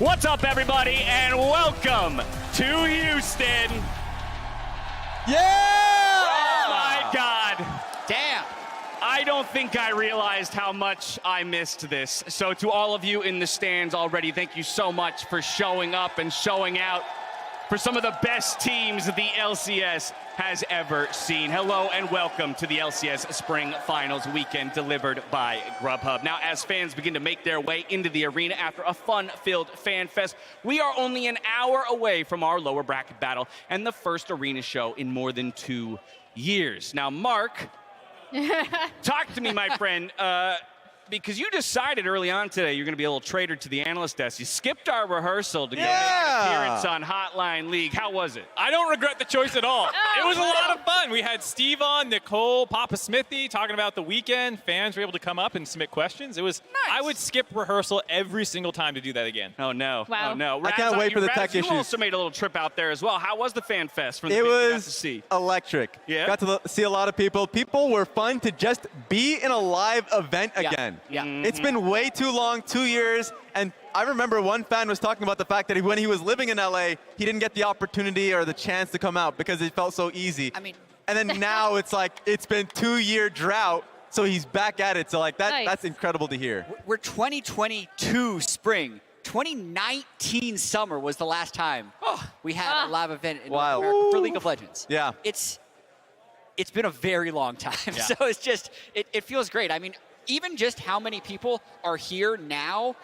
What's up, everybody, and welcome to Houston. Yeah! Oh, my God. Damn. I don't think I realized how much I missed this. So to all of you in the stands already, thank you so much for showing up and showing out for some of the best teams the LCS has ever seen. Hello and welcome to the LCS Spring Finals weekend delivered by Grubhub. Now, as fans begin to make their way into the arena after a fun-filled fan fest, we are only an hour away from our lower bracket battle and the first arena show in more than 2 years. Now, Mark, talk to me, my friend, because you decided early on today you're going to be a little traitor to the analyst desk. You skipped our rehearsal to get an appearance on Hotline League. How was it? I don't regret the choice at all. It was a lot of fun. We had Steve on, Nicole, Papa Smithy talking about the weekend. Fans were able to come up and submit questions. It was nice. I would skip rehearsal every single time to do that again. Oh, no. Wow. Oh, no. I can't wait for the tech issues. You also made a little trip out there as well. How was the fan fest from the It things you got was to see? electric. Yeah? Got to see a lot of people. People were fun to just be in a live event again. Yeah. It's been way too long, 2 years, and I remember one fan was talking about the fact that when he was living in LA, he didn't get the opportunity or the chance to come out because it felt so easy. I mean, and then now it's like it's been 2-year drought, so he's back at it. So like Nice. that's incredible to hear. We're 2022 spring. 2019 summer was the last time we had a live event in North America for League of Legends. Yeah. It's been a very long time. So it's just, it feels great. I mean, even just how many people are here now,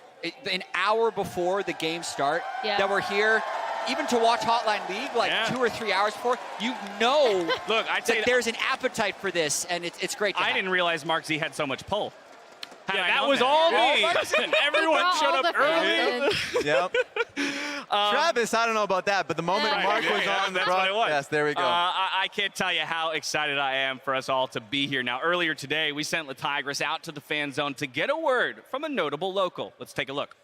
an hour before the games start, that we're here, even to watch Hotline League, like 2 or 3 hours before, you know Look, I'd say that there's an appetite for this, and it's great to I have. didn't realize Mark Z had so much pull. Yeah, that was all me. Everyone showed up early. Yep. Travis, I don't know about that, but the moment Mark was on the that's what it was. yes, there we go. I can't tell you how excited I am for us all to be here. Now, earlier today, we sent Tigris out to the fan zone to get a word from a notable local. Let's take a look.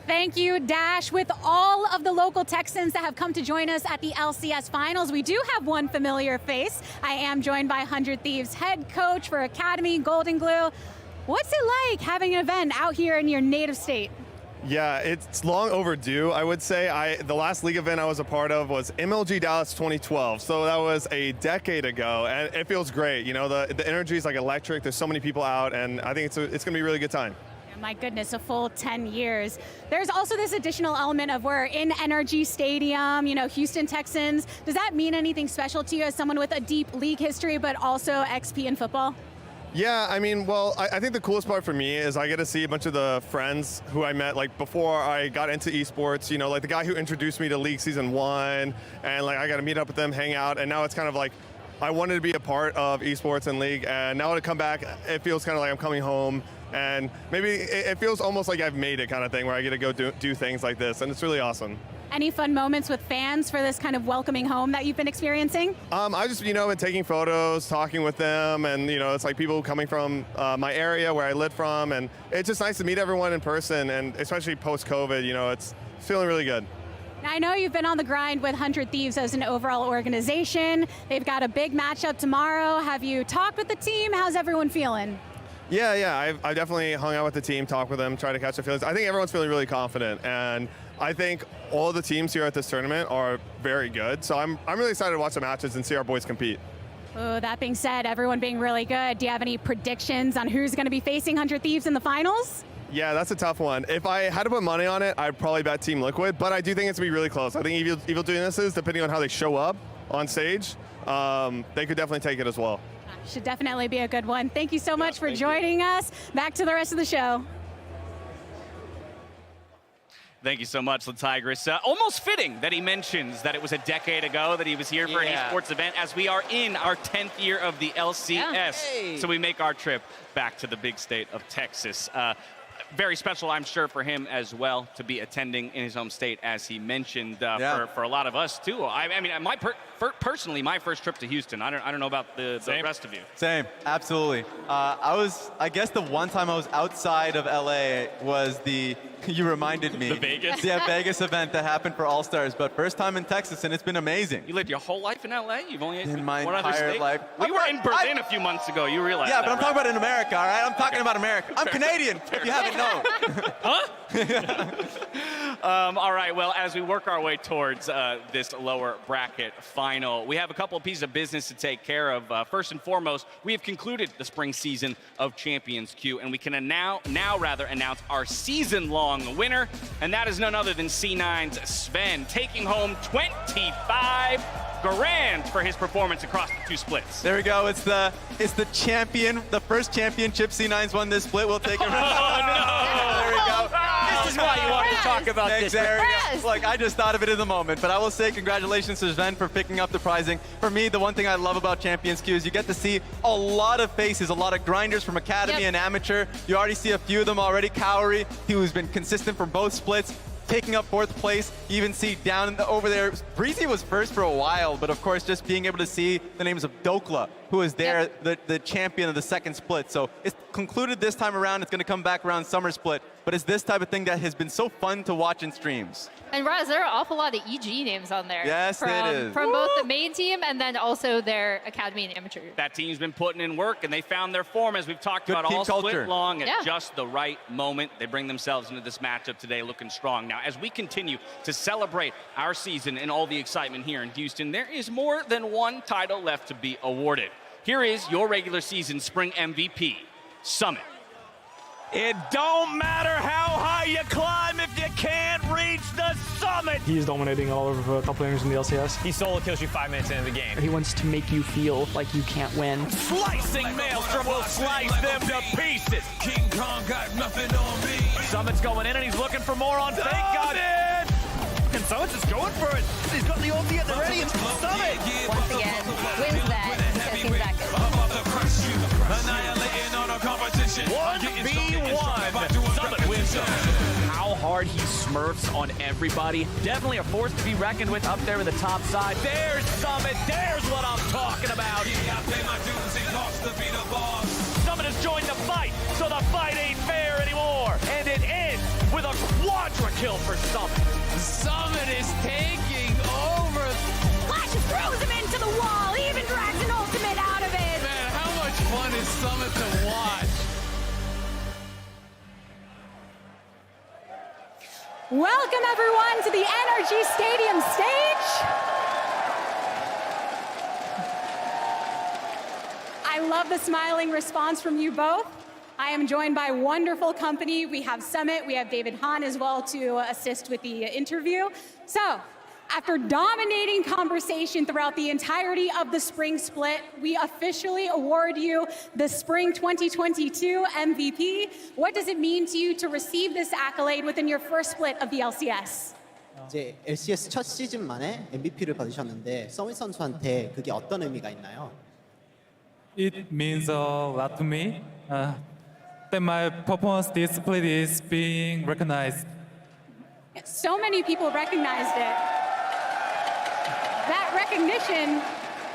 Thank you, Dash. With all of the local Texans that have come to join us at the LCS Finals, we do have one familiar face. I am joined by 100 Thieves head coach for Academy, Golden Glue. What's it like having an event out here in your native state? Yeah, it's long overdue, I would say. The last league event I was a part of was MLG Dallas 2012, so that was a decade ago, and it feels great. You know, the energy is like electric. There's so many people out, and I think it's going to be a really good time. My goodness, a full 10 years. There's also this additional element of we're in NRG Stadium, you know, Houston Texans. Does that mean anything special to you as someone with a deep league history, but also XP in football? Yeah, I mean, well, I think the coolest part for me is I get to see a bunch of the friends who I met, like, before I got into esports, you know, like the guy who introduced me to League Season 1, and, like, I got to meet up with them, hang out, and now it's kind of like, I wanted to be a part of esports and League, and now to come back, it feels kind of like I'm coming home, and maybe it feels almost like I've made it kind of thing, where I get to go do things like this, and it's really awesome. Any fun moments with fans for this kind of welcoming home that you've been experiencing? I just, you know, been taking photos, talking with them, and, you know, it's like people coming from my area where I live from, and it's just nice to meet everyone in person, and especially post-COVID, you know, it's feeling really good. I know you've been on the grind with 100 Thieves as an overall organization. They've got a big matchup tomorrow. Have you talked with the team? How's everyone feeling? Yeah, I definitely hung out with the team, talked with them, tried to catch their feelings. I think everyone's feeling really confident, and I think all the teams here at this tournament are very good. So I'm really excited to watch the matches and see our boys compete. Oh, that being said, everyone being really good, do you have any predictions on who's going to be facing 100 Thieves in the finals? Yeah, that's a tough one. If I had to put money on it, I'd probably bet Team Liquid, but I do think it's going to be really close. I think Evil Geniuses, depending on how they show up on stage, they could definitely take it as well. Should definitely be a good one. Thank you so much for joining us. Back to the rest of the show. Thank you so much, Tigris. Almost fitting that he mentions that it was a decade ago that he was here for an esports event, as we are in our 10th year of the LCS. So we make our trip back to the big state of Texas. Very special, I'm sure, for him as well to be attending in his home state, as he mentioned, for a lot of us too. I mean, personally, my first trip to Houston. I don't know about the rest of you. Same, absolutely. I guess the one time I was outside of LA was you reminded me. The Vegas? Yeah, Vegas event that happened for All-Stars, but first time in Texas, and it's been amazing. You lived your whole life in LA? You've only In my one other entire state? life. We were in Berlin a few months ago. You realize Yeah, that, but I'm right? talking about in America, all right? I'm talking about America. I'm Canadian, if you haven't haven't known. All right, well, as we work our way towards this lower bracket final, we have a couple of pieces of business to take care of. First and foremost, we have concluded the spring season of Champions Q, and we can now announce our season-long winner, and that is none other than C9's Sven, taking home 25 grand for his performance across the two splits. There we go. It's the champion, the first championship C9's won this split. We'll take it. Oh, no. There we go. This is why you wanted to talk about this. There we go. Look, I just thought of it in the moment, but I will say congratulations to Sven for picking up the prizing. For me, the one thing I love about Champions Q is you get to see a lot of faces, a lot of grinders from Academy and Amateur. You already see a few of them already. Kaori, who's been consistent for both splits, taking up 4th place. You even see down over there, Breezy was first for a while, but of course just being able to see the names of Dokla, who is there, the champion of the 2nd split. So it's concluded this time around. It's going to come back around summer split, but it's this type of thing that has been so fun to watch in streams. And Raz, there are an awful lot of EG names on there. Yes, it is. From both the main team and then also their Academy and Amateur. That team's been putting in work, and they found their form, as we've talked Good about, team all culture. split long at just the right moment. They bring themselves into this matchup today looking strong. Now, as we continue to celebrate our season and all the excitement here in Houston, there is more than one title left to be awarded. Here is your regular season spring MVP, Summit. It don't matter how high you climb if you can't reach the summit. He's dominating all of top laners in the LCS. He solo kills you 5 minutes into the game. He wants to make you feel like you can't win. Slicing Maelstrom will slice them to pieces. King Kong got nothing on me. Summit's going in and he's looking for more on Fake God. And Summit's just going for it. He's got the ulti at the ready. It's Summit. Once again, wins that. That seems that good. Annihilating on a competition. 1v1. Summit wins. How hard he smurfs on everybody. Definitely a force to be reckoned with up there with the top side. There's Summit. There's what I'm talking about. Summit has joined the fight, so the fight ain't fair anymore. And it ends with a quadra kill for Summit. Summit is taking over. Flash throws him into the wall, even drags an ultimate out of it. Man, how much fun is Summit to watch? Welcome everyone to the NRG Stadium stage. I love the smiling response from you both. I am joined by wonderful company. We have Summit, we have David Hahn as well to assist with the interview. So, after dominating conversation throughout the entirety of the Spring Split, we officially award you the Spring 2022 MVP. What does it mean to you to receive this accolade within your first split of the LCS? 이제 LCS 첫 시즌 만에 MVP를 받으셨는데 서밋 선수한테 그게 어떤 의미가 있나요? It means a lot to me. That my performance this split is being recognized. So many people recognized it. That recognition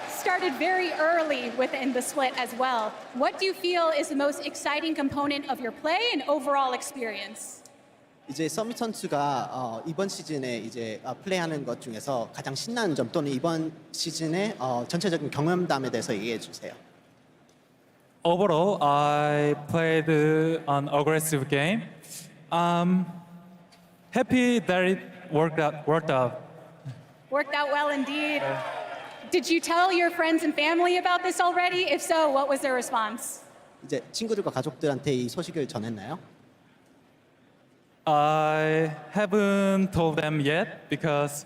started very early within the split as well. What do you feel is the most exciting component of your play and overall experience? 이제 서밋 선수가 이번 시즌에 이제 플레이하는 것 중에서 가장 신나는 점 또는 이번 시즌의 전체적인 경험담에 대해서 얘기해 주세요. Overall, I played an aggressive game. Happy that it worked out. Worked out well indeed. Did you tell your friends and family about this already? If so, what was their response? 이제 친구들과 가족들한테 이 소식을 전했나요? I haven't told them yet because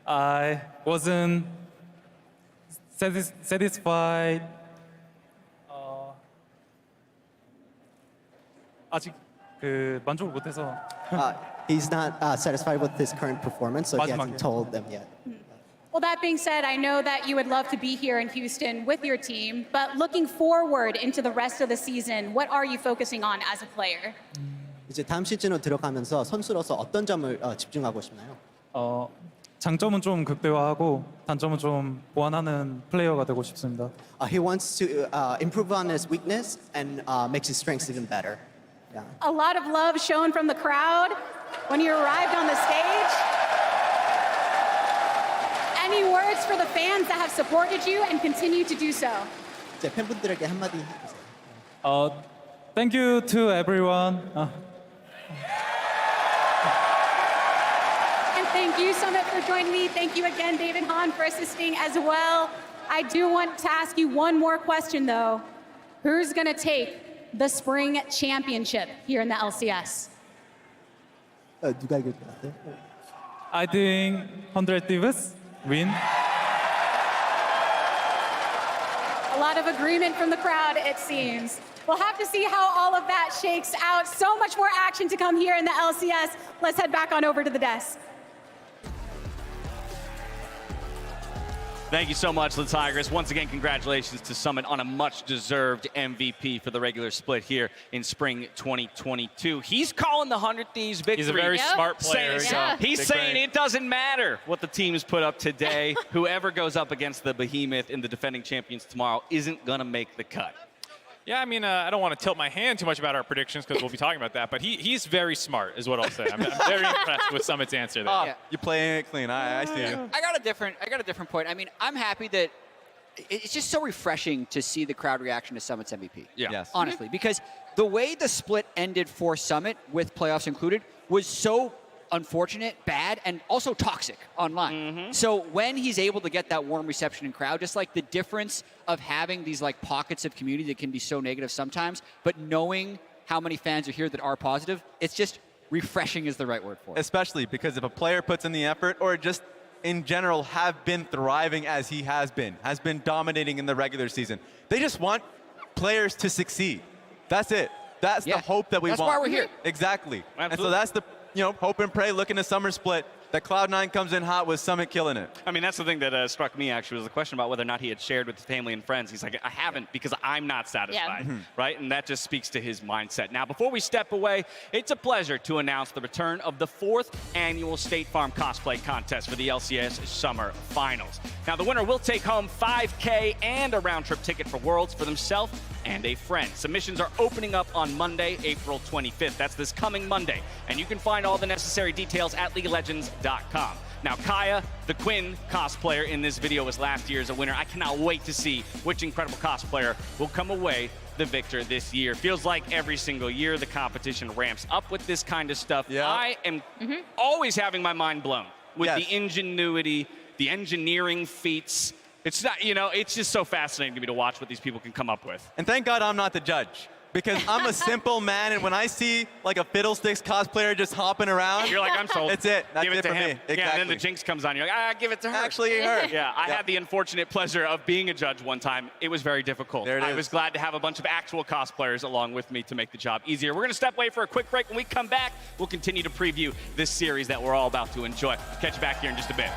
I wasn't satisfied. 아직 만족을 못해서. He's not satisfied with his current performance, so he hasn't told them yet. Well, that being said, I know that you would love to be here in Houston with your team, but looking forward into the rest of the season, what are you focusing on as a player? 이제 다음 시즌으로 들어가면서 선수로서 어떤 점을 집중하고 싶나요? 장점은 좀 극대화하고 단점은 좀 보완하는 플레이어가 되고 싶습니다. He wants to improve on his weakness and makes his strengths even better. Yeah. A lot of love shown from the crowd when you arrived on the stage. Any words for the fans that have supported you and continue to do so? 이제 팬분들에게 한마디 해주세요. Thank you to everyone. Thank you, Summit, for joining me. Thank you again, David Hahn, for assisting as well. I do want to ask you one more question, though. Who's going to take the spring championship here in the LCS? 누가 이길 것 같아요? I think 100 Thieves win. A lot of agreement from the crowd, it seems. We'll have to see how all of that shakes out. So much more action to come here in the LCS. Let's head back on over to the desk. Thank you so much, the Tigers. Once again, congratulations to Summit on a much-deserved MVP for the regular split here in spring 2022. He's calling the 100 Thieves victory. He's a very smart player. He's saying it doesn't matter what the teams put up today. Whoever goes up against the behemoth in the defending champions tomorrow isn't going to make the cut. Yeah, I mean, I don't want to tilt my hand too much about our predictions because we'll be talking about that, but he's very smart is what I'll say. I'm very impressed with Summit's answer there. You're playing it clean. I see you. I got a different point. I mean, I'm happy that it's just so refreshing to see the crowd reaction to Summit's MVP. Yeah. Yes. Honestly, because the way the split ended for Summit, with playoffs included, was so unfortunate, bad, and also toxic online. So when he's able to get that warm reception in crowd, just like the difference of having these like pockets of community that can be so negative sometimes, but knowing how many fans are here that are positive, it's just refreshing is the right word for it. Especially because if a player puts in the effort, or just in general have been thriving as he has been dominating in the regular season, they just want players to succeed. That's it. That's the hope that we want. That's why we're here. Exactly. Absolutely. And so that's the hope and pray, look in the summer split, that Cloud9 comes in hot with Summit killing it. I mean, that's the thing that struck me, actually, was the question about whether or not he had shared with his family and friends. He's like, I haven't because I'm not satisfied, right? And that just speaks to his mindset. Now, before we step away, it's a pleasure to announce the return of the 4th annual State Farm Cosplay Contest for the LCS Summer Finals. Now, the winner will take home $5K and a round-trip ticket for Worlds for themselves and a friend. Submissions are opening up on Monday, April 25th. That's this coming Monday. And you can find all the necessary details at LeagueOfLegends.com. Now, Kaya, the Quinn cosplayer in this video, was last year's a winner. I cannot wait to see which incredible cosplayer will come away the victor this year. Feels like every single year the competition ramps up with this kind of stuff. Yeah. I am always having my mind blown with the ingenuity, the engineering feats. It's not, it's just so fascinating to me to watch what these people can come up with. And thank God I'm not the judge, because I'm a simple man, and when I see like a Fiddlesticks cosplayer just hopping around, You're like, I'm sold. That's it. That's Give it it to for him. me. Yeah, Exactly. and then the jinx comes on. You're like, give it to her. Actually, her. Yeah, I had the unfortunate pleasure of being a judge one time. It was very difficult. There it I is. was glad to have a bunch of actual cosplayers along with me to make the job easier. We're going to step away for a quick break. When we come back, we'll continue to preview this series that we're all about to enjoy. Catch you back here in just a bit.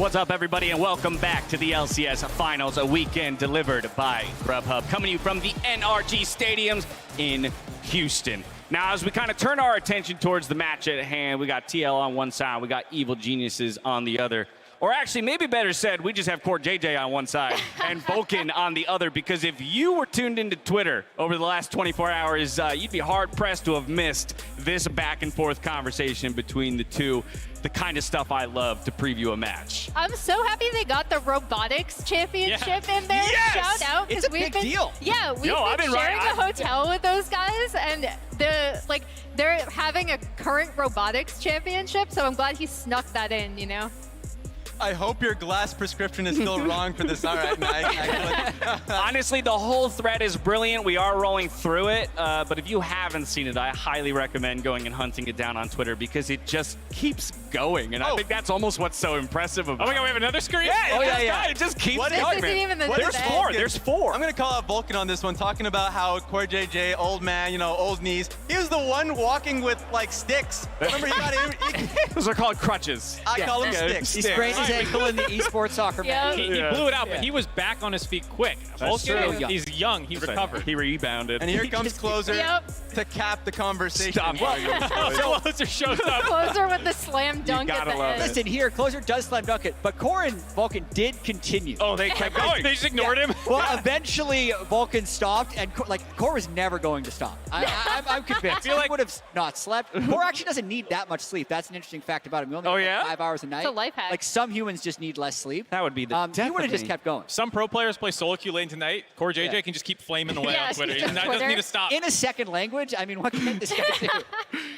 What's up, everybody, and welcome back to the LCS Finals, a weekend delivered by Grubhub, coming to you from the NRG Stadiums in Houston. Now, as we kind of turn our attention towards the match at hand, we got TL on one side, we got Evil Geniuses on the other. Or actually, maybe better said, we just have Core JJ on one side and Vulcan on the other, because if you were tuned into Twitter over the last 24 hours, you'd be hard-pressed to have missed this back-and-forth conversation between the two, the kind of stuff I love to preview a match. I'm so happy they got the robotics championship in there. Yes! Shout out. It's a big deal. Yeah, we've been sharing a hotel with those guys, and they're having a current robotics championship, so I'm glad he snuck that in, you know? I hope your glass prescription is still wrong for this. All right, nice. Honestly, the whole thread is brilliant. We are rolling through it, but if you haven't seen it, I highly recommend going and hunting it down on Twitter, because it just keeps going, and I think that's almost what's so impressive about it. Oh my God, we have another screen? Yeah, it just keeps going, man. There's four. I'm going to call out Vulcan on this one, talking about how Core JJ, old man, you know, old knees. He was the one walking with, like, sticks. Remember, he got Those are called crutches. I call them sticks. He sprains his ankle in the esports soccer match. He blew it out, but he was back on his feet quick. Vulcan, he's young. He recovered. He rebounded. And here comes Closer to cap the conversation. Stop. Closer shows up. Closer with the slam dunk at the end. Listen, here, Closer does slam dunk it, but Core and Vulcan did continue. Oh, they kept going. They just ignored him? Well, eventually Vulcan stopped, and Core was never going to stop. I'm convinced. I feel like he would have not slept. Core actually doesn't need that much sleep. That's an interesting fact about him. He only has 5 hours a night. It's a life hack. Like, some humans just need less sleep. That would be the He would have just kept going. Some pro players play solo queue late tonight. Core JJ can just keep flaming away on Twitter. He doesn't need to stop. In a second language? I mean, what can this guy do?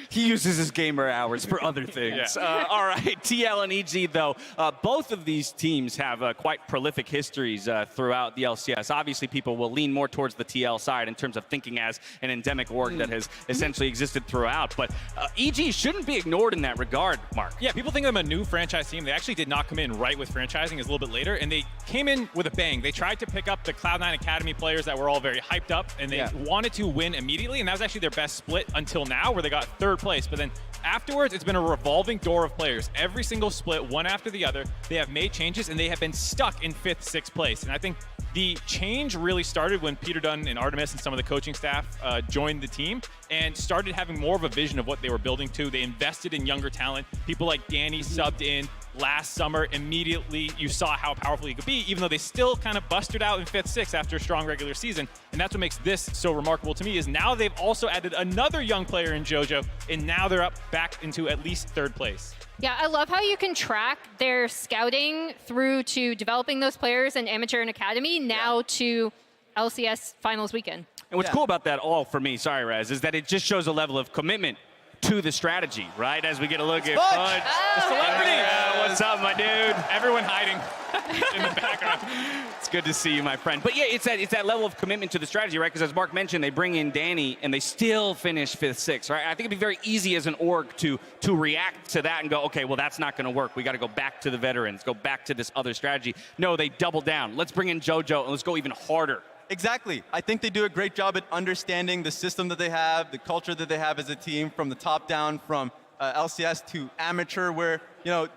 He uses his gamer hours for other things. All right, TL and EG, though, both of these teams have quite prolific histories throughout the LCS. Obviously, people will lean more towards the TL side in terms of thinking as an endemic org that has essentially existed throughout. But EG shouldn't be ignored in that regard, Mark. Yeah, people think I'm a new franchise team. They actually did not come in right with franchising. Is a little bit later, and they came in with a bang. They tried to pick up the Cloud9 Academy players that were all very hyped up, and they wanted to win immediately, and that was actually their best split until now, where they got 3rd place. But then afterwards, it's been a revolving door of players. Every single split, one after the other, they have made changes, and they have been stuck in 5th, 6th place. And I think the change really started when Peter Dunn and Artemis and some of the coaching staff joined the team and started having more of a vision of what they were building to. They invested in younger talent. People like Danny subbed in last summer. Immediately, you saw how powerful he could be, even though they still kind of busted out in 5th, 6th after a strong regular season. And that's what makes this so remarkable to me, is now they've also added another young player in JoJo, and now they're up back into at least 3rd place. Yeah, I love how you can track their scouting through to developing those players in amateur and academy, now to LCS Finals weekend. And what's cool about that all for me, sorry, Raz, is that it just shows a level of commitment to the strategy, right? As we get a look at Fudge. The celebrity. What's up, my dude? Everyone hiding in the background. It's good to see you, my friend. But yeah, it's that level of commitment to the strategy, right? Because as Mark mentioned, they bring in Danny and they still finish 5th, 6th, right? I think it'd be very easy as an org to react to that and go, okay, well, that's not going to work. We got to go back to the veterans, go back to this other strategy. No, they double down. Let's bring in JoJo and let's go even harder. Exactly. I think they do a great job at understanding the system that they have, the culture that they have as a team, from the top down, from LCS to amateur, where, you know,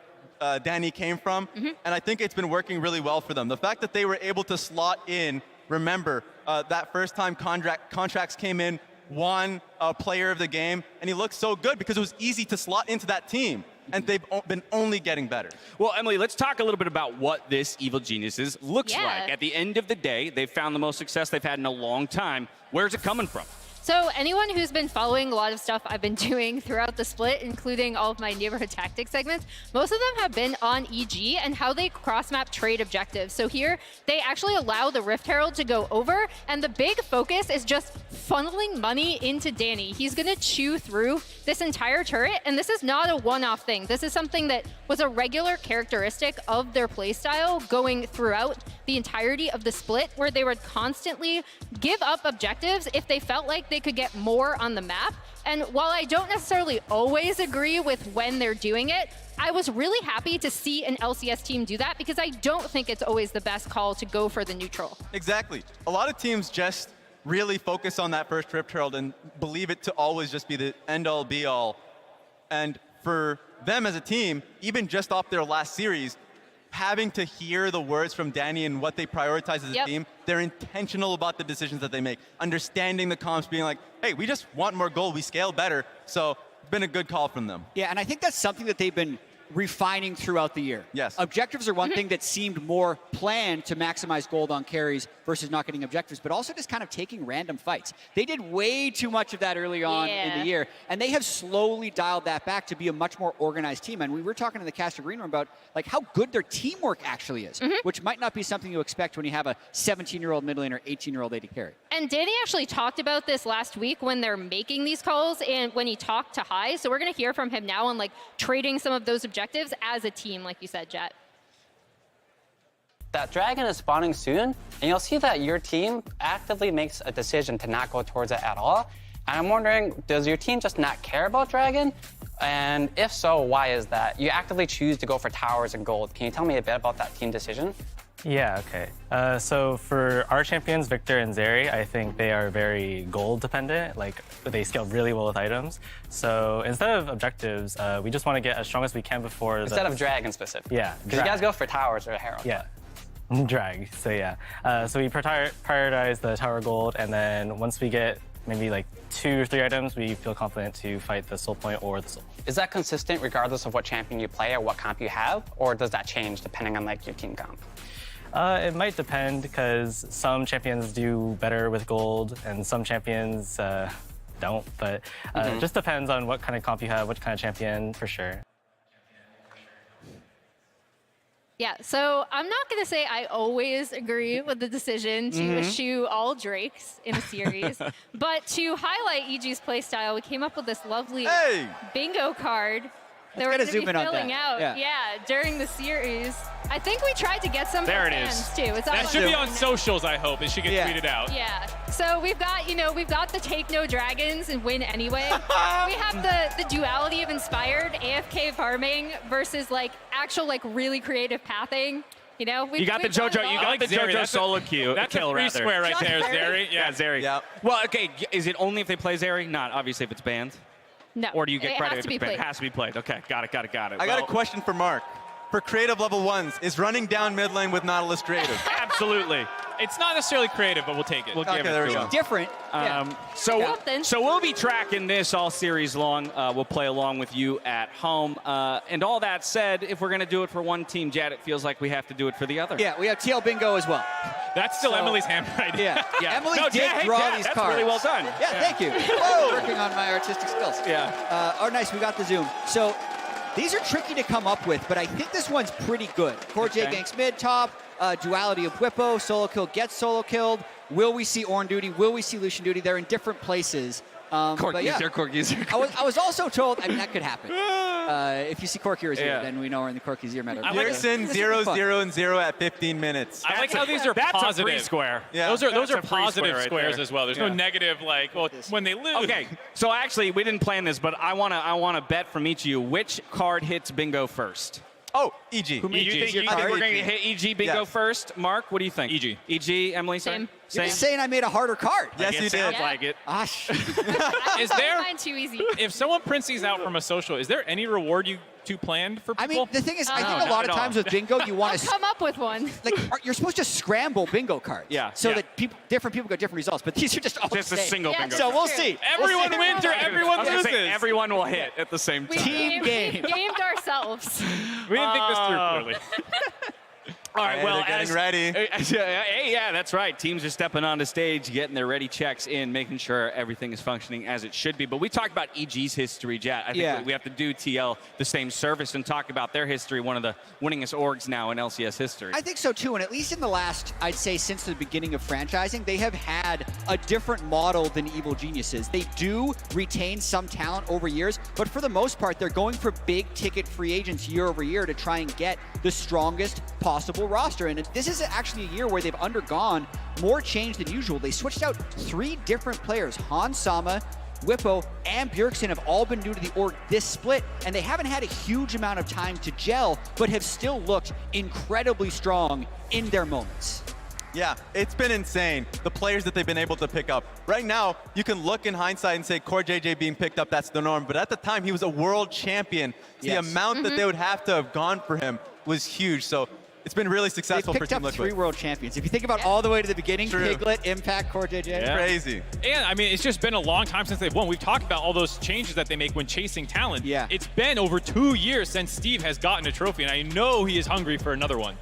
Danny came from. And I think it's been working really well for them. The fact that they were able to slot in, remember, that first time contracts came in, won player of the game, and he looked so good because it was easy to slot into that team. And they've been only getting better. Well, Emily, let's talk a little bit about what this Evil Geniuses looks like. At the end of the day, they've found the most success they've had in a long time. Where's it coming from? So anyone who's been following a lot of stuff I've been doing throughout the split, including all of my neighborhood tactics segments, most of them have been on EG and how they cross-map trade objectives. So here, they actually allow the Rift Herald to go over, and the big focus is just funneling money into Danny. He's gonna chew through this entire turret, and this is not a one-off thing. This is something that was a regular characteristic of their playstyle going throughout the entirety of the split, where they would constantly give up objectives if they felt like they could get more on the map. And while I don't necessarily always agree with when they're doing it, I was really happy to see an LCS team do that, because I don't think it's always the best call to go for the neutral. Exactly. A lot of teams just really focus on that first Rift Herald and believe it to always just be the end-all, be-all. And for them as a team, even just off their last series, having to hear the words from Danny and what they prioritize as a team. They're intentional about the decisions that they make. Understanding the comps, being like, hey, we just want more gold. We scale better. So it's been a good call from them. Yeah, and I think that's something that they've been refining throughout the year. Yes. Objectives are one thing that seemed more planned to maximize gold on carries versus not getting objectives, but also just kind of taking random fights. They did way too much of that early on in the year, and they have slowly dialed that back to be a much more organized team. And we were talking in the caster green room about like how good their teamwork actually is, which might not be something you expect when you have a 17-year-old mid laner, 18-year-old AD carry. And Danny actually talked about this last week when they're making these calls and when he talked to High. So we're going to hear from him now on like trading some of those objectives as a team, like you said, Jet. That dragon is spawning soon, and you'll see that your team actively makes a decision to not go towards it at all. And I'm wondering, does your team just not care about dragon? And if so, why is that? You actively choose to go for towers and gold. Can you tell me a bit about that team decision? Yeah, okay. So for our champions, Victor and Zeri, I think they are very gold dependent. Like, they scale really well with items. So instead of objectives, we just want to get as strong as we can before Instead of dragon specific. Yeah. Because you guys go for towers or herald. Yeah. Drag, so yeah. So we prioritize the tower gold, and then once we get maybe like 2 or 3 items, we feel confident to fight the soul point or the soul. Is that consistent regardless of what champion you play or what comp you have? Or does that change depending on like your team comp? It might depend, because some champions do better with gold and some champions don't, but it just depends on what kind of comp you have, what kind of champion, for sure. Yeah, so I'm not going to say I always agree with the decision to eschew all Drakes in a series, but to highlight EG's playstyle, we came up with this lovely bingo card that we're going to be filling out during the series. I think we tried to get some fans too. It's that should be on socials, I hope. It should get tweeted out. Yeah. So we've got, we've got the take no dragons and win anyway. We have the duality of inspired AFK farming versus like actual like really creative pathing. You got the JoJo solo kill. That's a free square right there, Zeri. Yeah, Zeri. Yeah. Well, okay, is it only if they play Zeri? Not obviously if it's banned. No. Or do you get credit if if it's played. banned? It has to be played. Okay, got it. I got a question for Mark. For creative level 1s, is running down mid lane with Nautilus creative? Absolutely. It's not necessarily creative, but we'll take it. We'll give it to them. Different. So we'll be tracking this all series long. We'll play along with you at home. And all that said, if we're going to do it for one team, Jad, it feels like we have to do it for the other. Yeah, we have TL Bingo as well. That's still Emily's handwriting. Yeah. Emily did Jad, draw these that's cards. really well done. Yeah, thank you. Working on my artistic skills. Yeah. Oh, nice. We got the zoom. So these are tricky to come up with, but I think this one's pretty good. Core J ganks mid top, duality of Whippo, solo kill gets solo killed. Will we see Ornn duty? Will we see Lucian duty? They're in different places. Corkies. I was also told, that could happen. If you see Corky or Zero, then we know we're in the Corky Zero meta. Pearson 0-0-0 at 15 minutes. I like how these are that's positive. A free square. Yeah. Those are a free positive square squares right as well. There's no negative, like, well, when they lose. Okay, so actually, we didn't plan this, but I want to bet from each of you which card hits bingo first. Oh, EG. You think we're going to hit EG bingo first? Mark, what do you think? EG, Emily, Same. You're saying I made a harder card. Yes, you did. Sounds like it. Is there? Mine too easy. If someone prints these out from a social, is there any reward you two planned for people? I mean, the thing is, I think a lot of times with bingo, you want to come up with one. you're supposed to scramble bingo cards. Yeah. So that different people get different results, but these are just all Just a single bingo. So we'll see. Everyone wins or everyone loses. Everyone will hit at the same time. Team game. We gamed ourselves. We didn't think this through clearly. All right, well, they're getting ready. Hey, yeah, that's right. Teams are stepping onto stage, getting their ready checks in, making sure everything is functioning as it should be. But we talked about EG's history, Jet. I think we have to do TL the same service and talk about their history, one of the winningest orgs now in LCS history. I think so too, and at least in the last, I'd say since the beginning of franchising, they have had a different model than Evil Geniuses. They do retain some talent over years, but for the most part, they're going for big ticket free agents year over year to try and get the strongest possible roster. And this is actually a year where they've undergone more change than usual. They switched out 3 different players. Hans Sama, Whippo, and Bjergsen have all been new to the org this split, and they haven't had a huge amount of time to gel, but have still looked incredibly strong in their moments. Yeah, it's been insane, the players that they've been able to pick up. Right now, you can look in hindsight and say Core JJ being picked up, that's the norm. But at the time, he was a world champion. The amount that they would have to have gone for him was huge. So it's been really They successful for picked Team up Liquid. 3 world champions. If you think about all the way to the beginning, True. Piglet, Impact, Core JJ. Yeah. Crazy. And I mean, it's just been a long time since they've won. We've talked about all those changes that they make when chasing talent. Yeah. It's been over 2 years since Steve has gotten a trophy, and I know he is hungry for another one.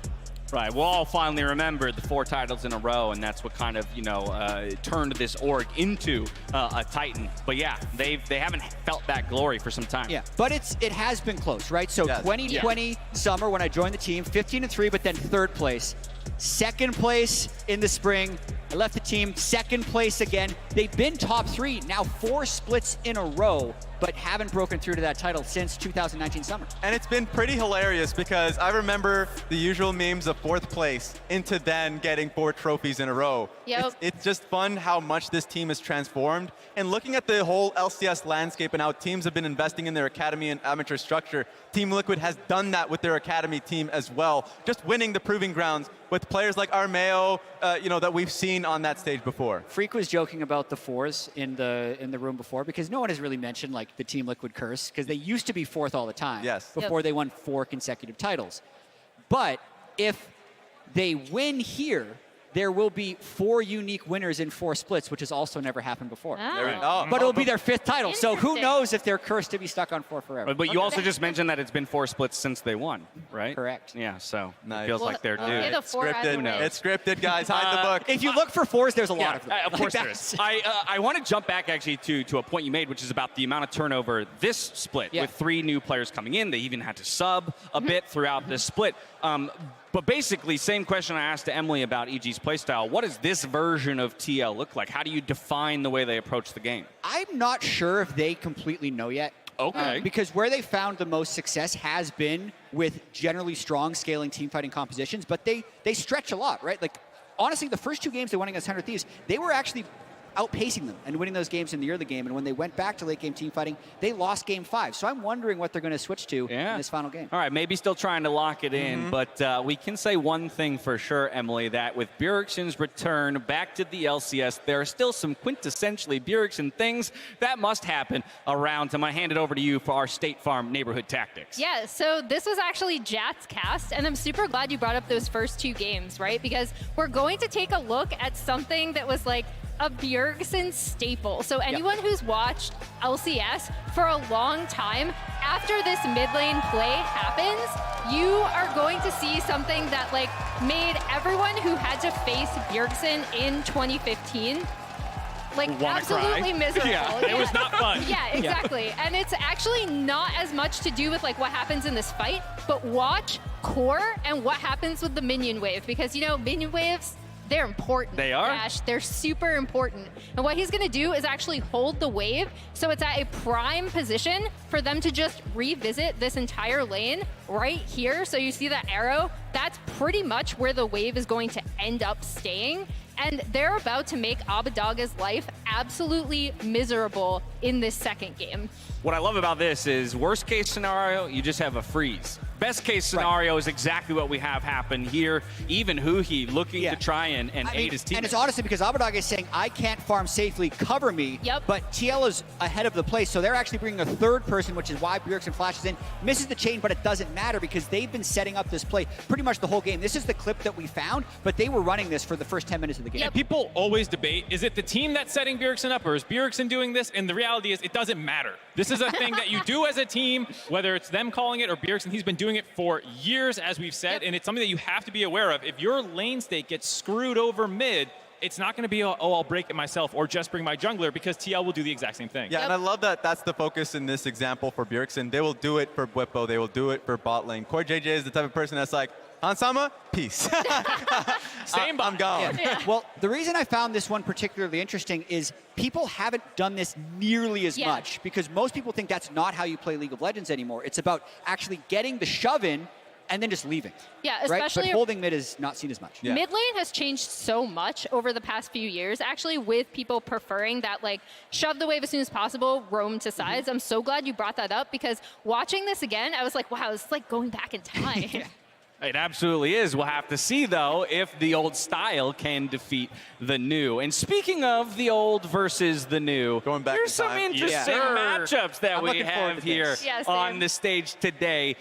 Right, we'll all finally remember the 4 titles in a row, and that's what kind of, turned this org into a Titan. But yeah, they haven't felt that glory for some time. Yeah, but it has been close, right? So Yes. 2020 summer when I joined the team, 15-3, but then 3rd place. 2nd place in the spring. I left the team, 2nd place again. They've been top 3 now 4 splits in a row, but haven't broken through to that title since 2019 summer. And it's been pretty hilarious because I remember the usual memes of 4th place into then getting 4 trophies in a row. Yep. It's just fun how much this team has transformed. And looking at the whole LCS landscape and how teams have been investing in their academy and amateur structure, Team Liquid has done that with their academy team as well, just winning the proving grounds with players like Armeo, that we've seen on that stage before. Freak was joking about the 4s in the room before because no one has really mentioned like the Team Liquid curse because they used to be 4th all the time. Yes. Before they won 4 consecutive titles. But if they win here, there will be 4 unique winners in 4 splits, which has also never happened before. Oh. But it'll be their 5th title, so who Interesting. knows if they're cursed to be stuck on 4 forever. But you also just mentioned that it's been 4 splits since they won, right? Correct. Yeah, so Nice. it feels Well, like they're we'll due. get a 4 Scripted. either way. It's scripted, guys. Hide the book. If you look for 4s, there's a lot Yeah, of them. of course there is. I want to jump back actually to a point you made, which is about the amount of turnover this split Yeah. with 3 new players coming in. They even had to sub a bit throughout this split. But basically, same question I asked to Emily about EG's playstyle. What does this version of TL look like? How do you define the way they approach the game? I'm not sure if they completely know yet. Okay. Because where they found the most success has been with generally strong scaling team fighting compositions, but they stretch a lot, right? Like, honestly, the first 2 games they won against 100 Thieves, they were actually outpacing them and winning those games in the early game. And when they went back to late game team fighting, they lost game 5. So I'm wondering what they're going to switch to in this final game. All right, maybe still trying to lock it in, but we can say one thing for sure, Emily, that with Bjergsen's return back to the LCS, there are still some quintessentially Bjergsen things that must happen around him. I hand it over to you for our State Farm neighborhood tactics. Yeah, so this was actually Jat's cast, and I'm super glad you brought up those first 2 games, right? Because we're going to take a look at something that was like a Bjergsen staple. So anyone who's watched LCS for a long time, after this mid lane play happens, you are going to see something that like made everyone who had to face Bjergsen in 2015 like absolutely miserable. Yeah, it was not fun. Yeah, exactly. And it's actually not as much to do with like what happens in this fight, but watch core and what happens with the minion wave, because minion waves, they're important. They are? Dash. They're super important. And what he's going to do is actually hold the wave so it's at a prime position for them to just revisit this entire lane right here. So you see that arrow? That's pretty much where the wave is going to end up staying. And they're about to make Abadaga's life absolutely miserable in this 2nd game. What I love about this is worst case scenario, you just have a freeze. Best case scenario is exactly what we have happen here. Even Huhi looking to try and aid his team. And it's honestly because Abadaga is saying, I can't farm safely, cover me. Yep. But TL is ahead of the play, so they're actually bringing a 3rd person, which is why Bjergsen flashes in, misses the chain, but it doesn't matter because they've been setting up this play pretty much the whole game. This is the clip that we found, but they were running this for the first 10 minutes of the game. And people always debate, is it the team that's setting Bjergsen up, or is Bjergsen doing this? And the reality is, it doesn't matter. This is a thing that you do as a team, whether it's them calling it or Bjergsen. He's been doing it for years, as we've said, and it's something that you have to be aware of. If your lane state gets screwed over mid, it's not going to be, oh, I'll break it myself or just bring my jungler, because TL will do the exact same thing. Yeah, and I love that that's the focus in this example for Bjergsen. They will do it for Bwipo. They will do it for bot lane. Core JJ is the type of person that's like, Hansama, peace. Same I'm gone. Yeah. Well, the reason I found this one particularly interesting is people haven't done this nearly as much, because most people think that's not how you play League of Legends anymore. It's about actually getting the shove in and then just leaving. Yeah, right? especially But holding mid is not seen as much. Yeah. Mid lane has changed so much over the past few years, actually, with people preferring that, like, shove the wave as soon as possible, roam to sides. I'm so glad you brought that up, because watching this again, I was like, wow, this is like going back in time. It absolutely is. We'll have to see, though, if the old style can defeat the new. And speaking of the old versus the new, going back here's some interesting matchups that we have here on the stage today.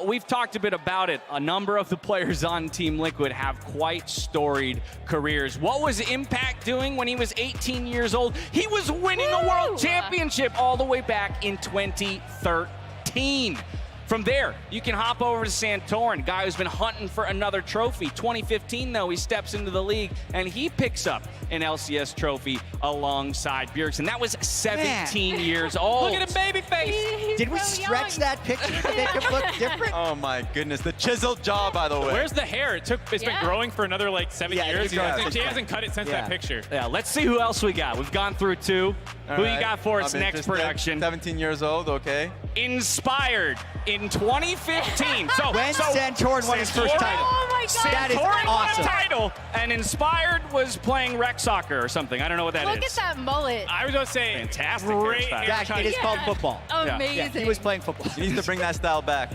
We've talked a bit about it. A number of the players on Team Liquid have quite storied careers. What was Impact doing when he was 18 years old? He was winning a world championship all the way back in 2013. From there, you can hop over to Santorin, guy who's been hunting for another trophy. 2015, though, he steps into the league, and he picks up an LCS trophy alongside Bjergsen. That was 17 years old. Look at him, baby face. Did we stretch that picture to make him look different? Oh, my goodness. The chiseled jaw, by the way. Where's the hair? It's been growing for another, like, 7 years. He hasn't cut it since that picture. Yeah, let's see who else we got. We've gone through 2. Who you got for us next production? 17 years old, okay. Inspired in 2015. So when Santorin won his first title. Oh my God. That is Santorin won awesome. a title, and Inspired was playing rec soccer or something. I don't know what that is. Look at that mullet. I was going to say, fantastic great hairstyle. Jack, it is called football. Amazing. Yeah, he was playing football. He needs to bring that style back.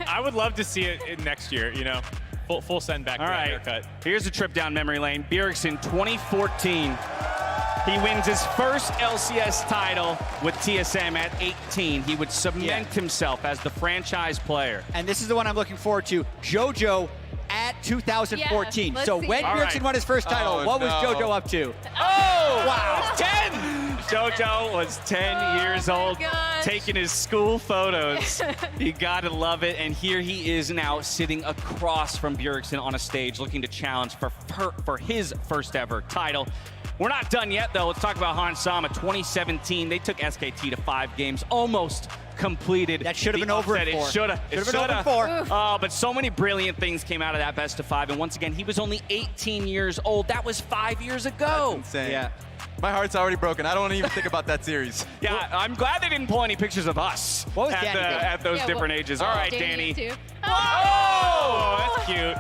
I would love to see it next year, you know. Full send back to that haircut. Here's a trip down memory lane. Bjergsen, 2014. He wins his first LCS title with TSM at 18. He would cement himself as the franchise player. And this is the one I'm looking forward to. JoJo at 2014. Yeah, so let's when see. Bjergsen won his first title, what was JoJo up to? Oh, wow. 10. JoJo was 10 years old, gosh. taking his school photos. You gotta love it. And here he is now sitting across from Bjergsen on a stage looking to challenge for his first ever title. We're not done yet, though. Let's talk about Hans Sama. 2017, they took SKT to 5 games, almost completed. That should have been over in 4. It should have. Should have been over in 4. Oh, but so many brilliant things came out of that best of 5. And once again, he was only 18 years old. That was 5 years ago. That's insane. Yeah. My heart's already broken. I don't want to even think about that series. Yeah, I'm glad they didn't pull any pictures of us at those different ages. All right, Danny. Oh, that's cute.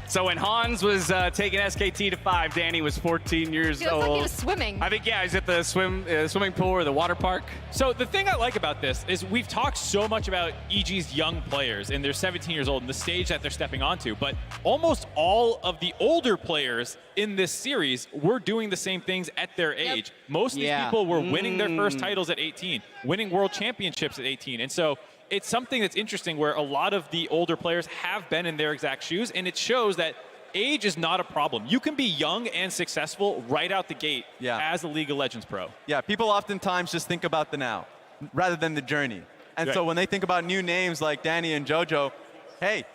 So when Hans was taking SKT to 5, Danny was 14 years Feels old. like he was swimming. I think, he's at the swimming pool or the water park. So the thing I like about this is we've talked so much about EG's young players, and they're 17 years old, and the stage that they're stepping onto, but almost all of the older players in this series were doing the same things at their age. Most of these people were winning their first titles at 18, winning world championships at 18, and so it's something that's interesting where a lot of the older players have been in their exact shoes, and it shows that age is not a problem. You can be young and successful right out the gate as a League of Legends pro. Yeah, people oftentimes just think about the now rather than the journey. And so when they think about new names like Danny and JoJo, hey,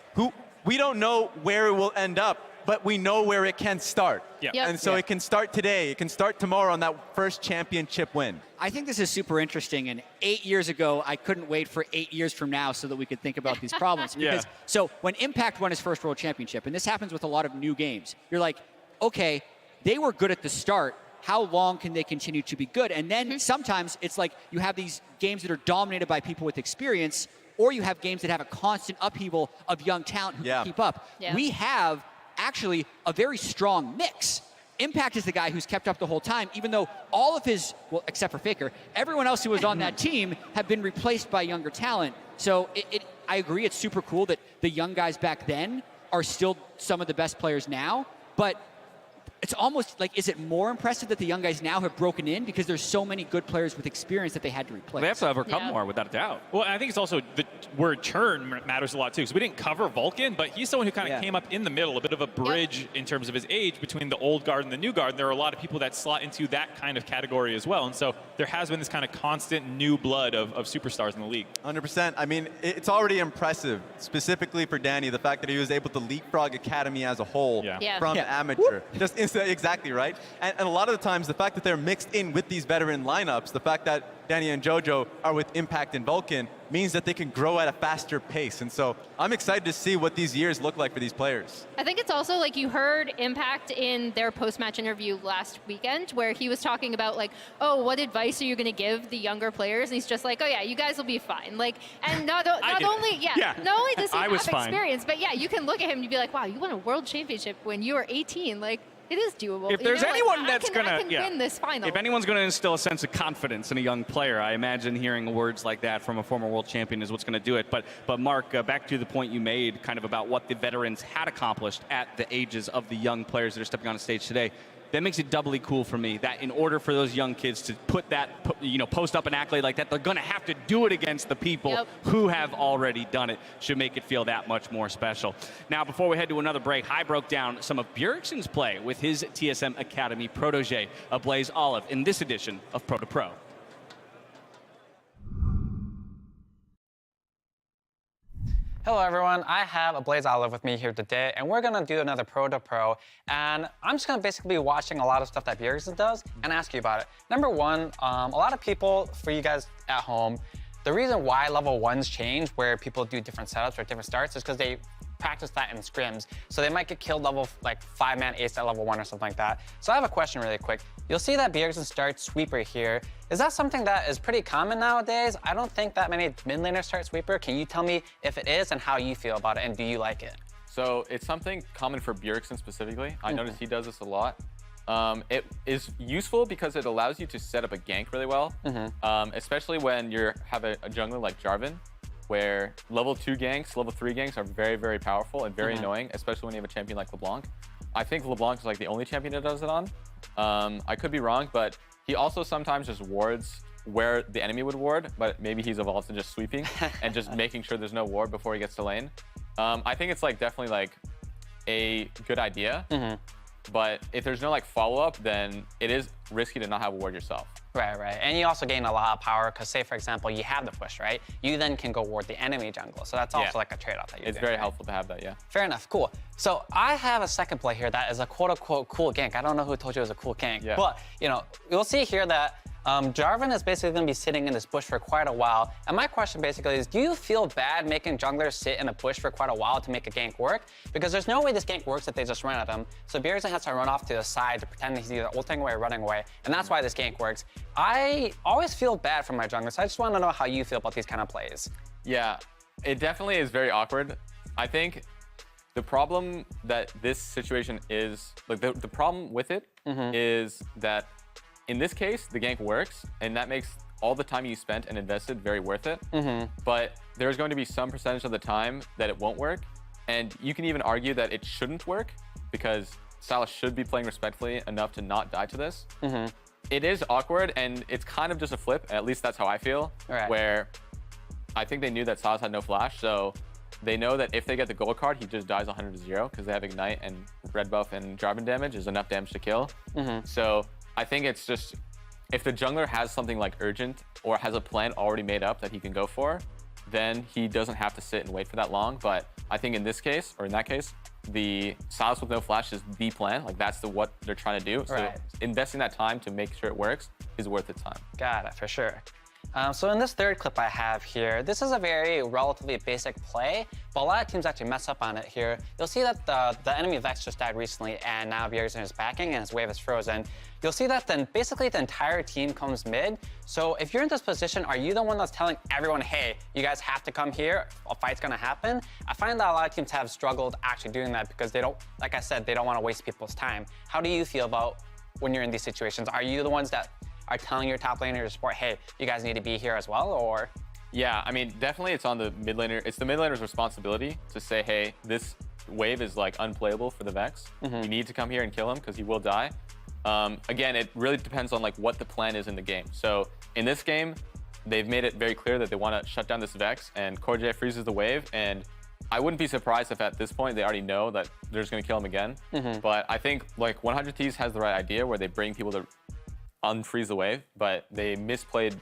we don't know where it will end up, but we know where it can start. And so it can start today. It can start tomorrow on that first championship win. I think this is super interesting. And 8 years ago, I couldn't wait for 8 years from now so that we could think about these problems. Because, so when Impact won his first world championship, and this happens with a lot of new games, you're like, okay, they were good at the start. How long can they continue to be good? And then sometimes it's like you have these games that are dominated by people with experience, or you have games that have a constant upheaval of young talent who can keep up. We have actually a very strong mix. Impact is the guy who's kept up the whole time, even though all of his, well, except for Faker, everyone else who was on that team have been replaced by younger talent. So I agree, it's super cool that the young guys back then are still some of the best players now, but it's almost like, is it more impressive that the young guys now have broken in because there's so many good players with experience that they had to replace? They have to overcome more, without a doubt. Well, I think it's also the word churn matters a lot too. Because we didn't cover Vulcan, but he's someone who kind of came up in the middle, a bit of a bridge in terms of his age between the old guard and the new guard. And there are a lot of people that slot into that kind of category as well. And so there has been this kind of constant new blood of superstars in the league. 100%. I mean, it's already impressive, specifically for Danny, the fact that he was able to leapfrog Academy as a whole from amateur. Just exactly right. And a lot of the times, the fact that they're mixed in with these veteran lineups, the fact that Danny and JoJo are with Impact and Vulcan means that they can grow at a faster pace. And so I'm excited to see what these years look like for these players. I think it's also like you heard Impact in their post-match interview last weekend where he was talking about like, oh, what advice are you going to give the younger players? And he's just like, oh yeah, you guys will be fine. Like, and not only does he have experience, but you can look at him and you'd be like, wow, you won a world championship when you were 18. Like, It is doable. If there's anyone that's I gonna can win this final. If anyone's gonna instill a sense of confidence in a young player, I imagine hearing words like that from a former world champion is what's gonna do it. But Mark, back to the point you made, kind of about what the veterans had accomplished at the ages of the young players that are stepping on the stage today. That makes it doubly cool for me that in order for those young kids to put that, post up an accolade like that, they're going to have to do it against the people who have already done it. Should make it feel that much more special. Now, before we head to another break, Hai broke down some of Bjergsen's play with his TSM Academy protege, Blaze Olive, in this edition of Pro to Pro. Hello everyone, I have Blaze Olive with me here today, and we're gonna do another Pro to Pro, and I'm just gonna basically be watching a lot of stuff that Bjergsen does and ask you about it. Number one, a lot of people, for you guys at home, the reason why level 1s change, where people do different setups or different starts, is because they practice that in scrims. So they might get killed level, like 5-man ace at level 1 or something like that. So I have a question really quick. You'll see that Bjergsen starts sweeper here. Is that something that is pretty common nowadays? I don't think that many mid laners start sweeper. Can you tell me if it is and how you feel about it, and do you like it? So it's something common for Bjergsen specifically. I notice he does this a lot. It is useful because it allows you to set up a gank really well, especially when you have a jungler like Jarvan, where level 2 ganks, level 3 ganks are very, very powerful and very annoying, especially when you have a champion like LeBlanc. I think LeBlanc is like the only champion that does it on. I could be wrong, but he also sometimes just wards where the enemy would ward, but maybe he's evolved to just sweeping and just making sure there's no ward before he gets to lane. I think it's like definitely like a good idea, but if there's no like follow-up, then it is risky to not have a ward yourself. Right, right. And you also gain a lot of power because, say, for example, you have the push, right? You then can go ward the enemy jungle. So that's also like a trade-off that you do. It's very helpful to have that, yeah. Fair enough, cool. So I have a second play here that is a quote-unquote cool gank. I don't know who told you it was a cool gank, but, you'll see here that Jarvan is basically going to be sitting in this bush for quite a while. And my question basically is, do you feel bad making junglers sit in a bush for quite a while to make a gank work? Because there's no way this gank works if they just run at him. So Bjergsen has to run off to the side to pretend he's either ulting away or running away. And that's why this gank works. I always feel bad for my junglers. So I just want to know how you feel about these kind of plays. Yeah, it definitely is very awkward. I think the problem that this situation is, like the problem with it is that in this case, the gank works, and that makes all the time you spent and invested very worth it. But there's going to be some percentage of the time that it won't work, and you can even argue that it shouldn't work because Sylas should be playing respectfully enough to not die to this. It is awkward, and it's kind of just a flip, at least that's how I feel, where I think they knew that Sylas had no flash, so they know that if they get the gold card, he just dies 100 to 0 because they have Ignite and red buff and Jarvan damage is enough damage to kill. So I think it's just, if the jungler has something like urgent or has a plan already made up that he can go for, then he doesn't have to sit and wait for that long. But I think in this case, or in that case, the Sylas with no flash is the plan. Like that's what they're trying to do. So investing that time to make sure it works is worth its time. Got it, for sure. So in this third clip I have here, this is a very relatively basic play, but a lot of teams actually mess up on it here. You'll see that the enemy Vex just died recently, and now Bjergsen is backing and his wave is frozen. You'll see that then basically the entire team comes mid. So if you're in this position, are you the one that's telling everyone, hey, you guys have to come here, a fight's gonna happen? I find that a lot of teams have struggled actually doing that because they don't, like I said, they don't want to waste people's time. How do you feel about when you're in these situations? Are you the ones that are telling your top laner, your support, hey, you guys need to be here as well, or? Yeah, I mean, definitely it's on the mid laner. It's the mid laner's responsibility to say, hey, this wave is like unplayable for the Vex. You need to come here and kill him because he will die. Again, it really depends on like what the plan is in the game. So in this game, they've made it very clear that they want to shut down this Vex, and Corjay freezes the wave, and I wouldn't be surprised if at this point they already know that they're just going to kill him again. But I think like 100 Thieves has the right idea where they bring people to unfreeze the wave, but they misplayed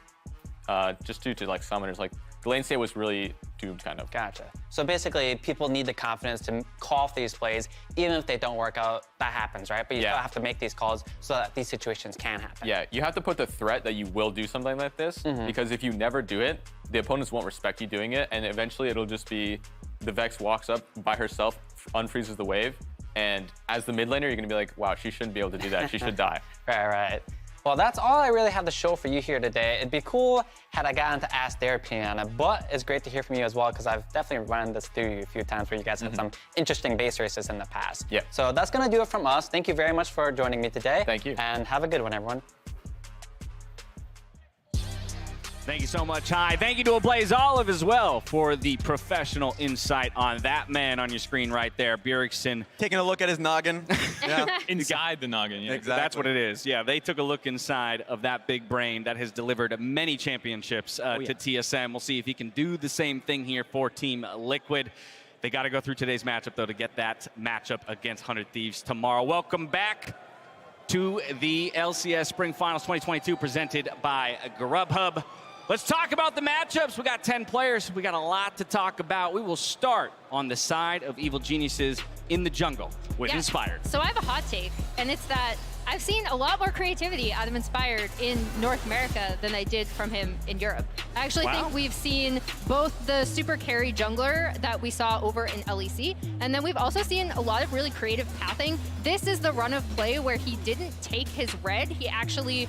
just due to like summoners. Like the lane state was really doomed, kind of. Gotcha. So basically, people need the confidence to call for these plays, even if they don't work out. That happens, right? But you still have to make these calls so that these situations can happen. Yeah, you have to put the threat that you will do something like this, because if you never do it, the opponents won't respect you doing it, and eventually it'll just be the Vex walks up by herself, unfreezes the wave, and as the mid laner, you're gonna be like, wow, she shouldn't be able to do that. She should die. Right. Well, that's all I really have to show for you here today. It'd be cool had I gotten to ask their opinion on it, but it's great to hear from you as well, because I've definitely run this through you a few times where you guys had some interesting base races in the past. Yeah. So that's gonna do it from us. Thank you very much for joining me today. Thank you. And have a good one, everyone. Thank you so much, Hi. Thank you to Ablaze Olive as well for the professional insight on that man on your screen right there, Bjergsen. Taking a look at his noggin. Yeah. Inside the noggin, yeah. Exactly. That's what it is. Yeah, they took a look inside of that big brain that has delivered many championships to TSM. We'll see if he can do the same thing here for Team Liquid. They got to go through today's matchup, though, to get that matchup against 100 Thieves tomorrow. Welcome back to the LCS Spring Finals 2022 presented by Grubhub. Let's talk about the matchups. We got 10 players. We got a lot to talk about. We will start on the side of Evil Geniuses in the jungle with Inspired. So I have a hot take, and it's that I've seen a lot more creativity out of Inspired in North America than I did from him in Europe. I actually think we've seen both the super carry jungler that we saw over in LEC, and then we've also seen a lot of really creative pathing. This is the run of play where he didn't take his red. He actually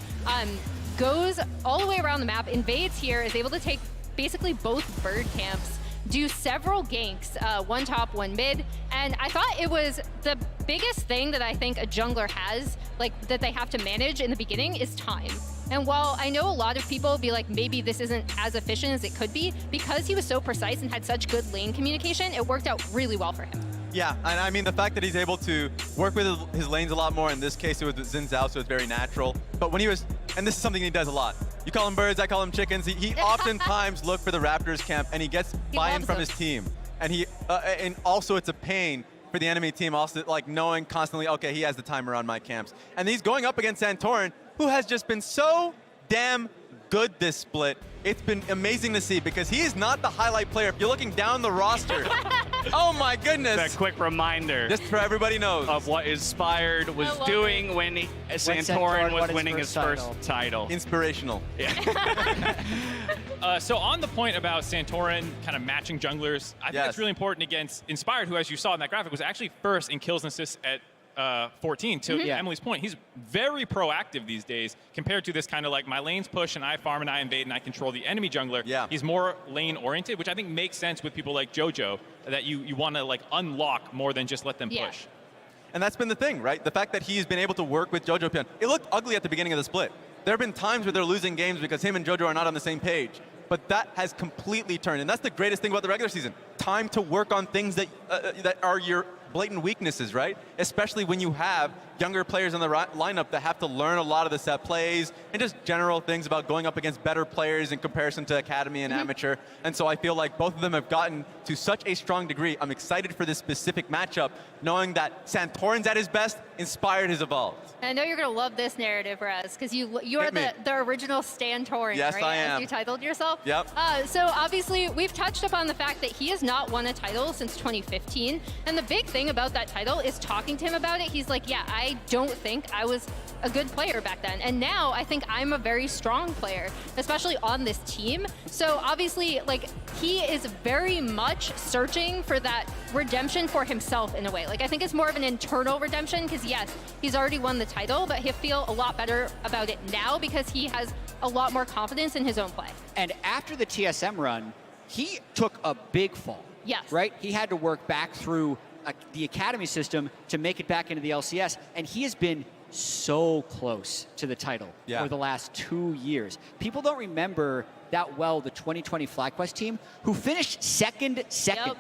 goes all the way around the map, invades here, is able to take basically both bird camps, do several ganks, one top, one mid, and I thought it was the biggest thing that I think a jungler has, like that they have to manage in the beginning, is time. And while I know a lot of people be like, maybe this isn't as efficient as it could be, because he was so precise and had such good lane communication, it worked out really well for him. Yeah, and I mean, the fact that he's able to work with his lanes a lot more, in this case it was Xin Zhao, so it's very natural. But when he was, and this is something he does a lot, you call him birds, I call him chickens, he oftentimes look for the Raptors camp, and he gets buy-in from his team. And and also it's a pain for the enemy team, also like knowing constantly, okay, he has the timer on my camps. And he's going up against Santorin, who has just been so damn good this split. It's been amazing to see, because he is not the highlight player. If you're looking down the roster, oh my goodness. That quick reminder. Just so everybody knows. Of what Inspired was doing when Santorin was winning his first title. Inspirational. Yeah. So on the point about Santorin kind of matching junglers, I think it's really important against Inspired, who, as you saw in that graphic, was actually first in kills and assists at 14. To Emily's point, he's very proactive these days compared to this kind of like, my lane's push and I farm and I invade and I control the enemy jungler. Yeah. He's more lane oriented, which I think makes sense with people like JoJo, that you want to like unlock more than just let them push. And that's been the thing, right? The fact that he's been able to work with JoJo Pion. It looked ugly at the beginning of the split. There have been times where they're losing games because him and JoJo are not on the same page. But that has completely turned. And that's the greatest thing about the regular season. Time to work on things that are your blatant weaknesses, right? Especially when you have younger players in the lineup that have to learn a lot of the set plays and just general things about going up against better players in comparison to Academy and Amateur. And so I feel like both of them have gotten to such a strong degree. I'm excited for this specific matchup, knowing that Santorin's at his best, Inspired has evolved. And I know you're going to love this narrative, Raz, because you are the original Santorin, yes, right? I am. As you titled yourself. Yep. So obviously, we've touched upon the fact that he has not won a title since 2015. And the big thing about that title is talking to him about it. He's like, yeah, I don't think I was a good player back then. And now I think I'm a very strong player, especially on this team. So obviously, like, he is very much searching for that redemption for himself in a way. Like, I think it's more of an internal redemption, because yes, he's already won the title, but he'll feel a lot better about it now because he has a lot more confidence in his own play. And after the TSM run, he took a big fall. Yes. Right? He had to work back through the Academy system to make it back into the LCS, and he has been so close to the title for the last 2 years. People don't remember that well the 2020 FlyQuest team, who finished second. Yep.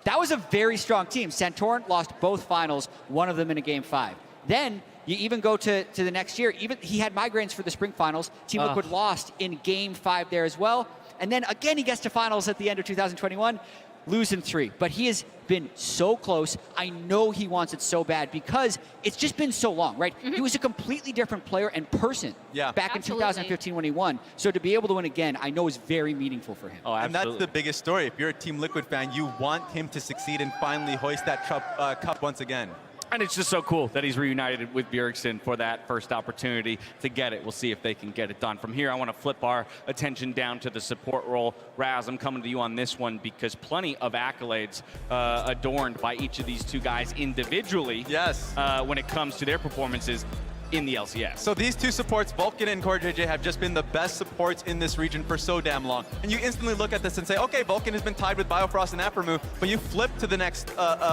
That was a very strong team. Santorin lost both finals, one of them in a Game 5. Then you even go to the next year. Even he had migraines for the Spring Finals. Team Liquid lost in Game 5 there as well. And then again, he gets to finals at the end of 2021, lose in 3. But he has been so close. I know he wants it so bad because it's just been so long, right? He was a completely different player and person back in 2015 when he won. So to be able to win again, I know is very meaningful for him. Oh, and that's the biggest story. If you're a Team Liquid fan, you want him to succeed and finally hoist that cup once again. And it's just so cool that he's reunited with Bjergsen for that first opportunity to get it. We'll see if they can get it done. From here, I want to flip our attention down to the support role. Raz, I'm coming to you on this one because plenty of accolades adorned by each of these two guys individually. Yes. When it comes to their performances. in the LCS. So these two supports, Vulcan and CoreJJ, have just been the best supports in this region for so damn long. And you instantly look at this and say, okay, Vulcan has been tied with Biofrost and Aphromoo, but you flip to the next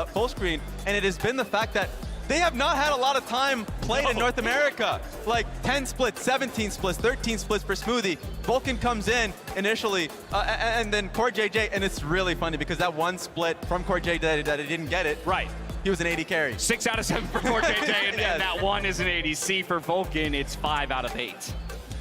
full screen, and it has been the fact that they have not had a lot of time played in North America. Like 10 splits, 17 splits, 13 splits for Smoothie. Vulcan comes in initially, and then CoreJJ, and it's really funny because that one split from CoreJJ that he didn't get it. Right. He was an 80 carry. 6 out of 7 for CoreJJ, and, Yes. and that one is an 80C for Vulcan. It's 5 out of 8.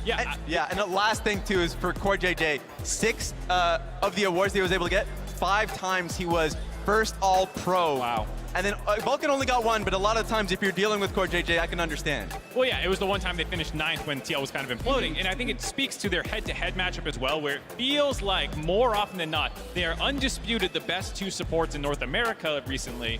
Yeah, and the last thing too is for CoreJJ, 6 of the awards that he was able to get, 5 times he was first all-pro. Wow. And then Vulcan only got 1, but a lot of times if you're dealing with CoreJJ, I can understand. Well, yeah, it was the one time they finished 9th when TL was kind of imploding. And I think it speaks to their head-to-head matchup as well, where it feels like more often than not, they are undisputed the best 2 supports in North America recently.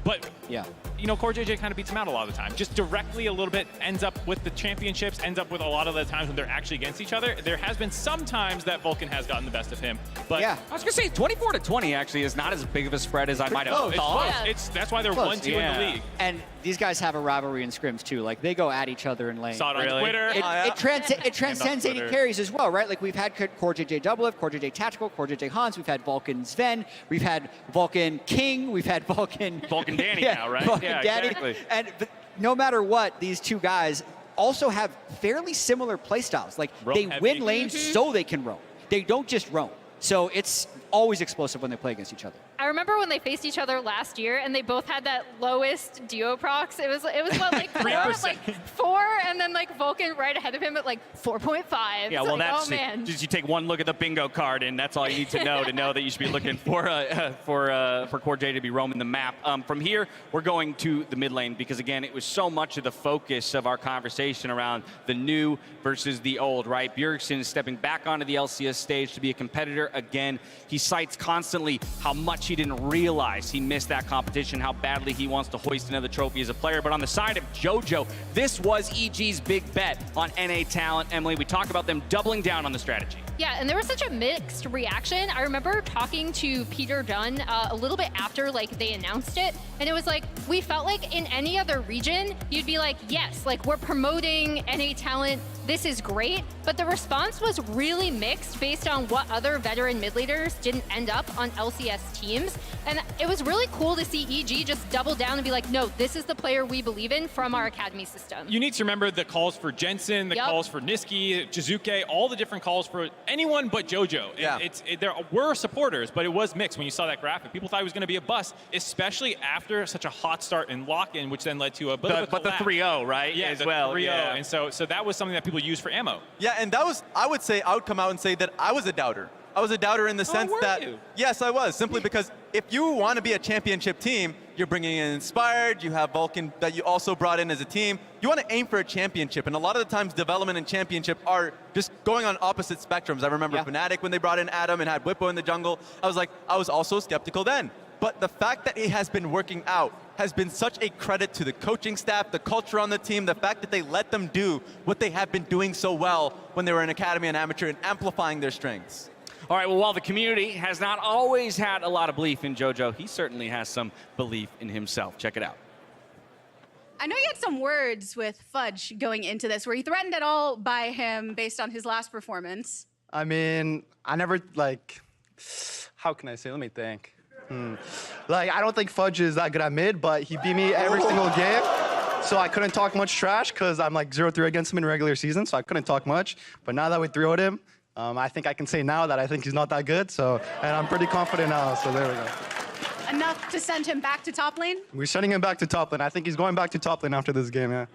But, you know, CoreJJ kind of beats them out a lot of the time. Just directly a little bit, ends up with the championships, ends up with a lot of the times when they're actually against each other. There has been some times that Vulcan has gotten the best of him. But I was going to say, 24-20 actually is not as big of a spread as I might have thought. That's why they're 1-2 in the league. And these guys have a rivalry in scrims too. Like they go at each other in lane. Saw it on Twitter. It transcends And on 80 Twitter. carries as well, right? Like we've had CoreJJ Doublelift, CoreJJ Tactical, CoreJJ Hans, we've had Vulcan Sven, we've had Vulcan King, we've had Vulcan Danny now, right? Vulcan Yeah, Danny. exactly. And but no matter what, these two guys also have fairly similar play styles. Like Roam they heavy. win lanes so they can roam. They don't just roam. So it's always explosive when they play against each other. I remember when they faced each other last year, and they both had that lowest duo procs. It was what, like 4, and then like Vulcan right ahead of him at like 4.5. Yeah, It's well, like, that's oh man. just you take one look at the bingo card, and that's all you need to know that you should be looking for CoreJ to be roaming the map. From here, we're going to the mid lane because again, it was so much of the focus of our conversation around the new versus the old. Right, Bjergsen is stepping back onto the LCS stage to be a competitor again. He cites constantly how much he didn't realize he missed that competition, how badly he wants to hoist another trophy as a player. But on the side of JoJo, this was EG's big bet on NA talent. Emily, we talk about them doubling down on the strategy. Yeah, and there was such a mixed reaction. I remember talking to Peter Dunn a little bit after like they announced it, and it was like, we felt like in any other region, you'd be like, yes, like we're promoting NA talent, this is great, but the response was really mixed based on what other veteran mid leaders didn't end up on LCS teams. And it was really cool to see EG just double down and be like, no, this is the player we believe in from our academy system. You need to remember the calls for Jensen, the calls for Niski, Jizuke, all the different calls for anyone but JoJo. Yeah. There were supporters, but it was mixed when you saw that graphic. People thought it was going to be a bust, especially after such a hot start in lock-in, which then led to a bit of a But the collapse. 3-0, right? Yeah, as the well. 3-0. Yeah. And so that was something that people used for ammo. Yeah, and that was, I would say, I would come out and say that I was a doubter. I was a doubter in the sense were that, you? yes, I was, simply because if you want to be a championship team, you're bringing in Inspired, you have Vulcan that you also brought in as a team. You want to aim for a championship, and a lot of the times development and championship are just going on opposite spectrums. I remember Fnatic when they brought in Adam and had Whippo in the jungle. I was also skeptical then. But the fact that it has been working out has been such a credit to the coaching staff, the culture on the team, the fact that they let them do what they have been doing so well when they were in academy and amateur and amplifying their strengths. All right, well, while the community has not always had a lot of belief in JoJo, he certainly has some belief in himself. Check it out. I know you had some words with Fudge going into this. Were you threatened at all by him based on his last performance? I mean, I never, how can I say? Let me think. I don't think Fudge is that good at mid, but he beat me every single game. So I couldn't talk much trash because I'm 0-3 against him in regular season, so I couldn't talk much. But now that we 3-0'd him, I think I can say now that I think he's not that good. And I'm pretty confident now, so there we go. Enough to send him back to top lane? We're sending him back to top lane. I think he's going back to top lane after this game, yeah.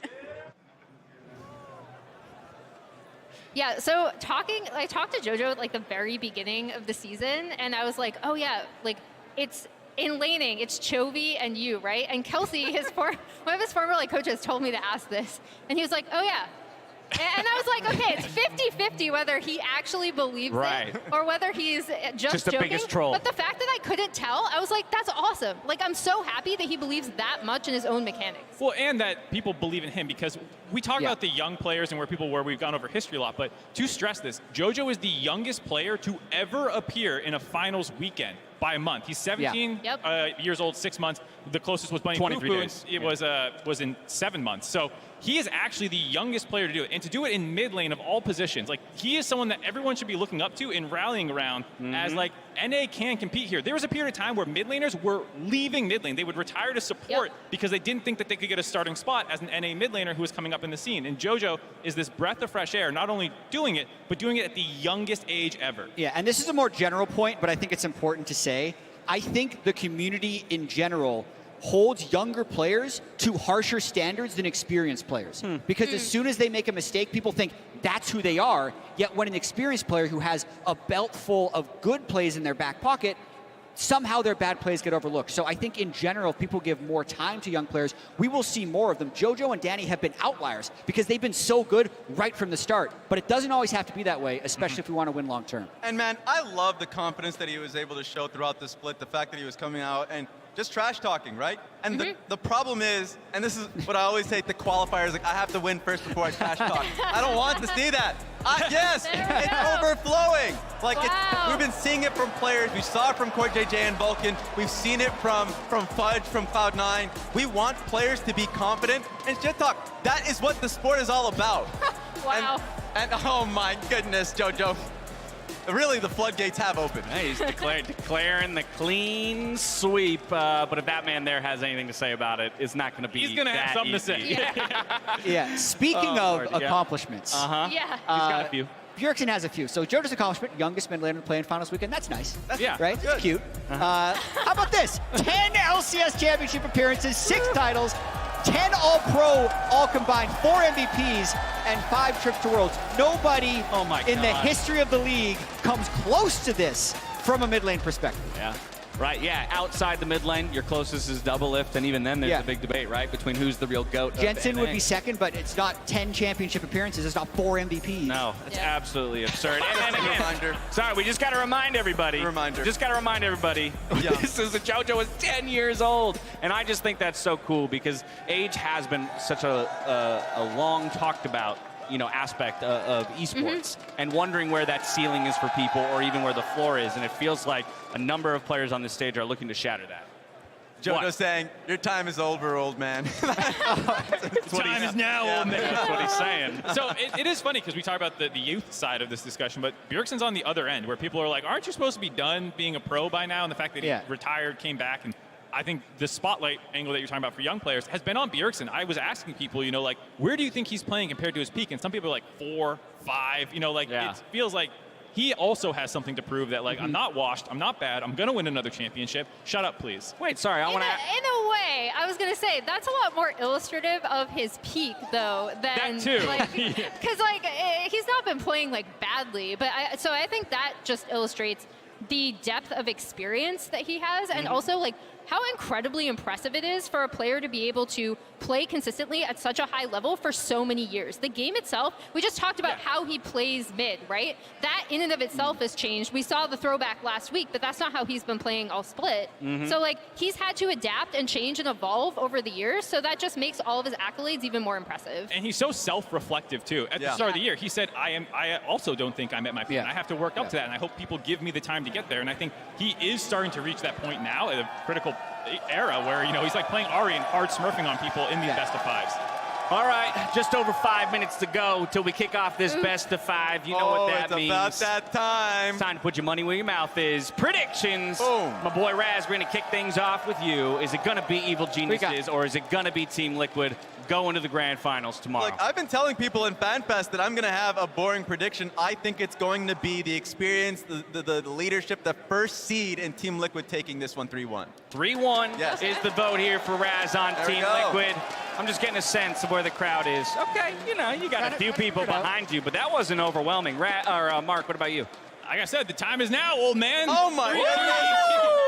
Yeah, so I talked to JoJo at the very beginning of the season, and I was like, oh yeah, it's in laning, it's Chovy and you, right? And Kelsey, one of his former coaches, told me to ask this, and he was like, oh yeah. And I was like, okay, it's 50-50 whether he actually believes it or whether he's just the joking. biggest troll. But the fact that I couldn't tell, I was like, that's awesome. I'm so happy that he believes that much in his own mechanics. Well, and that people believe in him because we talk about the young players and where we've gone over history a lot, but to stress this, JoJo is the youngest player to ever appear in a finals weekend. by a month. He's 17 years old, 6 months. The closest was Bunny 23 Cuckoo. days. It was in 7 months. So he is actually the youngest player to do it, and to do it in mid lane of all positions. Like, he is someone that everyone should be looking up to and rallying around as, like, NA can compete here. There was a period of time where mid laners were leaving mid lane. They would retire to support because they didn't think that they could get a starting spot as an NA mid laner who was coming up in the scene. And JoJo is this breath of fresh air, not only doing it, but doing it at the youngest age ever. Yeah, and this is a more general point, but I think it's important to say. I think the community in general holds younger players to harsher standards than experienced players. Because as soon as they make a mistake, people think that's who they are. Yet when an experienced player who has a belt full of good plays in their back pocket, somehow their bad plays get overlooked. So I think in general, if people give more time to young players, we will see more of them. JoJo and Danny have been outliers because they've been so good right from the start. But it doesn't always have to be that way, especially if we want to win long term. And man, I love the confidence that he was able to show throughout the split, the fact that he was coming out and just trash talking, right? And the problem is, and this is what I always say, the qualifiers, like, I have to win first before I trash talk. I don't want to see that. Yes, it's overflowing. Like, we've been seeing it from players. We saw it from Core JJ and Vulcan. We've seen it from Fudge, from Cloud9. We want players to be confident and shit talk. That is what the sport is all about. Wow. And oh my goodness, JoJo. Really, the floodgates have opened. Hey, he's declaring the clean sweep. But if that man there has anything to say about it, it's not going to be. He's going to have something easy. to say. Yeah. Speaking of accomplishments. He's got a few. Bjergsen has a few. So JoJo's accomplishment, youngest mid laner to play in finals weekend. That's nice. Right? Good. Cute. How about this? 10 LCS championship appearances, 6 titles, 10 All-Pro, all combined, 4 MVPs, and 5 trips to Worlds. Nobody in the history of the league comes close to this from a mid lane perspective. Yeah. Right, yeah, outside the mid lane, your closest is Double Lift, and even then there's a big debate, right, between who's the real GOAT. Jensen would be second, but it's not 10 championship appearances, it's not 4 MVPs. No, it's absolutely absurd. And then again, sorry, we just got to remind everybody. This is JoJo is 10 years old, and I just think that's so cool because age has been such a long talked about, you know, aspect of esports, and wondering where that ceiling is for people or even where the floor is, and it feels like a number of players on this stage are looking to shatter that. JoJo saying, your time is over, old man. Time is now, old man. That's what he's saying. So it is funny because we talk about the youth side of this discussion, but Bjergsen's on the other end where people are like, aren't you supposed to be done being a pro by now? And the fact that he retired, came back, and I think the spotlight angle that you're talking about for young players has been on Bjergsen. I was asking people, you know, like, where do you think he's playing compared to his peak? And some people are like 4, 5, you know, like it feels like he also has something to prove that, like, I'm not washed, I'm not bad, I'm going to win another championship. Shut up, please. Wait, sorry, I want to... In a way, I was going to say, that's a lot more illustrative of his peak, though, than... That too. Because, like, he's not been playing, like, badly. But so I think that just illustrates the depth of experience that he has, and also, like, how incredibly impressive it is for a player to be able to play consistently at such a high level for so many years. The game itself, we just talked about how he plays mid, right? That in and of itself has changed. We saw the throwback last week, but that's not how he's been playing all split. So, like, he's had to adapt and change and evolve over the years, so that just makes all of his accolades even more impressive. And he's so self-reflective, too. At the start of the year, he said, I also don't think I'm at my peak. I have to work up to that, and I hope people give me the time to get there. And I think he is starting to reach that point now at a critical era where, you know, he's like playing Ari and hard smurfing on people in these best of 5s. All right, just over 5 minutes to go till we kick off this best of 5. You know what that means. It's about that time. It's time to put your money where your mouth is. Predictions. Boom. My boy Raz, we're going to kick things off with you. Is it going to be Evil Geniuses or is it going to be Team Liquid going to the grand finals tomorrow? Look, I've been telling people in FanFest that I'm going to have a boring prediction. I think it's going to be the experience, the leadership, the first seed in Team Liquid taking this one 3-1. 3-1 is the vote here for Raz on Team Liquid. I'm just getting a sense of where the crowd is. Okay, you know, you got a few people behind you, but that wasn't overwhelming. Mark, what about you? Like I said, the time is now, old man. Oh, my goodness.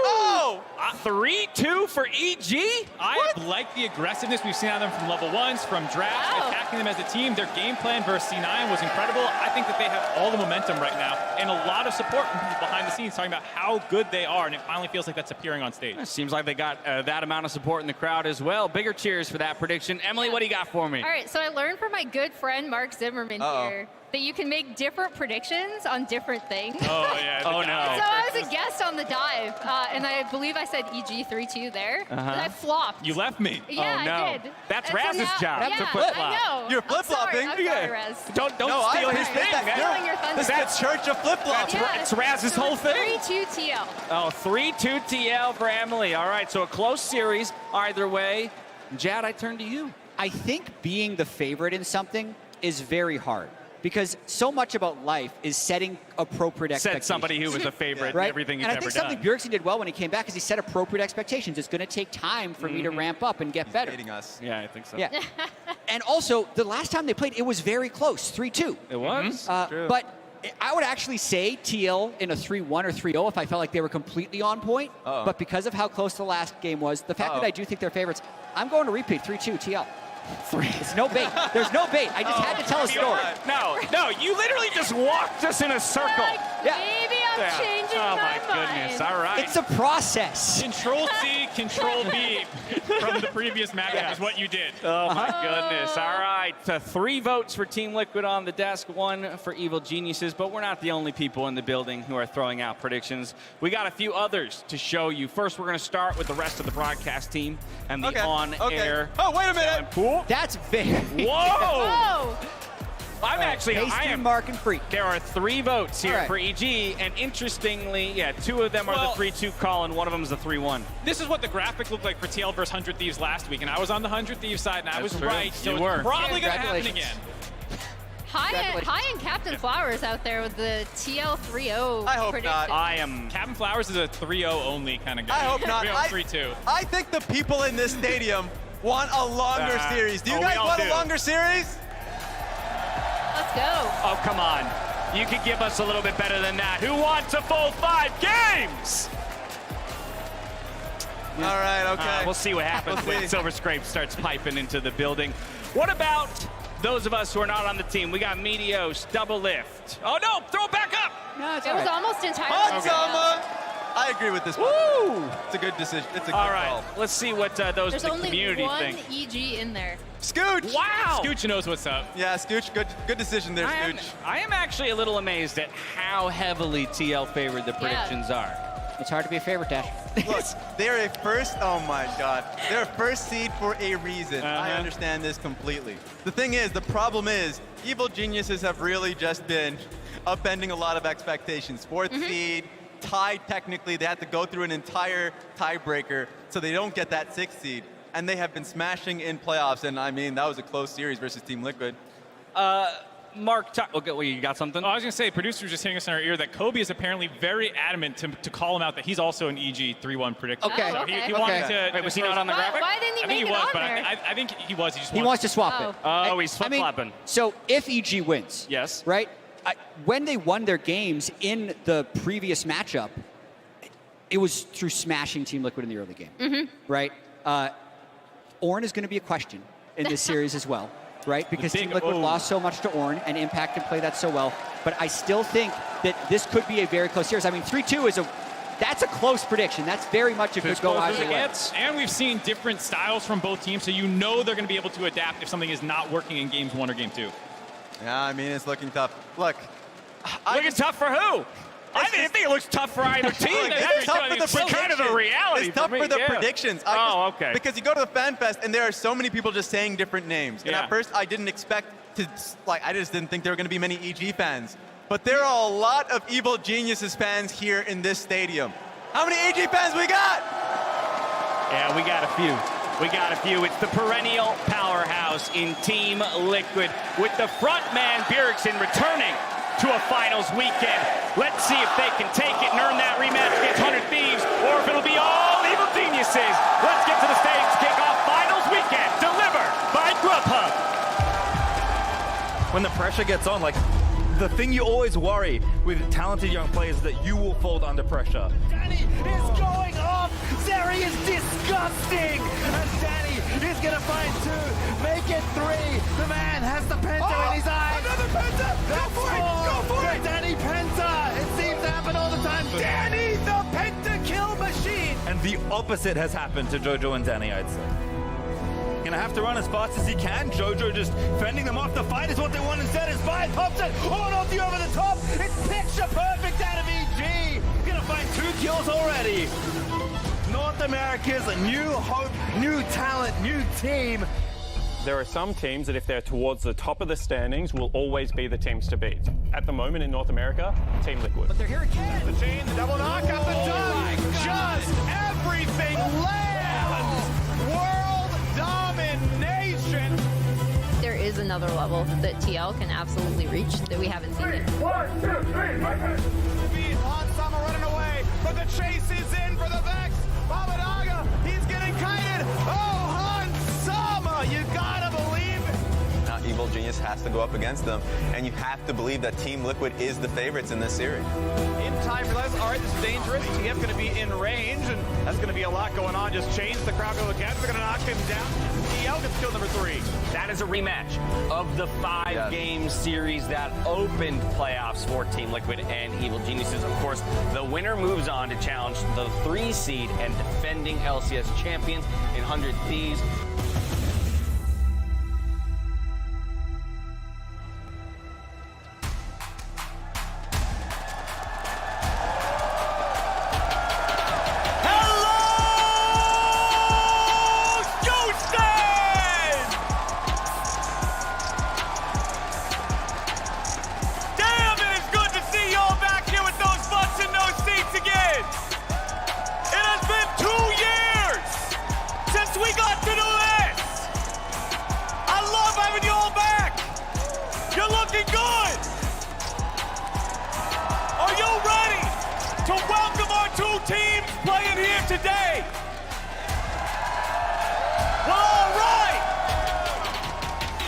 Oh, 3-2 for EG? I like the aggressiveness we've seen out of them from level 1s, from drafts, attacking them as a team. Their game plan versus C9 was incredible. I think that they have all the momentum right now and a lot of support from people behind the scenes talking about how good they are, and it finally feels like that's appearing on stage. It seems like they got that amount of support in the crowd as well. Bigger cheers for that prediction. Emily, what do you got for me? All right, so I learned from my good friend Mark Zimmerman here that you can make different predictions on different things. Oh, yeah. Oh, no. So I was a guest on the dive, and I believe I said EG 3-2 there, but I flopped. You left me. Yeah, Oh, no. I did. That's And so Raz's now- job Yeah, to flip-flop. I know. You're flip-flopping? I'm sorry, Raz. Don't No, steal I his agree. thing. That's Stealing your thunder. This is the church of flip-flops. It's Raz's whole thing. 3-2 TL. Oh, 3-2 TL for Emily. All right, so a close series either way. Jad, I turn to you. I think being the favorite in something is very hard because so much about life is setting appropriate expectations. Said somebody who was a favorite in right? everything he's and I ever think something done. Bjergsen did well when he came back is he set appropriate expectations. It's going to take time for me to ramp up and get better. Hating us. Yeah, I think so. Yeah. And also, the last time they played, it was very close, 3-2. It was. True. But I would actually say TL in a 3-1 or 3-0 if I felt like they were completely on point. But because of how close the last game was, the fact that I do think they're favorites, I'm going to repeat 3-2 TL. It's no bait. There's no bait. I just had to tell a story. No, you literally just walked us in a circle. Maybe I'm changing Oh my my goodness! mind. All right. It's a process. Control C, Control B from the previous matchup is what you did. Oh my goodness! All right, 3 votes for Team Liquid on the desk, 1 for Evil Geniuses. But we're not the only people in the building who are throwing out predictions. We got a few others to show you. First, we're going to start with the rest of the broadcast team and the on-air. Oh, wait a minute. Pool. That's very. Whoa! Whoa! I'm actually. I am. Mark and Freak. There are 3 votes here All right. for EG, and interestingly, 2 of them are Well, the 3-2 call, and one of them is the 3-1. This is what the graphic looked like for TL versus 100 Thieves last week, and I was on the 100 Thieves side, and I was true. right. So You it's were. probably going to happen Congratulations. again. High and Captain Flowers out there with the TL 3-0 I hope prediction. not. I am. Captain Flowers is a 3-0 only kind of guy. I hope not. 3-0, 3-2. I think the people in this stadium want a longer series. Do you guys we all want do. a longer series? Let's go. Oh, come on. You could give us a little bit better than that. Who wants a full 5 games? All right, okay. We'll see what happens We'll when see. Silver Scrape starts piping into the building. What about those of us who are not on the team? We got Meteos, Double Lift. Oh, no, throw it back up. No, it's It all was right. almost entirely. Hot okay. summer. I agree with this one. Woo! It's a good decision. It's a good All right, call. let's see what those There's in the only community one think. EG in there. Scooch. Wow! Scooch knows what's up. Yeah, Scooch. Good decision there, Scooch. I am actually a little amazed at how heavily TL favored the predictions are. It's hard to be a favorite, Dash. Look, they're a first. Oh my God, they're a first seed for a reason. I Uh-huh. understand this completely. The thing is, the problem is, Evil Geniuses have really just been upending a lot of expectations. 4th seed, tied technically. They had to go through an entire tiebreaker, so they don't get that 6th seed. And they have been smashing in playoffs. And I mean, that was a close series versus Team Liquid. Mark, okay, well, you got something? Oh, I was going to say, producers just hitting us in our ear that Kobe is apparently very adamant to call him out that he's also an EG 3-1 predictor. Okay. So okay. he wanted to. Wait, was he not on the graphic? Why didn't he I make think he it was, on but there? I think he was. He just He wants to swap Oh. it. Oh, he's I mean, flip-flopping. so if EG wins, Yes. right? When they won their games in the previous matchup, it was through smashing Team Liquid in the early game, right? Ornn is going to be a question in this series as well, right? Because Team Liquid lost so much to Ornn, and Impact can play that so well. But I still think that this could be a very close series. I mean, 3-2 is that's a close prediction. That's very much a good go either way. And we've seen different styles from both teams, so you know they're going to be able to adapt if something is not working in games 1 or game 2. Yeah, I mean, it's looking tough. Look, Looking tough for who? I didn't think it looks tough for either team. It's tough for the It's kind of the predictions. reality. It's tough for the yeah. predictions. Okay. Because you go to the Fan Fest and there are so many people just saying different names. And Yeah. at first I didn't expect to, I just didn't think there were going to be many EG fans. But there are a lot of Evil Geniuses fans here in this stadium. How many EG fans we got? Yeah, we got a few. It's the perennial powerhouse in Team Liquid with the front man Bjergsen returning to a finals weekend. Let's see if they can take it and earn that rematch against 100 Thieves, or if it'll be all Evil Geniuses. Let's get to the stage to kick off finals weekend, delivered by Grubhub. When the pressure gets on, like, the thing you always worry with talented young players is that you will fold under pressure. Danny is going off Zeri is disgusting. And Danny is going to find 2. Make it 3. The man has the Penta in his eyes. Another Penta. That's Go for it. 4. Go for The it. Danny Penta. It seems to happen all the time. Danny, the Penta kill machine. And the opposite has happened to Jojo and Danny, I'd say. Gonna have to run as fast as he can. Jojo just fending them off. The fight is what they want instead. Is by Thompson. On off the over the top. It's picture perfect out of EG. Gonna find 2 kills already. North America's new hope, new talent, new team. There are some teams that if they're towards the top of the standings will always be the teams to beat. At the moment in North America, Team Liquid. But they're here again. The chain, the double knock up and done. Just everything lands. World domination. There is another level that TL can absolutely reach that we haven't seen yet. 1, 2, 3, Han Sama running away, but the chase is in for the Vex. Babadaga, he's getting kited. Oh, Han Sama, you gotta believe it. Now Evil Genius has to go up against them, and you have to believe that Team Liquid is the favorites in this series. In time, realize, all right, this is dangerous. TF going to be in range, and that's going to be a lot going on. Just change the crowd go again. We're going to knock him down. TL gets kill number 3. That is a rematch of the 5-game series that opened playoffs for Team Liquid and Evil Geniuses. Of course, the winner moves on to challenge the 3 seed and defending LCS champions in 100 Thieves. Today. Well, all right.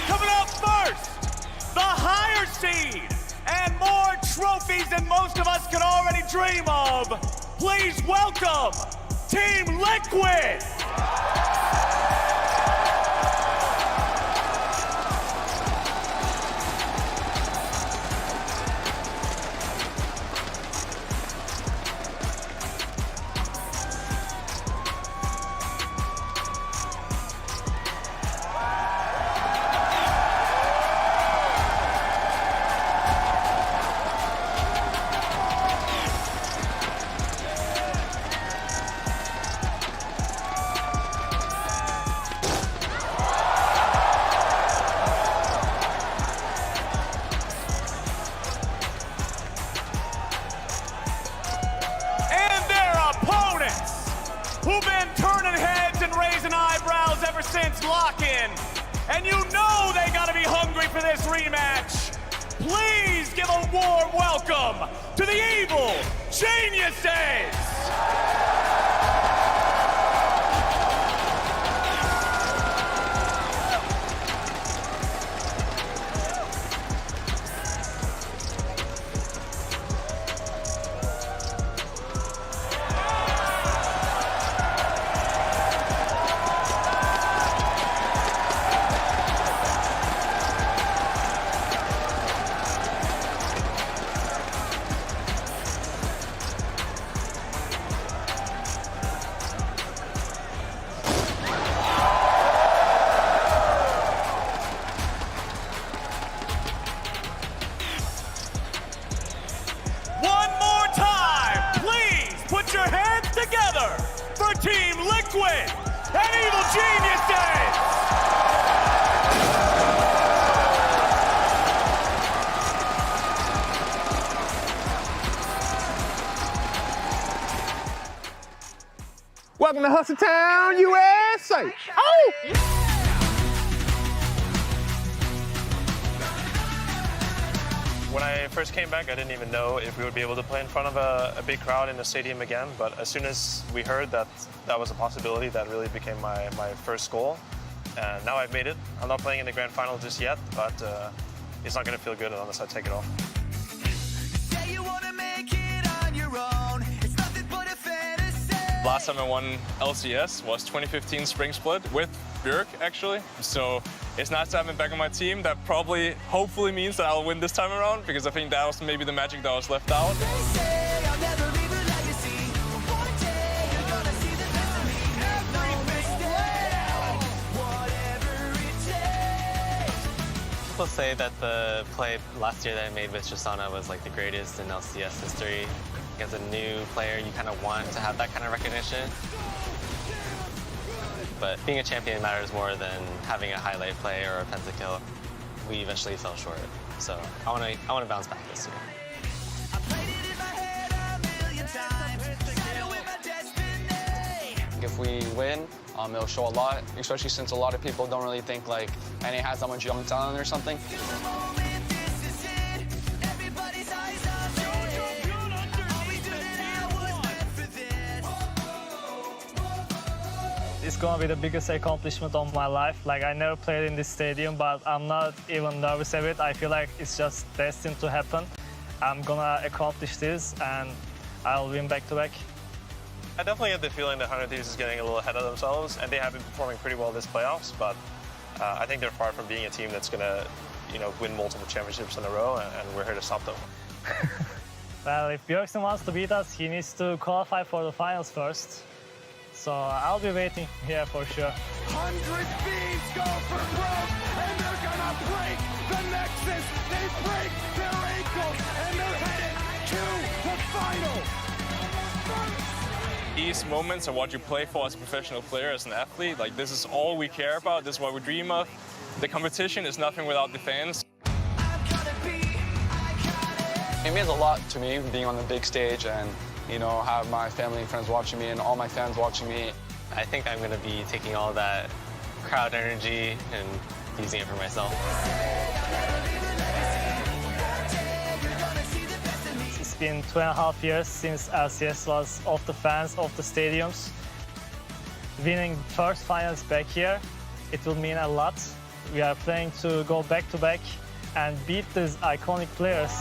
Coming up first, the higher seed and more trophies than most of us could already dream of. Please welcome Team Liquid. Who've been turning heads and raising eyebrows ever since lock-in. And you know they gotta be hungry for this rematch. Please give a warm welcome to the Evil Geniuses. Team Liquid and Evil Geniuses! Welcome to Hustletown, USA! Oh! When I first came back, I didn't even know if we would be able to play in front of a big crowd in the stadium again. But as soon as we heard that that was a possibility, that really became my first goal. And now I've made it. I'm not playing in the grand final just yet, but it's not going to feel good unless I take it off. Say you want to make it on your own. It's nothing but a fantasy. Last time I won LCS was 2015 Spring Split with Björk, actually. So it's nice to have him back on my team. That probably, hopefully means that I'll win this time around, because I think that was maybe the magic that was left out. People say that the play last year that I made with Shisana was like the greatest in LCS history. As a new player, you kind of want to have that kind of recognition. But being a champion matters more than having a highlight play or a pentakill. We eventually fell short, so I want to bounce back this year. If we win, it'll show a lot, especially since a lot of people don't really think like NA has that much young talent or something. It's gonna be the biggest accomplishment of my life. Like, I never played in this stadium, but I'm not even nervous of it. I feel like it's just destined to happen. I'm gonna accomplish this and I'll win back-to-back. I definitely get the feeling that 100 Thieves is getting a little ahead of themselves, and they have been performing pretty well this playoffs, but I think they're far from being a team that's gonna, win multiple championships in a row, and we're here to stop them. Well, if Björksen wants to beat us, he needs to qualify for the finals first. So I'll be waiting here for sure. 100 Thieves go for broke, and they're gonna break the Nexus. They break their ankles, and they're headed to the final. These moments are what you play for as a professional player, as an athlete. Like, this is all we care about. This is what we dream of. The competition is nothing without the fans. It means a lot to me being on the big stage and, have my family and friends watching me and all my fans watching me. I think I'm going to be taking all that crowd energy and using it for myself. It's been 2.5 years since LCS was off the fans, off the stadiums. Winning first finals back here, it will mean a lot. We are playing to go back-to-back and beat these iconic players.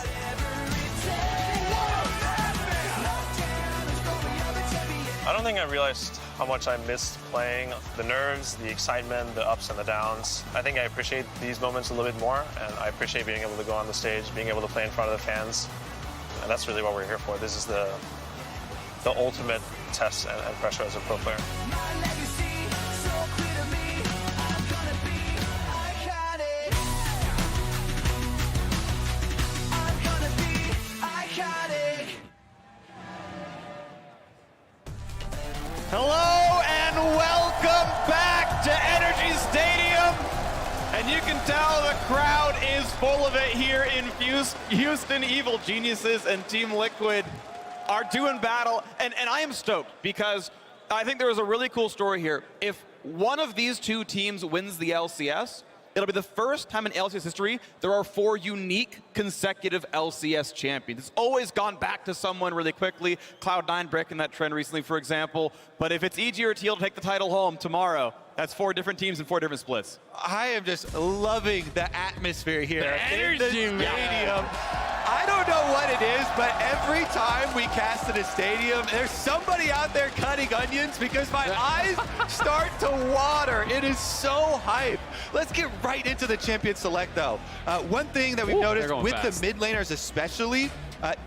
I don't think I realized how much I missed playing. The nerves, the excitement, the ups and the downs. I think I appreciate these moments a little bit more, and I appreciate being able to go on the stage, being able to play in front of the fans. And that's really what we're here for. This is the ultimate test and pressure as a pro player. Hello and welcome back to Energy Stadium. And you can tell the crowd is full of it here in Houston. Evil Geniuses and Team Liquid are doing battle. And I am stoked because I think there was a really cool story here. If one of these two teams wins the LCS, it'll be the first time in LCS history there are 4 unique consecutive LCS champions. It's always gone back to someone really quickly. Cloud9 breaking that trend recently, for example. But if it's EG or Teal to take the title home tomorrow, that's 4 different teams and 4 different splits. I am just loving the atmosphere here in the stadium. I don't know what it is, but every time we cast in a stadium, there's somebody out there cutting onions because my eyes start to water. It is so hype. Let's get right into the Champion Select, though. One thing that we've noticed with the mid laners especially,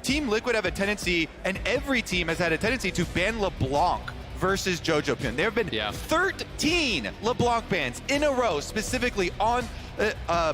Team Liquid have a tendency, and every team has had a tendency to ban LeBlanc versus JoJoPyun. There have been 13 LeBlanc bans in a row, specifically on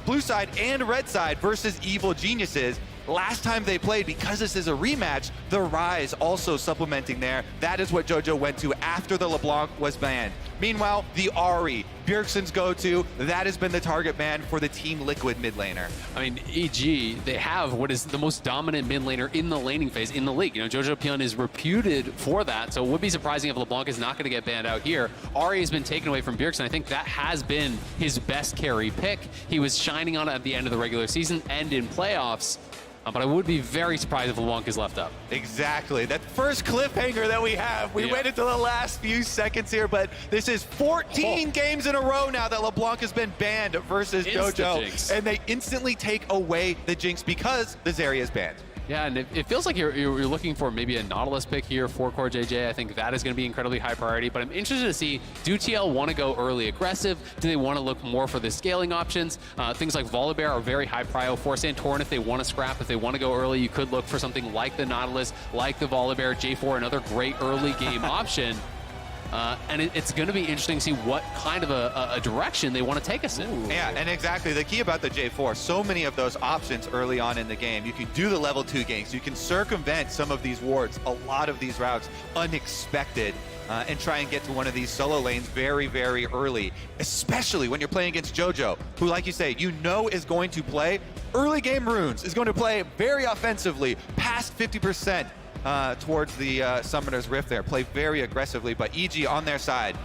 blue side and red side versus Evil Geniuses. Last time they played, because this is a rematch, the Rise also supplementing there. That is what JoJo went to after the LeBlanc was banned. Meanwhile, the Ahri, Bjergsen's go-to, that has been the target man for the Team Liquid mid laner. I mean, EG, they have what is the most dominant mid laner in the laning phase in the league. JoJoPyun is reputed for that, so it would be surprising if LeBlanc is not going to get banned out here. Ahri has been taken away from Bjergsen. I think that has been his best carry pick. He was shining on it at the end of the regular season and in playoffs. But I would be very surprised if LeBlanc is left up. Exactly. That first cliffhanger that we have. We went into the last few seconds here, but this is 14 games in a row now that LeBlanc has been banned versus JoJo. Jinx. And they instantly take away the Jinx because the Zarya is banned. Yeah, and it feels like you're looking for maybe a Nautilus pick here for Core JJ. I think that is going to be incredibly high priority, but I'm interested to see, do TL want to go early aggressive? Do they want to look more for the scaling options? Things like Volibear are very high prio for Santorin if they want to scrap. If they want to go early, you could look for something like the Nautilus, like the Volibear. J4, another great early game option. And it's going to be interesting to see what kind of a direction they want to take us in. Ooh. Yeah, and exactly. The key about the J4, so many of those options early on in the game. You can do the level 2 ganks. You can circumvent some of these wards, a lot of these routes, unexpected, and try and get to one of these solo lanes very, very early, especially when you're playing against JoJo, who, like you say, you know is going to play early game runes, is going to play very offensively, past 50%. Towards the Summoner's Rift there. Play very aggressively, but EG on their side.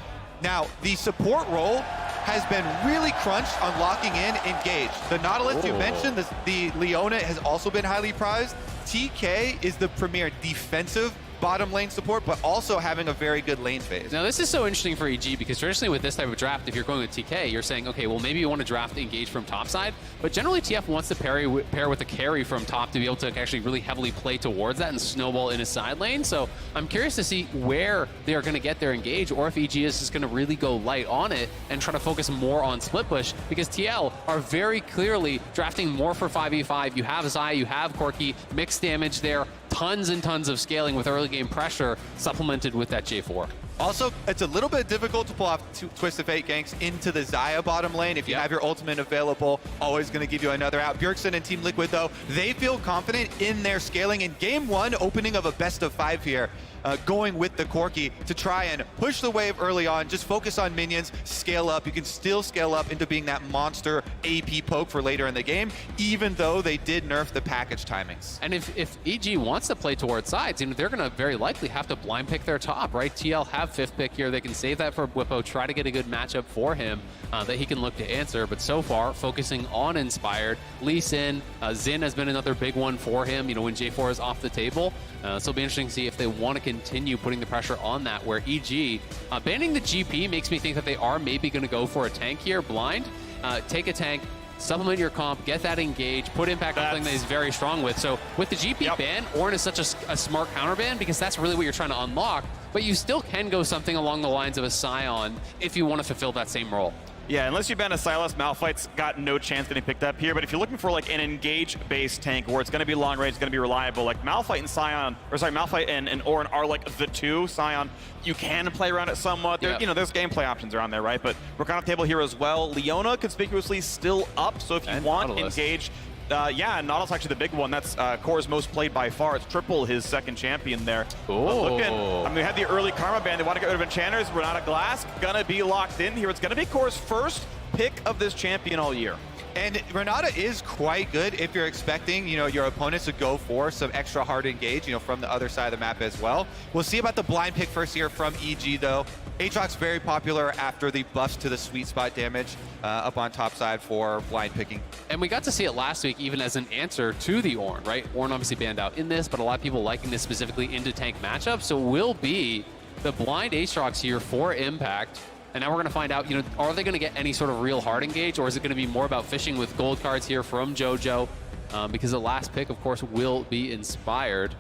Now, the support role has been really crunched on locking in Engage. The Nautilus you mentioned, the Leona has also been highly prized. TK is the premier defensive bottom lane support, but also having a very good lane phase. Now, this is so interesting for EG because traditionally with this type of draft, if you're going with TK, you're saying, okay, well, maybe you want to draft Engage from top side, but generally TF wants to pair with a carry from top to be able to actually really heavily play towards that and snowball in his side lane. So I'm curious to see where they are going to get their Engage, or if EG is just going to really go light on it and try to focus more on split push, because TL are very clearly drafting more for 5v5. You have Xayah, you have Corki, mixed damage there, tons and tons of scaling with early game pressure supplemented with that J4. Also, it's a little bit difficult to pull off Twist of Fate ganks into the Xayah bottom lane. If you have your ultimate available, always going to give you another out. Bjergsen and Team Liquid, though, they feel confident in their scaling. In game 1, opening of a best of 5 here, going with the Corki to try and push the wave early on, just focus on minions, scale up. You can still scale up into being that monster AP poke for later in the game, even though they did nerf the package timings. And if EG wants to play towards sides, they're going to very likely have to blind pick their top, right? TL have 5th pick here. They can save that for Whippo, try to get a good matchup for him that he can look to answer. But so far, focusing on Inspired. Lee Sin, Xin has been another big one for him, when J4 is off the table. So it'll be interesting to see if they want to continue putting the pressure on that, where EG, banning the GP makes me think that they are maybe going to go for a tank here, blind. Take a tank, supplement your comp, get that Engage, put Impact on something that he's very strong with. So with the GP ban, Ornn is such a smart counter ban because that's really what you're trying to unlock, but you still can go something along the lines of a Scion if you want to fulfill that same role. Yeah, unless you ban a Sylas, Malphite's got no chance getting picked up here. But if you're looking for like an Engage-based tank where it's going to be long range, it's going to be reliable, like Malphite and Scion, or sorry, Malphite and Ornn are like the two. Scion, you can play around it somewhat. There, there's gameplay options around there, right? But we're kind of table here as well. Leona conspicuously still up, so if you want Nautilus. Engage. Yeah, Nautilus actually the big one. That's Core's most played by far. It's triple his second champion there. We had the early Karma ban. They want to get rid of Enchanters. Renata Glass gonna be locked in here. It's gonna be Core's first pick of this champion all year. And Renata is quite good if you're expecting, your opponents to go for some extra hard engage, from the other side of the map as well. We'll see about the blind pick first here from EG, though. Aatrox very popular after the buffs to the sweet spot damage up on top side for blind picking. And we got to see it last week even as an answer to the Ornn, right? Ornn obviously banned out in this, but a lot of people liking this specifically into tank matchups. So will be the blind Aatrox here for Impact. And now we're going to find out, are they going to get any sort of real hard engage, or is it going to be more about fishing with gold cards here from JoJo? Because the last pick, of course, will be Inspired.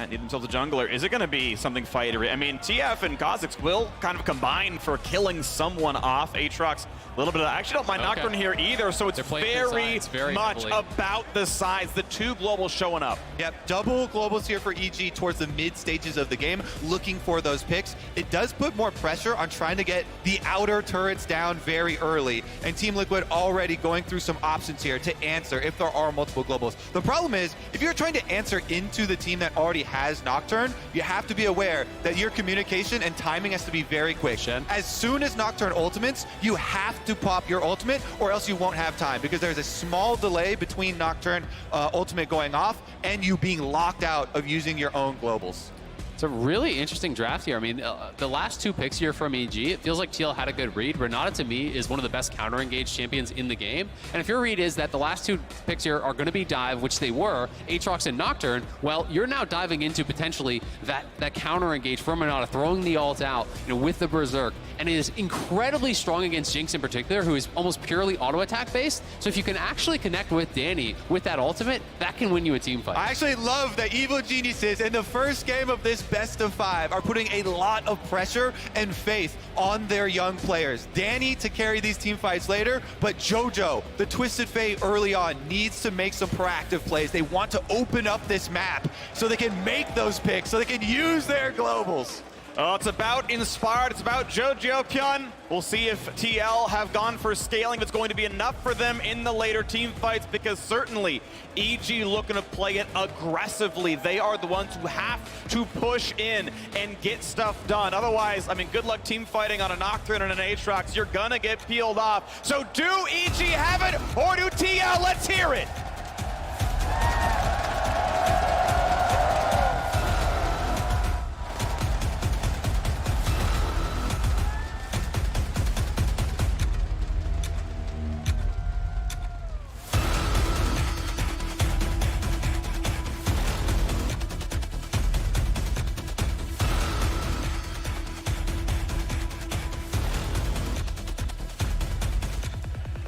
Need themselves a jungler. Is it going to be something fightery? I mean, TF and Kha'Zix will kind of combine for killing someone off. Aatrox, a little bit of, I actually don't mind Nocturne here either, so it's very much heavily about the sides. The two globals showing up. Yep, double globals here for EG towards the mid stages of the game, looking for those picks. It does put more pressure on trying to get the outer turrets down very early, and Team Liquid already going through some options here to answer if there are multiple globals. The problem is, if you're trying to answer into the team that already has Nocturne, you have to be aware that your communication and timing has to be very quick. As soon as Nocturne ultimates, you have to pop your ultimate or else you won't have time, because there's a small delay between Nocturne ultimate going off and you being locked out of using your own globals. It's a really interesting draft here. I mean, the last 2 picks here from EG, it feels like TL had a good read. Renata, to me, is one of the best counter-engaged champions in the game. And if your read is that the last 2 picks here are going to be dive, which they were, Aatrox and Nocturne, well, you're now diving into potentially that counter-engage from Renata, throwing the ult out, with the Berserk. And it is incredibly strong against Jinx in particular, who is almost purely auto-attack based. So if you can actually connect with Danny with that ultimate, that can win you a team fight. I actually love that Evil Geniuses in the first game of this best of 5 are putting a lot of pressure and faith on their young players. Danny to carry these team fights later, but Jojo, the Twisted Fate early on, needs to make some proactive plays. They want to open up this map so they can make those picks, so they can use their globals. Oh, it's about Inspired. It's about Jojo Pyun. We'll see if TL have gone for scaling. If it's going to be enough for them in the later team fights, because certainly EG looking to play it aggressively. They are the ones who have to push in and get stuff done. Otherwise, I mean, good luck team fighting on a Nocturne and an Aatrox. You're gonna get peeled off. So do EG have it, or do TL? Let's hear it.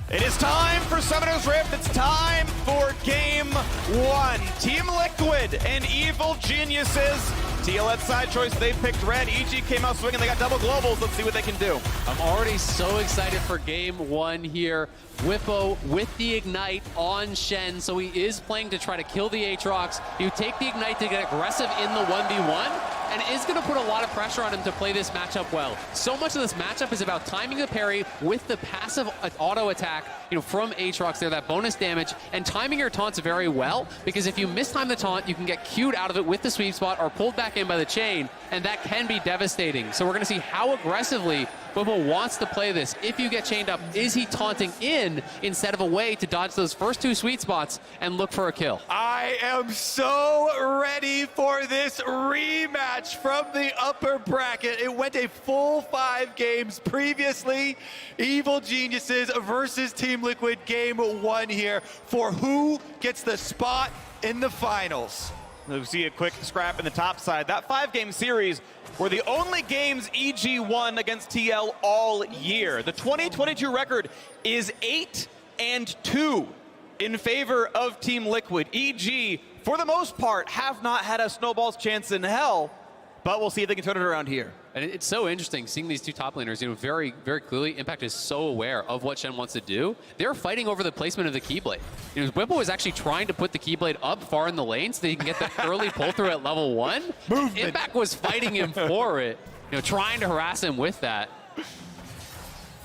It is time for Summoner's Rift. It's time for Game 1. Team Liquid and Evil Geniuses. TL at side choice, they picked red. EG came out swinging, they got double globals. Let's see what they can do. I'm already so excited for Game 1 here. Whippo with the Ignite on Shen, so he is playing to try to kill the Aatrox. You take the Ignite to get aggressive in the 1v1, and is going to put a lot of pressure on him to play this matchup well. So much of this matchup is about timing the parry with the passive auto attack, from Aatrox there, that bonus damage, and timing your taunts very well, because if you mistime the taunt, you can get queued out of it with the sweep spot or pulled back in by the chain, and that can be devastating. So we're going to see how aggressively Whippo wants to play this. If you get chained up, is he taunting in instead of away to dodge those first 2 sweet spots and look for a kill? I am so ready for this rematch from the upper bracket. It went a full 5 games previously. Evil Geniuses versus Team Liquid, Game 1 here for who gets the spot in the finals. We see a quick scrap in the top side. That 5-game series were the only games EG won against TL all year. The 2022 record is 8-2 in favor of Team Liquid. EG, for the most part, have not had a snowball's chance in hell, but we'll see if they can turn it around here. And it's so interesting seeing these 2 top laners, very, very clearly, Impact is so aware of what Shen wants to do. They're fighting over the placement of the Keyblade. Whippo is actually trying to put the Keyblade up far in the lane so that he can get the early pull through at level 1. Movement. Impact was fighting him for it, trying to harass him with that.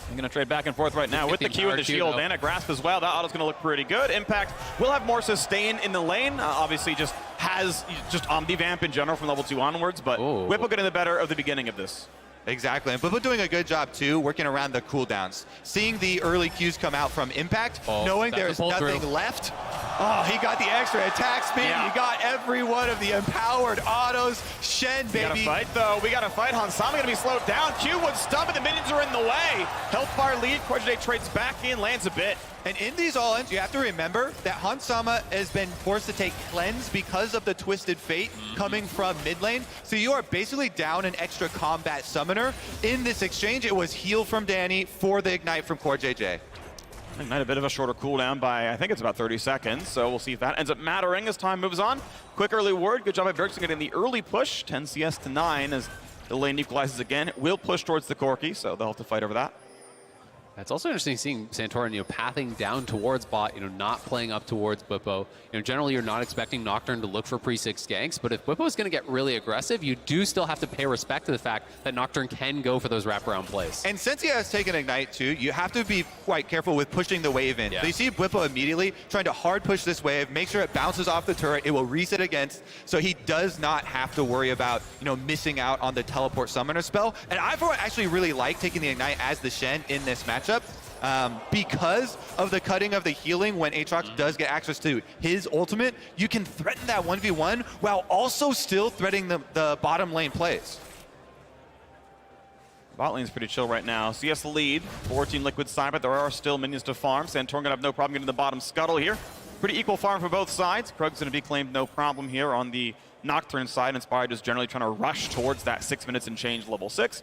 I'm going to trade back and forth right now with the Q and the shield and a grasp as well. That auto's going to look pretty good. Impact will have more sustain in the lane. Obviously just has Omni Vamp in general from level 2 onwards, but Whippo getting the better of the beginning of this. Exactly, and Whippo doing a good job too, working around the cooldowns. Seeing the early Qs come out from Impact, knowing there's nothing left. Oh, he got the extra attack speed. Yeah. He got every one of the empowered autos. Shen, baby. We got to fight, though. We got to fight. Hansama going to be slowed down. Q would stun, but the minions are in the way. Hellfire lead. Quajade trades back in, lands a bit. And in these all-ins, you have to remember that Hansama has been forced to take cleanse because of the Twisted Fate coming from mid lane. So you are basically down an extra combat summoner. In this exchange, it was heal from Danny for the Ignite from Core JJ. Ignite a bit of a shorter cooldown by, I think it's about 30 seconds. So we'll see if that ends up mattering as time moves on. Quick early word. Good job by Bergson getting the early push. 10 CS to 9 as the lane equalizes again. Will push towards the Corki, so they'll have to fight over that. It's also interesting seeing Santorin, pathing down towards bot, not playing up towards Whippo. Generally you're not expecting Nocturne to look for pre-6 ganks, but if Whippo is going to get really aggressive, you do still have to pay respect to the fact that Nocturne can go for those wraparound plays. And since he has taken Ignite too, you have to be quite careful with pushing the wave in. Yeah. So you see Whippo immediately trying to hard push this wave, make sure it bounces off the turret, it will reset against, so he does not have to worry about, missing out on the teleport summoner spell. And I actually really like taking the Ignite as the Shen in this matchup. Because of the cutting of the healing when Aatrox does get access to his ultimate, you can threaten that 1v1 while also still threatening the bottom lane plays. Bot lane's pretty chill right now. CS lead for Team Liquid side, but there are still minions to farm. Santorin gonna have no problem getting the bottom scuttle here. Pretty equal farm for both sides. Krug's gonna be claimed no problem here on the Nocturne side. Inspired just generally trying to rush towards that 6 minutes and change level 6.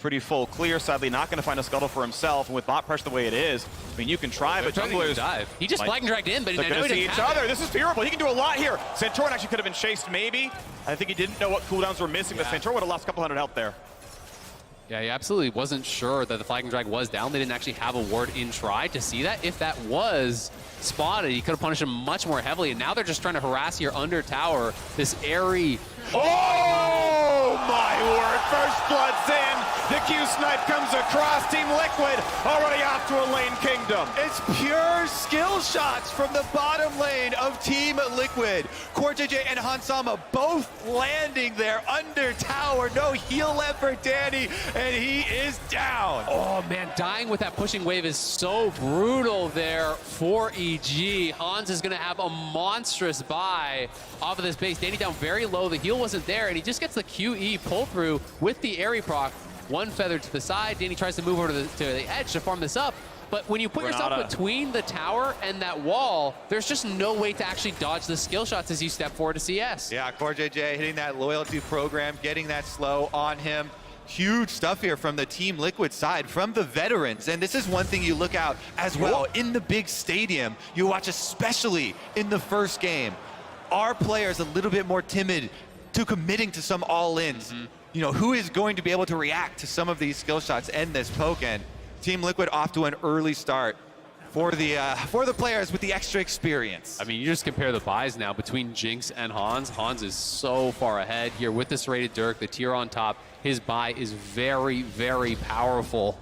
Pretty full clear. Sadly, not going to find a scuttle for himself. And with bot pressure the way it is, I mean, you can try, but junglers dive. He just flag and dragged in, but they're going to see each other. This is fearful. He can do a lot here. Santorin actually could have been chased, maybe. I think he didn't know what cooldowns were missing, but Santorin would have lost a couple hundred health there. Yeah, he absolutely wasn't sure that the flag and drag was down. They didn't actually have a ward in try to see that. If that was spotted, he could have punished him much more heavily. And now they're just trying to harass here under tower. This airy. Oh my word! First blood's in. The Q snipe comes across. Team Liquid already off to a lane kingdom. It's pure skill shots from the bottom lane of Team Liquid. CoreJJ and Hansama both landing there under tower. No heal left for Danny, and he is down. Oh man, dying with that pushing wave is so brutal there for EG. Hans is going to have a monstrous buy off of this base. Danny down very low. The heal wasn't there, and he just gets the QE pull through with the airy proc. One feather to the side. Danny tries to move over to the edge to farm this up. But when you put yourself between the tower and that wall, there's just no way to actually dodge the skill shots as you step forward to CS. Yeah, CoreJJ hitting that loyalty program, getting that slow on him. Huge stuff here from the Team Liquid side, from the veterans. And this is one thing you look out as well. In the big stadium, you watch especially in the first game, our players a little bit more timid to committing to some all-ins. You know, who is going to be able to react to some of these skill shots and this poke? And Team Liquid off to an early start for the players with the extra experience. I mean, you just compare the buys now between Jinx and Hans. Hans is so far ahead here with the serrated Dirk, the tier on top. His buy is very, very powerful,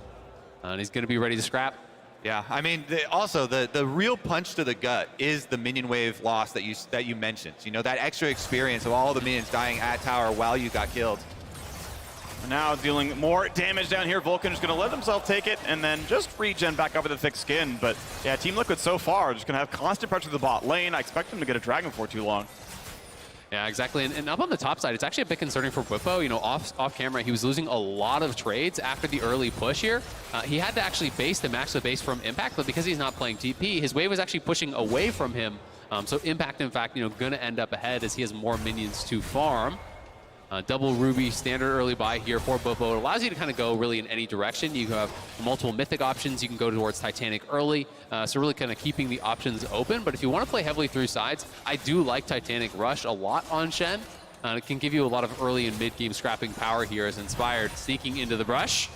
and he's going to be ready to scrap. Yeah, I mean, also the real punch to the gut is the minion wave loss that you mentioned. You know, that extra experience of all the minions dying at tower while you got killed. Now dealing more damage down here. Vulcan is going to let himself take it and then just regen back up with the thick skin. But yeah, Team Liquid so far just going to have constant pressure to the bot lane. I expect them to get a dragon before too long. Yeah, exactly. And up on the top side, it's actually a bit concerning for Bwipo. You know, off camera, he was losing a lot of trades after the early push here. He had to actually base to match the base from Impact, but because he's not playing TP, his wave was actually pushing away from him. So Impact, in fact, you know, going to end up ahead as he has more minions to farm. Double Ruby standard early buy here for Bwipo. It allows you to kind of go really in any direction. You have multiple mythic options. You can go towards Titanic early. So really kind of keeping the options open. But if you want to play heavily through sides, I do like Titanic Rush a lot on Shen. It can give you a lot of early and mid-game scrapping power here as Inspired sneaking into the brush.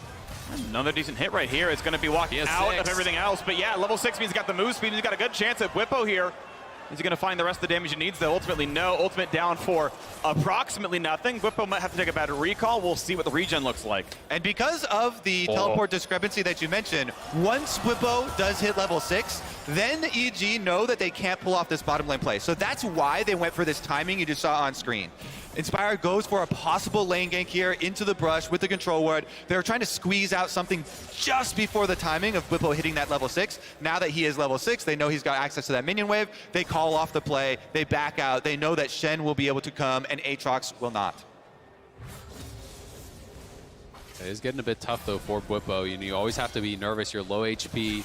Another decent hit right here. It's going to be walking out of everything else. But yeah, level 6 means he's got the move speed. He's got a good chance at Bwipo here. Is he going to find the rest of the damage he needs, though? Ultimately, no. Ultimate down for approximately nothing. Bwipo might have to take a bad recall. We'll see what the regen looks like. And because of the teleport discrepancy that you mentioned, once Bwipo does hit level 6, then EG know that they can't pull off this bottom lane play. So that's why they went for this timing you just saw on screen. Inspired goes for a possible lane gank here into the brush with the control ward. They're trying to squeeze out something just before the timing of Bwipo hitting that level 6. Now that he is level 6, they know he's got access to that minion wave. They call off the play. They back out. They know that Shen will be able to come and Aatrox will not. It is getting a bit tough, though, for Bwipo. You know, you always have to be nervous. You're low HP. You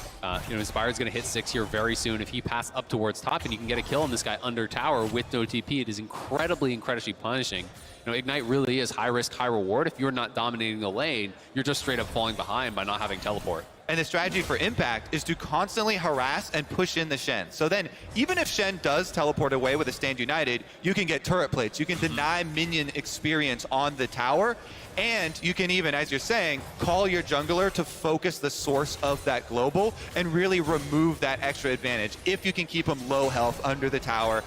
know, Inspired's going to hit 6 here very soon. If he pass up towards top and you can get a kill on this guy under tower with no TP, it is incredibly punishing. You know, Ignite really is high risk, high reward. If you're not dominating the lane, you're just straight up falling behind by not having teleport. And the strategy for Impact is to constantly harass and push in the Shen. So then, even if Shen does teleport away with a Stand United, you can get turret plates. You can deny minion experience on the tower. And you can even, as you're saying, call your jungler to focus the source of that global and really remove that extra advantage if you can keep him low health under the tower.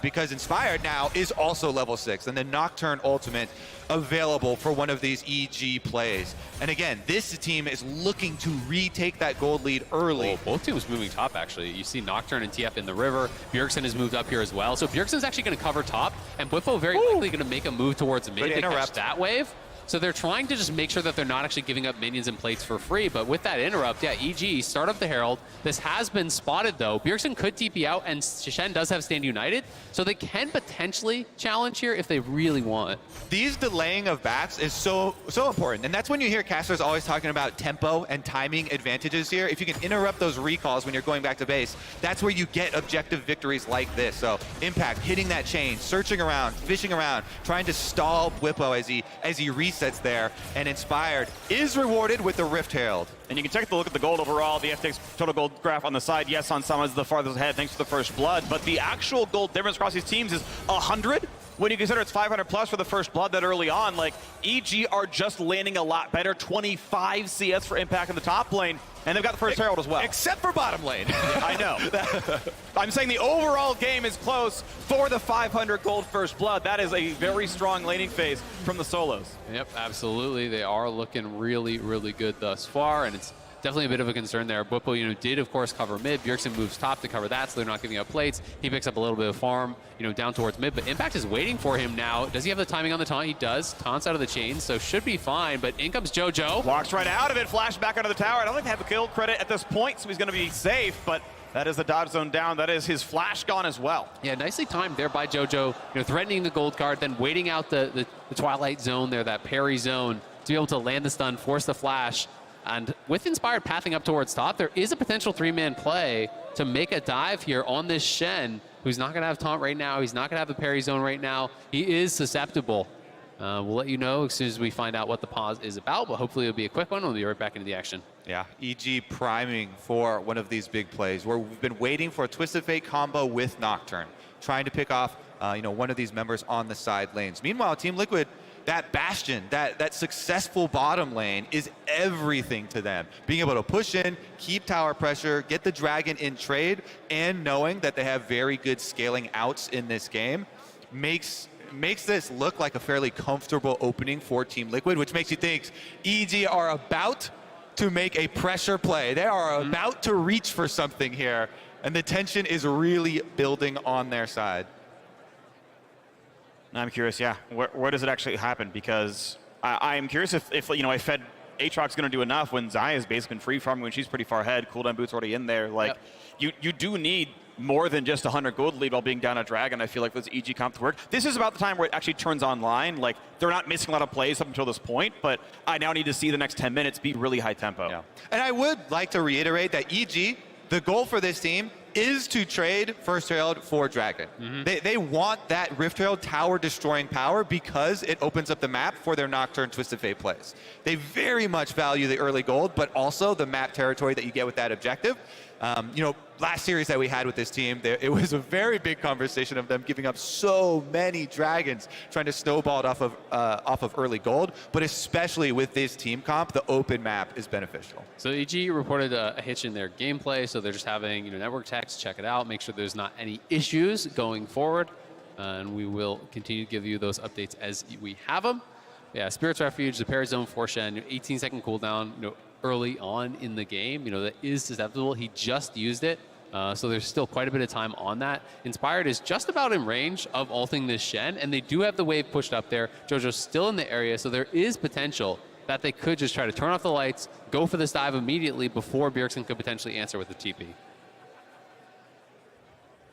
Because Inspired now is also level 6, and the Nocturne ultimate available for one of these EG plays. And again, this team is looking to retake that gold lead early. Both teams moving top, actually. You see Nocturne and TF in the river. Bjergsen has moved up here as well. So Bjergsen's actually going to cover top, and Bwipo very likely going to make a move towards mid to catch that wave. So they're trying to just make sure that they're not actually giving up minions and plates for free. But with that interrupt, yeah, EG, start up the Herald. This has been spotted, though. Bjergsen could TP out, and Shen does have Stand United, so they can potentially challenge here if they really want. These delaying of backs is so important, and that's when you hear casters always talking about tempo and timing advantages here. If you can interrupt those recalls when you're going back to base, that's where you get objective victories like this. So Impact hitting that chain, searching around, fishing around, trying to stall Bwipo as he resets there, and Inspired is rewarded with the Rift Herald. And you can take a look at the gold overall. The FTX total gold graph on the side. Yes, on Sama's the farthest ahead thanks to the first blood, but the actual gold difference across these teams is 100. When you consider it's 500 plus for the first blood that early on, like EG are just landing a lot better. 25 CS for Impact in the top lane, and they've got the first Herald as well. Except for bottom lane. Yeah, I know. I'm saying the overall game is close for the 500 gold first blood. That is a very strong laning phase from the solos. Yep, absolutely. They are looking really, really good thus far, and it's definitely a bit of a concern there. Bwipo, did of course cover mid. Bjergsen moves top to cover that, so they're not giving up plates. He picks up a little bit of farm, down towards mid, but Impact is waiting for him now. Does he have the timing on the taunt? He does. Taunts out of the chain, so should be fine, but in comes JoJo. Walks right out of it, flash back out of the tower. I don't think they have a kill credit at this point, so he's going to be safe, but that is the dodge zone down. That is his flash gone as well. Yeah, nicely timed there by JoJo, threatening the gold card, then waiting out the Twilight zone there, that parry zone, to be able to land the stun, force the flash. And with Inspired pathing up towards top, there is a potential 3-man play to make a dive here on this Shen, who's not going to have taunt right now. He's not going to have the parry zone right now. He is susceptible. We'll let you know as soon as we find out what the pause is about, but hopefully it'll be a quick one. We'll be right back into the action. Yeah, EG priming for one of these big plays where we've been waiting for a Twisted Fate combo with Nocturne, trying to pick off one of these members on the side lanes. Meanwhile, Team Liquid, that bastion, that successful bottom lane is everything to them. Being able to push in, keep tower pressure, get the dragon in trade, and knowing that they have very good scaling outs in this game makes this look like a fairly comfortable opening for Team Liquid, which makes you think EG are about to make a pressure play. They are about to reach for something here, and the tension is really building on their side. I'm curious, yeah, where does it actually happen? Because I am curious if Fed Aatrox's going to do enough when Xayah's basically been free farming when she's pretty far ahead. Cooldown boot's already in there. Like, you do need more than just 100 gold lead while being down a dragon. I feel like this EG comp to work. This is about the time where it actually turns online. Like, they're not missing a lot of plays up until this point, but I now need to see the next 10 minutes be really high tempo. Yeah. And I would like to reiterate that EG, the goal for this team is to trade First Herald for Dragon. They want that Rift Herald tower destroying power because it opens up the map for their Nocturne Twisted Fate plays. They very much value the early gold, but also the map territory that you get with that objective. Last series that we had with this team, it was a very big conversation of them giving up so many dragons, trying to snowball it off of early gold. But especially with this team comp, the open map is beneficial. So EG reported a hitch in their gameplay, so they're just having network techs check it out, make sure there's not any issues going forward, and we will continue to give you those updates as we have them. Yeah, Spirit's Refuge, the parry zone for Shen, 18-second cooldown. Early on in the game, that is susceptible. He just used it, so there's still quite a bit of time on that. Inspired is just about in range of ulting this Shen, and they do have the wave pushed up there. JoJo's still in the area, so there is potential that they could just try to turn off the lights, go for this dive immediately before Bjergsen could potentially answer with the TP.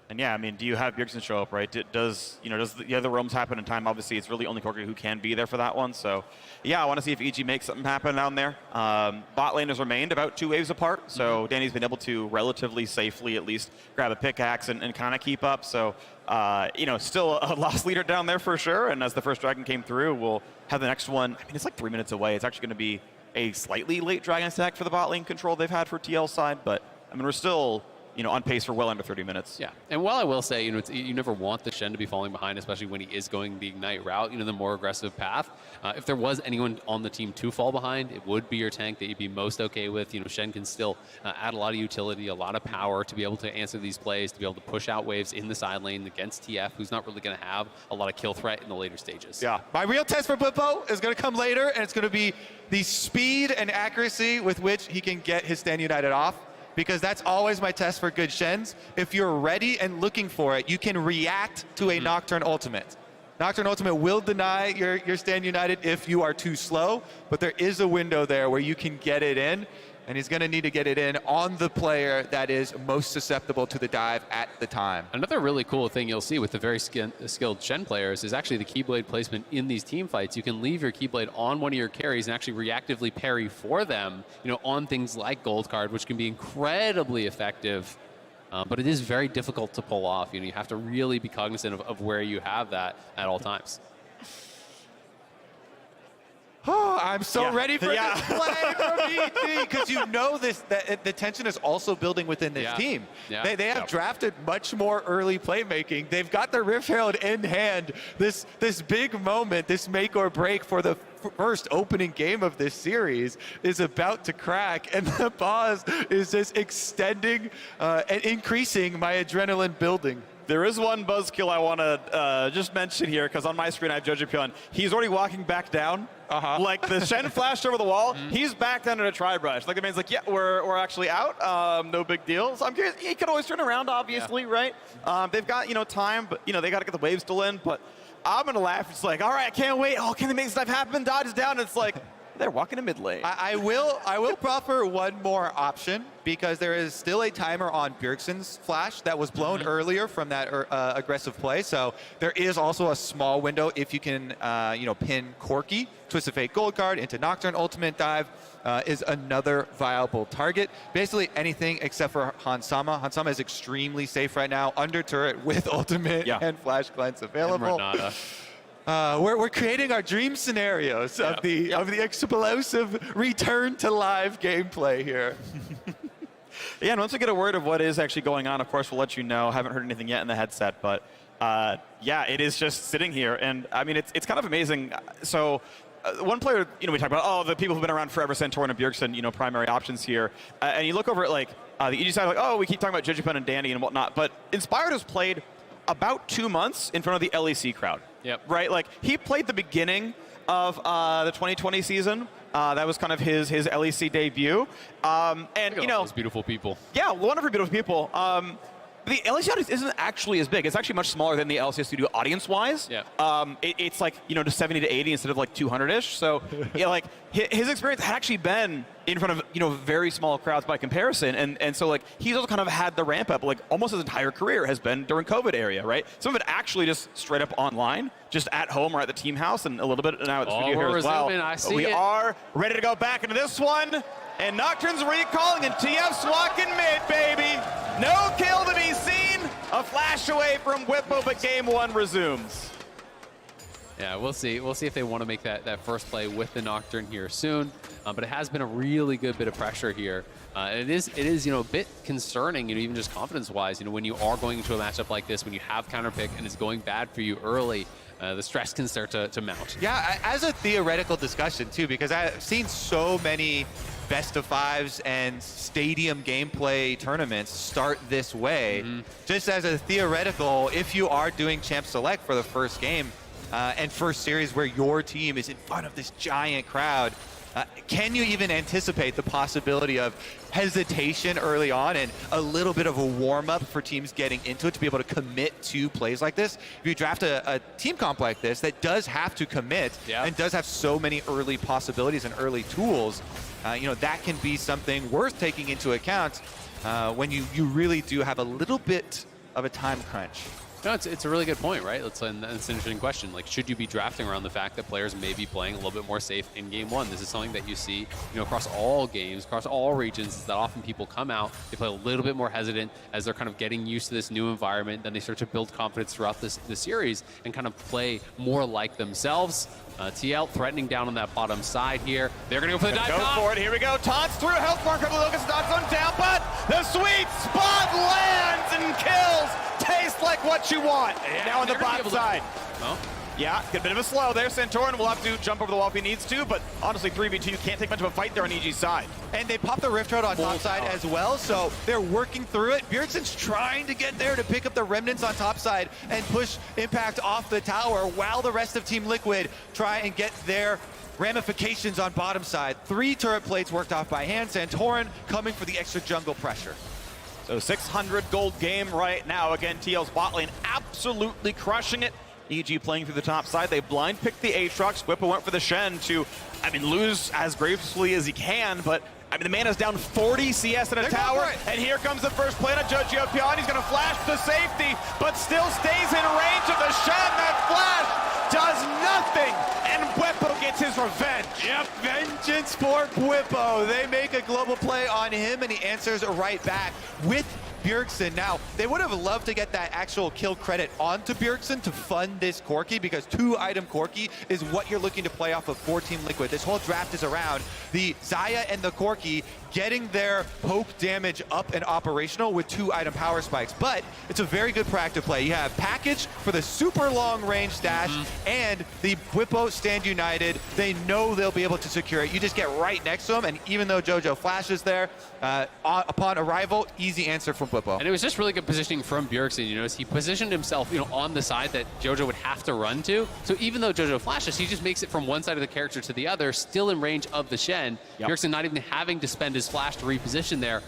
And yeah, I mean, do you have Bjergsen show up, right? Does the other realms happen in time? Obviously, it's really only Corki who can be there for that one. So, yeah, I want to see if EG makes something happen down there. Bot lane has remained about 2 waves apart, so Danny's been able to relatively safely at least grab a pickaxe and kind of keep up. So, still a lost leader down there for sure. And as the first dragon came through, we'll have the next one. I mean, it's like 3 minutes away. It's actually going to be a slightly late dragon attack for the bot lane control they've had for TL side, but I mean, we're still on pace for well under 30 minutes. Yeah, and while I will say, you never want the Shen to be falling behind, especially when he is going the Ignite route, the more aggressive path. If there was anyone on the team to fall behind, it would be your tank that you'd be most okay with. Shen can still add a lot of utility, a lot of power to be able to answer these plays, to be able to push out waves in the side lane against TF, who's not really going to have a lot of kill threat in the later stages. Yeah, my real test for Bwipo is going to come later, and it's going to be the speed and accuracy with which he can get his Stand United off. Because that's always my test for good Shens. If you're ready and looking for it, you can react to a Nocturne ultimate. Nocturne Ultimate will deny your Stand United if you are too slow, but there is a window there where you can get it in, and he's going to need to get it in on the player that is most susceptible to the dive at the time. Another really cool thing you'll see with the very skilled Shen players is actually the Keyblade placement in these team fights. You can leave your Keyblade on one of your carries and actually reactively parry for them, on things like Gold Card, which can be incredibly effective. But it is very difficult to pull off. You have to really be cognizant of where you have that at all times. Oh, I'm so ready for this play from EG, because that the tension is also building within this team. Yeah. They have drafted much more early playmaking. They've got the Rift Herald in hand. This big moment, this make or break for the first opening game of this series is about to crack, and the pause is just extending and increasing my adrenaline building. There is one buzzkill I want to just mention here, because on my screen I have Jojo Pion. He's already walking back down. Like the Shen flashed over the wall, he's back down in a tri-brush. Like the man's like, yeah, we're actually out. No big deal. So I'm curious. He could always turn around, obviously, right? They've got time, but they got to get the wave still in. But I'm gonna laugh. It's like, all right, I can't wait. Oh, can they make stuff happen? Dodges down. It's like, they're walking in mid lane. I will proffer one more option, because there is still a timer on Bjergsen's flash that was blown earlier from that aggressive play. So there is also a small window if you can pin Corki, Twist of Fate Gold Card into Nocturne Ultimate Dive is another viable target. Basically anything except for Hansama. Hansama is extremely safe right now under turret with Ultimate and Flash Cleanse available. We're creating our dream scenarios of the explosive return to live gameplay here. Yeah, and once we get a word of what is actually going on, of course, we'll let you know. Haven't heard anything yet in the headset, but yeah, it is just sitting here. And I mean, it's kind of amazing. So one player, we talk about, the people who've been around forever, Santorin and Bjergsen, primary options here. And you look over at the EG side, we keep talking about Jujupun and Danny and whatnot, but Inspired has played about 2 months in front of the LEC crowd. Yep. Right? Like, he played the beginning of the 2020 season. That was kind of his LEC debut. And, those beautiful people. Yeah, wonderful, beautiful people. The LCS audience isn't actually as big. It's actually much smaller than the LCS studio audience-wise. Yeah. It's like, just 70 to 80 instead of like 200-ish. So, his experience had actually been in front of, very small crowds by comparison. And so, he's also kind of had the ramp up, almost his entire career has been during COVID area, right? Some of it actually just straight up online, just at home or at the team house, and a little bit now at the studio here as well. We are ready to go back into this one. And Nocturne's recalling, and TF's walking mid, baby. No kill to be seen. A flash away from Whippo, but game one resumes. Yeah, we'll see. We'll see if they want to make that first play with the Nocturne here soon. But it has been a really good bit of pressure here. And it is a bit concerning, even just confidence-wise, when you are going into a matchup like this, when you have counterpick and it's going bad for you early, the stress can start to mount. Yeah, as a theoretical discussion, too, because I've seen so many best of fives and stadium gameplay tournaments start this way. Just as a theoretical, if you are doing Champ Select for the first game and first series where your team is in front of this giant crowd, can you even anticipate the possibility of hesitation early on and a little bit of a warm-up for teams getting into it to be able to commit to plays like this? If you draft a team comp like this that does have to commit and does have so many early possibilities and early tools, that can be something worth taking into account when you really do have a little bit of a time crunch. No, it's a really good point, right? It's an interesting question. Should you be drafting around the fact that players may be playing a little bit more safe in game one? This is something that you see, across all games, across all regions, is that often people come out, they play a little bit more hesitant as they're kind of getting used to this new environment, then they start to build confidence throughout the series and kind of play more like themselves. TL threatening down on that bottom side here. They're going to go for the dive. Go for it. Here we go. Taunts through. Health marker. Lucas dodge on down, but the sweet spot lands and kills. Tastes like what you want. Now on the bot side. Yeah, get a bit of a slow there. Santorin will have to jump over the wall if he needs to, but honestly, 3v2, you can't take much of a fight there on EG's side. And they pop the Rift Road on top side as well, so they're working through it. Bjergsen's trying to get there to pick up the remnants on top side and push Impact off the tower while the rest of Team Liquid try and get their ramifications on bottom side. 3 turret plates worked off by hand. Santorin coming for the extra jungle pressure. So 600 gold game right now. Again, TL's bot lane absolutely crushing it. EG playing through the top side. They blind picked the Aatrox. Whippo went for the Shen to, lose as gracefully as he can, but the man is down 40 CS in a tower, and here comes the first play on Jojo Pion. He's going to flash to safety, but still stays in range of the Shen. That flash does nothing, and Whippo gets his revenge. Yep, vengeance for Whippo. They make a global play on him, and he answers right back with Bjergsen. Now, they would have loved to get that actual kill credit onto Bjergsen to fund this Corki, because 2-item Corki is what you're looking to play off of for Team Liquid. This whole draft is around the Xayah and the Corki getting their poke damage up and operational with 2-item power spikes. But it's a very good proactive play. You have package for the super long range dash and the Whippo stand united. They know they'll be able to secure it. You just get right next to them, and even though Jojo flashes there, upon arrival, easy answer from Whippo. And it was just really good positioning from Bjergsen. You notice he positioned himself, on the side that Jojo would have to run to. So even though Jojo flashes, he just makes it from one side of the character to the other, still in range of the Shen. Bjergsen not even having to spend his flash to reposition there.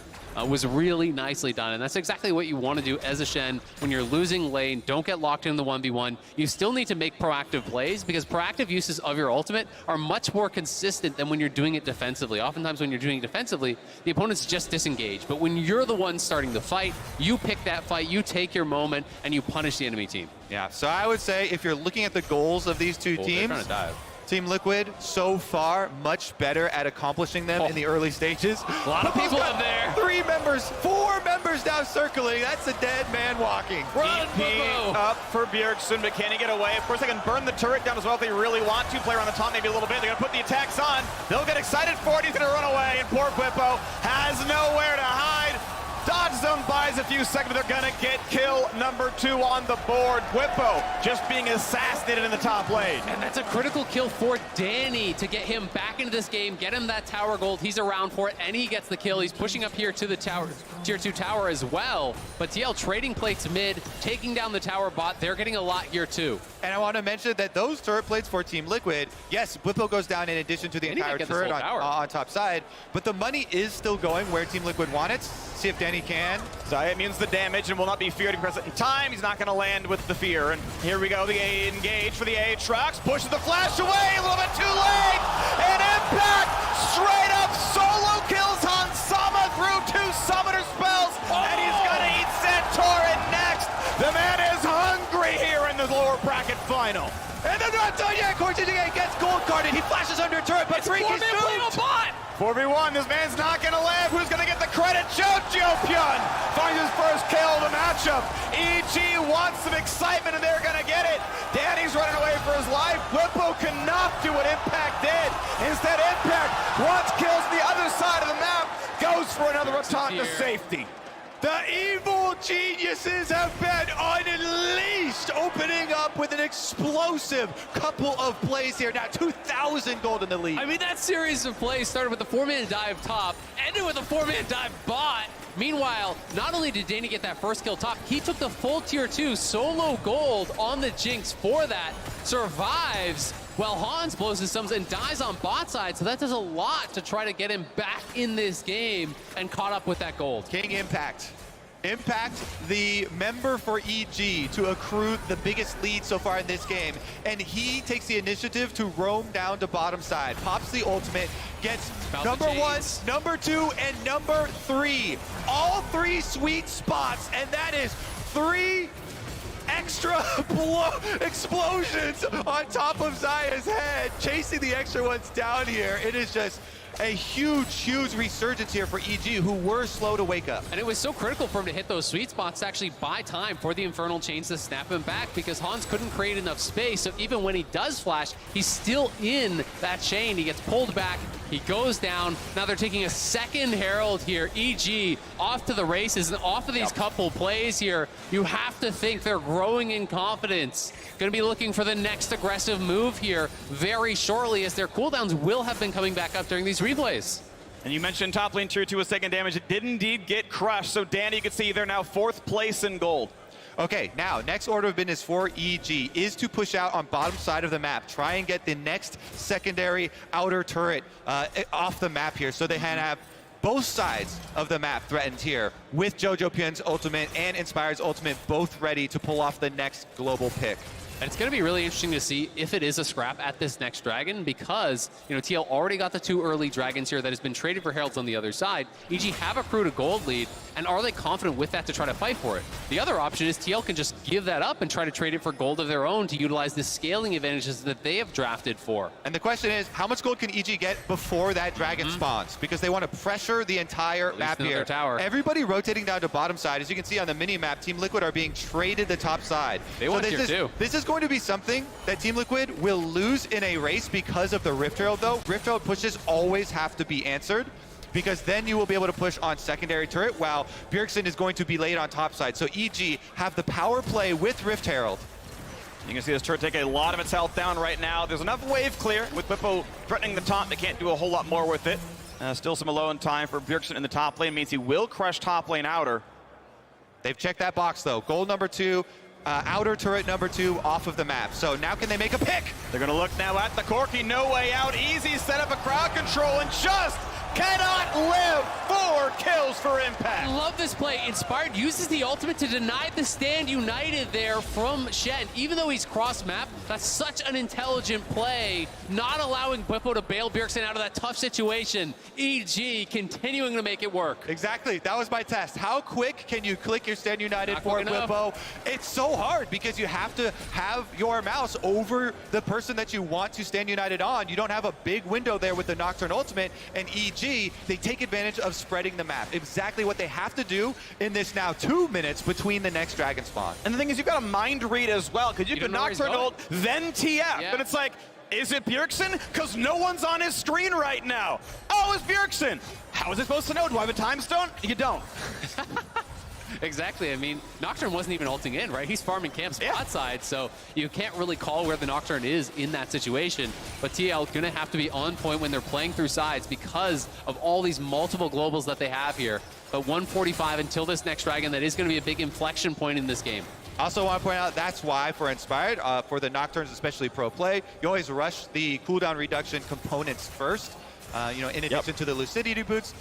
Was really nicely done, and that's exactly what you want to do as a Shen when you're losing lane. Don't get locked in the 1v1. You still need to make proactive plays, because proactive uses of your ultimate are much more consistent than when you're doing it defensively. Oftentimes when you're doing it defensively, the opponents just disengage, but when you're the one starting the fight, you pick that fight, you take your moment, and you punish the enemy team. Yeah, so I would say if you're looking at the goals of these two teams, they're trying to dive. Team Liquid, so far, much better at accomplishing them in the early stages. A lot of people up there. 4 members now circling. That's a dead man walking. Run, up for Bjergsen, but can he get away? Of course, they can burn the turret down as well if they really want to. Player on the top maybe a little bit. They're going to put the attacks on. They'll get excited for it. He's going to run away, and poor Whippo has nowhere to hide. Dodge zone buys a few seconds. They're going to get kill number 2 on the board. Whippo just being assassinated in the top lane. And that's a critical kill for Danny to get him back into this game, get him that tower gold. He's around for it, and he gets the kill. He's pushing up here to the tower, tier 2 tower as well. But TL trading plates mid, taking down the tower bot. They're getting a lot here too. And I want to mention that those turret plates for Team Liquid, yes, Whippo goes down in addition to the entire turret on top side, but the money is still going where Team Liquid want it. See if Danny can. Xayah means the damage and will not be feared in present in time. He's not going to land with the fear. And here we go, the engage for the Aatrox. Pushes the flash away, a little bit too late. And Impact straight up solo kills Han Sama through 2 summoner spells. And he's going to eat Santorin next. The man is hungry here in the lower bracket final. And they're not done yet. Cortez gets gold carded. He flashes under turret, but Freak is duped. 4v1, this man's not gonna live. Who's gonna get the credit? Jojo Pion finds his first kill of the matchup. EG wants some excitement, and they're gonna get it. Danny's running away for his life. Whippo cannot do what Impact did. Instead, Impact wants kills the other side of the map, goes for another baton to safety. The evil geniuses have been unleashed, opening up with an explosive couple of plays here. Now 2,000 gold in the lead. That series of plays started with a 4-man dive top, ended with a 4-man dive bot. Meanwhile, not only did Danny get that first kill top, he took the full tier 2 solo gold on the Jinx for that, survives while Hans blows his thumbs and dies on bot side, so that does a lot to try to get him back in this game and caught up with that gold. King Impact. Impact, the member for EG to accrue the biggest lead so far in this game, and he takes the initiative to roam down to bottom side, pops the ultimate, gets number 1, number 2, and number 3. All 3 sweet spots, and that is 3 extra explosions on top of Xayah's head, chasing the extra ones down here. It is just a huge resurgence here for EG, who were slow to wake up. And it was so critical for him to hit those sweet spots to actually buy time for the Infernal Chains to snap him back, because Hans couldn't create enough space. So even when he does flash, he's still in that chain. He gets pulled back. He goes down. Now they're taking a second Herald here. EG off to the races, and off of these couple plays here, you have to think they're growing in confidence. Going to be looking for the next aggressive move here very shortly, as their cooldowns will have been coming back up during these replays. And you mentioned top lane tier 2 with second damage. It did indeed get crushed. So Danny, you can see they're now 4th place in gold. Okay, now, next order of business for EG is to push out on bottom side of the map, try and get the next secondary outer turret off the map here, so they can have both sides of the map threatened here, with Jojo Pion's ultimate and Inspired's ultimate both ready to pull off the next global pick. And it's going to be really interesting to see if it is a scrap at this next dragon because, TL already got the 2 early dragons here that has been traded for heralds on the other side. EG have accrued a gold lead, and are they confident with that to try to fight for it? The other option is TL can just give that up and try to trade it for gold of their own to utilize the scaling advantages that they have drafted for. And the question is, how much gold can EG get before that dragon spawns? Because they want to pressure the entire map here. Tower. Everybody rotating down to bottom side. As you can see on the mini-map, Team Liquid are being traded the top side. They want here too. This is going to be something that Team Liquid will lose in a race because of the Rift Herald, though. Rift Herald pushes always have to be answered, because then you will be able to push on secondary turret, while Bjergsen is going to be laid on top side. So EG have the power play with Rift Herald. You can see this turret take a lot of its health down right now. There's enough wave clear with Bippo threatening the top. They can't do a whole lot more with it. Still some alone time for Bjergsen in the top lane. Means he will crush top lane outer. They've checked that box, though. Gold number 2. Outer turret number 2 off of the map. So now can they make a pick? They're going to look now at the Corki. No way out. Easy set up a crowd control and just cannot live. 4 kills for Impact. Love this play. Inspired uses the ultimate to deny the stand united there from Shen. Even though he's cross-map, that's such an intelligent play, not allowing Bippo to bail Bjergsen out of that tough situation. EG continuing to make it work. Exactly. That was my test. How quick can you click your stand united for Bippo? It's so hard because you have to have your mouse over the person that you want to stand united on. You don't have a big window there with the Nocturne ultimate, and EG, they take advantage of spreading the map. Exactly what they have to do in this now 2 minutes between the next dragon spawn. And the thing is, you've got a mind read as well, because you can Nocturne ult, then TF. Yeah. And it's like, is it Bjergsen? Because no one's on his screen right now. Oh, it's Bjergsen. How is it supposed to know? Do I have a time stone? You don't. Exactly. I mean, Nocturne wasn't even ulting in, right? He's farming camp spot side, so you can't really call where the Nocturne is in that situation. But TL going to have to be on point when they're playing through sides because of all these multiple globals that they have here. But 145 until this next dragon, that is going to be a big inflection point in this game. Also want to point out, that's why for Inspired, for the Nocturnes, especially pro play, you always rush the cooldown reduction components first. In addition to the Lucidity boots,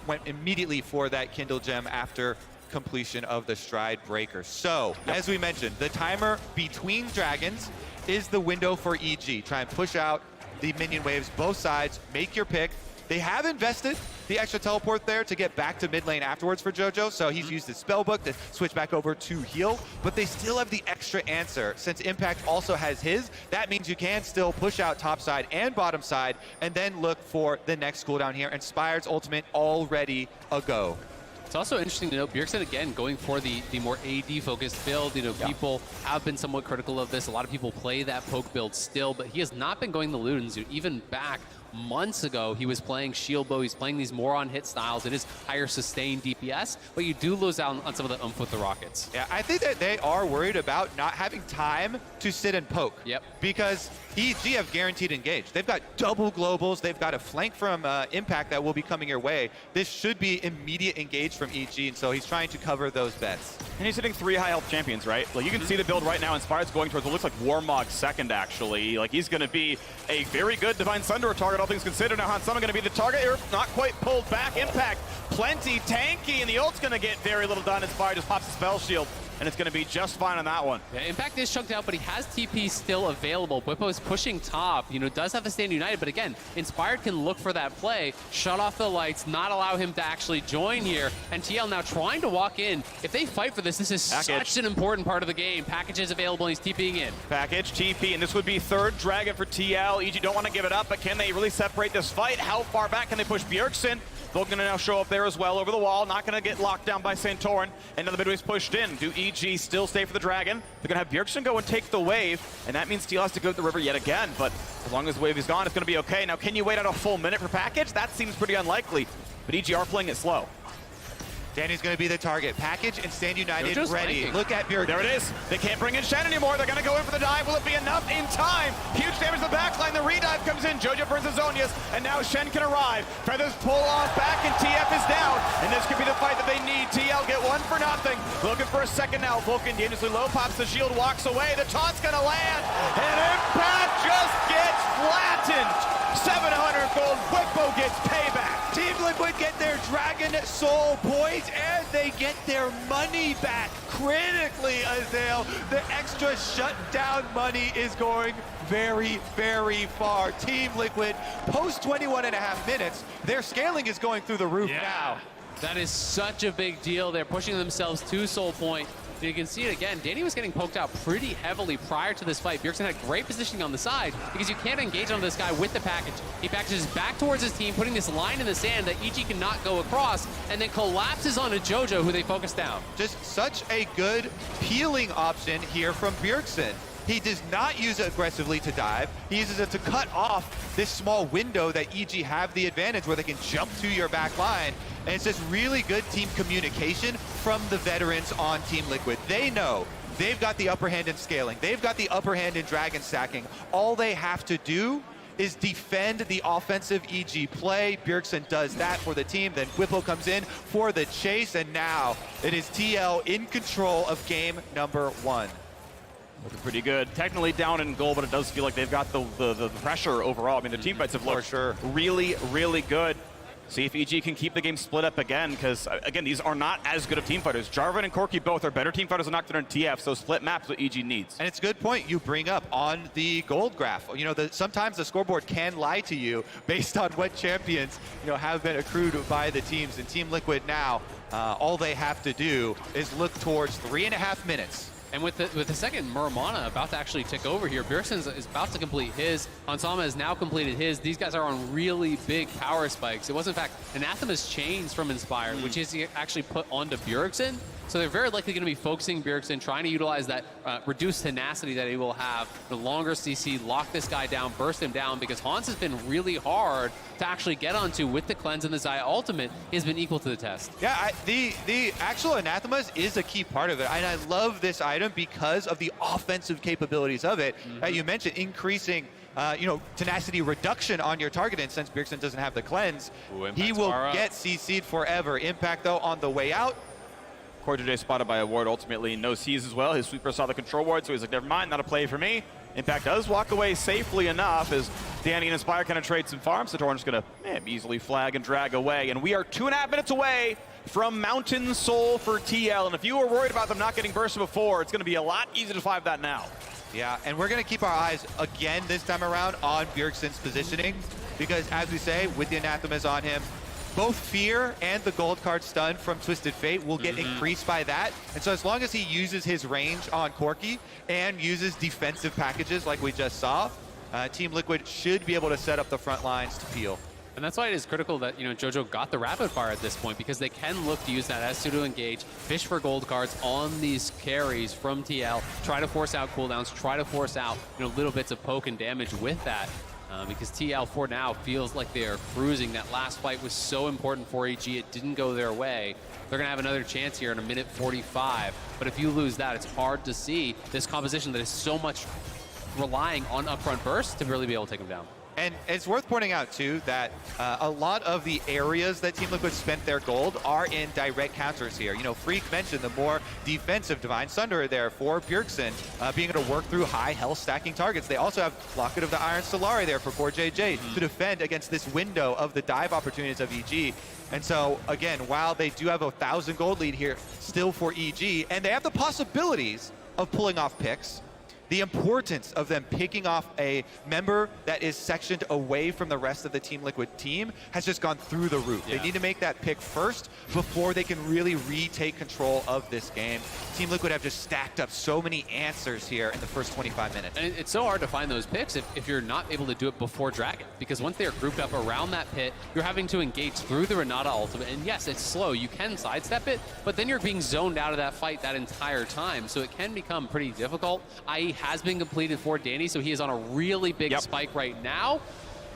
went immediately for that Kindle gem after completion of the Stride Breaker. So, as we mentioned, the timer between dragons is the window for EG. Try and push out the minion waves, both sides, make your pick. They have invested the extra teleport there to get back to mid lane afterwards for JoJo, so he's used his spellbook to switch back over to heal, but they still have the extra answer. Since Impact also has his, that means you can still push out top side and bottom side, and then look for the next cooldown here. Inspired's ultimate already a go. It's also interesting to note, Bjergsen again going for the more AD-focused build. People have been somewhat critical of this. A lot of people play that poke build still, but he has not been going the Ludens. Even back months ago, he was playing shield bow. He's playing these more on hit styles. It is higher sustained DPS, but you do lose out on some of the oomph with the rockets. Yeah, I think that they are worried about not having time to sit and poke. Yep. Because EG have guaranteed engage. They've got double globals. They've got a flank from Impact that will be coming your way. This should be immediate engage from EG, and so he's trying to cover those bets. And he's hitting 3 high health champions, right? Like, you can see the build right now. Inspired's going towards what looks like Warmog second, actually. Like, he's going to be a very good Divine Sunderer target, all things considered. Now, Hansama going to be the target here. Not quite pulled back. Impact, plenty tanky, and the ult's going to get very little done. Inspired just pops a spell shield, and it's going to be just fine on that one. Yeah, Impact is chunked out, but he has TP still available. Bippo is pushing top, does have to stand united, but again, Inspired can look for that play, shut off the lights, not allow him to actually join here, and TL now trying to walk in. If they fight for this, this is such an important part of the game. Package is available, and he's TPing in. Package, TP, and this would be 3rd dragon for TL. EG don't want to give it up, but can they really separate this fight? How far back can they push Bjergsen? Volk going to now show up there as well over the wall. Not going to get locked down by Santorin. And now the midway's pushed in. Do EG still stay for the dragon? They're going to have Bjergsen go and take the wave. And that means TL has to go to the river yet again. But as long as the wave is gone, it's going to be okay. Now, can you wait out a full minute for Package? That seems pretty unlikely. But EG are playing it slow. Danny's going to be the target. Package and Stand United ready. Look at Bjergsen. There it is. They can't bring in Shen anymore. They're going to go in for the dive. Will it be enough in time? Huge damage to the backline. The redive comes in. JoJo burns his Zonius, and now Shen can arrive. Feathers pull off back, and TF is down. And this could be the fight that they need. TL get 1 for nothing. Looking for a second now. Vulcan dangerously low, pops the shield, walks away. The taunt's going to land, and Impact just gets flattened. 700 gold. Whippo gets payback. Team Liquid get their Dragon Soul points, and they get their money back. Critically, Azale, the extra shutdown money is going very, very far. Team Liquid, post 21.5 minutes, their scaling is going through the roof now. That is such a big deal. They're pushing themselves to Soul Point. You can see it again. Danny was getting poked out pretty heavily prior to this fight. Bjergsen had great positioning on the side because you can't engage on this guy with the package. He packages back towards his team, putting this line in the sand that EG cannot go across, and then collapses onto Jojo, who they focus down. Just such a good peeling option here from Bjergsen. He does not use it aggressively to dive. He uses it to cut off this small window that EG have the advantage where they can jump to your back line. And it's just really good team communication from the veterans on Team Liquid. They know they've got the upper hand in scaling. They've got the upper hand in dragon stacking. All they have to do is defend the offensive EG play. Bjergsen does that for the team. Then Whippo comes in for the chase. And now it is TL in control of game number 1. Looking pretty good. Technically down in goal, but it does feel like they've got the pressure overall. I mean, the team fights have looked really, really good. See if EG can keep the game split up again, because, again, these are not as good of team fighters. Jarvan and Corki both are better team fighters than Nocturne and TF, so split maps what EG needs. And it's a good point you bring up on the gold graph. You know, sometimes the scoreboard can lie to you based on what champions, have been accrued by the teams. And Team Liquid now, all they have to do is look towards 3.5 minutes. And with the second Muramana about to actually tick over here, Bjergsen is about to complete his. Hansama has now completed his. These guys are on really big power spikes. It was, in fact, Anathema's chains from Inspired, which is actually put onto Bjergsen. So they're very likely going to be focusing Bjergsen, trying to utilize that reduced tenacity that he will have. The longer CC, lock this guy down, burst him down, because Hans has been really hard to actually get onto with the cleanse and the Xayah ultimate. He has been equal to the test. Yeah, the actual Anathemas is a key part of it. And I love this item because of the offensive capabilities of it. You mentioned increasing tenacity reduction on your target, and since Bjergsen doesn't have the cleanse, he will get CC'd forever. Impact, though, on the way out. CoreJJ spotted by a ward, ultimately no C's as well. His sweeper saw the control ward, so he's like, never mind, not a play for me. Impact does walk away safely enough as Danny and Inspire kind of trade some farms. So Torrent's going to easily flag and drag away. And we are 2.5 minutes away from Mountain Soul for TL. And if you were worried about them not getting bursted before, it's going to be a lot easier to survive that now. Yeah, and we're going to keep our eyes again this time around on Bjergsen's positioning, because as we say, with the Anathemas on him, both Fear and the gold card stun from Twisted Fate will get increased by that. And so as long as he uses his range on Corki and uses defensive packages like we just saw, Team Liquid should be able to set up the front lines to peel. And that's why it is critical that, Jojo got the rapid fire at this point, because they can look to use that as to engage, fish for gold cards on these carries from TL, try to force out cooldowns, try to force out, little bits of poke and damage with that. Because TL for now feels like they are cruising. That last fight was so important for EG. It didn't go their way. They're going to have another chance here in 1:45. But if you lose that, it's hard to see this composition that is so much relying on upfront bursts to really be able to take them down. And it's worth pointing out, too, that a lot of the areas that Team Liquid spent their gold are in direct counters here. Freak mentioned the more defensive Divine Sunder there for Bjergsen, being able to work through high health stacking targets. They also have Locket of the Iron Solari there for CoreJJ to defend against this window of the dive opportunities of EG. And so, again, while they do have a 1,000 gold lead here still for EG, and they have the possibilities of pulling off picks, the importance of them picking off a member that is sectioned away from the rest of the Team Liquid team has just gone through the roof. They need to make that pick first before they can really retake control of this game. Team Liquid have just stacked up so many answers here in the first 25 minutes. And it's so hard to find those picks if you're not able to do it before Dragon, because once they're grouped up around that pit, you're having to engage through the Renata ultimate. And yes, it's slow. You can sidestep it, but then you're being zoned out of that fight that entire time. So it can become pretty difficult. IE has been completed for Danny, so he is on a really big spike right now.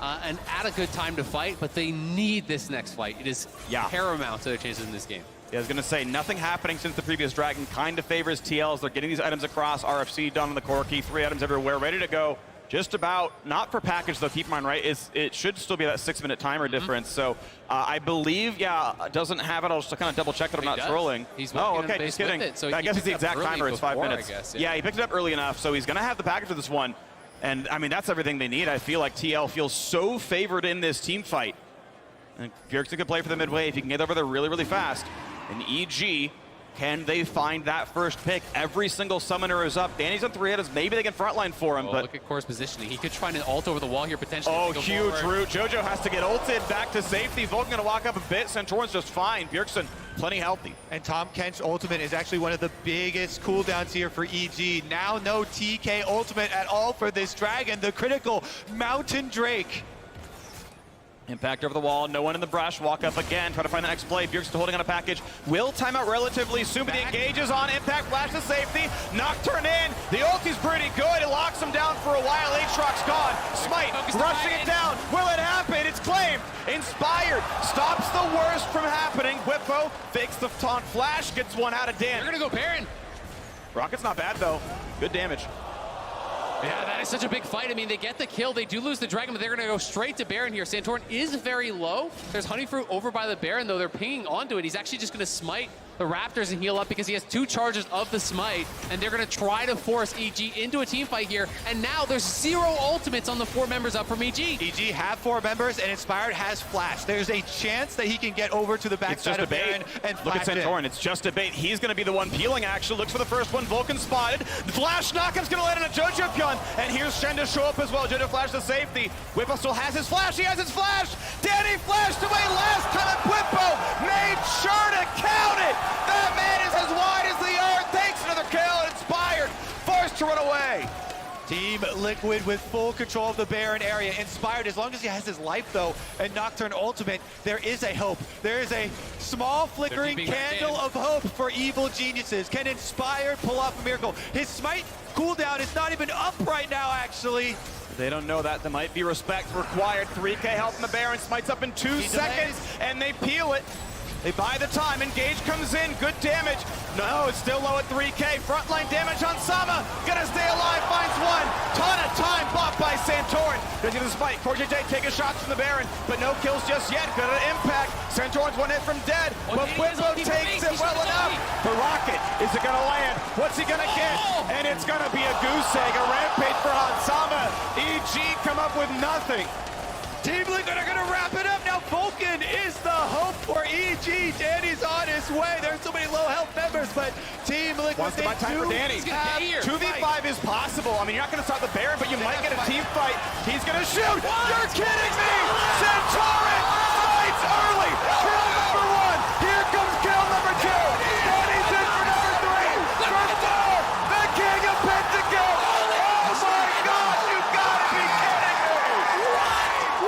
And at a good time to fight, but they need this next fight. It is paramount to their chances in this game. Yeah, I was going to say, nothing happening since the previous Dragon kind of favors TL as they're getting these items across. RFC done on the Corki, 3 items everywhere, ready to go. Just about, not for package though, keep in mind, right, it should still be that 6-minute timer difference. So I believe, it doesn't have it. I'll just kind of double check that I'm not trolling. He's okay, just kidding. It, so I guess it's the exact timer, it's 5 minutes. I guess, yeah, he picked it up early enough, so he's going to have the package for this one. And I mean, that's everything they need. I feel like TL feels so favored in this team fight. And Bjergsen could play for the mid wave. He can get over there really, really fast. And EG, can they find that first pick? Every single summoner is up. Danny's on 3 headers. Maybe they can frontline for him. But look at Core's positioning. He could try to ult over the wall here potentially. Oh, huge route. Jojo has to get ulted back to safety. Vulcan going to walk up a bit. Santorin's just fine. Bjergsen plenty healthy. And Tom Kent's ultimate is actually one of the biggest cooldowns here for EG. Now no TK ultimate at all for this Dragon. The critical Mountain Drake. Impact over the wall, no one in the brush, walk up again, try to find the next play. Bjergsen holding on a package, will time out relatively soon, but he engages on impact, flash to safety, Nocturne in, the ulti's pretty good, it locks him down for a while, Aatrox's gone, Smite, rushing it down, will it happen? It's claimed, Inspired, stops the worst from happening, Whippo fakes the taunt flash, gets one out of Dan. They're gonna go Baron. Rocket's not bad though, good damage. Yeah, that is such a big fight. I mean, they get the kill, they do lose the Dragon, but they're going to go straight to Baron here. Santorin is very low. There's Honeyfruit over by the Baron, though. They're pinging onto it. He's actually just going to smite the Raptors and heal up because he has 2 charges of the smite, and they're going to try to force EG into a team fight here. And now there's 0 ultimates on the 4 members up from EG. EG have 4 members, and Inspired has flash. There's a chance that he can get over to the backside of Baron and look at Santorin, it's just a bait. He's going to be the one peeling action. Looks for the first one. Vulcan spotted. Flash knockup's going to land on a Jojo Pyun, and here's Shen to show up as well. Jojo flash to safety. Whippo still has his flash. He has his flash. Danny flashed away last time. Whippo made sure to count it. That man is as wide as the earth. Takes another kill. And Inspired forced to run away. Team Liquid with full control of the Baron area. Inspired, as long as he has his life though, and Nocturne ultimate, there is a hope. There is a small flickering candle of hope for evil geniuses. Can Inspired pull off a miracle? His smite cooldown is not even up right now, actually. They don't know that. There might be respect required. 3K help from the Baron. Smites up in 2 seconds, and they peel it. They buy the time. Engage comes in. Good damage. No, it's still low at 3K. Frontline damage on Sama. Gonna stay alive. Finds one. Ton of time bought by Santorin. Gonna get the spike. CoreJJ taking shots from the Baron, but no kills just yet. Good at impact. Santorin's 1 hit from dead, but Whippo takes it well enough. The rocket. Is it gonna land? What's he gonna get? And it's gonna be a goose egg. A rampage for Hansama. EG come up with nothing. Team Liquid are gonna wrap it up now. Vulcan is the hope for EG. Danny's on his way. There's so many low health members, but Team Liquid wants to buy time for Danny. 2v5 is possible. I mean, you're not gonna start the Baron, but you might get a team fight. He's gonna shoot. You're kidding me! Santorin fights early. Kill number 1. Here comes kill number 2. Danny's in for number 3. For 4. The king of Pentakill. Oh my God! You gotta be kidding me!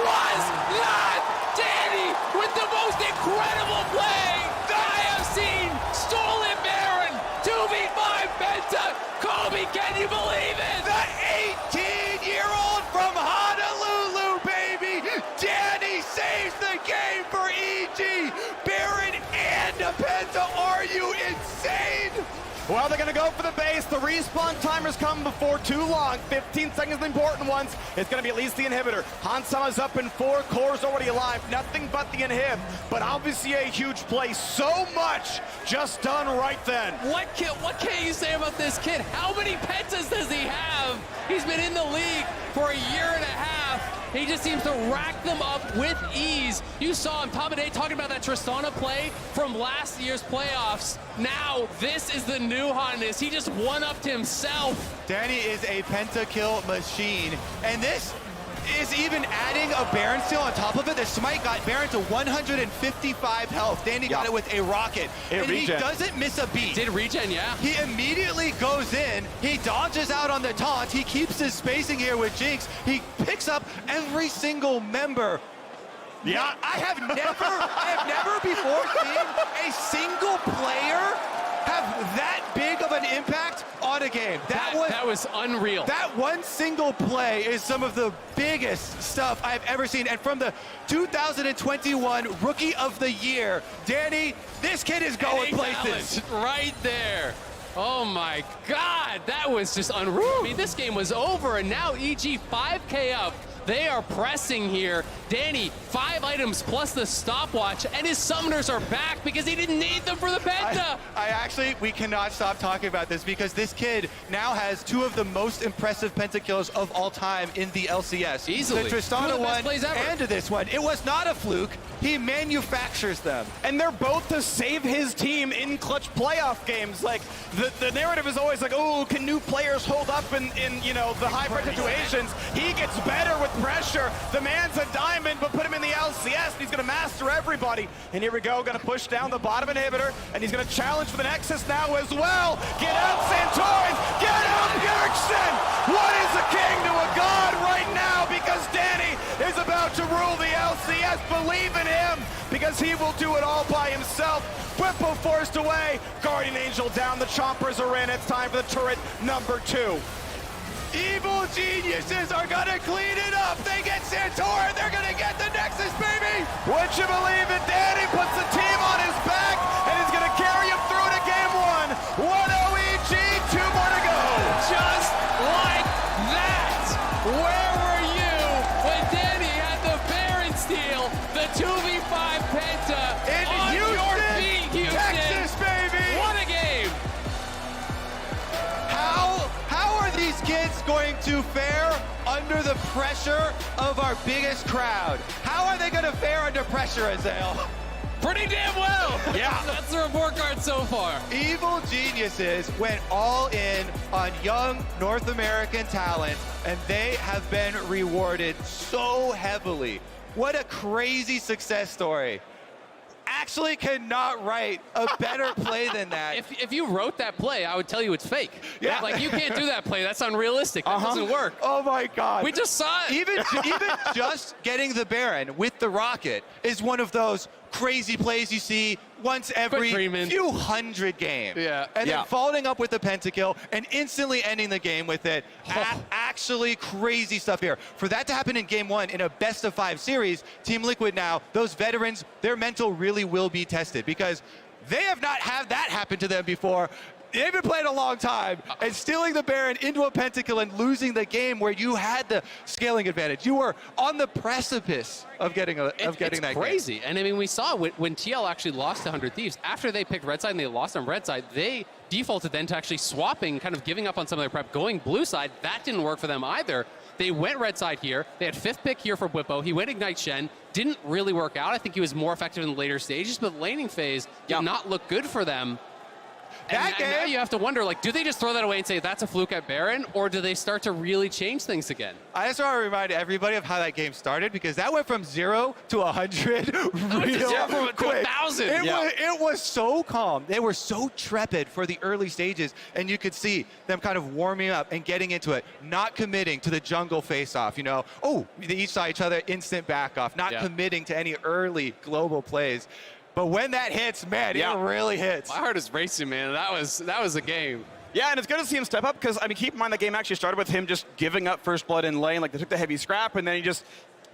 Was not Danny with the most incredible play I have seen. Stolen Baron, 2v5 Penta. Kobe, can you believe it? The 18-year-old from Honolulu, baby. Danny saves the game for EG. Baron and a Penta. Are you insane? Well, they're going to go for the base. The respawn timer's come before too long. 15 seconds, the important ones. It's going to be at least the inhibitor. Hansama's up in 4. Core's already alive. Nothing but the inhib. But obviously a huge play. So much just done right then. What can you say about this kid? How many pentas does he have? He's been in the league for a year and a half. He just seems to rack them up with ease. You saw him, Tomade, talking about that Tristana play from last year's playoffs. Now, this is the new hotness. He just one-upped himself. Danny is a pentakill machine. And this is even adding a Baron steal on top of it. The smite got Baron to 155 health. Danny got it with a rocket. And he doesn't miss a beat. Did regen, yeah. He immediately goes in. He dodges out on the taunt. He keeps his spacing here with Jinx. He picks up every single member. Yeah. I have never before seen a single player have that big of an impact on a game. That was unreal. That one single play is some of the biggest stuff I've ever seen. And from the 2021 Rookie of the Year, Danny, this kid is going places. Right there. Oh my God, that was just unreal. I mean, this game was over, and now EG 5K up. They are pressing here. Danny, 5 items plus the stopwatch, and his summoners are back because he didn't need them for the penta. We cannot stop talking about this because this kid now has 2 of the most impressive pentakills of all time in the LCS. Easily. The Tristana one plays ever. and this one. It was not a fluke. He manufactures them. And they're both to save his team in clutch playoff games. Like, the narrative is always like, oh, can new players hold up in you know, the high pressure situations? He gets better with pressure. The man's a diamond, but put him in the LCS, and he's gonna master everybody. And here we go, gonna push down the bottom inhibitor, and he's gonna challenge for the Nexus now as well. Get out, Santorin! Get out, Bjergsen! What is a king to a god right now? Because Danny is about to rule the LCS. Believe in him, because he will do it all by himself. Whippo forced away. Guardian Angel down. The Chompers are in. It's time for the turret number 2. Evil geniuses are gonna clean it up. They get Santorin. They're gonna get the Nexus, baby. Would you believe it? Danny puts the team on his back, and he's gonna carry him through to game 1. 1-0 EG, 2 more to go. Just like that. Where were you when Danny had the Baron steal, the 2v5 penta on your feet, Houston? Texas, baby. What a game. How are these kids going to fare under the pressure of our biggest crowd? How are they going to fare under pressure, Azael? Pretty damn well. Yeah. That's the report card so far. Evil geniuses went all in on young North American talent, and they have been rewarded so heavily. What a crazy success story. Actually cannot write a better play than that. If you wrote that play, I would tell you it's fake. Yeah. Like, you can't do that play. That's unrealistic. That doesn't work. Oh my God. We just saw it. Even just getting the Baron with the rocket is one of those crazy plays you see once every few hundred games. Yeah. And then following up with the pentakill and instantly ending the game with it. Actually crazy stuff here. For that to happen in game 1 in a best of 5 series, Team Liquid now, those veterans, their mental really will be tested because they have not had that happen to them before. They've been playing a long time, and stealing the Baron into a pentakill and losing the game where you had the scaling advantage. You were on the precipice of getting that game. It's crazy. And I mean, we saw when TL actually lost to 100 Thieves, after they picked red side and they lost on red side, they defaulted then to actually swapping, kind of giving up on some of their prep, going blue side. That didn't work for them either. They went red side here. They had 5th pick here for Whippo. He went Ignite Shen. Didn't really work out. I think he was more effective in the later stages, but laning phase did not look good for them. And now you have to wonder, like, do they just throw that away and say that's a fluke at Baron, or do they start to really change things again? I just want to remind everybody of how that game started, because that went from 0 to 100 real quick. To 1,000. It was so calm. They were so trepid for the early stages, and you could see them kind of warming up and getting into it, not committing to the jungle face-off. You know, they each saw each other, instant back-off, not committing to any early global plays. But when that hits, man, it really hits. My heart is racing, man. That was a game. Yeah, and it's good to see him step up because, I mean, keep in mind the game actually started with him just giving up first blood in lane. Like, they took the heavy scrap, and then he just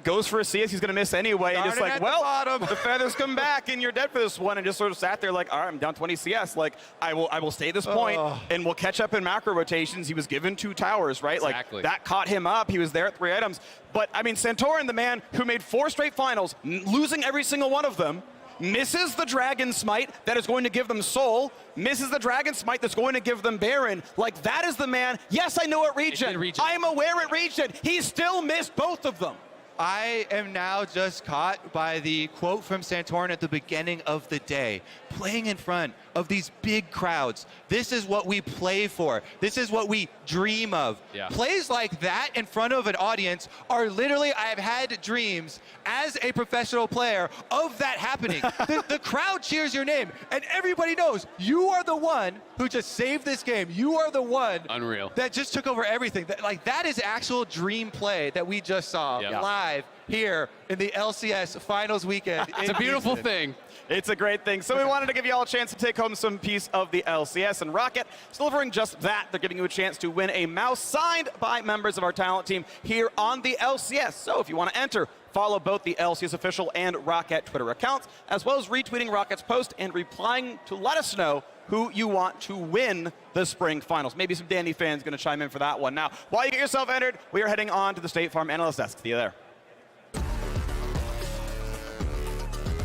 goes for a CS. He's going to miss anyway. And just like, well, the feathers come back, and you're dead for this one. And just sort of sat there like, all right, I'm down 20 CS. Like, I will stay this point, and we'll catch up in macro rotations. He was given 2 towers, right? Exactly. Like, that caught him up. He was there at 3 items. But, I mean, Santorin, the man who made 4 straight finals, losing every single one of them, misses the Dragon Smite that is going to give them Soul, misses the Dragon Smite that's going to give them Baron. Like, that is the man. Yes, I know at Region. I'm aware at Region. He still missed both of them. I am now just caught by the quote from Santorin at the beginning of the day. Playing in front of these big crowds. This is what we play for. This is what we dream of. Yeah. Plays like that in front of an audience are literally, I have had dreams as a professional player of that happening. The crowd cheers your name, and everybody knows you are the one who just saved this game. You are the one Unreal. that just took over everything. That is actual dream play that we just saw live here in the LCS Finals weekend. It's a beautiful thing. It's a great thing. So we wanted to give you all a chance to take home some piece of the LCS, and Rocket is delivering just that. They're giving you a chance to win a mouse signed by members of our talent team here on the LCS. So if you want to enter, follow both the LCS official and Rocket Twitter accounts, as well as retweeting Rocket's post and replying to let us know who you want to win the spring finals. Maybe some Danny fans going to chime in for that one. Now, while you get yourself entered, we are heading on to the State Farm Analyst Desk. See you there.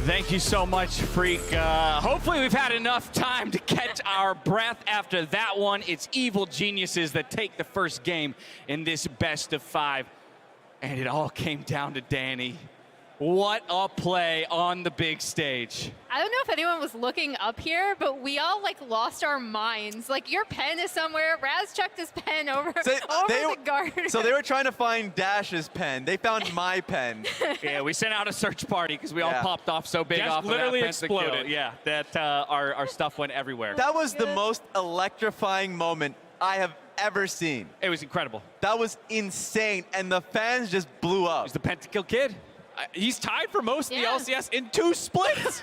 Thank you so much, Freak. Hopefully we've had enough time to catch our breath after that one. It's Evil Geniuses that take the first game in this best of 5. And it all came down to Danny. What a play on the big stage. I don't know if anyone was looking up here, but we all lost our minds. Your pen is somewhere. Raz chucked his pen over the guard. So they were trying to find Dash's pen. They found my pen. Yeah, we sent out a search party because we all popped off so big Dash off literally of that exploded. Yeah, that our stuff went everywhere. That was the most electrifying moment I have ever seen. It was incredible. That was insane, and the fans just blew up. He's the Pentakill Kid. He's tied for most in the LCS in 2 splits.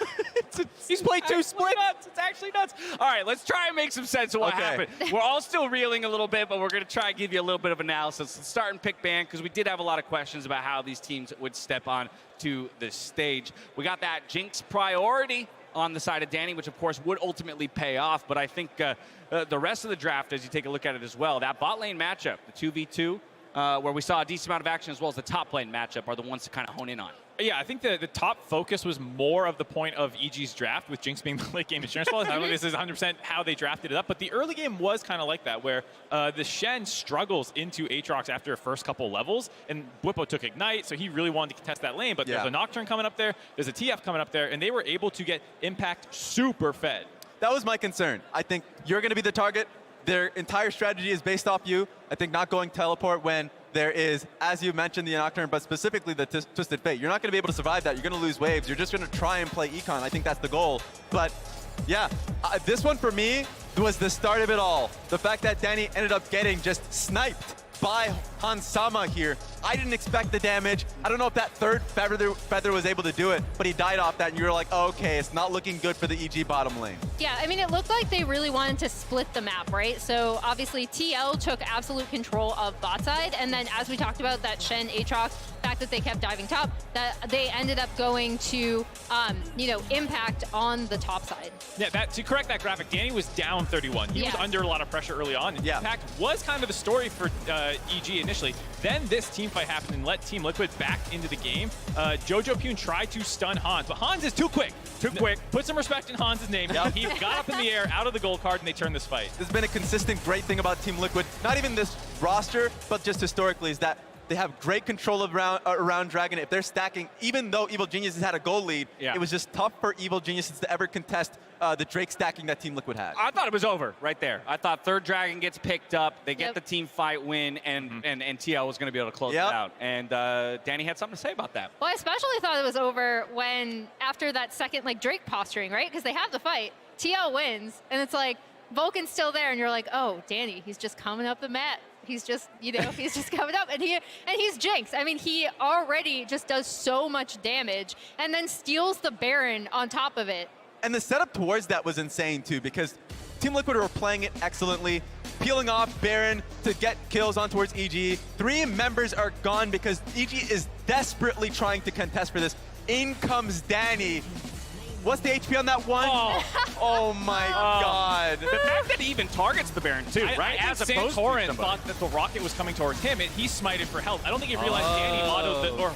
He's played 2 splits. It's actually nuts. All right, let's try and make some sense of what happened. We're all still reeling a little bit, but we're going to try and give you a little bit of analysis. Let's start and pick ban, because we did have a lot of questions about how these teams would step on to the stage. We got that Jinx priority on the side of Danny, which of course would ultimately pay off, but I think the rest of the draft, as you take a look at it as well, that bot lane matchup, the 2v2, where we saw a decent amount of action, as well as the top lane matchup, are the ones to kind of hone in on. Yeah, I think the top focus was more of the point of EG's draft, with Jinx being the late game insurance policy. I don't think this is 100% how they drafted it up, but the early game was kind of like that, where the Shen struggles into Aatrox after first couple levels, and Bwipo took Ignite, so he really wanted to contest that lane, but there's a Nocturne coming up there, there's a TF coming up there, and they were able to get Impact super fed. That was my concern. I think you're going to be the target. Their entire strategy is based off you. I think not going teleport when there is, as you mentioned, the Nocturne, but specifically the Twisted Fate. You're not going to be able to survive that. You're going to lose waves. You're just going to try and play Econ. I think that's the goal. But yeah, this one for me was the start of it all. The fact that Danny ended up getting just sniped by Hansama here. I didn't expect the damage. I don't know if that third feather was able to do it, but he died off that, and you were like, oh, okay, it's not looking good for the EG bottom lane. Yeah, I mean, it looked like they really wanted to split the map, right? So obviously TL took absolute control of bot side, and then as we talked about that Shen Aatrox, the fact that they kept diving top, that they ended up going to, Impact on the top side. Yeah, to correct that graphic, Danny was down 31. He was under a lot of pressure early on. And Impact was kind of the story for EG initially. Then this team fight happened and let Team Liquid back into the game. Jojo Pune tried to stun Hans, but Hans is too quick. Put some respect in Hans' name. He got up in the air, out of the gold card, and they turned this fight. There's been a consistent great thing about Team Liquid, not even this roster, but just historically, is that they have great control around Dragon. If they're stacking, even though Evil Geniuses had a goal lead, it was just tough for Evil Geniuses to ever contest the Drake stacking that Team Liquid had. I thought it was over right there. I thought third Dragon gets picked up, they get the team fight win, and TL was going to be able to close it out. And Danny had something to say about that. Well, I especially thought it was over when, after that second Drake posturing, right? Because they have the fight, TL wins, and it's like, Vulcan's still there, and you're like, oh, Danny, he's just coming up the mat. He's just, he's just coming up, and he's Jinx. I mean, he already just does so much damage, and then steals the Baron on top of it. And the setup towards that was insane too, because Team Liquid were playing it excellently, peeling off Baron to get kills on towards EG. 3 members are gone because EG is desperately trying to contest for this. In comes Danny. What's the HP on that one? Oh my God. The fact that he even targets the Baron too, right? As Santorin thought that the rocket was coming towards him, and he smited for health. I don't think he realized Danny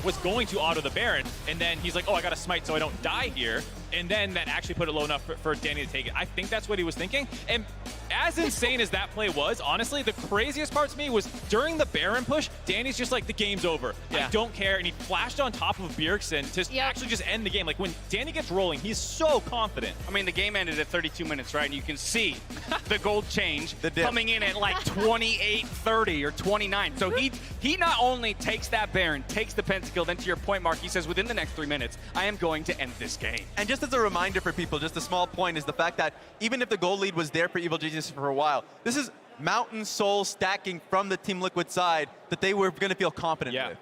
was going to auto the Baron, and then he's like, oh, I got to smite so I don't die here. And then that actually put it low enough for Danny to take it. I think that's what he was thinking. And as insane as that play was, honestly, the craziest part to me was during the Baron push, Danny's just like, the game's over. I don't care. And he flashed on top of Bjergsen to actually just end the game. Like, when Danny gets rolling, he's so confident. I mean, the game ended at 32 minutes, right? And you can see the gold change coming in at like 28-30 or 29. So he not only takes that Baron, takes the pentakill, then to your point, Mark, he says, within the next 3 minutes, I am going to end this game. And just as a reminder for people, just a small point, is the fact that even if the goal lead was there for Evil Geniuses for a while, this is Mountain Soul stacking from the Team Liquid side that they were going to feel confident with.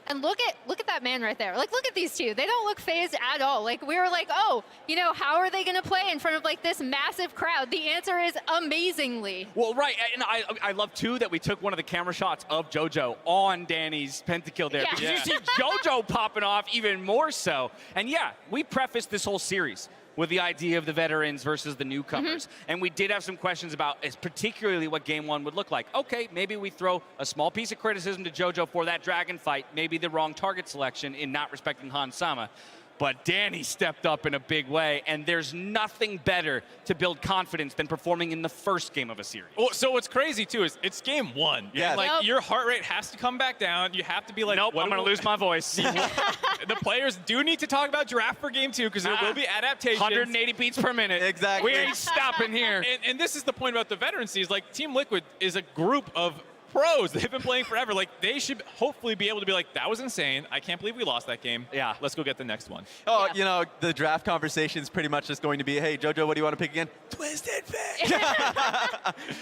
And look at that man right there. Like, look at these two. They don't look phased at all. Like, we were like, oh, you know, how are they going to play in front of like this massive crowd? The answer is amazingly. Well, right, and I love too that we took one of the camera shots of JoJo on Danny's pentakill there, because you see JoJo popping off even more so. And yeah, we prefaced this whole series with the idea of the veterans versus the newcomers. And we did have some questions about particularly what game one would look like. Okay, maybe we throw a small piece of criticism to JoJo for that dragon fight, maybe the wrong target selection in not respecting Hans Sama. But Danny stepped up in a big way, and there's nothing better to build confidence than performing in the first game of a series. Well, so what's crazy, too, is it's game one. Yeah. Like, your heart rate has to come back down. You have to be like, nope, I'm going to lose my voice. The players do need to talk about draft for game two, because there will be adaptations. 180 beats per minute. Exactly. We ain't stopping here. And this is the point about the veterancy, is like Team Liquid is a group of pros. They've been playing forever. Like, they should hopefully be able to be like, that was insane. I can't believe we lost that game. Yeah. Let's go get the next one. Oh, you know, the draft conversation is pretty much just going to be, hey, JoJo, what do you want to pick again? Twisted Fate!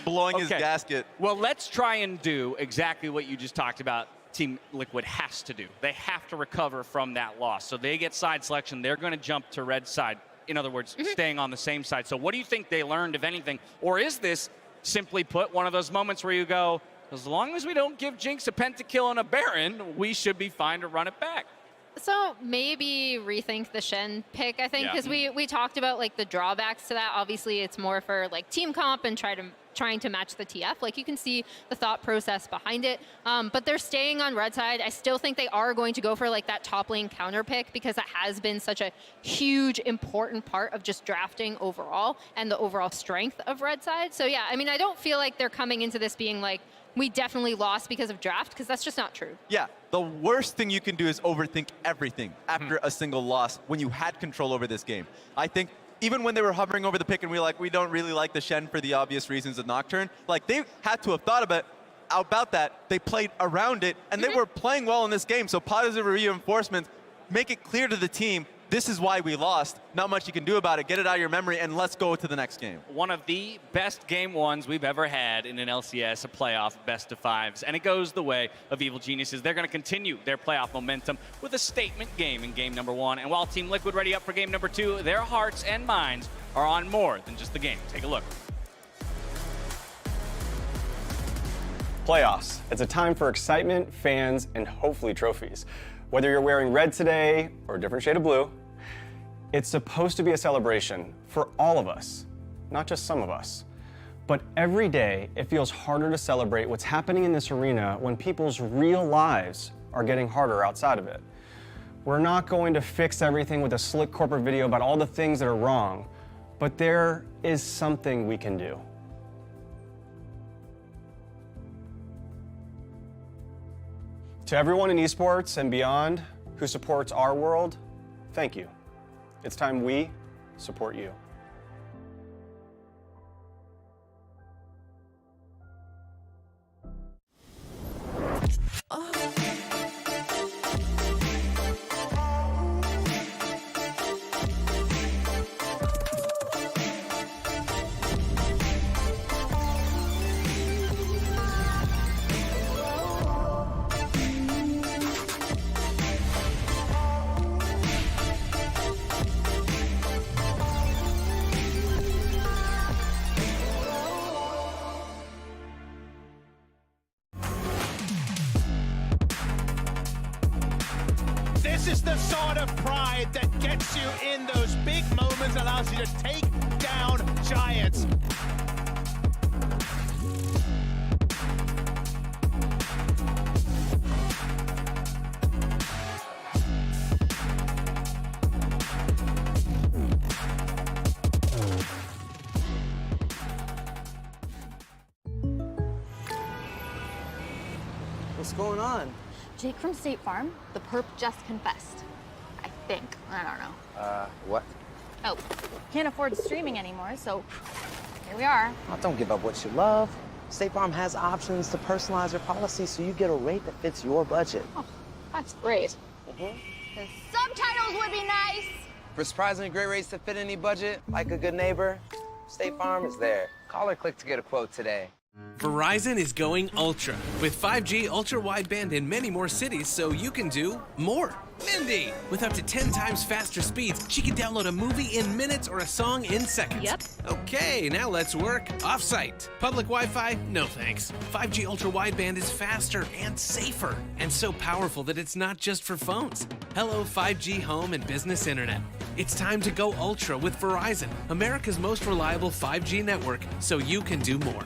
Blowing his gasket. Well, let's try and do exactly what you just talked about Team Liquid has to do. They have to recover from that loss. So they get side selection. They're going to jump to red side. In other words, staying on the same side. So what do you think they learned, if anything? Or is this, simply put, one of those moments where you go, as long as we don't give Jinx a pentakill and a Baron, we should be fine to run it back? So maybe rethink the Shen pick, I think, because we talked about like the drawbacks to that. Obviously, it's more for like team comp and trying to match the TF. Like, you can see the thought process behind it. But they're staying on red side. I still think they are going to go for like that top lane counter pick, because that has been such a huge, important part of just drafting overall and the overall strength of red side. So yeah, I mean, I don't feel like they're coming into this being like, we definitely lost because of draft, because that's just not true. Yeah, the worst thing you can do is overthink everything after a single loss when you had control over this game. I think even when they were hovering over the pick and we were like, we don't really like the Shen for the obvious reasons of Nocturne, like, they had to have thought about that. They played around it, and they were playing well in this game. So positive reinforcements, make it clear to the team, this is why we lost. Not much you can do about it. Get it out of your memory, and let's go to the next game. One of the best game ones we've ever had in an LCS, a playoff best of fives. And it goes the way of Evil Geniuses. They're going to continue their playoff momentum with a statement game in game number one. And while Team Liquid ready up for game number two, their hearts and minds are on more than just the game. Take a look. Playoffs. It's a time for excitement, fans, and hopefully trophies. Whether you're wearing red today or a different shade of blue, it's supposed to be a celebration for all of us, not just some of us. But every day, it feels harder to celebrate what's happening in this arena when people's real lives are getting harder outside of it. We're not going to fix everything with a slick corporate video about all the things that are wrong, but there is something we can do. To everyone in esports and beyond who supports our world, thank you. It's time we support you. This is the sort of pride that gets you in those big moments, allows you to take down giants. What's going on? Jake from State Farm, the perp just confessed. I think. I don't know. What? Oh, can't afford streaming anymore, so here we are. Oh, don't give up what you love. State Farm has options to personalize your policy so you get a rate that fits your budget. Oh, that's great. Mm-hmm. The subtitles would be nice. For surprisingly great rates that fit any budget, like a good neighbor, State Farm is there. Call or click to get a quote today. Verizon is going ultra with 5G ultra wideband in many more cities so you can do more. Mindy, with up to 10 times faster speeds, she can download a movie in minutes or a song in seconds. Yep. Okay, now let's work off-site. Public Wi-Fi? No thanks. 5G ultra wideband is faster and safer and so powerful that it's not just for phones. Hello 5G home and business internet. It's time to go ultra with Verizon, America's most reliable 5G network, so you can do more.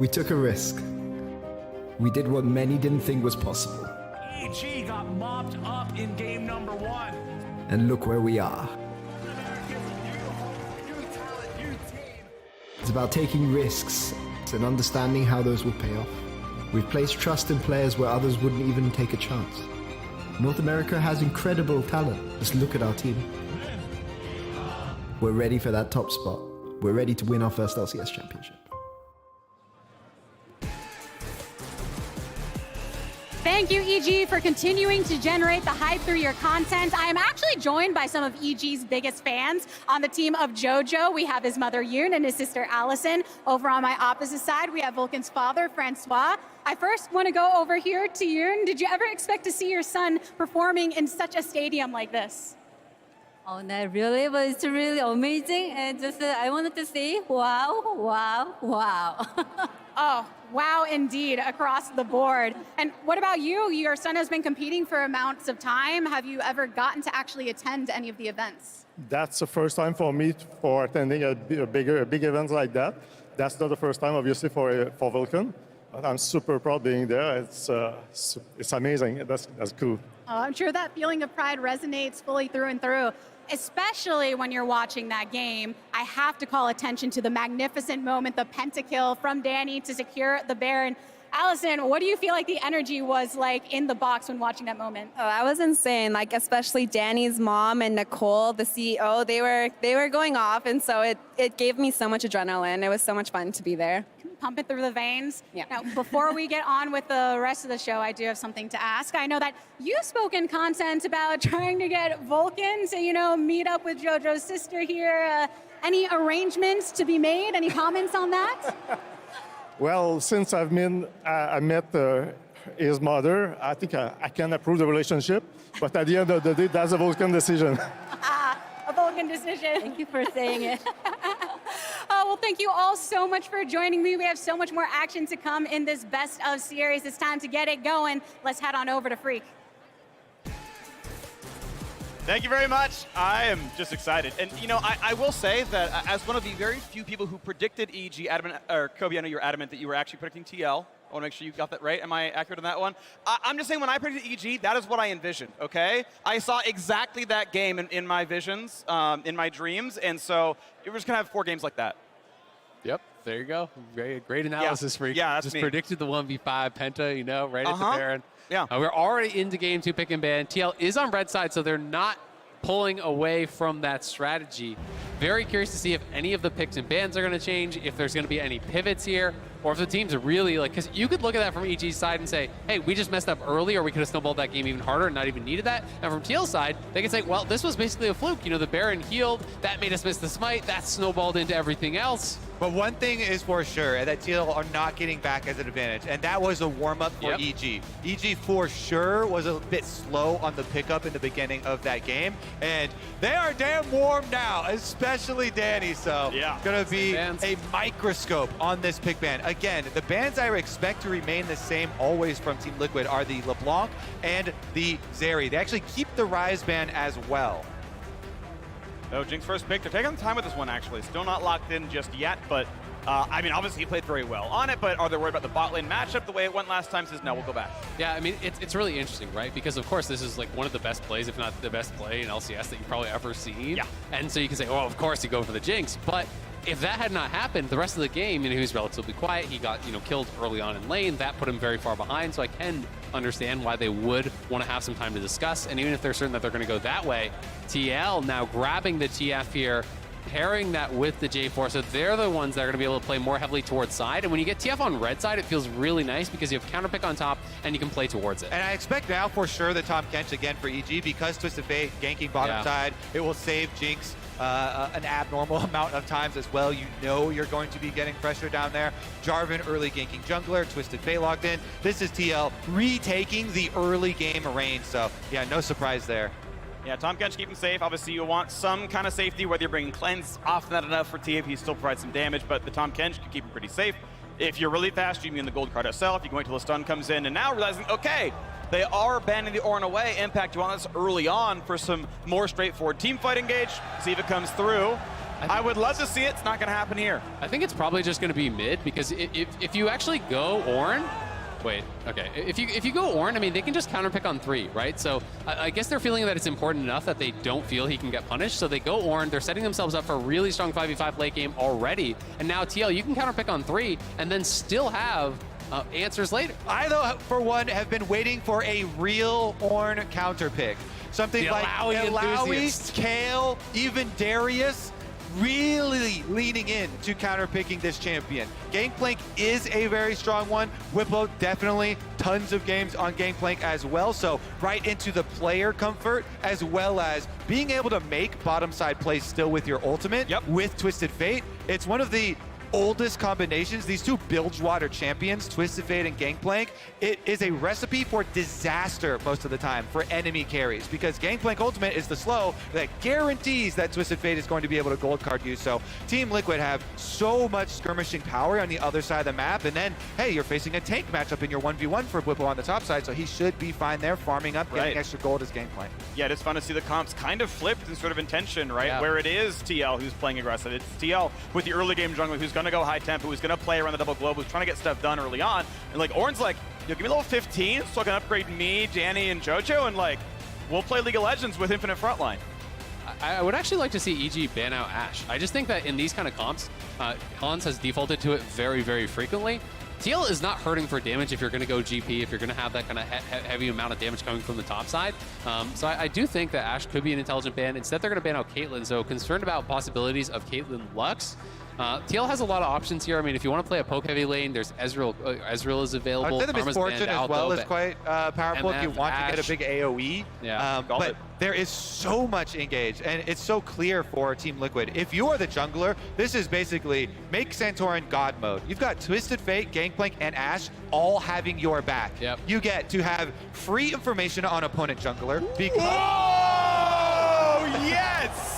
We took a risk. We did what many didn't think was possible. EG got mopped up in game number 1. And look where we are. It's about taking risks and understanding how those will pay off. We've placed trust in players where others wouldn't even take a chance. North America has incredible talent. Just look at our team. We're ready for that top spot. We're ready to win our first LCS championship. Thank you, EG, for continuing to generate the hype through your content. I am actually joined by some of EG's biggest fans on the team of JoJo. We have his mother, Yoon, and his sister, Allison. Over on my opposite side, we have Vulcan's father, Francois. I first want to go over here to Yoon. Did you ever expect to see your son performing in such a stadium like this? Oh, that really was really amazing. And just I wanted to say, wow, wow, wow. Oh, wow, indeed, across the board. And what about you? Your son has been competing for amounts of time. Have you ever gotten to actually attend any of the events? That's the first time for me for attending a big event like that. That's not the first time, obviously, for Vulcan. I'm super proud being there. It's amazing. That's cool. I'm sure that feeling of pride resonates fully through and through. especially when you're watching that game, I have to call attention to the magnificent moment, the pentakill from Danny to secure the Baron. Allison, what do you feel like the energy was like in the box when watching that moment? Oh, that was insane. Like, especially Danny's mom and Nicole, the CEO, they were going off, and so it gave me so much adrenaline. It was so much fun to be there. Pump it through the veins. Yeah. Now, before we get on with the rest of the show, I do have something to ask. I know that you've spoken content about trying to get Vulcan to, meet up with JoJo's sister here. Any arrangements to be made? Any comments on that? Well, since I met his mother, I think I can approve the relationship. But at the end of the day, that's a Vulcan decision. A Vulcan decision. Thank you for saying it. Well, thank you all so much for joining me. We have so much more action to come in this best of series. It's time to get it going. Let's head on over to Freak. Thank you very much. I am just excited. And, I will say that as one of the very few people who predicted EG, Kobe, I know you're adamant that you were actually predicting TL. I want to make sure you got that right. Am I accurate on that one? I'm just saying when I predicted EG, that is what I envisioned, okay? I saw exactly that game in my visions, in my dreams, and so we're just going to have 4 games like that. Yep, there you go. Great analysis, Freak. Yeah, that's just me. predicted the 1v5 Penta, right at the Baron. Yeah. We're already into game 2 pick and ban. TL is on red side, so they're not pulling away from that strategy. Very curious to see if any of the picks and bans are going to change, if there's going to be any pivots here, or if the teams are really because you could look at that from EG's side and say, hey, we just messed up early, or we could have snowballed that game even harder and not even needed that. And from TL's side, they can say, well, this was basically a fluke. The Baron healed, that made us miss the smite, that snowballed into everything else. But one thing is for sure, that TL are not getting back as an advantage, and that was a warm-up for EG. EG for sure was a bit slow on the pickup in the beginning of that game, and they are damn warm now, especially Danny, so gonna be a microscope on this pick ban. Again, the bans I expect to remain the same always from Team Liquid are the LeBlanc and the Zeri. They actually keep the Ryze ban as well. Oh, Jinx first pick. They're taking the time with this one, actually. Still not locked in just yet, but obviously he played very well on it, but are they worried about the bot lane matchup the way it went last time? Says no, we'll go back. Yeah, it's really interesting, right? Because, of course, this is like one of the best plays, if not the best play in LCS that you've probably ever seen. Yeah. And so you can say, oh, of course you go for the Jinx, but if that had not happened, the rest of the game, he was relatively quiet. He got, killed early on in lane. That put him very far behind, so I can understand why they would want to have some time to discuss. And even if they're certain that they're going to go that way, TL now grabbing the TF here, pairing that with the J4, so they're the ones that are going to be able to play more heavily towards side. And when you get TF on red side, it feels really nice because you have counter pick on top and you can play towards it. And I expect now for sure that Tahm Kench again for EG, because Twisted Fate ganking bottom side, it will save Jinx an abnormal amount of times as well. You're going to be getting pressure down there. Jarvan early ganking jungler, Twisted Fate logged in. This is TL retaking the early game reign, so yeah, no surprise there. Yeah, Tahm Kench keep him safe. Obviously, you want some kind of safety, whether you're bringing Cleanse. Often not enough for TF, he still provides some damage, but the Tahm Kench can keep him pretty safe. If you're really fast, you mean the gold card itself. You can wait till the stun comes in, and now realizing, okay, they are banning the Ornn away. Impact, you want this early on for some more straightforward team fight engage. See if it comes through. I would love to see it. It's not going to happen here. I think it's probably just going to be mid, because if you actually go Ornn, wait, okay. If you go Ornn, they can just counterpick on 3, right? So I guess they're feeling that it's important enough that they don't feel he can get punished. So they go Ornn. They're setting themselves up for a really strong 5v5 late game already. And now TL, you can counterpick on 3 and then still have answers later. I, though, for one, have been waiting for a real Ornn counterpick. Something The like Alawi, Kale, even Darius, really leaning in to counterpicking this champion. Gangplank is a very strong one. Whippo definitely tons of games on Gangplank as well, so right into the player comfort as well as being able to make bottom side plays still with your ultimate with Twisted Fate. It's one of the oldest combinations. These two Bilgewater champions, Twisted Fate and Gangplank, it is a recipe for disaster most of the time for enemy carries, because Gangplank ultimate is the slow that guarantees that Twisted Fate is going to be able to gold card you. So Team Liquid have so much skirmishing power on the other side of the map, and then, hey, you're facing a tank matchup in your 1v1 for Whippo on the top side, so he should be fine there, farming up, getting extra gold as Gangplank. Yeah, it's fun to see the comps kind of flipped in sort of intention, right? Where it is TL who's playing aggressive. It's TL with the early game jungler who's going to go high tempo, who's going to play around the double globe, who's trying to get stuff done early on. And like Ornn's like, yo, give me level 15 so I can upgrade me, Danny, and JoJo, and like, we'll play League of Legends with Infinite Frontline. I would actually like to see EG ban out Ashe. I just think that in these kind of comps, Hans has defaulted to it very, very frequently. TL is not hurting for damage if you're going to go GP, if you're going to have that kind of heavy amount of damage coming from the top side. So I do think that Ashe could be an intelligent ban. Instead, they're going to ban out Caitlyn. So concerned about possibilities of Caitlyn Lux. TL has a lot of options here. I mean, if you want to play a poke-heavy lane, there's Ezreal. Ezreal is available. I'd say the Karma's Misfortune banned, as well Alto, is quite powerful if you MF, want to get Ashe. a big AoE. Yeah, but there is so much engage, and it's so clear for Team Liquid. If you are the jungler, this is basically make Santorin God mode. You've got Twisted Fate, Gangplank, and Ashe all having your back. Yep. You get to have free information on opponent jungler. Oh, yes!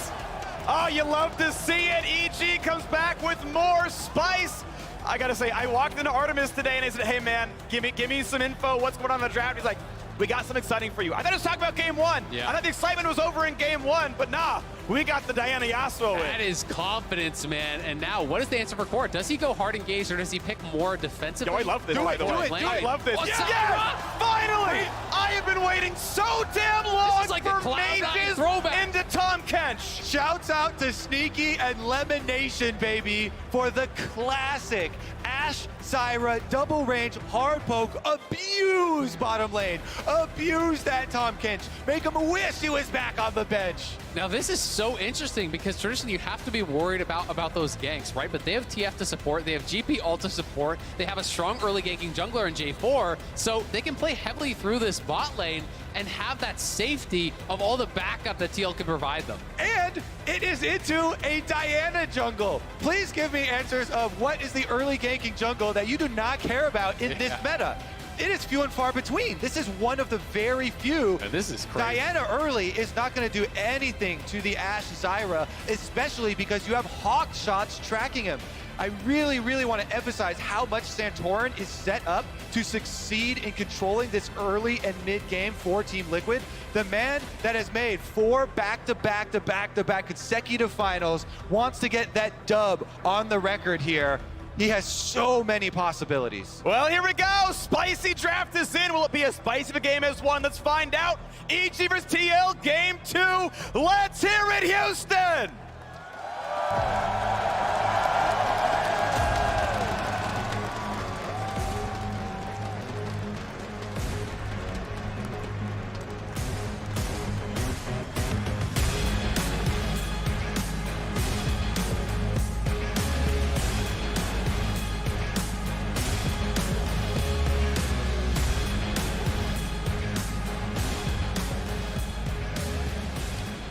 Oh, you love to see it. EG comes back with more spice. I gotta say, I walked into Artemis today and I said, hey man, give me some info. What's going on in the draft? He's like, we got some exciting for you. I thought it was talking about game one. Yeah. I thought the excitement was over in game one, but nah, we got the Diana Yasuo in. That is confidence, man. And now, what is the answer for Core? Does he go hard engaged or does he pick more defensively? Yo, I love this, by the way. I love this. Oh, Yes! Syra! Finally! I have been waiting so damn long like for a Cloud9 mages throwback. into Tom Kench. Shouts out to Sneaky and Lemon Nation, baby, for the classic Ashe, Syra, double range, hard poke, abuse bottom lane, abuse that Tom Kench, make him wish he was back on the bench. Now, this is so interesting because traditionally you have to be worried about those ganks, right? But they have TF to support, they have GP ult to support, they have a strong early ganking jungler in J4, so they can play heavily through this bot lane and have that safety of all the backup that TL can provide them. And it is into a Diana jungle. Please give me answers of what is the early ganking jungle that you do not care about in this meta. It is few and far between. This is one of the very few. And this is crazy. Diana early is not going to do anything to the Ashe Zyra, especially because you have Hawk shots tracking him. I really, really want to emphasize how much Santorin is set up to succeed in controlling this early and mid game for Team Liquid. The man that has made 4 back-to-back consecutive finals wants to get that dub on the record here. He has so many possibilities. Well, here we go. Spicy draft is in. Will it be as spicy of a game as one? Let's find out. EG vs TL, game 2. Let's hear it, Houston!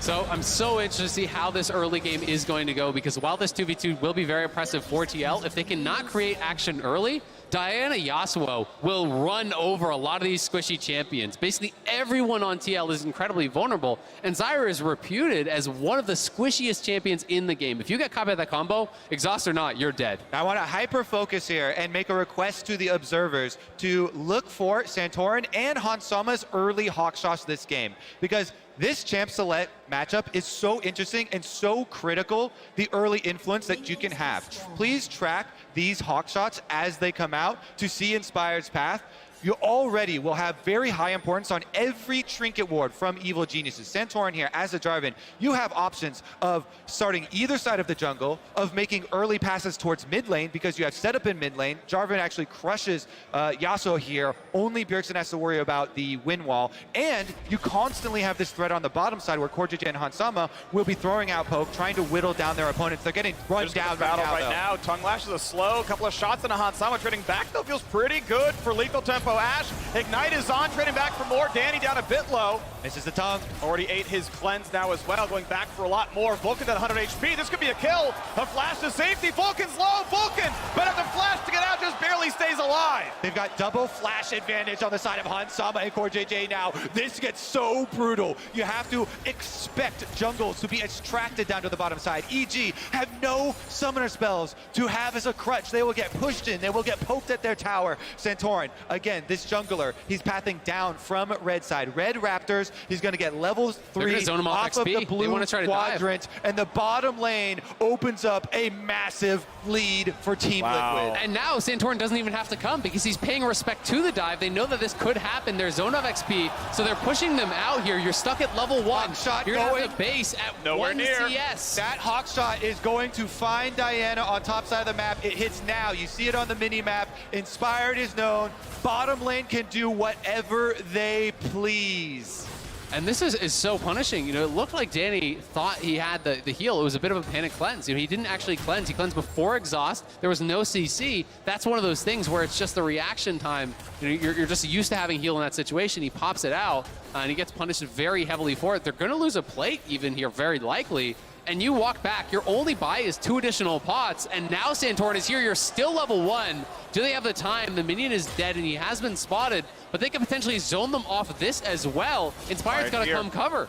So I'm so interested to see how this early game is going to go, because while this 2v2 will be very impressive for TL, if they cannot create action early, Diana Yasuo will run over a lot of these squishy champions. Basically everyone on TL is incredibly vulnerable, and Zyra is reputed as one of the squishiest champions in the game. If you get caught by that combo, exhaust or not, you're dead. I want to hyper focus here and make a request to the observers to look for Santorin and Hansama's early hawk shots this game, because this champ select matchup is so interesting and so critical, the early influence that you can have. Please track these hawk shots as they come out to see Inspired's path. You already will have very high importance on every trinket ward from Evil Geniuses. Santorin here, as a Jarvan, you have options of starting either side of the jungle, of making early passes towards mid lane because you have setup in mid lane. Jarvan actually crushes Yasuo here. Only Bjergsen has to worry about the win wall. And you constantly have this threat on the bottom side where CoreJJ and Hansama will be throwing out poke, trying to whittle down their opponents. They're getting run down right now. Tongue Lash is a slow couple of shots into Hansama. Trading back, though, feels pretty good for lethal tempo Ashe. Ignite is on, trading back for more. Danny down a bit low. Misses the tongue. Already ate his cleanse now as well, going back for a lot more. Vulcan at 100 HP. This could be a kill. A flash to safety. Vulcan's low. Vulcan, but at the flash to get out, just barely stays alive. They've got double flash advantage on the side of Hansama and CoreJJ now. This gets so brutal. You have to expect jungles to be extracted down to the bottom side. EG have no summoner spells to have as a crutch. They will get pushed in. They will get poked at their tower. Santorin, again, this jungler, he's pathing down from red side. Red Raptors, he's going to get level 3 off of the blue quadrant, and the bottom lane opens up a massive lead for Team Liquid. And now Santorin doesn't even have to come because because he's paying respect to the dive. They know that this could happen. There's zone of XP, so they're pushing them out here. You're stuck at level 1. Shot You're going. gonna have to base at Nowhere 1 near. CS. That hawk shot is going to find Diana on top side of the map. It hits now. You see it on the mini map. Inspired is known. Bottom lane can do whatever they please. And this is so punishing. You know, it looked like Danny thought he had the heal. It was a bit of a panic cleanse. You know, he didn't actually cleanse. He cleansed before exhaust. There was no CC. That's one of those things where it's just the reaction time. You know, you're just used to having heal in that situation. He pops it out, and he gets punished very heavily for it. They're going to lose a plate even here, very likely. And you walk back. Your only buy is 2 additional pots, and now Santorin is here. You're still level 1. Do they have the time? The minion is dead, and he has been spotted, but they can potentially zone them off of this as well. Inspired's got to come cover.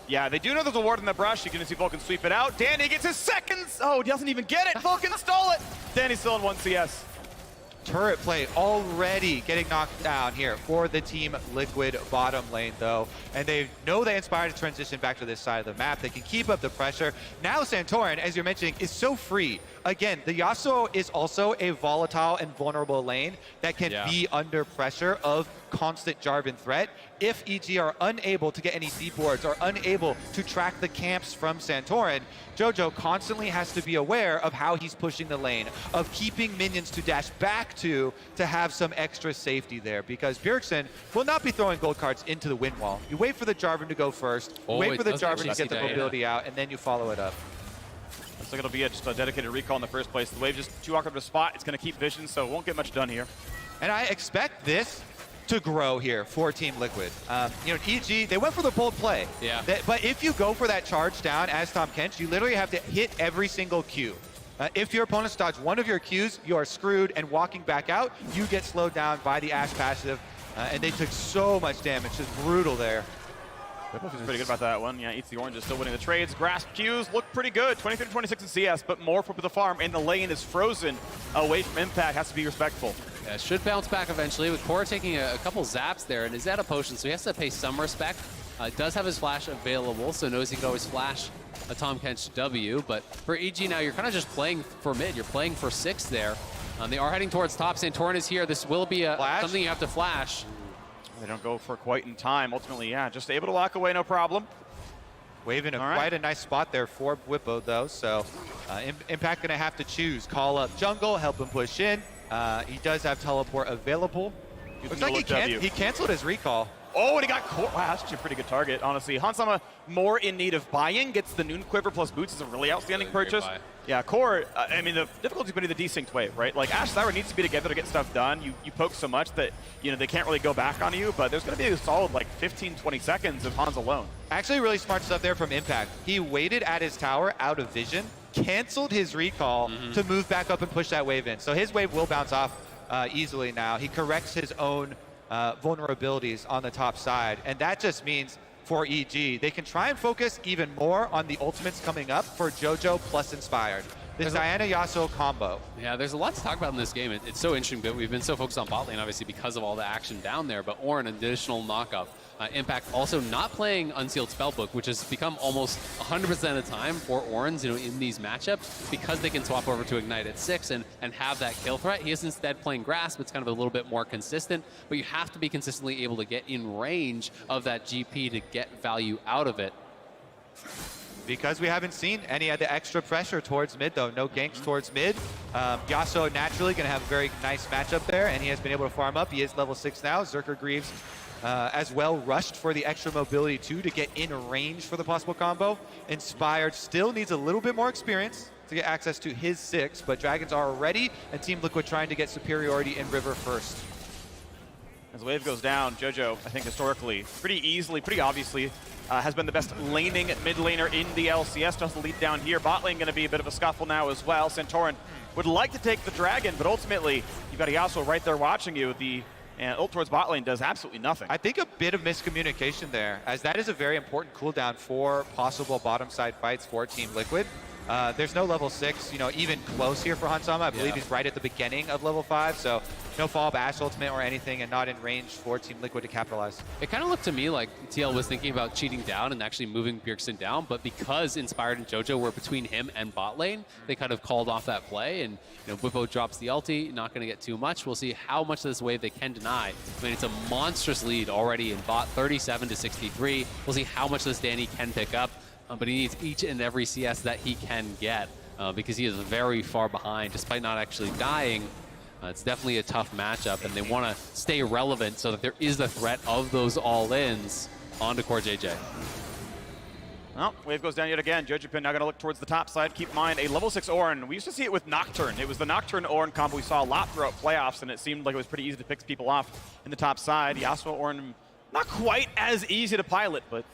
Yeah, they do know there's a ward in the brush. You're going to see Vulcan sweep it out. Danny gets his seconds. Oh, he doesn't even get it. Vulcan stole it. Danny's still in 1 CS. Turret play already getting knocked down here for the Team Liquid bottom lane, though. And they know they Inspired to transition back to this side of the map. They can keep up the pressure. Now Santorin, as you're mentioning, is so free. Again, the Yasuo is also a volatile and vulnerable lane that can be under pressure of constant Jarvan threat. If EG are unable to get any deep wards or unable to track the camps from Santorin, Jojo constantly has to be aware of how he's pushing the lane, of keeping minions to dash back to have some extra safety there, because Bjergsen will not be throwing gold cards into the wind wall. You wait for the Jarvan to go first, wait for the Jarvan to get the mobility out, and then you follow it up. Looks like it'll be just a dedicated recall in the first place. The wave just too awkward of a spot. It's going to keep vision, so it won't get much done here. And I expect this to grow here for Team Liquid. You know, EG, they went for the bold play. Yeah. But if you go for that charge down as Tahm Kench, you literally have to hit every single Q. If your opponents dodge one of your Qs, you are screwed, and walking back out, you get slowed down by the Ashe passive. And they took so much damage, just brutal there. He's pretty good about that one. Yeah, eats the oranges, still winning the trades. Grasp Qs look pretty good. 23-26 in CS, but more for the farm, and the lane is frozen away from impact. Has to be respectful. Yeah, should bounce back eventually, with Core taking a couple zaps there, and is out of potion, so he has to pay some respect. Does have his flash available, so knows he can always flash a Tahm Kench W, but for EG now, you're kind of just playing for mid. You're playing for 6 there. They are heading towards top. Santorin is here. This will be something you have to flash. They don't go for quite in time. Ultimately, yeah, just able to lock away, no problem. Wave in quite a nice spot there for Bwipo, though, so Impact going to have to choose. Call up jungle, help him push in. He does have teleport available. Looks like he canceled his recall. Oh, and he got caught. Wow, that's actually a pretty good target, honestly. Hansama more in need of buy-in, gets the Noon Quiver plus boots is a really outstanding purchase. Yeah, Core, I mean, the difficulty's been in the desynced wave, right? Like, Ashe Zyra needs to be together to get stuff done. You poke so much that, you know, they can't really go back on you, but there's going to be a solid, like, 15, 20 seconds of Hans alone. Actually, really smart stuff there from Impact. He waited at his tower out of vision, canceled his recall to move back up and push that wave in. So his wave will bounce off easily now. He corrects his own vulnerabilities on the top side, and that just means for EG, they can try and focus even more on the ultimates coming up for Jojo plus Inspired. This Diana Yasuo combo. Yeah, there's a lot to talk about in this game. It's so interesting, but we've been so focused on bot lane, obviously, because of all the action down there, but Orin, an additional knockup. Impact also not playing Unsealed Spellbook, which has become almost 100% of the time for Orins, you know, in these matchups, because they can swap over to Ignite at 6 and have that kill threat. He is instead playing Grasp. It's kind of a little bit more consistent, but you have to be consistently able to get in range of that GP to get value out of it. Because we haven't seen any of the extra pressure towards mid, though. No ganks towards mid. Yasuo naturally going to have a very nice matchup there, and he has been able to farm up. He is level 6 now. Zerker Greaves as well rushed for the extra mobility too to get in range for the possible combo. Inspired still needs a little bit more experience to get access to his 6, but Dragons are ready, and Team Liquid trying to get superiority in River first. As the wave goes down, Jojo, I think historically, pretty easily, pretty obviously, has been the best laning mid laner in the LCS. Just the lead down here. Bot lane going to be a bit of a scuffle now as well. Santorin would like to take the dragon, but ultimately, you've got a Yasuo right there watching you. The ult towards bot lane does absolutely nothing. I think a bit of miscommunication there, as that is a very important cooldown for possible bottom side fights for Team Liquid. There's no level 6, you know, even close here for Hansama. I believe he's right at the beginning of level 5, so no follow-up Ashe ultimate or anything, and not in range for Team Liquid to capitalize. It kind of looked to me like TL was thinking about cheating down and actually moving Bjergsen down, but because Inspired and JoJo were between him and bot lane, they kind of called off that play, and Whippo drops the ulti, not going to get too much. We'll see how much of this wave they can deny. I mean, it's a monstrous lead already in bot, 37-63. We'll see how much this Danny can pick up, but he needs each and every CS that he can get because he is very far behind, despite not actually dying. It's definitely a tough matchup, and they want to stay relevant so that there is the threat of those all-ins onto Core JJ. Well, wave goes down yet again. Jojopin now going to look towards the top side. Keep in mind, a level 6 Ornn. We used to see it with Nocturne. It was the Nocturne Ornn combo we saw a lot throughout playoffs, and it seemed like it was pretty easy to pick people off in the top side. Yasuo Ornn, not quite as easy to pilot, but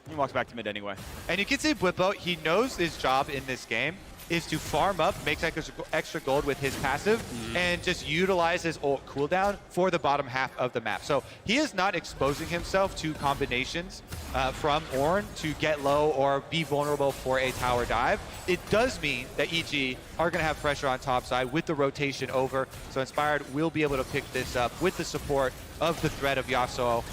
he walks back to mid anyway. And you can see Whippo, he knows his job in this game is to farm up, make extra gold with his passive, and just utilize his ult cooldown for the bottom half of the map. So he is not exposing himself to combinations from Ornn to get low or be vulnerable for a tower dive. It does mean that EG are going to have pressure on top side with the rotation over, so Inspired will be able to pick this up with the support of the threat of Yasuo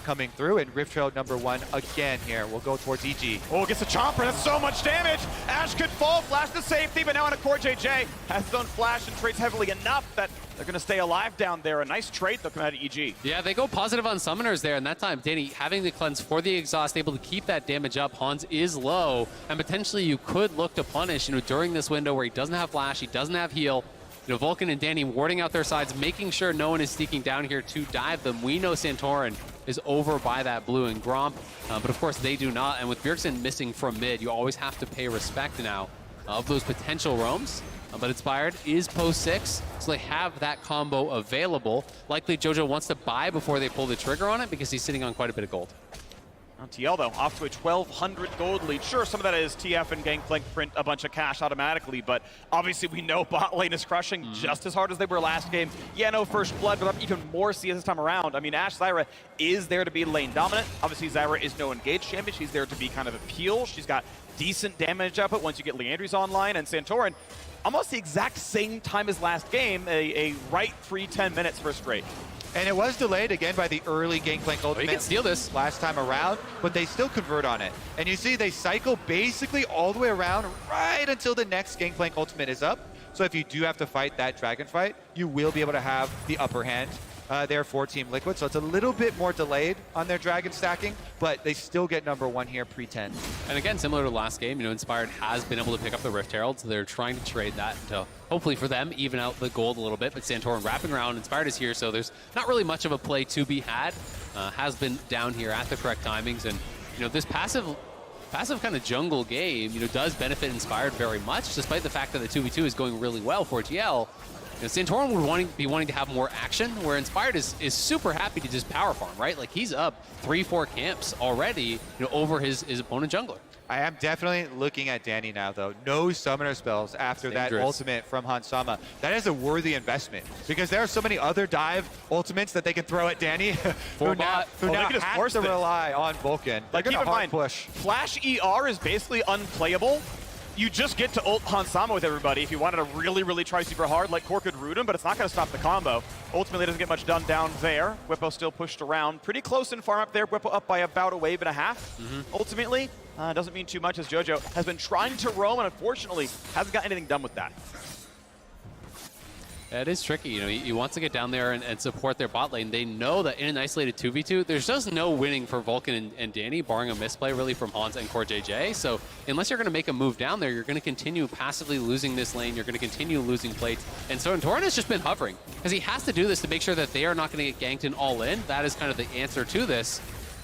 coming through, and Rift Trail #1 again here. We'll go towards EG. Oh, gets a chomper. That's so much damage. Ashe could fall, flash to safety, but now on a Core JJ has his own flash and trades heavily enough that they're going to stay alive down there. A nice trade, though, coming out of EG. Yeah, they go positive on summoners there, and that time, Danny having the cleanse for the exhaust, able to keep that damage up. Hans is low, and potentially you could look to punish, during this window where he doesn't have flash, he doesn't have heal. Vulcan and Danny warding out their sides, making sure no one is sneaking down here to dive them. We know Santorin is over by that blue and Gromp, but of course they do not. And with Bjergsen missing from mid, you always have to pay respect now of those potential roams. But Inspired is post 6, so they have that combo available. Likely JoJo wants to buy before they pull the trigger on it because he's sitting on quite a bit of gold. TL, though, off to a 1,200 gold lead. Sure, some of that is TF and Gangplank print a bunch of cash automatically, but obviously we know bot lane is crushing just as hard as they were last game. Yeah, no first blood, but even more CS this time around. I mean, Ashe Zyra is there to be lane dominant. Obviously, Zyra is no engaged champion. She's there to be kind of a peel. She's got decent damage output once you get Leandry's online, and Santorin, almost the exact same time as last game, a right 3-10 minutes first rate. And it was delayed again by the early Gangplank ultimate. You can steal this last time around, but they still convert on it. And you see they cycle basically all the way around right until the next Gangplank ultimate is up. So if you do have to fight that dragon fight, you will be able to have the upper hand there for Team Liquid. So it's a little bit more delayed on their dragon stacking, but they still get #1 here pre-10. And again, similar to last game, Inspired has been able to pick up the Rift Herald, so they're trying to trade that to hopefully for them even out the gold a little bit. But Santorin wrapping around, Inspired is here, so there's not really much of a play to be had. Has been down here at the correct timings, and this passive kind of jungle game, does benefit Inspired very much, despite the fact that the 2v2 is going really well for TL. Santorin would be wanting to have more action, where Inspired is super happy to just power farm, right? Like he's up 3-4 camps already, over his opponent jungler. I am definitely looking at Danny now, though. No summoner spells after that ultimate from Hansama. That is a worthy investment because there are so many other dive ultimates that they can throw at Danny who now have to rely on Vulcan. Like, keep in mind, push. Flash ER is basically unplayable. You just get to ult Hansama with everybody if you wanted to really, really try super hard, like Core could root him, but it's not going to stop the combo. Ultimately, doesn't get much done down there. Whippo still pushed around. Pretty close in farm up there. Whippo up by about a wave and a half. Ultimately, doesn't mean too much as JoJo has been trying to roam and unfortunately hasn't got anything done with that. It is tricky. He wants to get down there and support their bot lane. They know that in an isolated 2v2, there's just no winning for Vulcan and Danny, barring a misplay really from Hans and Core JJ. So unless you're going to make a move down there, you're going to continue passively losing this lane. You're going to continue losing plates. And so Santorin has just been hovering because he has to do this to make sure that they are not going to get ganked in all in. That is kind of the answer to this.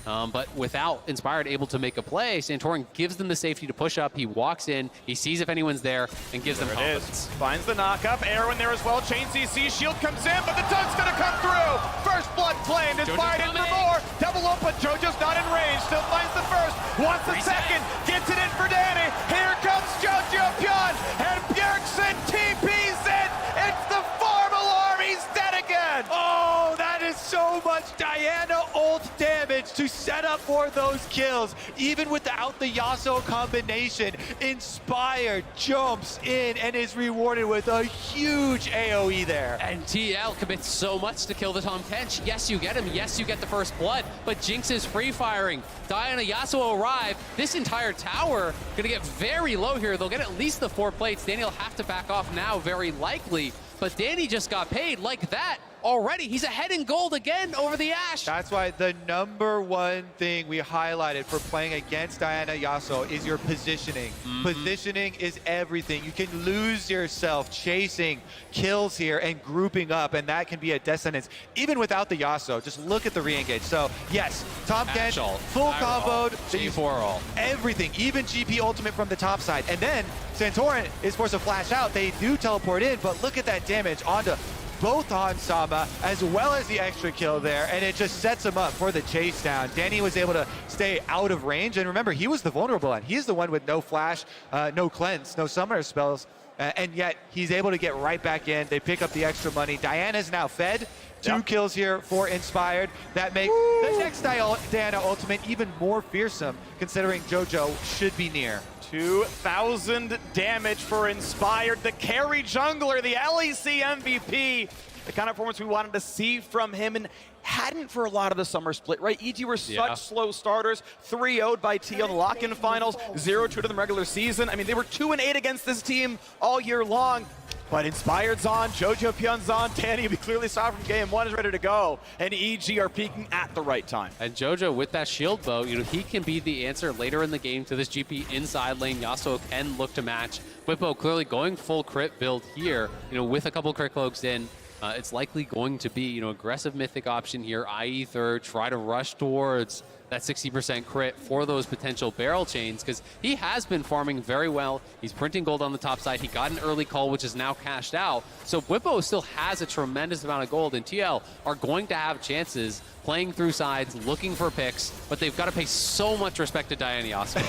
But without Inspired able to make a play, Santorin gives them the safety to push up. He walks in, he sees if anyone's there, and gives them confidence. Finds the knock-up, arrow in there as well. Chain CC, shield comes in, but the dunk's gonna come through. First blood claimed, Inspired in for more. Double up, but JoJo's not in range. Still finds the first, wants the second, gets it in for Danny. Here comes JoJo Pyun, and Bjergsen TP's in. It's the farm alarm, he's dead again. Oh, that is so much Diana ult damage to to set up for those kills. Even without the Yasuo combination, Inspired jumps in and is rewarded with a huge AoE there. And TL commits so much to kill the Tahm Kench. Yes, you get him. Yes, you get the first blood. But Jinx is free firing. Diana, Yasuo arrive. This entire tower gonna get very low here. They'll get at least the 4 plates. Danny will have to back off now, very likely. But Danny just got paid like that already. He's ahead in gold again over the Ashe. That's why the #1 thing we highlighted for playing against Diana Yasuo is your positioning. Positioning is everything. You can lose yourself chasing kills here and grouping up, and that can be a death sentence. Even without the Yasuo, just look at the re-engage. So yes, Tahm Kench, full comboed. G4 ult. Everything, even GP ultimate from the top side. And then Santorin is forced to flash out. They do teleport in, but look at that damage onto both Hans Sama, as well as the extra kill there, and it just sets him up for the chase down. Danny was able to stay out of range, and remember, he was the vulnerable one. He's the one with no flash, no cleanse, no summoner spells, and yet he's able to get right back in. They pick up the extra money. Diana's now fed. 2 kills here for Inspired. That makes the next Diana ultimate even more fearsome, considering JoJo should be near. 2,000 damage for Inspired, the carry jungler, the LEC MVP. The kind of performance we wanted to see from him and hadn't for a lot of the summer split, right? EG were such slow starters, 3-0'd by T on the lock-in finals, 0-2 to the regular season. I mean, they were 2-8 against this team all year long. But Inspired's on, JoJo Pyun's on, Danny, we clearly saw from game 1 is ready to go, and EG are peaking at the right time. And JoJo with that shield bow, he can be the answer later in the game to this GP inside lane. Yasuo can look to match. Whippo clearly going full crit build here, with a couple crit cloaks in. It's likely going to be, aggressive mythic option here, IE third, try to rush towards that 60% crit for those potential barrel chains, because he has been farming very well. He's printing gold on the top side. He got an early call, which is now cashed out. So Whippo still has a tremendous amount of gold, and TL are going to have chances playing through sides, looking for picks, but they've got to pay so much respect to Diana Yasuo.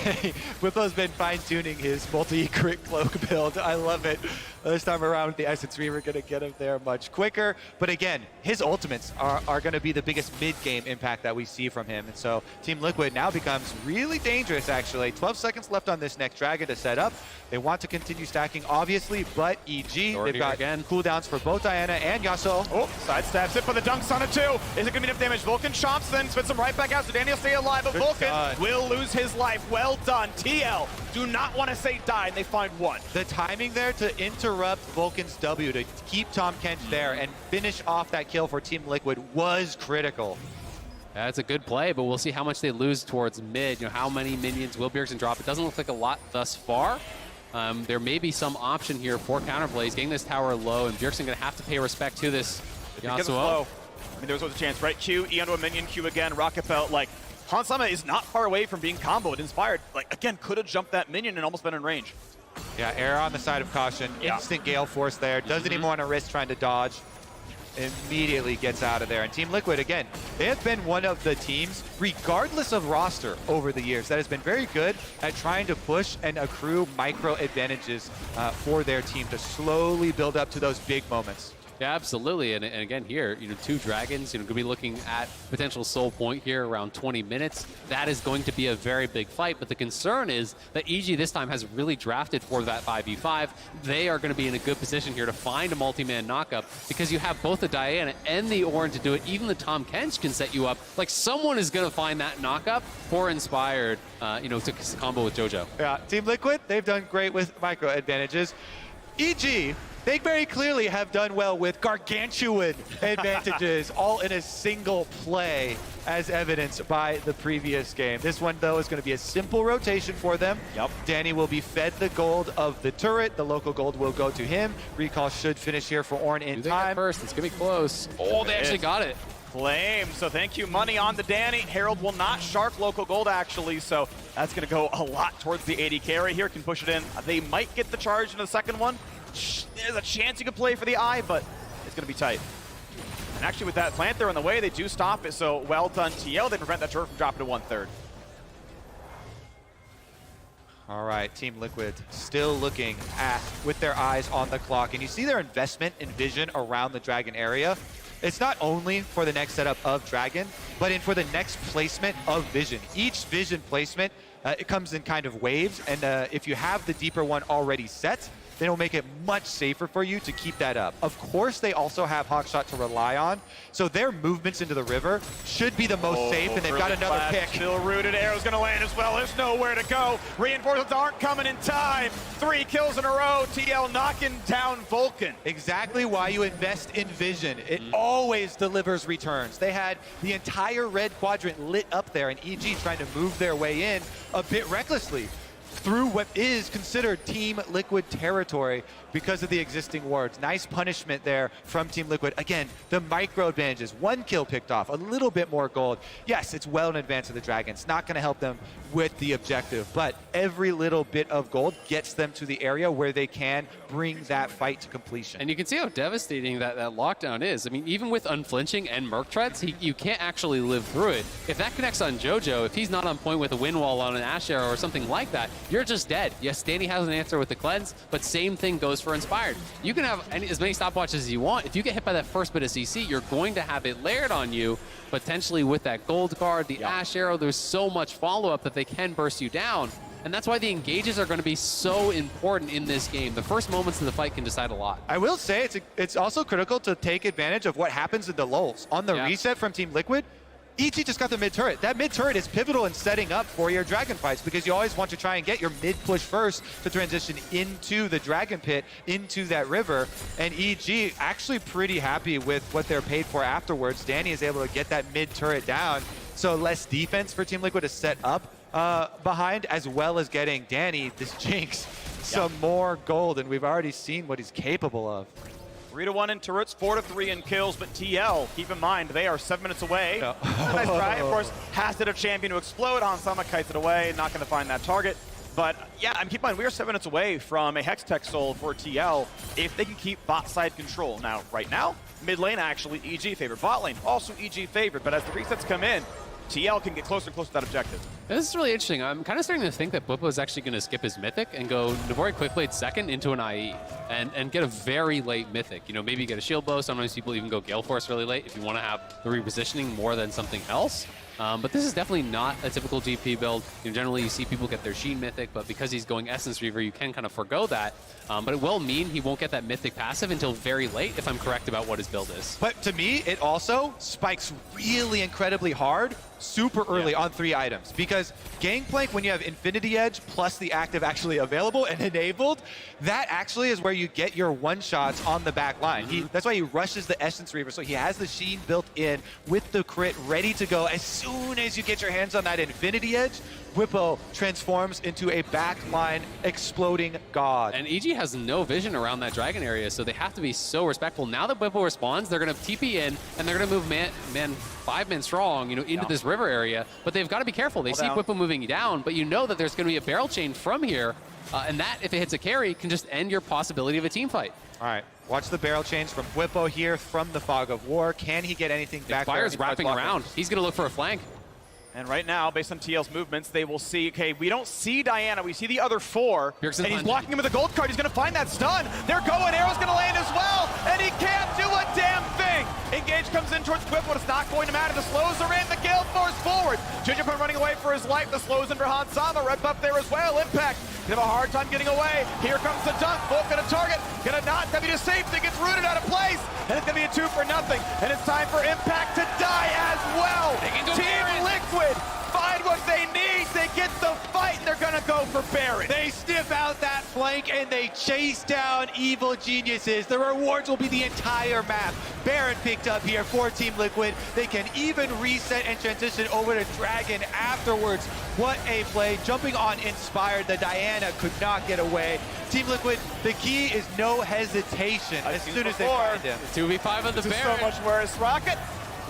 Whippo's been fine-tuning his multi-crit cloak build. I love it. This time around with the Essence Reaver, going to get him there much quicker. But again, his ultimates are going to be the biggest mid-game impact that we see from him. And so Team Liquid now becomes really dangerous, actually. 12 seconds left on this next dragon to set up. They want to continue stacking, obviously, but EG, they've got cooldowns for both Diana and Yasuo. Oh, sidesteps it for the dunks on it too. Is it going to be enough damage? Vulcan chomps then, spits him right back out, so Danny will stay alive, but Vulcan will lose his life. Well done. TL do not want to say die, and they find one. The timing there to interrupt Vulcan's W to keep Tahm Kench there and finish off that kill for Team Liquid was critical. That's a good play, but we'll see how much they lose towards mid. How many minions will Bjergsen drop? It doesn't look like a lot thus far. There may be some option here for counterplays, getting this tower low, and Bjergsen going to have to pay respect to this Yasuo. I mean, there was a chance, right? Q, E onto a minion, Q again, Rocket Belt, like, Hans Sama is not far away from being comboed. Inspired, like, again, could have jumped that minion and almost been in range. Yeah, error on the side of caution. Instant Gale Force there. Doesn't even want to risk trying to dodge. Immediately gets out of there. And Team Liquid, again, they have been one of the teams, regardless of roster over the years, that has been very good at trying to push and accrue micro advantages for their team to slowly build up to those big moments. Yeah, absolutely. And again here, 2 dragons, going to be looking at potential soul point here around 20 minutes. That is going to be a very big fight. But the concern is that EG this time has really drafted for that 5v5. They are going to be in a good position here to find a multi-man knockup because you have both the Diana and the Ornn to do it. Even the Tahm Kench can set you up. Like, someone is going to find that knockup for Inspired, to combo with JoJo. Yeah, Team Liquid, they've done great with micro advantages. EG, they very clearly have done well with gargantuan advantages, all in a single play, as evidenced by the previous game. This one, though, is going to be a simple rotation for them. Danny will be fed the gold of the turret. The local gold will go to him. Recall should finish here for Ornn in time. First, it's going to be close. Oh, they actually got it. Claim. So thank you. Money on the Danny. Herald will not shark local gold, actually, so that's going to go a lot towards the AD carry here. Can push it in. They might get the charge in the second one. There's a chance you could play for the eye, but it's going to be tight. And actually, with that plant there in the way, they do stop it, so well done, TL. They prevent that turret from dropping to 1/3. All right, Team Liquid still looking with their eyes on the clock. And you see their investment in vision around the Dragon area. it's not only for the next setup of Dragon, but for the next placement of Vision. Each Vision placement, it comes in kind of waves, and if you have the deeper one already set, then it'll make it much safer for you to keep that up. Of course, they also have Hawkshot to rely on, so their movements into the river should be the most safe, and they've got another pick. Still rooted. Arrow's going to land as well. There's nowhere to go. Reinforcements aren't coming in time. 3 kills in a row. TL knocking down Vulcan. Exactly why you invest in Vision. It always delivers returns. They had the entire red quadrant lit up there, and EG trying to move their way in a bit recklessly through what is considered Team Liquid territory because of the existing wards. Nice punishment there from Team Liquid. Again, the micro advantages. 1 kill picked off, a little bit more gold. Yes, it's well in advance of the Dragon. It's not going to help them with the objective, but every little bit of gold gets them to the area where they can bring that fight to completion. And you can see how devastating that lockdown is. I mean, even with unflinching and Merc Treads, you can't actually live through it. If that connects on JoJo, if he's not on point with a wind wall on an Ash Arrow or something like that, you're just dead. Yes, Danny has an answer with the cleanse, but same thing goes for Inspired. You can have as many stopwatches as you want. If you get hit by that first bit of CC, you're going to have it layered on you, potentially with that gold guard, the Ash Arrow. There's so much follow-up that they can burst you down. And that's why the engages are going to be so important in this game. The first moments of the fight can decide a lot. I will say it's also critical to take advantage of what happens in the lulls. On the reset from Team Liquid, EG just got the mid turret. That mid turret is pivotal in setting up for your Dragon fights because you always want to try and get your mid push first to transition into the Dragon pit, into that river. And EG actually pretty happy with what they're paid for afterwards. Danny is able to get that mid turret down. So less defense for Team Liquid to set up behind, as well as getting Danny, this Jinx, some more gold. And we've already seen what he's capable of. 3-1 in turrets, 4-3 in kills, but TL, keep in mind, they are 7 minutes away. Nice try, of course, has it a champion to explode. Hansama kites it away, not going to find that target. But yeah, I mean, keep in mind, we are 7 minutes away from a Hextech soul for TL if they can keep bot side control. Now, right now, mid lane actually EG favored, bot lane also EG favored, but as the resets come in, TL can get closer and closer to that objective. This is really interesting. I'm kind of starting to think that Bwipo is actually going to skip his Mythic and go Navori Quickblade second into an IE and get a very late Mythic. You know, maybe get a Shield Bow. Sometimes people even go Gale Force really late if you want to have the repositioning more than something else. But this is definitely not a typical GP build. You know, generally, you see people get their Sheen Mythic, but because he's going Essence Reaver, you can kind of forgo that. But it will mean he won't get that Mythic passive until very late, if I'm correct about what his build is. But to me, it also spikes really incredibly hard super early on 3 items. Because Gangplank, when you have Infinity Edge plus the active actually available and enabled, that actually is where you get your one-shots on the back line. That's why he rushes the Essence Reaver, so he has the Sheen built in with the crit ready to go. As soon as you get your hands on that Infinity Edge, Bwipo transforms into a backline exploding god. And EG has no vision around that Dragon area, so they have to be so respectful. Now that Bwipo responds, they're going to TP in, and they're going to move 5 men strong, you know, into this river area. But they've got to be careful. They see Bwipo moving down, but you know that there's going to be a barrel chain from here, and that, if it hits a carry, can just end your possibility of a team fight. All right, watch the barrel chains from Bwipo here from the Fog of War. Can he get anything back there? Fire's wrapping around. He's going to look for a flank. And right now, based on TL's movements, they will see, okay, we don't see Diana, we see the other 4, and he's blocking him with a gold card. He's going to find that stun. They're going, Arrow's going to land as well, and he can't do a damn thing. Engage comes in towards Bwipo, but it's not going to matter. The slows are in, the Gale Force forward. Jujupun running away for his life, the slows in for Hansama, red buff there as well. Impact, gonna have a hard time getting away. Here comes the dunk, Volk gonna target, gonna not, W to safety, gets rooted out of place, and it's gonna be a 2 for nothing, and it's time for Impact to die as well. Team Liquid find what they need, they get the fight, and they're gonna go for Baron. They sniff out that flank and they chase down Evil Geniuses. The rewards will be the entire map. Baron picked up here for Team Liquid. They can even reset and transition over to Dragon afterwards. What a play. Jumping on Inspired, the Diana could not get away. Team Liquid, the key is no hesitation as soon as they find him. 2v5 on the Baron. So much worse. Rocket,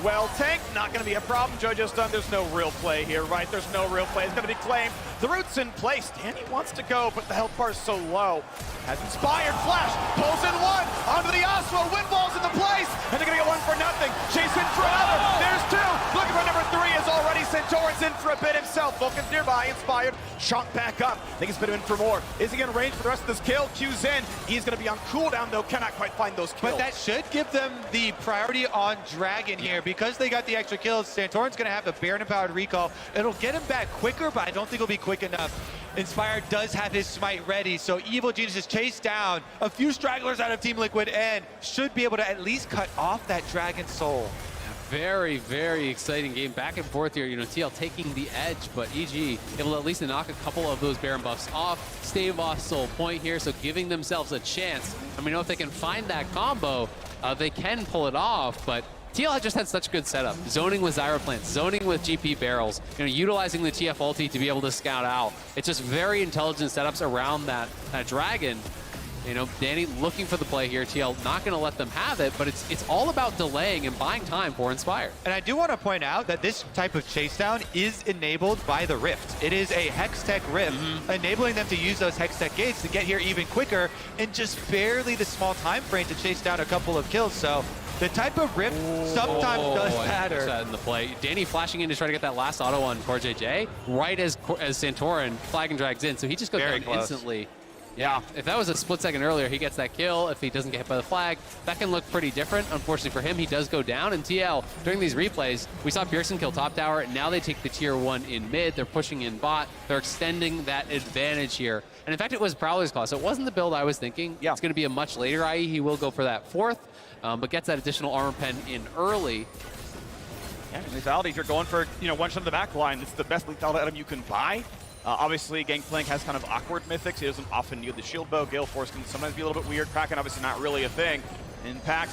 well tanked, not going to be a problem. JoJo's done. There's no real play here, right? There's no real play. It's going to be claimed. The root's in place. Danny wants to go, but the health bar is so low. Has Inspired, flash, pulls in 1, onto the Osmo, wind walls into place, and they're going to get 1 for nothing. Chase in for another. There's 2. Looking for number 3 is already sent Santorin's in for a bit himself. Vulcan's nearby, Inspired, shot back up. I think he's been in for more. Is he in range for the rest of this kill? Q's in. He's going to be on cooldown, though. Cannot quite find those kills. But that should give them the priority on Dragon here. Because they got the extra kills, Santorin's going to have the Baron-empowered recall. It'll get him back quicker, but I don't think it'll be quick enough. Inspired does have his smite ready, so Evil Geniuses chase down a few stragglers out of Team Liquid and should be able to at least cut off that Dragon Soul. Very, very exciting game. Back and forth here. You know, TL taking the edge, but EG able to at least knock a couple of those Baron buffs off, stave off Soul Point here, so giving themselves a chance. I mean, if they can find that combo, they can pull it off, but TL just had such good setup. Zoning with Zyra plants, zoning with GP barrels, you know, utilizing the TF ulti to be able to scout out. It's just very intelligent setups around that Dragon. You know, Danny looking for the play here. TL not going to let them have it, but it's all about delaying and buying time for Inspired. And I do want to point out that this type of chase down is enabled by the Rift. It is a Hextech Rift, enabling them to use those Hextech gates to get here even quicker in just barely the small time frame to chase down a couple of kills. So the type of Rift sometimes does matter. That in the play. Danny flashing in to try to get that last auto on CoreJJ, right as Santorin flag and drags in, so he just goes down instantly. Yeah, if that was a split second earlier, he gets that kill. If he doesn't get hit by the flag, that can look pretty different. Unfortunately for him, he does go down. And TL, during these replays, we saw Bjergsen kill top tower. Now they take the tier 1 in mid. They're pushing in bot. They're extending that advantage here. And in fact, it was Prowler's Claw, so it wasn't the build I was thinking. Yeah. It's going to be a much later IE. He will go for that 4th, but gets that additional armor pen in early. Yeah, lethality, if you're going for, you know, one shot in the back line, it's the best lethality item you can buy. Obviously, Gangplank has kind of awkward mythics. He doesn't often yield the shield bow. Gale Force can sometimes be a little bit weird. Kraken, obviously not really a thing. Impact,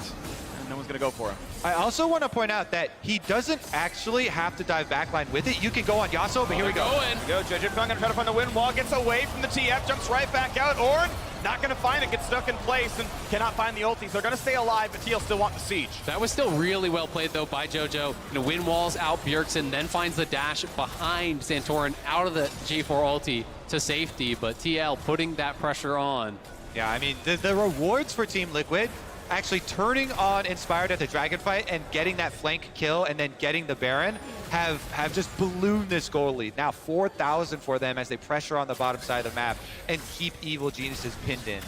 and no one's going to go for him. I also want to point out that he doesn't actually have to dive backline with it. You can go on Yasuo, but here we go. JJ going to try to find the win wall, gets away from the TF, jumps right back out. Ornn not going to find it, gets stuck in place, and cannot find the ulti. So they're going to stay alive, but TL still want the siege. That was still really well played, though, by JoJo. You know, win walls out Bjergsen, then finds the dash behind Santorin out of the G4 ulti to safety, but TL putting that pressure on. Yeah, I mean, the rewards for Team Liquid, actually turning on Inspired at the Dragon fight and getting that flank kill and then getting the Baron have just ballooned this goal lead. Now 4,000 for them as they pressure on the bottom side of the map and keep Evil Geniuses pinned in.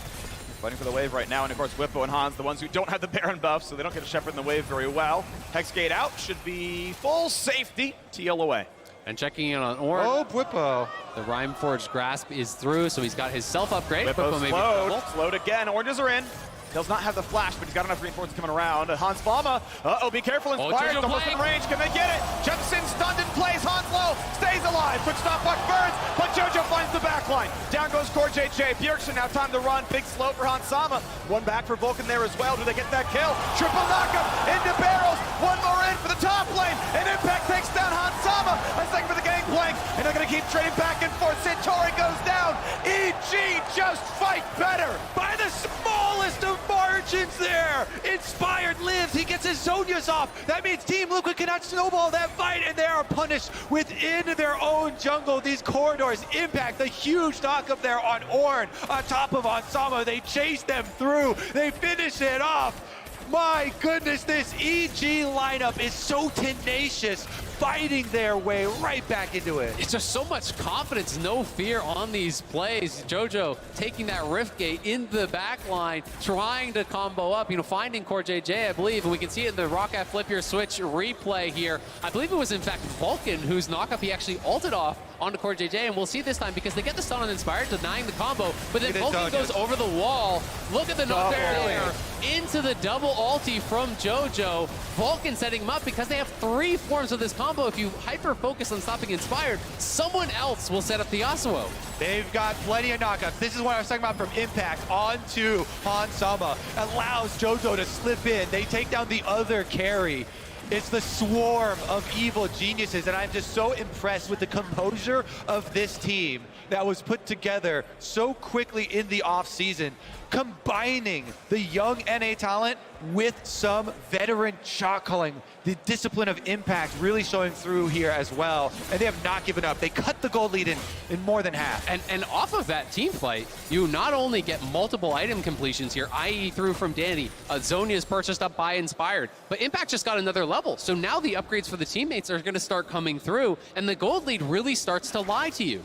Fighting for the wave right now, and of course Whippo and Hans, the ones who don't have the Baron buff, so they don't get to shepherd in the wave very well. Hexgate out, should be full safety. TL away. And checking in on Ornn. Oh, Whippo. The Rhymeforged Grasp is through, so he's got his self-upgrade. Whippo slowed. Slowed again. Oranges are in. Does not have the flash, but he's got enough reinforcements coming around. Hans Bama. Uh-oh, be careful. Inspired. Almost in range. Can they get it? Jumps in, stunned in place. Hans low. Stays alive. Quick stop puck burns, but JoJo finds the back line. Down goes CoreJJ. Bjergsen now time to run. Big slow for Hans Sama. One back for Vulcan there as well. Do they get that kill? Triple knockup into barrels. One more in for the top lane. And Impact takes down Hans Sama. A second for the Gangplank. And they're going to keep trading back and forth. Santorin goes down. EG just fight better. By the smallest of margins there. Inspired lives. He gets his Zonias off. That means Team Liquid cannot snowball that fight, and they are punished within their own jungle. These corridors. Impact, the huge knock up there on Ornn on top of Ansama. They chase them through. They finish it off. My goodness, this EG lineup is so tenacious, fighting their way right back into it. It's just so much confidence, no fear on these plays. JoJo taking that Rift Gate in the back line, trying to combo up, you know, finding CoreJJ, I believe, and we can see it in the Rocket Flip Your Switch replay here. I believe it was, in fact, Vulcan whose knockup he actually ulted off onto CoreJJ, and we'll see this time because they get the stun on Inspired, denying the combo, but then Vulcan goes over the wall. Look at the knockdown there into the double ulti from JoJo. Vulcan setting him up because they have 3 forms of this combo. If you hyper-focus on stopping Inspired, someone else will set up the Yasuo. They've got plenty of knockups. This is what I was talking about from Impact onto Hans Sama. Allows JoJo to slip in. They take down the other carry. It's the swarm of Evil Geniuses, and I'm just so impressed with the composure of this team that was put together so quickly in the off-season, combining the young NA talent with some veteran shot calling. The discipline of Impact really showing through here as well, and they have not given up. They cut the gold lead in more than half. And off of that team fight, you not only get multiple item completions here, i.e. through from Danny, Zonia is purchased up by Inspired, but Impact just got another level. level. So now the upgrades for the teammates are going to start coming through, and the gold lead really starts to lie to you.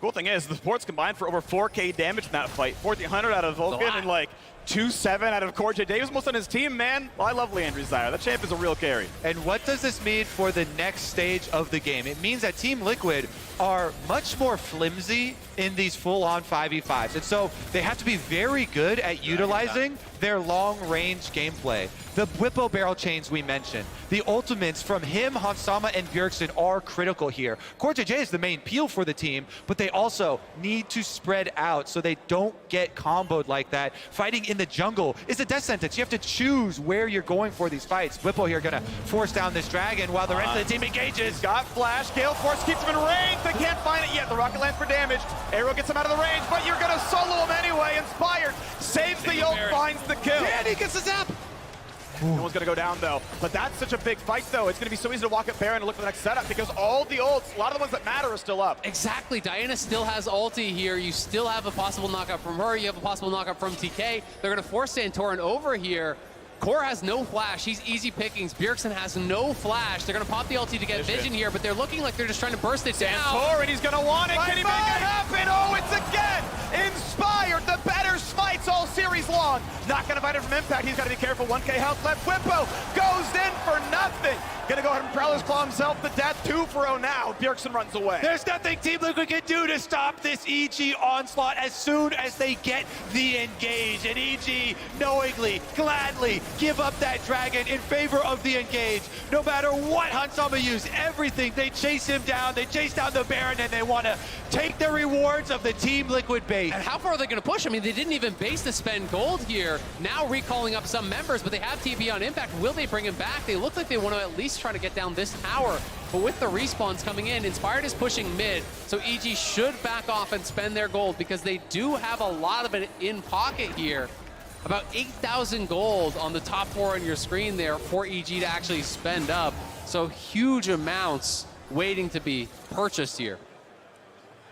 Cool thing is, the supports combined for over 4K damage in that fight. 1,400 out of Vulcan and like 2-7 out of Corey J. Davis, most on his team, man. Well, I love Leandry Zyre. That champ is a real carry. And what does this mean for the next stage of the game? It means that Team Liquid are much more flimsy in these full-on 5v5s. And so they have to be very good at utilizing their long-range gameplay. The Whippo barrel chains we mentioned, the ultimates from him, Hansama, and Bjergsen are critical here. Core JJ is the main peel for the team, but they also need to spread out so they don't get comboed like that. Fighting in the jungle is a death sentence. You have to choose where you're going for these fights. Whippo here gonna force down this dragon while the rest of the team engages. Got flash, Gale Force keeps him in range. They can't find it yet. The rocket lands for damage. Arrow gets him out of the range, but you're gonna solo him anyway. Inspired saves the ult, finds the kill. And he gets the zap. No one's gonna go down though. But that's such a big fight though. It's gonna be so easy to walk up Baron and look for the next setup because all the ults, a lot of the ones that matter are still up. Exactly, Diana still has ulti here. You still have a possible knockup from her. You have a possible knockup from TK. They're gonna force Santorin over here. Core has no flash. He's easy pickings. Bjergsen has no flash. They're going to pop the ulti to get vision here, but they're looking like they're just trying to burst it down. Santorin, he's going to want it. Can he make it happen? Oh, it's again Inspired. The better fights all series long. Not going to fight it from impact. He's got to be careful. 1K health left. Whippo goes in for nothing. Going to go ahead and Prowler's Claw himself the death. 2-0 now. Bjergsen runs away. There's nothing Team Liquid can do to stop this EG onslaught as soon as they get the engage. And EG knowingly, gladly give up that dragon in favor of the engage. No matter what Hansama used, everything, they chase him down, they chase down the Baron, and they want to take the rewards of the Team Liquid base. And how far are they going to push? I mean, they didn't even base to spend gold here. Now recalling up some members, but they have TP on impact. Will they bring him back? They look like they want to at least try to get down this tower. But with the respawns coming in, Inspired is pushing mid, so EG should back off and spend their gold because they do have a lot of it in pocket here. About 8,000 gold on the top 4 on your screen there for EG to actually spend up. So huge amounts waiting to be purchased here.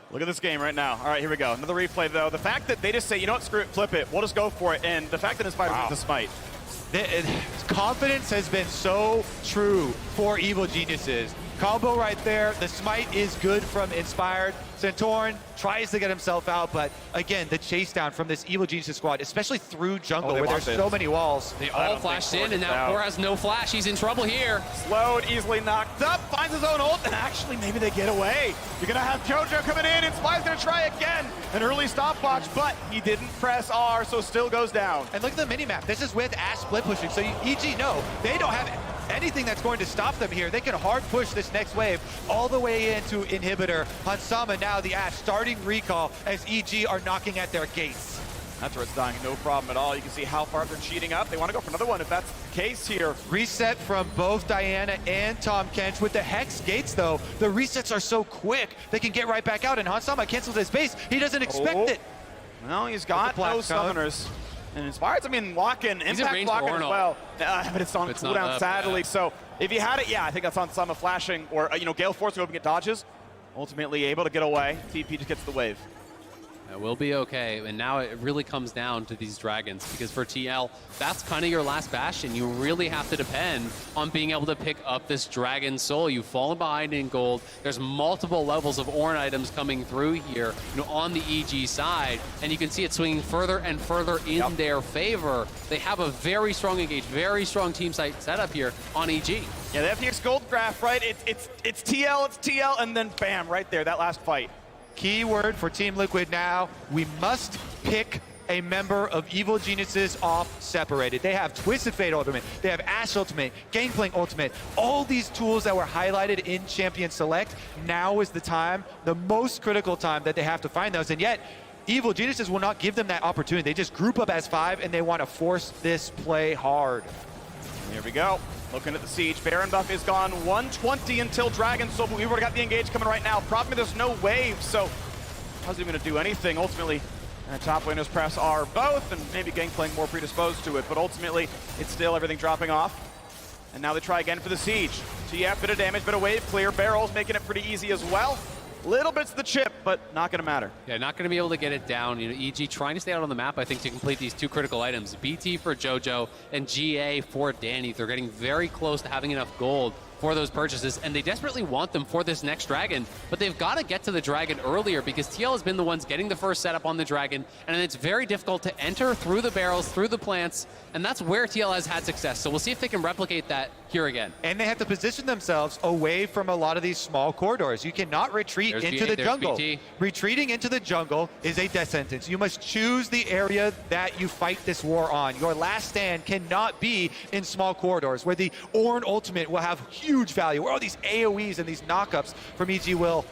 Look at this game right now. All right, here we go. Another replay, though. The fact that they just say, you know what, screw it, flip it. We'll just go for it. And the fact that Inspired wins the smite. Confidence has been so true for Evil Geniuses. Combo right there. The smite is good from Inspired. Santorin tries to get himself out, but again, the chase down from this Evil Geniuses squad, especially through jungle where there's so many walls. They all flashed in, and now Core has no flash. He's in trouble here. Slowed, easily knocked up, finds his own ult, and actually maybe they get away. You're gonna have JoJo coming in, Inspired's gonna try again. An early stopwatch, but he didn't press R, so still goes down. And look at the mini-map. This is with Ash split pushing, so EG, no, they don't have anything that's going to stop them here. They can hard push this next wave all the way into Inhibitor. Hansama now the Ash starting recall as EG are knocking at their gates. That's where it's dying, no problem at all. You can see how far they're cheating up. They want to go for another one if that's the case here. Reset from both Diana and Tom Kench. With the Hex gates though, the resets are so quick, they can get right back out, and Hansama cancels his base. He doesn't expect it. Well, he's got no summoners. And Inspired's, I mean, locking, impact blocking as well. But it's on cooldown, sadly. So if he had it, yeah, I think that's on Sama flashing, or, you know, Gale Force to go up and get dodges. Ultimately able to get away. TP just gets the wave. It will be okay, and now it really comes down to these dragons, because for TL, that's kind of your last bastion. You really have to depend on being able to pick up this dragon soul. You've fallen behind in gold. There's multiple levels of Ornn items coming through here, you know, on the EG side, and you can see it swinging further and further in their favor. They have a very strong engage, very strong team site setup here on EG. Yeah, they have Phoenix Gold graph, right? It's TL, and then bam, right there, that last fight. Key word for Team Liquid now, we must pick a member of Evil Geniuses off separated. They have Twisted Fate Ultimate, they have Ashe Ultimate, Gangplank Ultimate, all these tools that were highlighted in Champion Select. Now is the time, the most critical time that they have to find those, and yet Evil Geniuses will not give them that opportunity. They just group up as 5 and they want to force this play hard. Here we go. Looking at the siege, Baron buff is gone. 120 until Dragon Soul, but we've already got the engage coming right now. Problem is there's no wave, so how's he going to do anything? Ultimately, top laners press R both, and maybe Gangplank more predisposed to it, but ultimately, it's still everything dropping off. And now they try again for the siege. TF, bit of damage, bit of wave clear. Barrel's making it pretty easy as well. Little bits of the chip, but not going to matter. Yeah, not going to be able to get it down. You know, EG trying to stay out on the map, I think, to complete these 2 critical items. BT for JoJo and GA for Danny. They're getting very close to having enough gold for those purchases, and they desperately want them for this next dragon, but they've got to get to the dragon earlier because TL has been the ones getting the first setup on the dragon, and it's very difficult to enter through the barrels, through the plants, and that's where TL has had success. So we'll see if they can replicate that here again. And they have to position themselves away from a lot of these small corridors. You cannot retreat into the jungle. BT. Retreating into the jungle is a death sentence. You must choose the area that you fight this war on. Your last stand cannot be in small corridors where the Ornn ultimate will have huge value, where all these AoEs and these knockups from EG will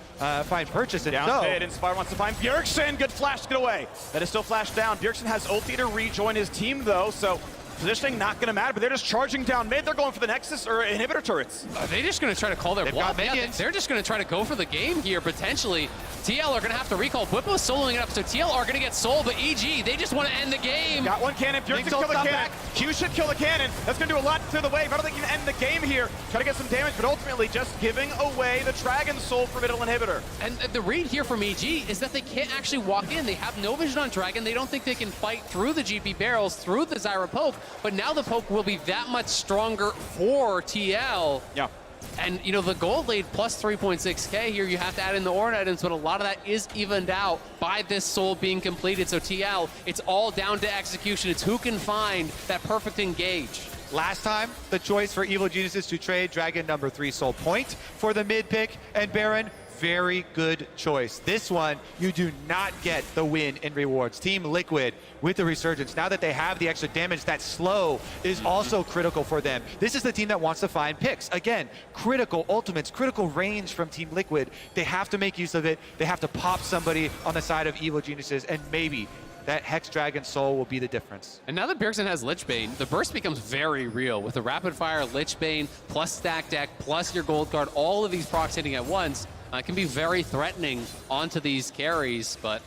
find purchase. And Down pit, Inspire wants to find Bjergsen. Good flash to get away. That is still flashed down. Bjergsen has ulti to rejoin his team, though, so positioning not going to matter, but they're just charging down mid. They're going for the Nexus or inhibitor turrets. Are they just going to try to call their bluff? Yeah, they're just going to try to go for the game here, potentially. TL are going to have to recall. Bwipo is soloing it up, so TL are going to get sold, but EG, they just want to end the game. Got one cannon. Bjergsen kill the cannon. Q should kill the cannon. That's going to do a lot to the wave. I don't think you can end the game here. Try to get some damage, but ultimately just giving away the Dragon Soul for middle inhibitor. And the read here from EG is that they can't actually walk in. They have no vision on Dragon. They don't think they can fight through the GP barrels, through the Zyra poke, but now the poke will be that much stronger for TL. Yeah. And, you know, the gold lead plus 3.6k here, you have to add in the Ornn items, but a lot of that is evened out by this soul being completed. So TL, it's all down to execution. It's who can find that perfect engage. Last time, the choice for Evil Geniuses to trade Dragon number 3 soul point for the mid pick and Baron. Very good choice. This one, you do not get the win in rewards. Team Liquid with the Resurgence. Now that they have the extra damage, that slow is also critical for them. This is the team that wants to find picks. Again, critical ultimates, critical range from Team Liquid. They have to make use of it. They have to pop somebody on the side of Evil Geniuses, and maybe that Hex Dragon Soul will be the difference. And now that Bjergsen has Lich Bane, the burst becomes very real. With the Rapid Fire, Lich Bane, plus Stack Deck, plus your Gold Guard, all of these procs hitting at once, can be very threatening onto these carries, but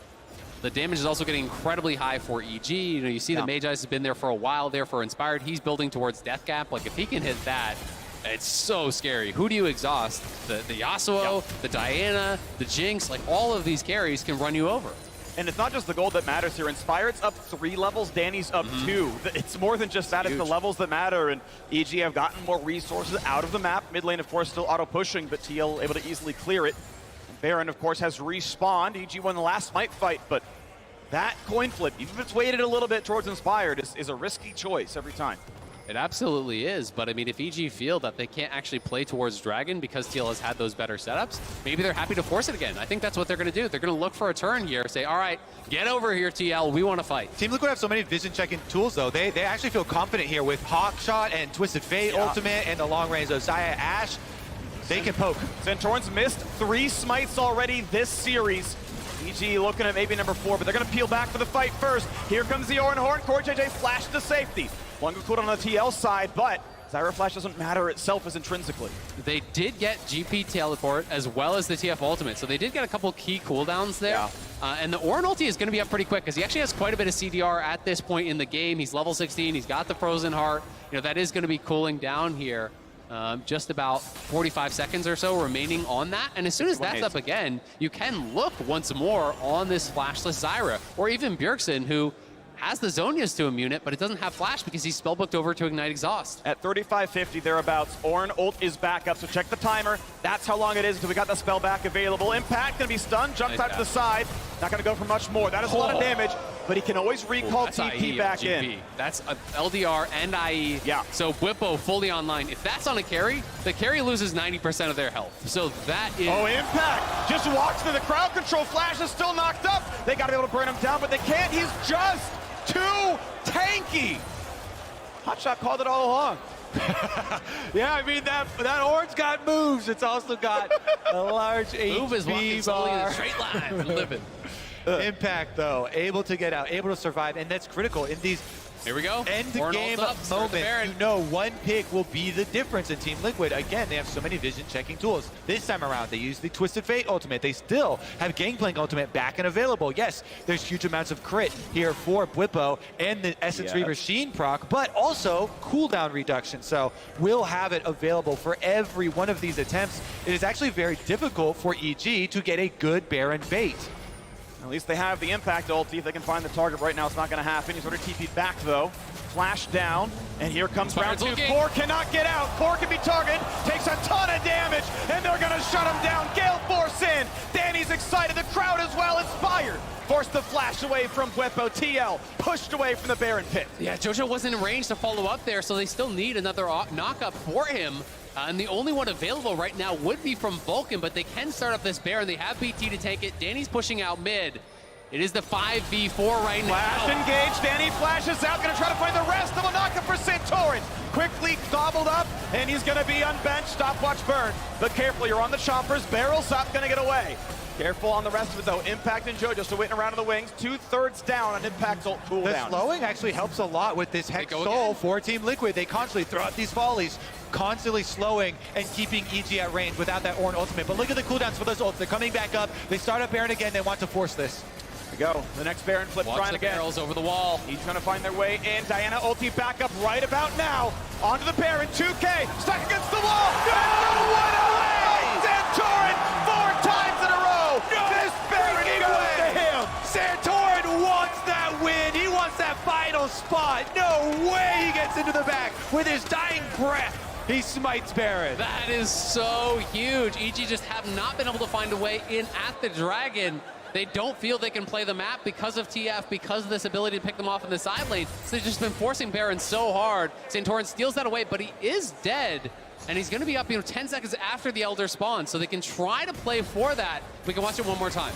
the damage is also getting incredibly high for EG. You know, you see the Mage Eyes has been there for a while there for Inspired. He's building towards Death Gap. Like, if he can hit that, it's so scary. Who do you exhaust? The Yasuo, the Diana, the Jinx, like all of these carries can run you over. And it's not just the gold that matters here. Inspired's up 3 levels, Danny's up 2. It's more than just that, it's the levels that matter, and EG have gotten more resources out of the map. Mid lane, of course, still auto-pushing, but TL able to easily clear it. Baron, of course, has respawned. EG won the last Smite fight, but that coin flip, even if it's weighted a little bit towards Inspired, is a risky choice every time. It absolutely is, but I mean, if EG feel that they can't actually play towards Dragon because TL has had those better setups, maybe they're happy to force it again. I think that's what they're going to do. They're going to look for a turn here, say, all right, get over here, TL, we want to fight. Team Liquid have so many vision checking tools, though. They actually feel confident here with Hawk Shot and Twisted Fate ultimate and the long range of Xayah Ashe. They can poke. Centaurans missed 3 smites already this series. EG looking at maybe number 4, but they're going to peel back for the fight first. Here comes the Ornn Horn. Core JJ flash to safety. One good cooldown on the TL side, but Zyra Flash doesn't matter itself as intrinsically. They did get GP teleport as well as the TF ultimate, so they did get a couple key cooldowns there. And the Ornn ulti is going to be up pretty quick because he actually has quite a bit of CDR at this point in the game. He's level 16. He's got the Frozen Heart. You know, that is going to be cooling down here. Just about 45 seconds or so remaining on that. And as soon as that's up again, you can look once more on this flashless Zyra, or even Bjergsen, who has the Zhonya's to immune it, but it doesn't have flash because he's spellbooked over to Ignite Exhaust. At 35:50 thereabouts, Ornn ult is back up, so check the timer. That's how long it is until we got the spell back available. Impact gonna be stunned, jump time to the side. Not gonna go for much more. That is a lot of damage, but he can always recall TP back in. That's a LDR and IE. Yeah. So Bwipo fully online. If that's on a carry, the carry loses 90% of their health. So that is... Oh, Impact just walks through the crowd control. Flash is still knocked up. They gotta be able to burn him down, but they can't. He's just too tanky. Hotshot called it all along. Yeah, I mean, that Ornn's got moves. It's also got a large HP Move is walking slowly in a straight line. Living. Impact, though, able to get out, able to survive, and that's critical in these Here we go. End Ornn game ults up, start the moment. Baron. You know one pick will be the difference in Team Liquid. Again, they have so many vision checking tools. This time around, they use the Twisted Fate ultimate. They still have Gangplank ultimate back and available. Yes, there's huge amounts of crit here for Bwipo and the Essence Reaver Sheen proc, but also cooldown reduction. So we'll have it available for every one of these attempts. It is actually very difficult for EG to get a good Baron bait. At least they have the impact ulti. If they can find the target right now, it's not going to happen. He's already TP'd back, though. Flash down, and here comes round two. Core cannot get out. Core can be targeted, takes a ton of damage, and they're going to shut him down. Gale Force in. Danny's excited. The crowd as well, inspired. Forced the flash away from Bwipo. TL pushed away from the Baron pit. Yeah, JoJo wasn't in range to follow up there, so they still need another knockup for him. And the only one available right now would be from Vulcan, but they can start up this Baron. They have BT to take it. Danny's pushing out mid. It is the 5v4 right now. Flash engaged. Danny flashes out. Going to try to find the rest of a knockup for Santorin. Quickly gobbled up, and he's going to be unbenched. Stopwatch burn. But careful, you're on the choppers. Barrel's not going to get away. Careful on the rest of it, though. Impact and JoJo still waiting around in the wings. 2/3 down on Impact's ult cooldown. The slowing actually helps a lot with this Hex Soul for Team Liquid. They constantly throw out these volleys, constantly slowing and keeping EG at range without that Ornn ultimate. But look at the cooldowns for those ults. They're coming back up. They start up Baron again. They want to force this. Here we go. The next Baron flip trying again. Barrels over the wall. He's trying to find their way in. Diana ulti back up right about now. Onto the Baron. 2K. Stuck against the wall. No! What away! Santorin 4 times in a row. No! This Baron goes to him. Santorin wants that win. He wants that final spot. No way he gets into the back with his dying breath. He smites Baron. That is so huge. EG just have not been able to find a way in at the Dragon. They don't feel they can play the map because of TF, because of this ability to pick them off in the side lane. So they've just been forcing Baron so hard. Santorin steals that away, but he is dead. And he's going to be up 10 seconds after the Elder spawns, so they can try to play for that. We can watch it one more time.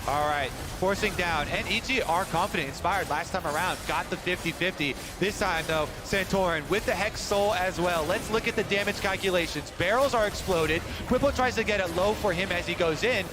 All right, forcing down, and EG are confident, inspired last time around, got the 50-50. This time, though, Santorin with the Hex Soul as well. Let's look at the damage calculations. Barrels are exploded. Quippo tries to get it low for him as he goes in.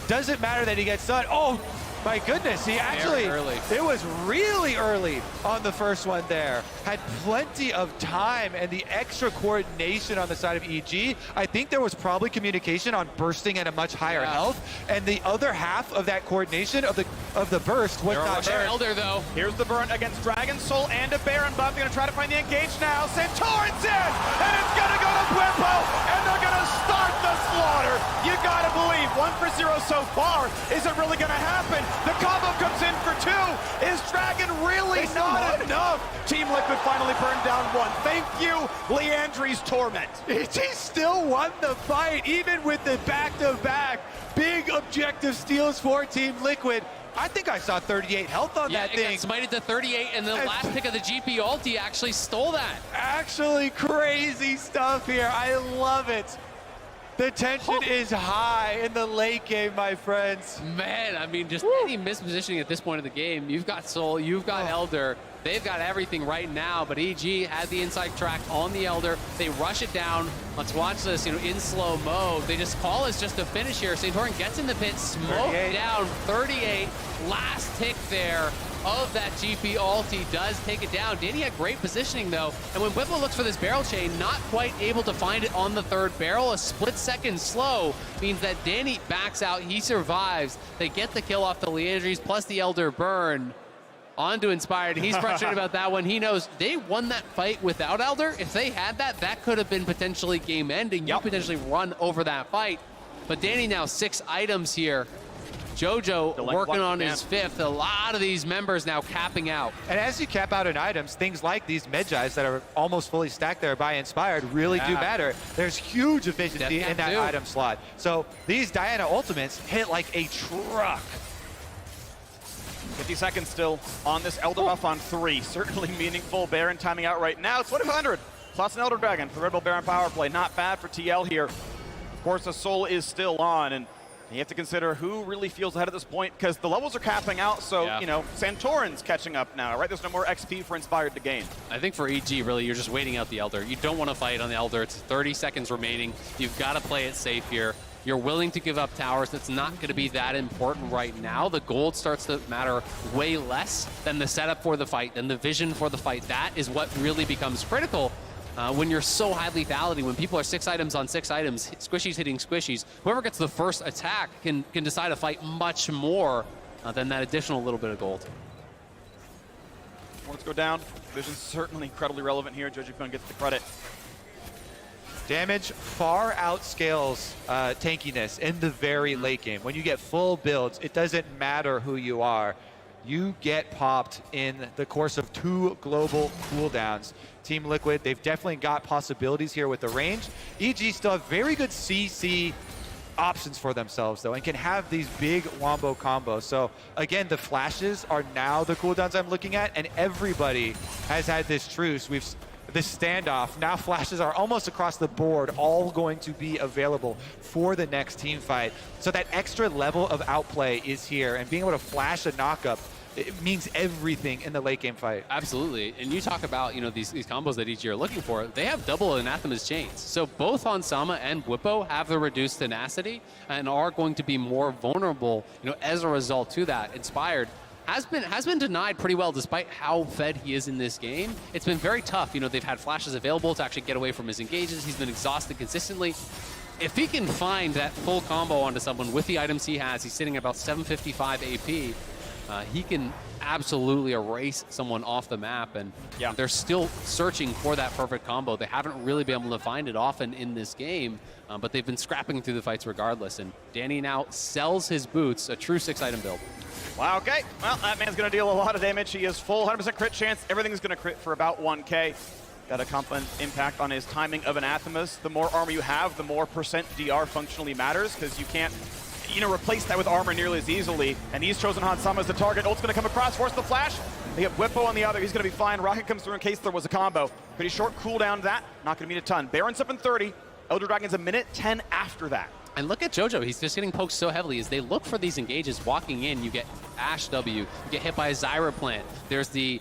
Doesn't matter that he gets stunned. Oh, my goodness, he actually, it was really early on the first one there. Had plenty of time and the extra coordination on the side of EG. I think there was probably communication on bursting at a much higher health, and the other half of that coordination of the burst was not there. Elder, though. Here's the burn against Dragon Soul and a Baron buff. They're going to try to find the engage now. Santorin's in, and it's going to go to Bwipo, and they're going to start the slaughter. You got to believe 1 for 0 so far. Is it really going to happen? The combo comes in for 2. Is Dragon really not enough? Team Liquid finally burned down 1. Thank you, Leandri's Torment. He still won the fight, even with the back-to-back big objective steals for Team Liquid. I think I saw 38 health on that thing. Got smited to 38, and the last pick of the GP ulti actually stole that. Actually crazy stuff here. I love it. The tension is high in the late game, my friends. Man, I mean, just any mispositioning at this point of the game. You've got Soul, you've got Elder. They've got everything right now, but EG had the inside track on the Elder. They rush it down. Let's watch this, in slow mode. They just call us just to finish here. Santorin gets in the pit, smoke down 38. Last tick there of that GP ulti does take it down. Danny had great positioning, though. And when Bwipo looks for this barrel chain, not quite able to find it on the third barrel. A split second slow means that Danny backs out. He survives. They get the kill off the Leandries plus the Elder burn. On to Inspired. He's frustrated about that one. He knows they won that fight without Elder. If they had that, that could have been potentially game-ending. You potentially run over that fight. But Danny now 6 items here. JoJo working on his 5th. A lot of these members now capping out. And as you cap out in items, things like these Medjais that are almost fully stacked there by Inspired really do matter. There's huge efficiency in that item slot. So these Diana ultimates hit like a truck. 50 seconds still on this Elder buff on 3. Certainly meaningful. Baron timing out right now. 2,500 plus an Elder Dragon for Red Bull Baron power play. Not bad for TL here. Of course, the Soul is still on, and you have to consider who really feels ahead at this point, because the levels are capping out, so, Santorin's catching up now, right? There's no more XP for Inspired to gain. I think for EG, really, you're just waiting out the Elder. You don't want to fight on the Elder. It's 30 seconds remaining. You've got to play it safe here. You're willing to give up towers. That's not going to be that important right now. The gold starts to matter way less than the setup for the fight, than the vision for the fight. That is what really becomes critical when you're so highly lethality, when people are 6 items on 6 items, squishies hitting squishies. Whoever gets the first attack can decide a fight much more than that additional little bit of gold. Let's go down. Vision's certainly incredibly relevant here. Jojo Pyun gets the credit. Damage far outscales tankiness in the very late game. When you get full builds, it doesn't matter who you are. You get popped in the course of 2 global cooldowns. Team Liquid, they've definitely got possibilities here with the range. EG still have very good CC options for themselves, though, and can have these big wombo combos. So, again, the flashes are now the cooldowns I'm looking at, and everybody has had this truce. This standoff. Now flashes are almost across the board, all going to be available for the next team fight. So that extra level of outplay is here, and being able to flash a knockup, it means everything in the late game fight. Absolutely. And you talk about, these combos that EG are looking for. They have double Anathema's chains. So both Hansama and Bwipo have the reduced tenacity and are going to be more vulnerable, as a result to that. Inspired has been denied pretty well despite how fed he is in this game. It's been very tough. They've had flashes available to actually get away from his engages. He's been exhausted consistently. If he can find that full combo onto someone with the items he has, he's sitting at about 755 AP. He can absolutely erase someone off the map, and they're still searching for that perfect combo. They haven't really been able to find it often in this game, but they've been scrapping through the fights regardless. And Danny now sells his boots, a true 6-item build. Wow, okay. Well, that man's going to deal a lot of damage. He is full 100% crit chance. Everything's going to crit for about 1K. Got a compound impact on his timing of Anathemas. The more armor you have, the more percent DR functionally matters, because you can't replace that with armor nearly as easily. And he's chosen Hansama as the target. Ult's going to come across, force the flash. They have Bwipo on the other. He's going to be fine. Rocket comes through in case there was a combo. Pretty short cooldown to that. Not going to mean a ton. Baron's up in 30. Elder Dragon's a minute 10 after that. And look at Jojo, he's just getting poked so heavily. As they look for these engages walking in, you get Ash W, you get hit by a Zyra plant. There's the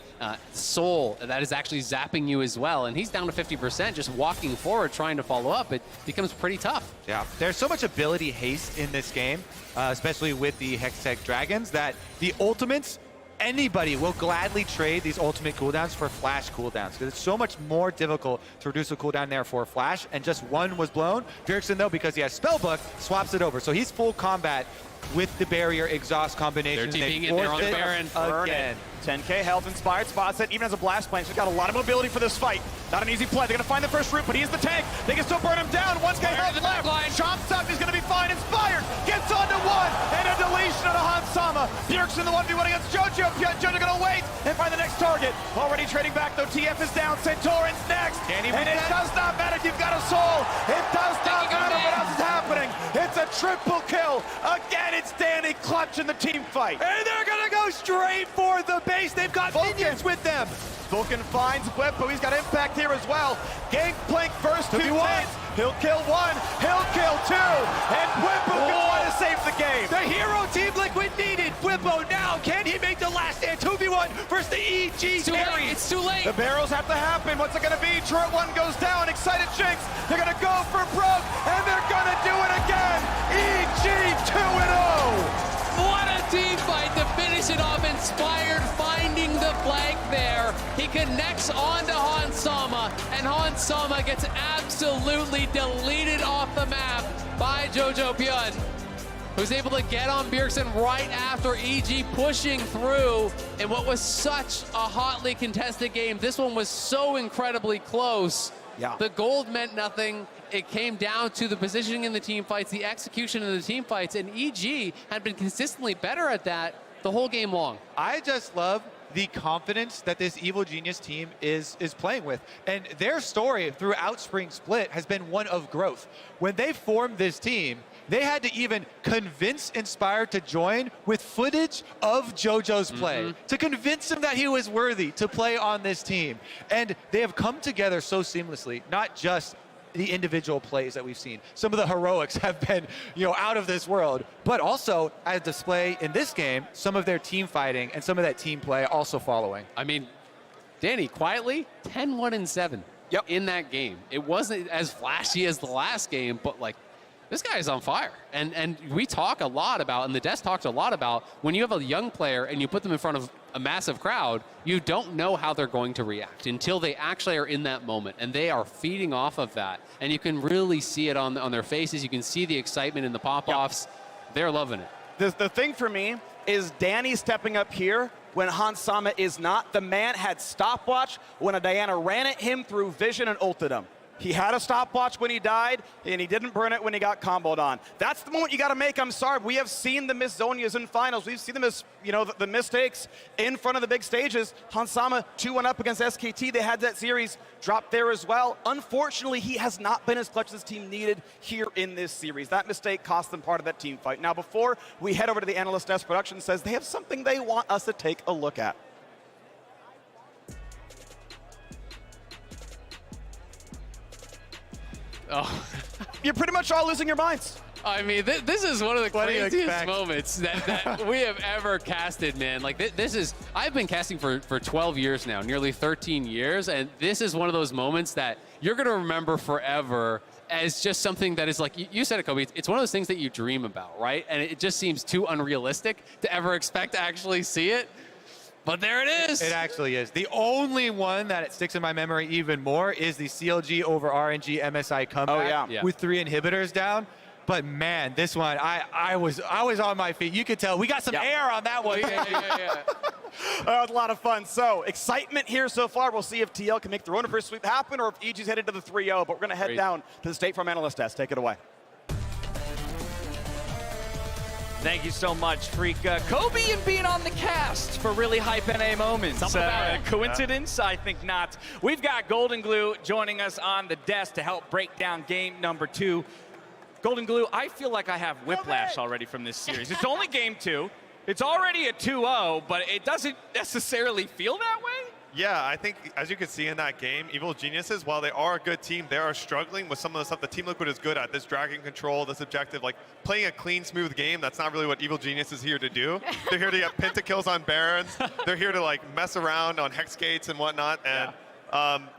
Soul that is actually zapping you as well. And he's down to 50% just walking forward, trying to follow up. It becomes pretty tough. Yeah, there's so much ability haste in this game, especially with the Hextech Dragons, that the ultimates, anybody will gladly trade these ultimate cooldowns for flash cooldowns, because it's so much more difficult to reduce a cooldown there for a flash, and just one was blown. Bjergsen, though, because he has Spellbook, swaps it over. So he's full combat with the barrier exhaust combination. They're TPing it there on the Baron. Again. 10K health, Inspired spots it, even as a blast plant. So he's got a lot of mobility for this fight. Not an easy play. They're going to find the first route, but he's the tank. They can still burn him down. 1K health left. Chomps up. He's going to be fine. Inspired gets onto one, and a deletion on a Hansama. Bjergsen the 1v1 against Jojo. Jojo going to wait and find the next target. Already trading back, though. TF is down. Centaurins next. And it does not matter if you've got a soul. It does not matter what else is happening. It's a triple kill. Again, it's Danny clutching the team fight. And they're going to go straight for the base. They've got minions with them. Vulcan finds Bwipo. He's got impact here as well. Gangplank first 2 tanks. He'll kill 1. He'll kill 2. And Bwipo can try to save the game. The hero Team Liquid needed. Bwipo now. Can he make the last stand? 2v1 versus the EG carry. It's too late. The barrels have to happen. What's it going to be? Turret 1 goes down. Excited Jinx. They're going to go for broke. And they're going to do it again. EG 2-0. What a team fight to finish it off. Inspired finding the flank there. He connects onto Hansama, and Hansama gets absolutely deleted off the map by Jojo Pyun, who's able to get on Bjergsen right after EG pushing through in what was such a hotly contested game. This one was so incredibly close. Yeah. The gold meant nothing. It came down to the positioning in the team fights, the execution in the team fights, and EG had been consistently better at that the whole game long. I just love the confidence that this Evil Genius team is playing with. And their story throughout Spring Split has been one of growth. When they formed this team, they had to even convince Inspired to join with footage of Jojo's play, to convince him that he was worthy to play on this team. And they have come together so seamlessly, not just the individual plays that we've seen. Some of the heroics have been, out of this world, but also as display in this game, some of their team fighting and some of that team play also following. I mean, Danny, quietly, 10-1-7 in that game. It wasn't as flashy as the last game, but this guy is on fire. And we talk a lot about, and the desk talks a lot about, when you have a young player and you put them in front of a massive crowd, you don't know how they're going to react until they actually are in that moment. And they are feeding off of that. And you can really see it on their faces. You can see the excitement in the pop-offs. They're loving it. The thing for me is Danny stepping up here when Hans Sama is not. The man had stopwatch when a Diana ran at him through vision and ulted him. He had a stopwatch when he died, and he didn't burn it when he got comboed on. That's the moment you got to make. I'm sorry. We have seen the Miss Zonias in finals. We've seen the mistakes in front of the big stages. Hans Sama 2-1 up against SKT. They had that series dropped there as well. Unfortunately, he has not been as clutch as this team needed here in this series. That mistake cost them part of that team fight. Now, before we head over to the Analyst Desk, production says they have something they want us to take a look at. Oh. You're pretty much all losing your minds. I mean, this is one of the craziest moments that we have ever casted, man. Like, this is, I've been casting for 12 years now, nearly 13 years, and this is one of those moments that you're going to remember forever as just something that is like, you said it, Kobe, it's one of those things that you dream about, right? And it just seems too unrealistic to ever expect to actually see it. But there it is. It actually is. The only one that it sticks in my memory even more is the CLG over RNG MSI comeback with 3 inhibitors down. But man, this one, I was on my feet. You could tell we got some air on that one. That was a lot of fun. So excitement here so far. We'll see if TL can make the Rona first sweep happen or if EG's headed to the 3-0. But we're going to head down to the State Farm Analyst Desk. Take it away. Thank you so much, Freak. Kobe and being on the cast for really hype NA moments. Coincidence? I think not. We've got Golden Glue joining us on the desk to help break down game number 2. Golden Glue, I feel like I have whiplash already from this series. It's only game 2. It's already a 2-0, but it doesn't necessarily feel that way. Yeah, I think, as you can see in that game, Evil Geniuses, while they are a good team, they are struggling with some of the stuff that Team Liquid is good at. This dragon control, this objective, like playing a clean, smooth game. That's not really what Evil Genius is here to do. They're here to get pentakills on Barons. They're here to like mess around on Hex Gates and whatnot. And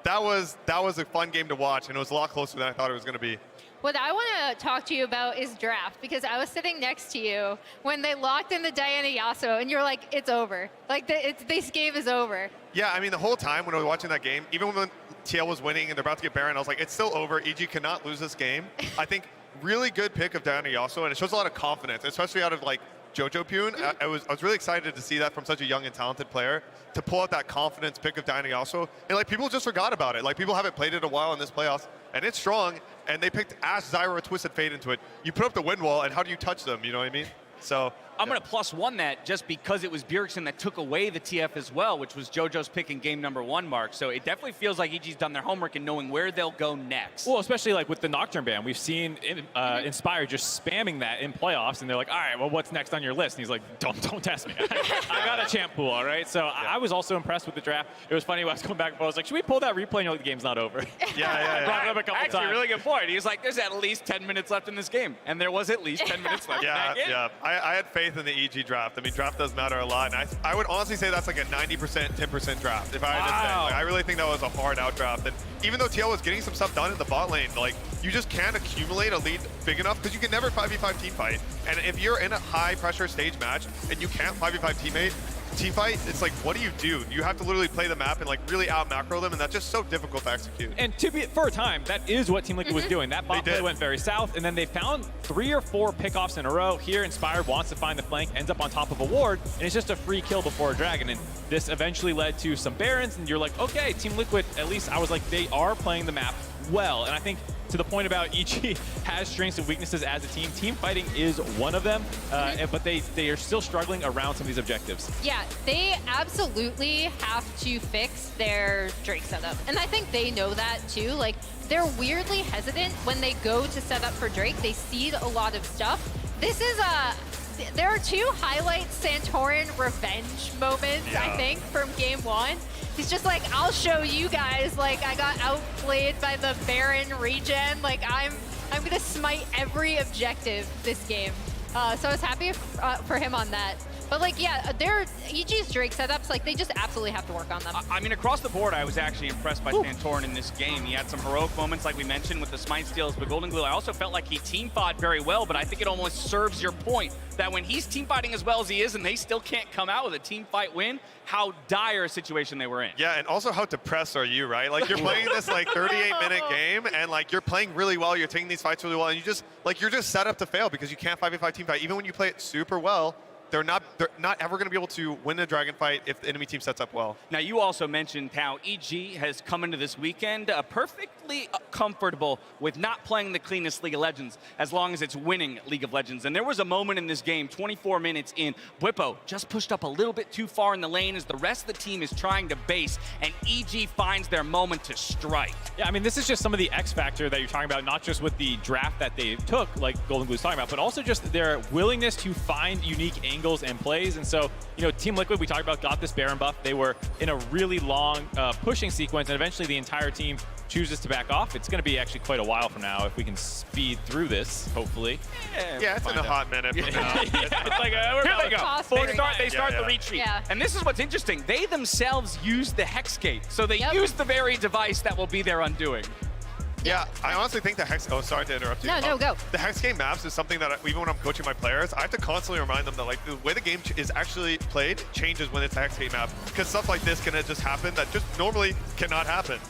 that was a fun game to watch, and it was a lot closer than I thought it was going to be. What I want to talk to you about is draft, because I was sitting next to you when they locked in the Diana Yasuo, and you're like, it's over. Like, this game is over. Yeah, I mean, the whole time when I was watching that game, even when TL was winning and they're about to get Baron, I was like, it's still over. EG cannot lose this game. I think really good pick of Diana Yasuo, and it shows a lot of confidence, especially out of, like, Jojo Pune. I was really excited to see that from such a young and talented player, to pull out that confidence pick of Diana Yasuo. And, like, people just forgot about it. Like, people haven't played it a while in this playoffs, and it's strong. And they picked Ashe, Zyra, Twisted Fate into it. You put up the wind wall, and how do you touch them? You know what I mean? So I'm going to +1 that just because it was Bjergsen that took away the TF as well, which was JoJo's pick in game number 1, Mark. So it definitely feels like EG's done their homework and knowing where they'll go next. Well, especially like with the Nocturne ban, we've seen Inspire just spamming that in playoffs, and they're like, all right, well, what's next on your list? And he's like, don't test me. I got a champ pool, all right? So I was also impressed with the draft. It was funny when I was going back and forth. I was like, should we pull that replay? And you're like, the game's not over. Yeah. Brought it up a couple Actually, times. really good point. He was like, there's at least 10 minutes left in this game. And there was at least 10 minutes left in that game. Yeah. I had faith in the EG draft. I mean, draft does matter a lot. And I would honestly say that's like a 90%, 10% draft, if I had to say. Like, I really think that was a hard out draft. And even though TL was getting some stuff done in the bot lane, like, you just can't accumulate a lead big enough because you can never 5v5 team fight. And if you're in a high pressure stage match and you can't 5v5 team fight, it's like, what do? You have to literally play the map and like really out macro them, and that's just so difficult to execute. And for a time, that is what Team Liquid was doing. That bot play went very south, and then they found 3 or 4 pickoffs in a row. Here, Inspired wants to find the flank, ends up on top of a ward, and it's just a free kill before a dragon. And this eventually led to some Barons, and you're like, okay, Team Liquid, at least I was like, they are playing the map well. And I think to the point about EG has strengths and weaknesses as a team. Team fighting is one of them, but they are still struggling around some of these objectives. Yeah, they absolutely have to fix their Drake setup. And I think they know that too. Like, they're weirdly hesitant when they go to set up for Drake. They seed a lot of stuff. This is there are 2 highlight Santorin revenge moments, I think, from game 1. He's just like, I'll show you guys, like, I got outplayed by the Baron regen. Like, I'm gonna smite every objective this game. So I was happy for him on that. But like, yeah, their EG's Drake setups, like they just absolutely have to work on them. I mean, across the board, I was actually impressed by Santorin in this game. He had some heroic moments, like we mentioned, with the smite steals, but Golden Glue, I also felt like he team fought very well, but I think it almost serves your point that when he's team fighting as well as he is and they still can't come out with a team fight win, how dire a situation they were in. Yeah, and also how depressed are you, right? Like, you're playing this, like, 38-minute game, and, like, you're playing really well, you're taking these fights really well, and you just, like, you're just set up to fail because you can't 5v5 team fight. Even when you play it super well, they're not ever going to be able to win a dragon fight if the enemy team sets up well. Now, you also mentioned how EG has come into this weekend perfectly comfortable with not playing the cleanest League of Legends as long as it's winning League of Legends. And there was a moment in this game, 24 minutes in, Bwipo just pushed up a little bit too far in the lane as the rest of the team is trying to base, and EG finds their moment to strike. Yeah, I mean, this is just some of the X factor that you're talking about, not just with the draft that they took, like Golden Glue's talking about, but also just their willingness to find unique angles and plays. And so, you know, Team Liquid, we talked about, got this Baron buff. They were in a really long pushing sequence, and eventually the entire team chooses to back off. It's going to be actually quite a while from now if we can speed through this, hopefully. Yeah, it's in a hot minute from now. It's like, here they go. They start the retreat. Yeah. And this is what's interesting. They themselves use the Hex Gate. So they use the very device that will be their undoing. Yeah, I honestly think the Hex... Oh, sorry to interrupt you. No, go. The Hex game maps is something that even when I'm coaching my players, I have to constantly remind them that like the way the game is actually played changes when it's a Hex game map. Because stuff like this can just happen that just normally cannot happen.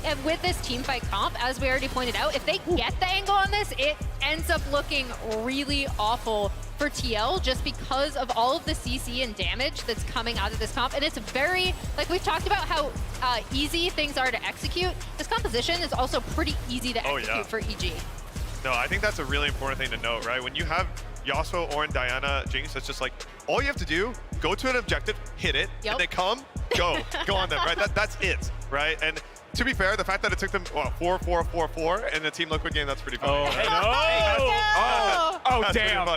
And with this team fight comp, as we already pointed out, if they get the angle on this, it ends up looking really awful for TL just because of all of the CC and damage that's coming out of this comp. And it's very, like we've talked about how easy things are to execute. This composition is also pretty easy to execute for EG. No, I think that's a really important thing to note, right? When you have Yasuo, Ornn, Diana, Jinx, it's just like, all you have to do, go to an objective, hit it, and they come, go on them, right? That's it, right? And to be fair, the fact that it took them 4-4-4-4 in the Team Liquid game, that's pretty funny. Damn.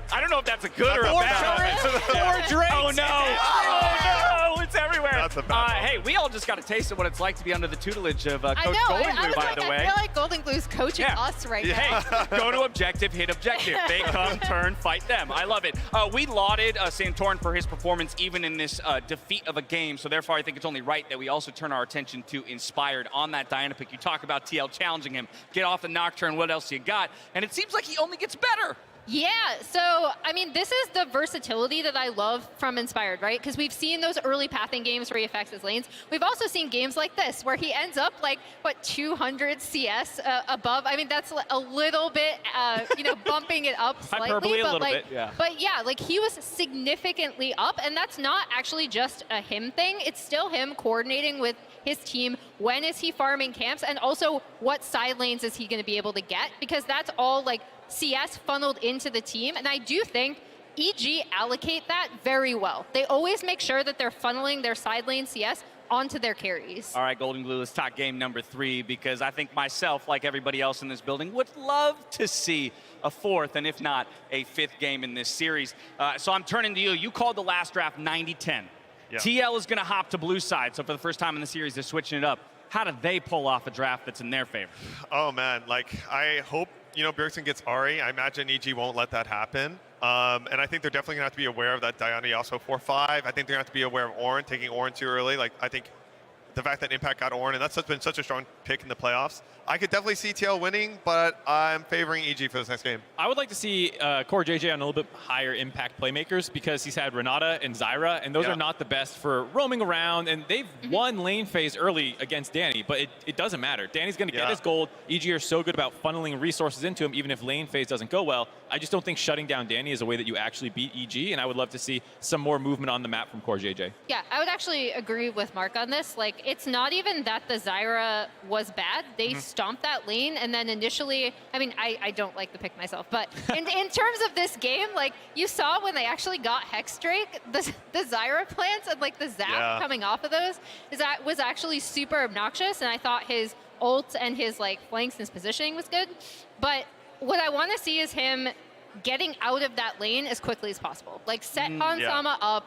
I don't know if that's a good or a bad. Four drinks. Oh no, it's everywhere. That's a bad hey, we all just got a taste of what it's like to be under the tutelage of Coach I know. Golden Glue, by the way. I feel like Golden Glue's coaching us right now. Hey, go to objective, hit objective. They come, turn, fight them. I love it. We lauded Santorin for his performance even in this defeat of a game, so therefore I think it's only right that we also turn our attention to Inspired on that Diana pick. You talk about TL challenging him, get off the Nocturne, what else you got? And it seems like he only gets better. Yeah, so, I mean, this is the versatility that I love from Inspired, right? Because we've seen those early pathing games where he affects his lanes. We've also seen games like this where he ends up like, 200 CS above. I mean, that's a little bit, bumping it up slightly. Hyperbole but a little bit, yeah. But yeah, like he was significantly up, and that's not actually just a him thing. It's still him coordinating with his team. When is he farming camps? And also, what side lanes is he going to be able to get? Because that's all like CS funneled into the team, and I do think EG allocate that very well. They always make sure that they're funneling their side lane CS onto their carries. All right, Golden Glue, let's talk game number 3, because I think myself, like everybody else in this building, would love to see a 4th, and if not, a 5th game in this series. So I'm turning to you. You called the last draft 90-10. Yeah. TL is going to hop to blue side, so for the first time in the series, they're switching it up. How do they pull off a draft that's in their favor? Oh, man. Like, I hope, Bjergsen gets Ahri. I imagine EG won't let that happen. And I think they're definitely going to have to be aware of that Diana Yasuo 4-5. I think they're going to have to be aware of Ornn, taking Ornn too early. Like, I think the fact that Impact got Ornn, and that's been such a strong pick in the playoffs. I could definitely see TL winning, but I'm favoring EG for this next game. I would like to see Core JJ on a little bit higher impact playmakers because he's had Renata and Zyra, and those are not the best for roaming around, and they've won lane phase early against Danny, but it doesn't matter. Danny's going to get his gold. EG are so good about funneling resources into him, even if lane phase doesn't go well. I just don't think shutting down Danny is a way that you actually beat EG, and I would love to see some more movement on the map from Core JJ. Yeah, I would actually agree with Mark on this. Like, it's not even that the Zyra was bad. They stomped that lane, and then initially, I mean, I don't like the pick myself, but in terms of this game, like, you saw when they actually got Hex Drake, the Zyra plants and, like, the zap coming off of those was actually super obnoxious, and I thought his ult and his, like, flanks and his positioning was good. But what I want to see is him getting out of that lane as quickly as possible. Like, set Hansama up.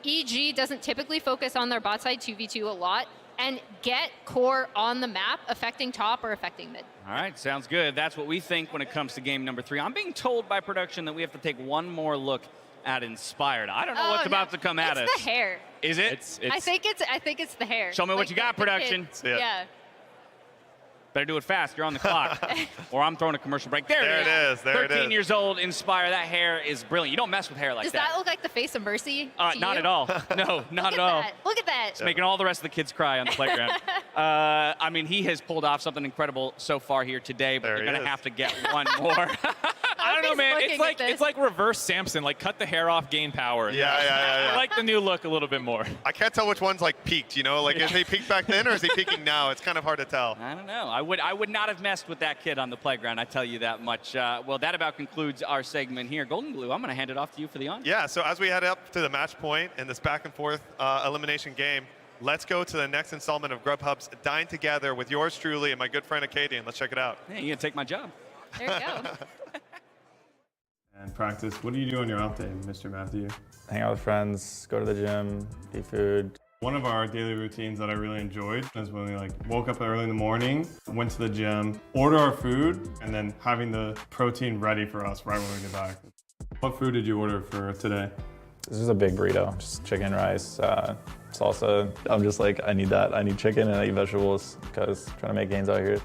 EG doesn't typically focus on their bot side 2v2 a lot. and get core on the map, affecting top or affecting mid. All right, sounds good. That's what we think when it comes to game number 3. I'm being told by production that we have to take one more look at Inspired. I don't know what's about to come at us. It's the hair. Is it? I think it's the hair. Show me what you got, production. Yeah. Better do it fast. You're on the clock. Or I'm throwing a commercial break. There it is. There it is. 13 years old, Inspire. That hair is brilliant. You don't mess with hair like Does that. that look like the face of Mercy? Not you? at all. No, not at all. Look at that. It's making all the rest of the kids cry on the playground. I mean, he has pulled off something incredible so far here today, but they're going to have to get one more. I don't know, man. It's like reverse Samson. Like, cut the hair off, gain power. Yeah. I like the new look a little bit more. I can't tell which one's like peaked, you know? Like, is he peaked back then or is he peaking now? It's kind of hard to tell. I don't know. I would not have messed with that kid on the playground, I tell you that much. Well, that about concludes our segment here. Golden Blue, I'm going to hand it off to you for the honor. Yeah, so as we head up to the match point in this back and forth elimination game, let's go to the next installment of Grubhub's Dine Together with yours truly and my good friend Acadian. Let's check it out. Hey, you're going to take my job. There you go. And practice. What do you do on your off day, Mr. Matthew? Hang out with friends, go to the gym, eat food. One of our daily routines that I really enjoyed is when we woke up early in the morning, went to the gym, order our food, and then having the protein ready for us right when we get back. What food did you order for today? This is a big burrito, just chicken, rice, salsa. I'm just like, I need that. I need chicken and I eat vegetables because I'm trying to make gains out here.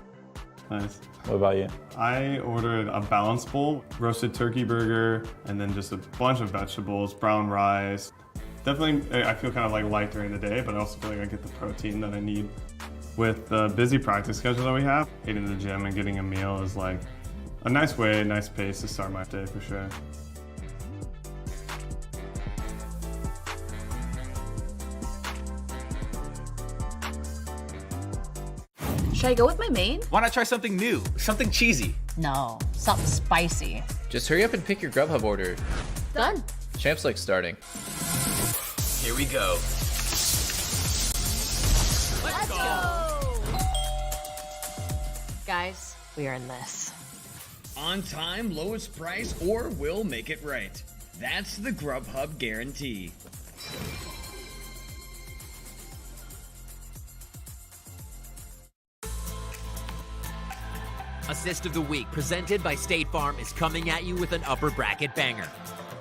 Nice. What about you? I ordered a balanced bowl, roasted turkey burger, and then just a bunch of vegetables, brown rice. Definitely, I feel kind of light during the day, but I also feel like I get the protein that I need. With the busy practice schedule that we have, hitting the gym and getting a meal is like a nice way, a nice pace to start my day for sure. Should I go with my main? Why not try something new? Something cheesy? No, something spicy. Just hurry up and pick your Grubhub order. Done. Champs League starting. Here we go. Let's go! Guys, we are in this. On time, lowest price, or we'll make it right. That's the Grubhub guarantee. Assist of the Week, presented by State Farm, is coming at you with an upper bracket banger.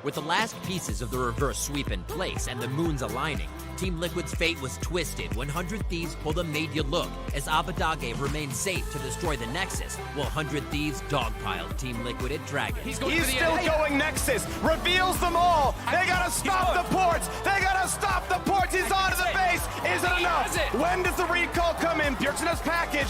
With the last pieces of the reverse sweep in place and the moons aligning, Team Liquid's fate was twisted when 100 Thieves pulled a Made You Look as Abadage remained safe to destroy the Nexus, while 100 Thieves dogpiled Team Liquid at Dragon. He's still going Nexus, reveals them all. They gotta stop the ports. They gotta stop the ports. He's onto the base. Is it enough? When does the recall come in? Bjergsen's package.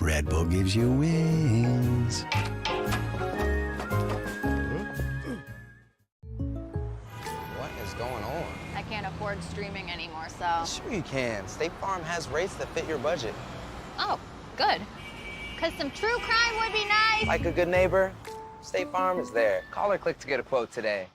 Red Bull gives you wings. What is going on? I can't afford streaming anymore, so. Sure you can. State Farm has rates that fit your budget. Oh, good. Because some true crime would be nice. Like a good neighbor, State Farm is there. Call or click to get a quote today.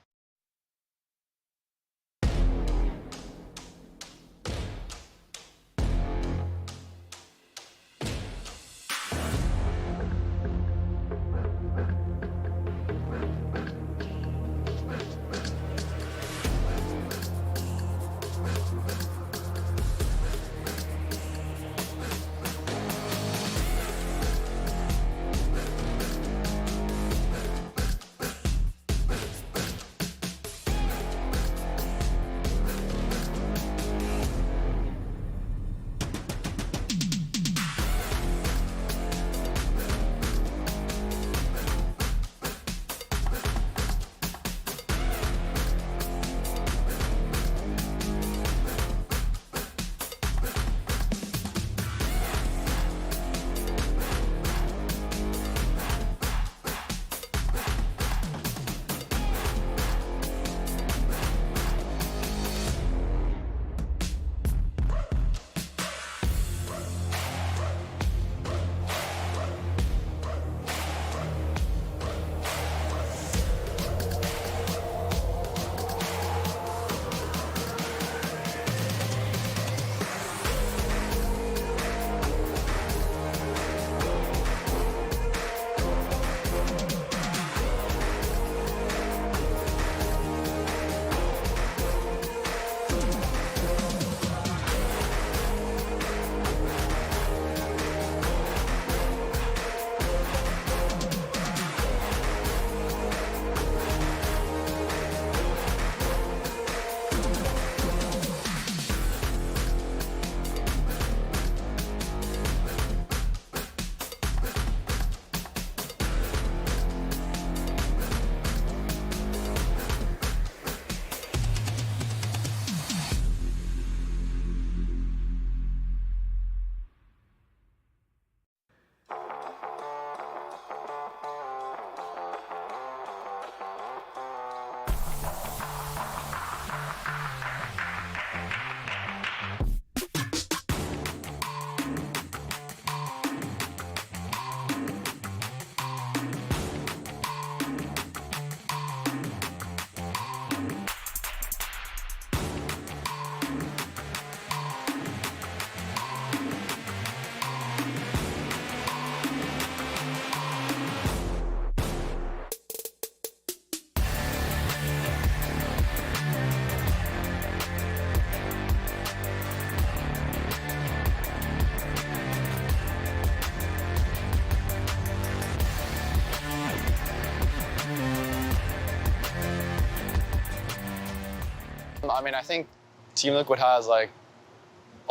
I mean, I think Team Liquid has like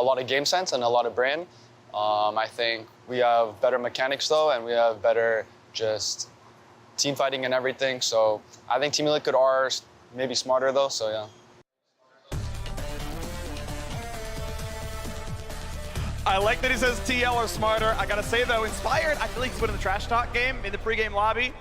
a lot of game sense and a lot of brain. I think we have better mechanics though, and we have better just team fighting and everything. So I think Team Liquid are maybe smarter though, so yeah. I like that he says TL are smarter. I gotta say though, Inspired, I feel like he's winning the trash talk game in the pregame lobby.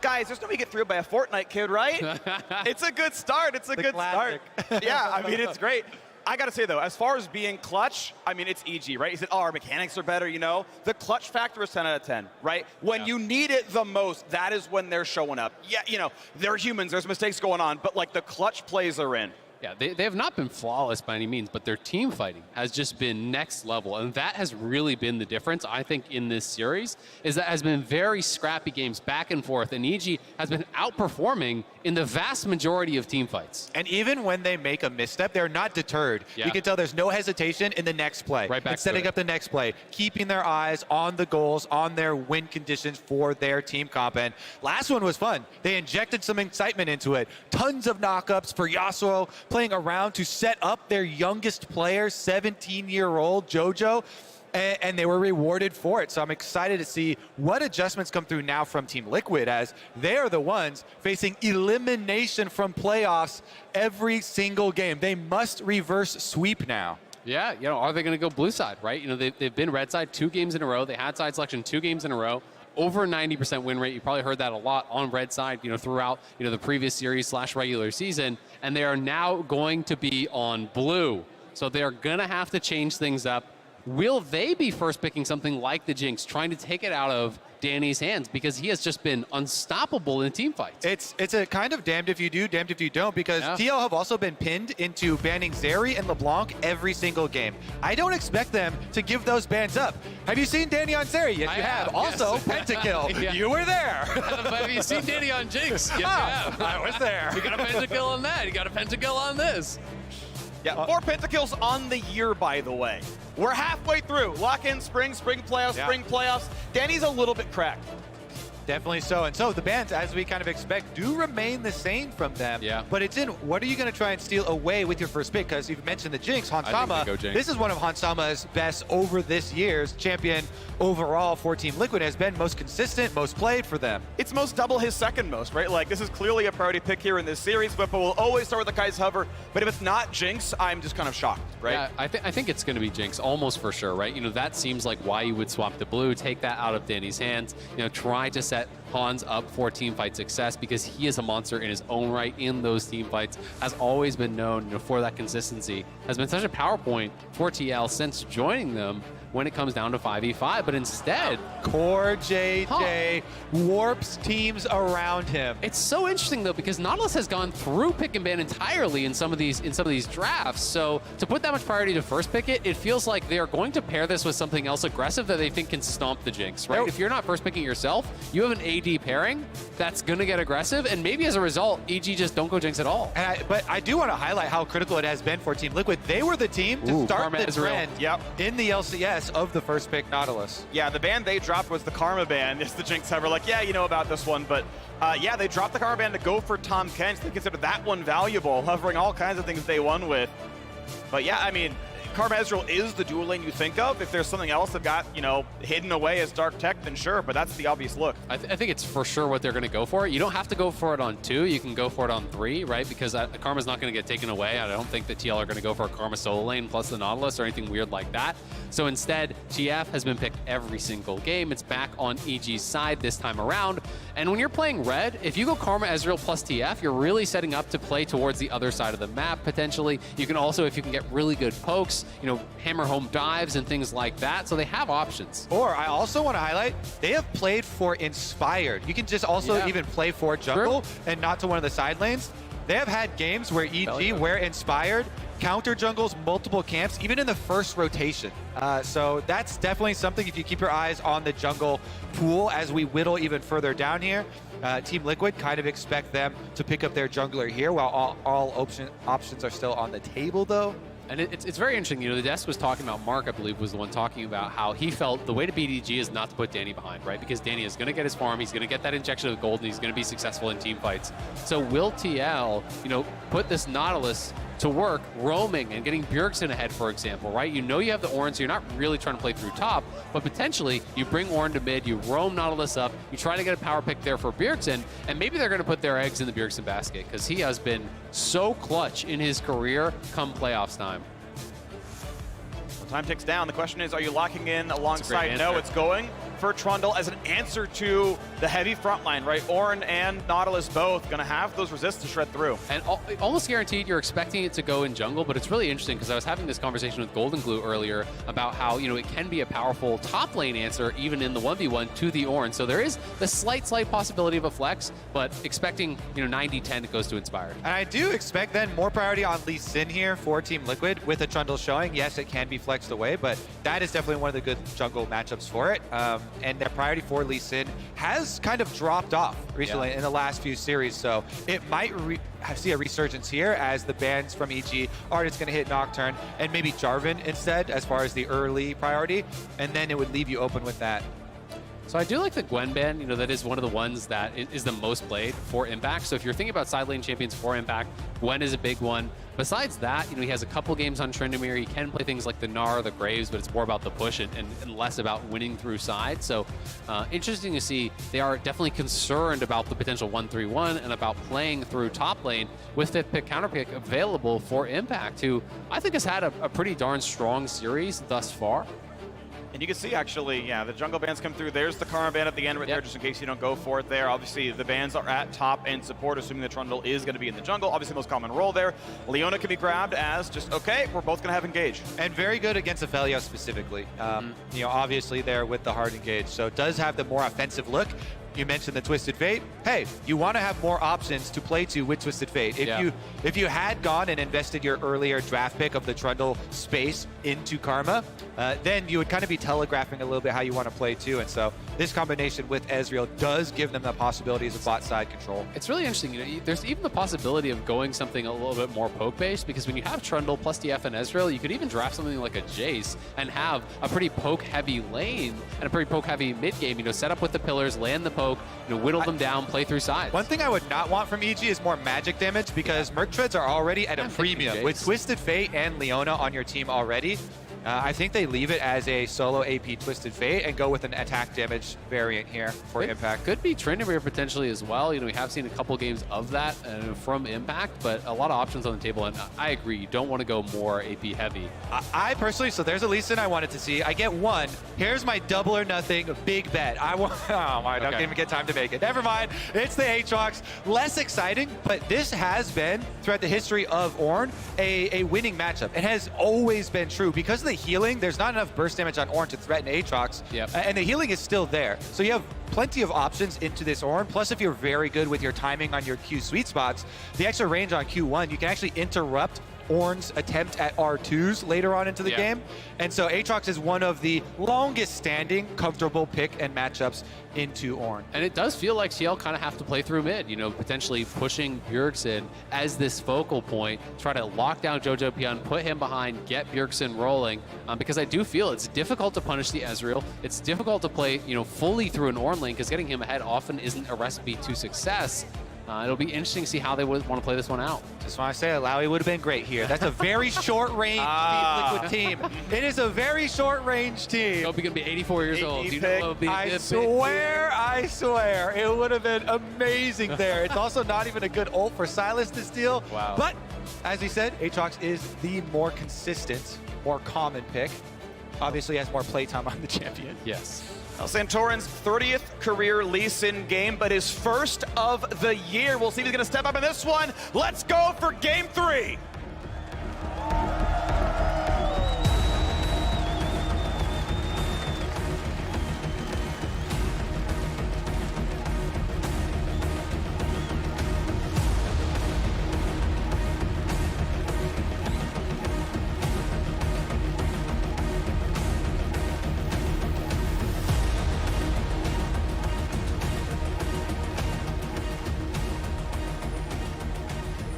Guys, there's nobody get through by a Fortnite kid, right? It's a good start. It's a good start. Yeah, I mean, it's great. I gotta say though, as far as being clutch, I mean, it's EG, right? He said, oh, our mechanics are better, you know? The clutch factor is 10 out of 10, right? When you need it the most, that is when they're showing up. Yeah, you know, they're humans, there's mistakes going on, but like the clutch plays are in. Yeah, they have not been flawless by any means, but their team fighting has just been next level. And that has really been the difference, I think, in this series, is that has been very scrappy games back and forth. And EG has been outperforming in the vast majority of team fights. And even when they make a misstep, they're not deterred. Yeah. You can tell there's no hesitation in the next play. Right back and setting up the next play, keeping their eyes on the goals, on their win conditions for their team comp. And last one was fun. They injected some excitement into it. Tons of knockups for Yasuo, playing around to set up their youngest player, 17-year-old JoJo, and they were rewarded for it. So I'm excited to see what adjustments come through now from Team Liquid, as they are the ones facing elimination from playoffs every single game. They must reverse sweep now. Yeah, you know, are they going to go blue side, right? You know, they've been red side 2 games in a row. They had side selection 2 games in a row. Over 90% win rate. You probably heard that a lot on red side, you know, throughout, you know, the previous series / regular season. And they are now going to be on blue. So they're going to have to change things up. Will they be first picking something like the Jinx, trying to take it out of Danny's hands, because he has just been unstoppable in team fights? It's a kind of damned if you do, damned if you don't, because TL have also been pinned into banning Zeri and LeBlanc every single game. I don't expect them to give those bans up. Have you seen Danny on Zeri? Yes, you have. Also, Pentakill. Yeah. You were there. Have you seen Danny on Jinx? Yes, you have. I was there. You got a pentakill on that. You got a pentakill on this. Yeah, 4 pentakills on the year, by the way. We're halfway through. Lock in spring playoffs, spring playoffs. Danny's a little bit cracked. Definitely so. And so the bans, as we kind of expect, do remain the same from them. Yeah. But it's in, what are you going to try and steal away with your first pick? Because you've mentioned the Jinx, Hansama. This is one of Hansama's best over this year's champion overall for Team Liquid. Has been most consistent, most played for them. It's most double his second most, right? Like, this is clearly a priority pick here in this series, but we'll always start with the Kai's Hover. But if it's not Jinx, I'm just kind of shocked, right? Yeah, I think it's going to be Jinx, almost for sure, right? You know, that seems like why you would swap the blue, take that out of Danny's hands, you know, try to set Hans up for team fight success, because he is a monster in his own right in those team fights, has always been known, you know, for that consistency, has been such a power point for TL since joining them when it comes down to 5v5, but instead Core JJ warps teams around him. It's so interesting though, because Nautilus has gone through pick and ban entirely in some of these drafts. So to put that much priority to first pick it feels like they are going to pair this with something else aggressive that they think can stomp the Jinx, right? If you're not first picking yourself, you have an AD pairing that's going to get aggressive, and maybe as a result, EG just don't go Jinx at all. But I do want to highlight how critical it has been for Team Liquid. They were the team to start the trend in the LCS of the first pick Nautilus. Yeah, the ban they dropped was the Karma ban. It's the Jinx Hover. Like, yeah, you know about this one, but yeah, they dropped the Karma ban to go for Tom Kench. They considered that one valuable, hovering all kinds of things they won with. But yeah, I mean, Karma Ezreal is the dual lane you think of. If there's something else that got, you know, hidden away as dark tech, then sure, but that's the obvious look. I think it's for sure what they're going to go for. You don't have to go for it on 2. You can go for it on 3, right? Because Karma's not going to get taken away. I don't think the TL are going to go for a Karma solo lane plus the Nautilus or anything weird like that. So instead, TF has been picked every single game. It's back on EG's side this time around. And when you're playing red, if you go Karma Ezreal plus TF, you're really setting up to play towards the other side of the map, potentially. You can also, if you can get really good pokes, you know, hammer home dives and things like that. So they have options. Or I also want to highlight, they have played for Inspired. You can just also even play for jungle and not to one of the side lanes. They have had games where EG, where Inspired counter jungles multiple camps, even in the first rotation. So that's definitely something if you keep your eyes on the jungle pool as we whittle even further down here. Team Liquid kind of expect them to pick up their jungler here, while all options are still on the table though. And it's very interesting. You know, the desk was talking about, Mark, I believe, was the one talking about how he felt the way to beat EG is not to put Danny behind, right? Because Danny is going to get his farm, he's going to get that injection of gold, and he's going to be successful in team fights. So will TL, you know, put this Nautilus to work roaming and getting Bjergsen ahead, for example, right? You know you have the Ornn, so you're not really trying to play through top, but potentially you bring Ornn to mid, you roam Nautilus up, you try to get a power pick there for Bjergsen, and maybe they're going to put their eggs in the Bjergsen basket because he has been so clutch in his career come playoffs time. Well, time ticks down. The question is, are you locking in alongside? No, it's going for Trundle as an answer to the heavy front line, right? Ornn and Nautilus both going to have those resists to shred through. And almost guaranteed you're expecting it to go in jungle, but it's really interesting because I was having this conversation with Golden Glue earlier about how, you know, it can be a powerful top lane answer even in the 1v1 to the Ornn. So there is the slight possibility of a flex, but expecting, you know, 90-10 it goes to Inspired. And I do expect then more priority on Lee Sin here for Team Liquid with a Trundle showing. Yes, it can be flexed away, but that is definitely one of the good jungle matchups for it. And their priority for Lee Sin has kind of dropped off recently in the last few series, so it might see a resurgence here as the bans from EG are just going to hit Nocturne and maybe Jarvan instead as far as the early priority, and then it would leave you open with that. So I do like the Gwen ban, you know, that is one of the ones that is the most played for Impact. So if you're thinking about side lane champions for Impact, Gwen is a big one. Besides that, you know, he has a couple games on Tryndamere. He can play things like the Gnar, the Graves, but it's more about the push and less about winning through sides. So interesting to see. They are definitely concerned about the potential 1-3-1 and about playing through top lane with fifth pick, counter pick available for Impact, who I think has had a pretty darn strong series thus far. And you can see, actually, yeah, the jungle bans come through. There's the Karma ban at the end right there, just in case you don't go for it there. Obviously, the bans are at top and support, assuming the Trundle is going to be in the jungle. Obviously, most common role there. Leona can be grabbed as just, okay, we're both going to have engage. And very good against Aphelios specifically. You know, obviously there with the hard engage. So it does have the more offensive look. You mentioned the Twisted Fate. Hey, you want to have more options to play to with Twisted Fate. If you had gone and invested your earlier draft pick of the Trundle space into Karma, then you would kind of be telegraphing a little bit how you want to play too. And so this combination with Ezreal does give them the possibilities of bot side control. It's really interesting. You know, there's even the possibility of going something a little bit more poke based, because when you have Trundle plus DF and Ezreal, you could even draft something like a Jace and have a pretty poke heavy lane and a pretty poke heavy mid game. You know, set up with the pillars, land the poke, you know, whittle them down, play through sides. One thing I would not want from EG is more magic damage, because Merc Treads are already at a premium. With Twisted Fate and Leona on your team already, I think they leave it as a solo AP Twisted Fate and go with an attack damage variant here for Impact. Could be Tryndamere potentially as well. You know, we have seen a couple games of that from Impact, but a lot of options on the table, and I agree, you don't want to go more AP heavy. I personally, so there's a Lee Sin I wanted to see. I get one. Here's my double or nothing big bet. I want, oh my, I don't even get time to make it. Never mind, it's the Aatrox. Less exciting, but this has been, throughout the history of Ornn, a winning matchup. It has always been true. Because of the healing, there's not enough burst damage on Ornn to threaten Aatrox, and the healing is still there. So you have plenty of options into this Ornn. Plus, if you're very good with your timing on your Q sweet spots, the extra range on Q1, you can actually interrupt Ornn's attempt at R2s later on into the game. And so Aatrox is one of the longest standing comfortable pick and matchups into Ornn. And it does feel like CL kind of have to play through mid, you know, potentially pushing Bjergsen as this focal point, try to lock down Jojo Pion, put him behind, get Bjergsen rolling, because I do feel it's difficult to punish the Ezreal. It's difficult to play, you know, fully through an Ornn lane, because getting him ahead often isn't a recipe to success. It'll be interesting to see how they would want to play this one out. Just want to say, Alawi would have been great here. That's a very short-range Liquid team. It is a very short-range team. Hope you're going to be 84 years old. You know, I swear, it would have been amazing there. It's also not even a good ult for Sylas to steal. Wow. But, as he said, Aatrox is the more consistent, more common pick. Obviously has more playtime on the champion. Yes. Now, Santorin's 30th career Lee Sin game, but his first of the year. We'll see if he's going to step up in this one. Let's go for game 3.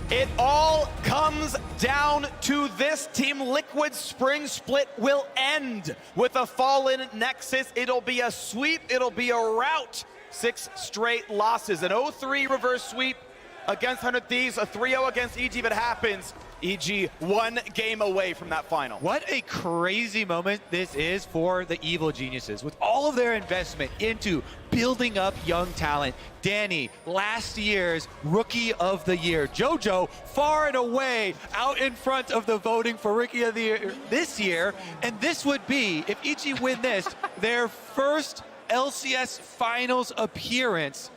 It all comes down to this. Team Liquid Spring Split will end with a Fallen Nexus. It'll be a sweep. It'll be a rout. 6 straight losses. An 0-3 reverse sweep against 100 Thieves, a 3-0 against EG if it happens. EG 1 game away from that final. What a crazy moment this is for the Evil Geniuses. With all of their investment into building up young talent. Danny, last year's Rookie of the Year. JoJo, far and away out in front of the voting for Rookie of the Year this year. And this would be, if EG win this, their first LCS Finals appearance.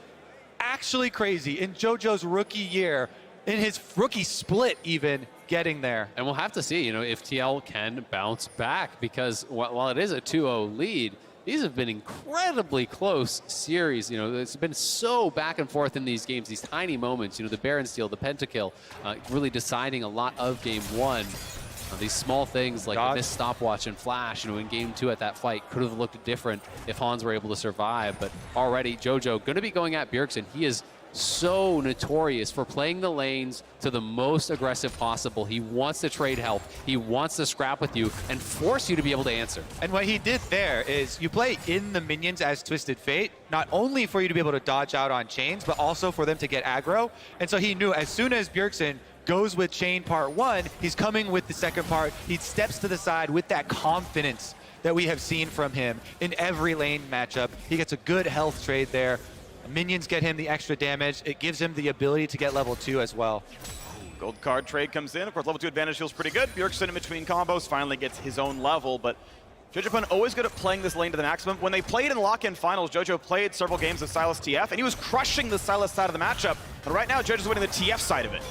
Actually crazy in JoJo's rookie year. In his rookie split even, getting there. And we'll have to see, if TL can bounce back, because while it is a 2-0 lead, these have been incredibly close series. It's been so back and forth in these games, these tiny moments, the Baron steal, the pentakill, really deciding a lot of game one. These small things like the missed stopwatch and flash, in game 2 at that fight could have looked different if Hans were able to survive. But already JoJo going to be going at Bjergsen. He is so notorious for playing the lanes to the most aggressive possible. He wants to trade health. He wants to scrap with you and force you to be able to answer. And what he did there is you play in the minions as Twisted Fate, not only for you to be able to dodge out on chains, but also for them to get aggro. And so he knew as soon as Bjergsen goes with chain part 1, he's coming with the second part. He steps to the side with that confidence that we have seen from him in every lane matchup. He gets a good health trade there. Minions get him the extra damage. It gives him the ability to get level 2 as well. Gold card trade comes in. Of course, level 2 advantage feels pretty good. Bjergsen in between combos finally gets his own level, but JoJo always good at playing this lane to the maximum. When they played in lock-in finals, JoJo played several games of Sylas TF, and he was crushing the Sylas side of the matchup. But right now, JoJo's winning the TF side of it.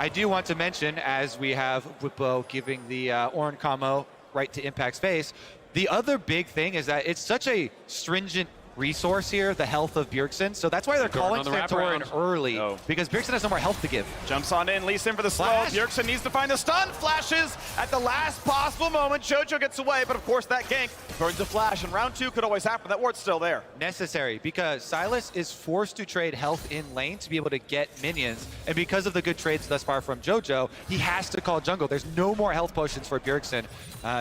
I do want to mention, as we have Whippo giving the Orin combo right to Impact's face, the other big thing is that it's such a stringent resource here, the health of Bjergsen. So that's why they're calling Santorin early, because Bjergsen has no more health to give. Jumps on in, Lee Sin for the slow. Bjergsen needs to find the stun. Flashes at the last possible moment. JoJo gets away, but of course that gank burns the flash, and round 2 could always happen. That ward's still there. Necessary, because Sylas is forced to trade health in lane to be able to get minions, and because of the good trades thus far from JoJo, he has to call jungle. There's no more health potions for Bjergsen,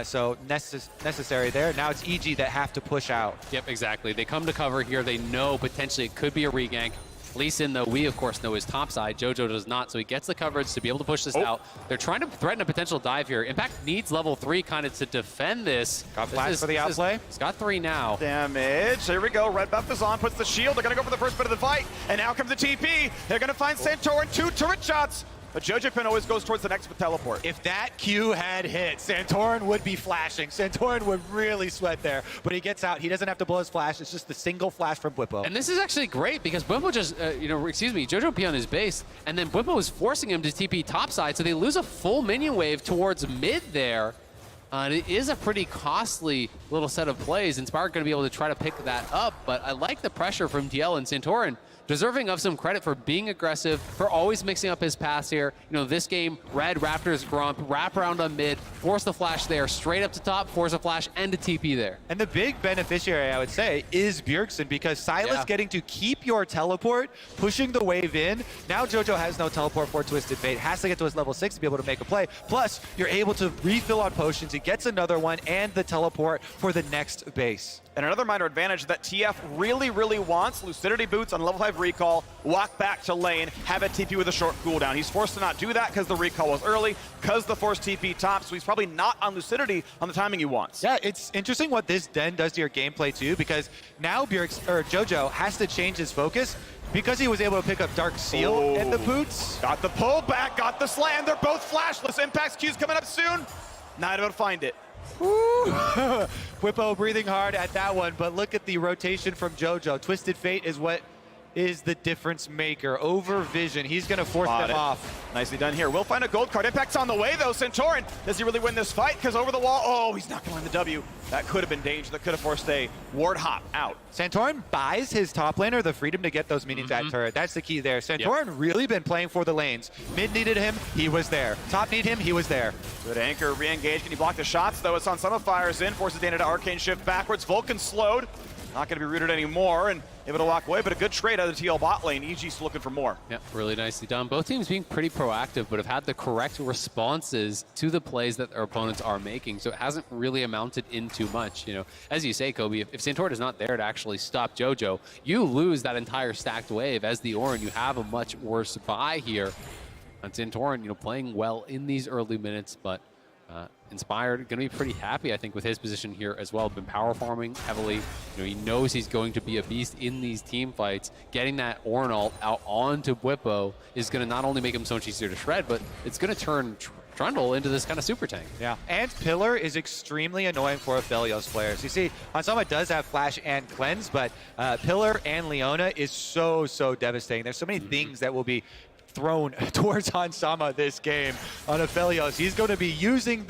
so necessary there. Now it's EG that have to push out. Yep, exactly. They come to cover here. They know potentially it could be a regank. Lee Sin, though, we of course know is topside. JoJo does not, so he gets the coverage to be able to push this out. They're trying to threaten a potential dive here. Impact needs level 3 kind of to defend this. Got flash for the outplay. He's got 3 now. Damage. Here we go. Red buff is on, puts the shield. They're going to go for the first bit of the fight, and now comes the TP. They're going to find Santorin. 2 turret shots. But JoJo always goes towards the next teleport. If that Q had hit, Santorin would be flashing. Santorin would really sweat there. But he gets out. He doesn't have to blow his flash. It's just the single flash from Whippo. And this is actually great because Bwimpo just, JoJo P on his base, and then Bwimpo is forcing him to TP topside, so they lose a full minion wave towards mid there. It is a pretty costly little set of plays. Inspired going to be able to try to pick that up, but I like the pressure from DL and Santorin, deserving of some credit for being aggressive, for always mixing up his pass here. This game, Red, Raptors, Grump, wrap around on mid, force the flash there, straight up to top, force a flash, and a TP there. And the big beneficiary, I would say, is Bjergsen, because Sylas getting to keep your teleport, pushing the wave in. Now JoJo has no teleport for Twisted Fate, has to get to his level 6 to be able to make a play. Plus, you're able to refill on potions. He gets another one and the teleport for the next base. And another minor advantage that TF really, really wants, Lucidity Boots on level 5 recall, walk back to lane, have a TP with a short cooldown. He's forced to not do that because the recall was early, because the forced TP tops, so he's probably not on Lucidity on the timing he wants. Yeah, it's interesting what this then does to your gameplay too, because now JoJo has to change his focus because he was able to pick up Dark Seal and the boots. Got the pull back, got the slam, they're both flashless. Impact's Q's coming up soon. Not able to find it. Whippo breathing hard at that one, but look at the rotation from JoJo. Twisted Fate is what is the difference maker over Vision. He's going to force them off. Nicely done here. We'll find a gold card. Impact's on the way, though. Santorin, does he really win this fight? Because over the wall, he's not going to win the W. That could have been danger. That could have forced a ward hop out. Santorin buys his top laner the freedom to get those minions at turret. That's the key there. Santorin really been playing for the lanes. Mid needed him, he was there. Top need him, he was there. Good anchor, re-engage. Can he block the shots, though? It's on Summer Fires in, forces Dana to Arcane Shift backwards. Vulcan slowed. Not going to be rooted anymore, and able to walk away, but a good trade out of the TL bot lane. EG's looking for more. Yeah, really nicely done. Both teams being pretty proactive, but have had the correct responses to the plays that their opponents are making, so it hasn't really amounted into much. You know, as you say, Kobe, if Santorin is not there to actually stop JoJo, you lose that entire stacked wave. As the Orin, you have a much worse buy here. And Santorin, you know, playing well in these early minutes, but Inspired going to be pretty happy, I think, with his position here as well. Been power farming heavily. You know, he knows he's going to be a beast in these team fights. Getting that Orin ult out onto Bwipo is going to not only make him so much easier to shred, but it's going to turn Trundle into this kind of super tank. Yeah, and Pillar is extremely annoying for Aphelios players. You see, Hansama does have Flash and Cleanse, but Pillar and Leona is so devastating. There's so many things that will be thrown towards Hansama this game on Aphelios. He's going to be using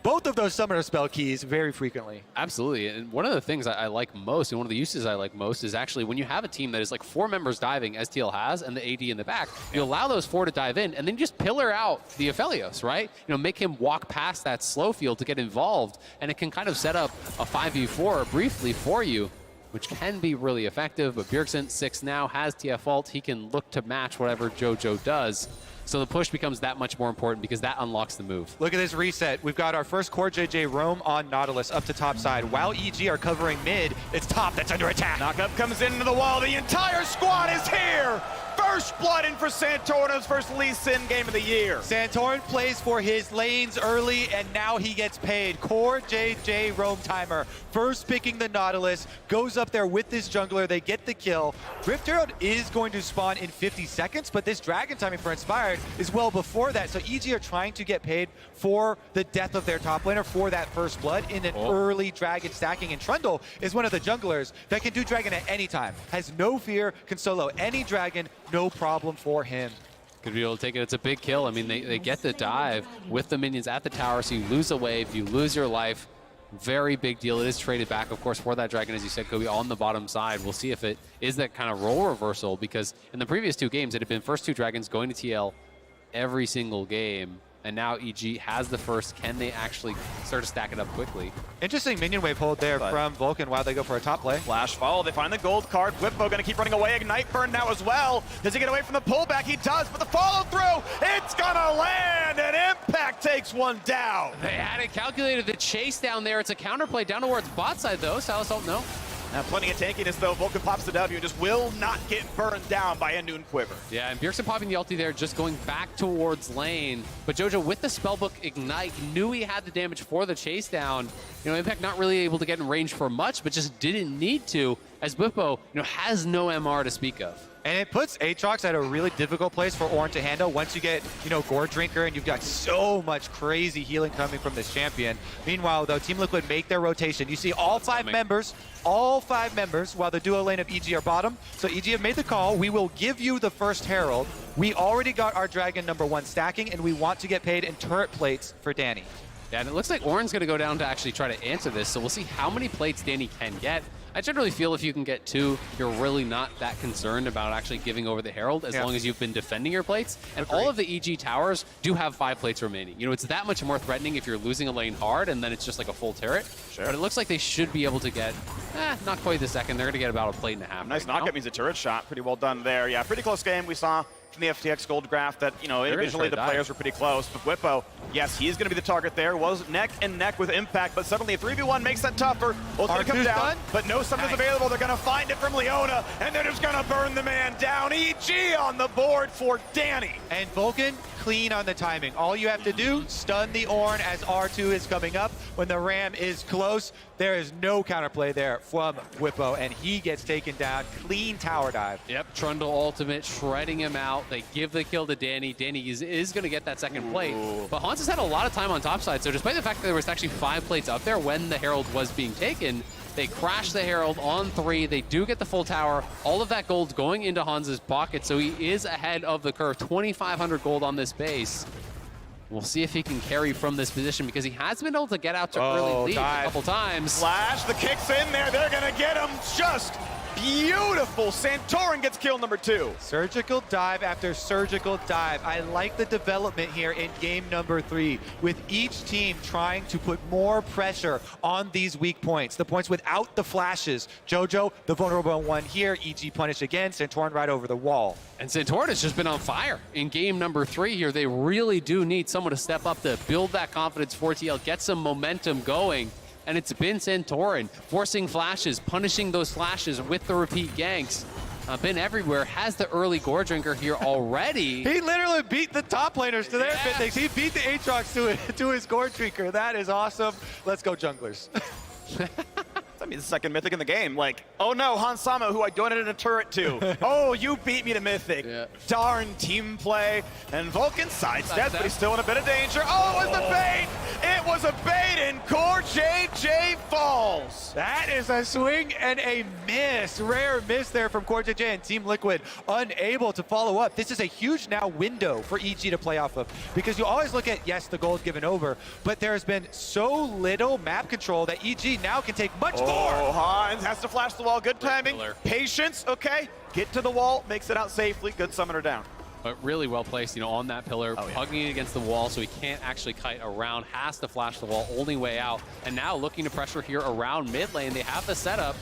both of those summoner spell keys very frequently. Absolutely, and one of the things I like most, and one of the uses I like most, is actually when you have a team that is like 4 members diving, as TL has, and the AD in the back, you allow those 4 to dive in, and then just pillar out the Aphelios, right? You know, make him walk past that slow field to get involved, and it can kind of set up a 5v4 briefly for you, which can be really effective. But Bjergsen, 6 now, has TF ult. He can look to match whatever JoJo does. So the push becomes that much more important because that unlocks the move. Look at this reset. We've got our first core JJ roam on Nautilus up to top side. While EG are covering mid, it's top that's under attack. Knockup comes into the wall. The entire squad is here. First blood in for Santorin, his first Lee Sin game of the year. Santorin plays for his lanes early, and now he gets paid. Core JJ roam timer. First picking the Nautilus, goes up there with this jungler. They get the kill. Rift Herald is going to spawn in 50 seconds, but this dragon timing for Inspired is well before that. So EG are trying to get paid for the death of their top laner, for that first blood in an early dragon stacking. And Trundle is one of the junglers that can do dragon at any time. Has no fear, can solo any dragon, no problem for him. Could be able to take it. It's a big kill. I mean, they get the dive with the minions at the tower, so you lose a wave, you lose your life. Very big deal. It is traded back, of course, for that dragon, as you said, Kobe, on the bottom side. We'll see if it is that kind of role reversal, because in the previous 2 games, it had been first 2 dragons going to TL every single game. And now EG has the first. Can they actually start to stack it up quickly? Interesting minion wave hold there from Vulcan while they go for a top play. Flash follow. They find the gold card. Bwipo going to keep running away. Ignite burn now as well. Does he get away from the pullback? He does, but the follow through, it's going to land, and Impact takes one down. They had it calculated. The chase down there. It's a counterplay down towards bot side, though. Salas ult, no. Now plenty of tankiness, though. Vulcan pops the W and just will not get burned down by a Noon Quiver. Yeah, and Bjergsen popping the ulti there, just going back towards lane. But JoJo, with the spellbook Ignite, knew he had the damage for the chase down. You know, Impact not really able to get in range for much, but just didn't need to, as Bwipo, you know, has no MR to speak of. And it puts Aatrox at a really difficult place for Orin to handle once you get, you know, Gore Drinker, and you've got so much crazy healing coming from this champion. Meanwhile, though, Team Liquid make their rotation. You see all 5 members, while the duo lane of EG are bottom. So EG have made the call. We will give you the first Herald. We already got our Dragon #1 stacking, and we want to get paid in turret plates for Danny. Yeah, and it looks like Orin's going to go down to actually try to answer this, so we'll see how many plates Danny can get. I generally feel if you can get 2, you're really not that concerned about actually giving over the Herald, as long as you've been defending your plates. And all of the EG towers do have 5 plates remaining. You know, it's that much more threatening if you're losing a lane hard and then it's just like a full turret. Sure. But it looks like they should be able to get, not quite the second. They're going to get about a plate and a half. Nice knockup means a turret shot. Pretty well done there. Yeah, pretty close game. We saw from the FTX Gold graph that, you know, individually the players were pretty close. But Bwipo, yes, he is going to be the target there. Was neck and neck with Impact, but suddenly a 3v1 makes that tougher. Ultimate comes down, but no summons available. They're going to find it from Leona, and they're just going to burn the man down. EG on the board for Danny. And Vulcan, clean on the timing. All you have to do, stun the Orin as R2 is coming up. When the Ram is close, there is no counterplay there from Bwipo, and he gets taken down. Clean tower dive. Yep, Trundle ultimate, shredding him out. They give the kill to Danny. Danny is going to get that second plate. But Hans has had a lot of time on top side, so despite the fact that there was actually 5 plates up there when the Herald was being taken, they crash the Herald on 3. They do get the full tower. All of that gold's going into Hans's pocket, so he is ahead of the curve. 2,500 gold on this base. We'll see if he can carry from this position, because he has been able to get out to early lead a couple times. Flash, the kick's in there. They're going to get him just Beautiful. Santorin gets kill number 2. Surgical dive after surgical dive. I like the development here in game number 3, with each team trying to put more pressure on these weak points, the points without the flashes. JoJo, the vulnerable one here. EG punish again. Santorin right over the wall. And Santorin has just been on fire in game number 3 here. They really do need someone to step up to build that confidence for TL, get some momentum going. And it's been Santorin forcing flashes, punishing those flashes with the repeat ganks. Been everywhere, has the early Gore Drinker here already. He literally beat the top laners to their Mythics. He beat the Aatrox to his Gore Drinker. That is awesome. Let's go, junglers. I mean, the second Mythic in the game. Like, oh no, Hansama, who I donated a turret to. Oh, you beat me to Mythic. Yeah. Darn team play. And Vulcan sidesteps, but he's still in a bit of danger. Oh, it was the bait! It was a bait, and Core JJ falls. That is a swing and a miss. Rare miss there from Core JJ, and Team Liquid unable to follow up. This is a huge now window for EG to play off of, because you always look at, yes, the gold given over, but there has been so little map control that EG now can take much more. Oh, Hans has to flash the wall. Good timing. Killer. Patience, okay. Get to the wall, makes it out safely. Good summoner down. But really well placed, you know, on that pillar, hugging it against the wall so he can't actually kite around, has to flash the wall, only way out. And now looking to pressure here around mid lane. They have the setup.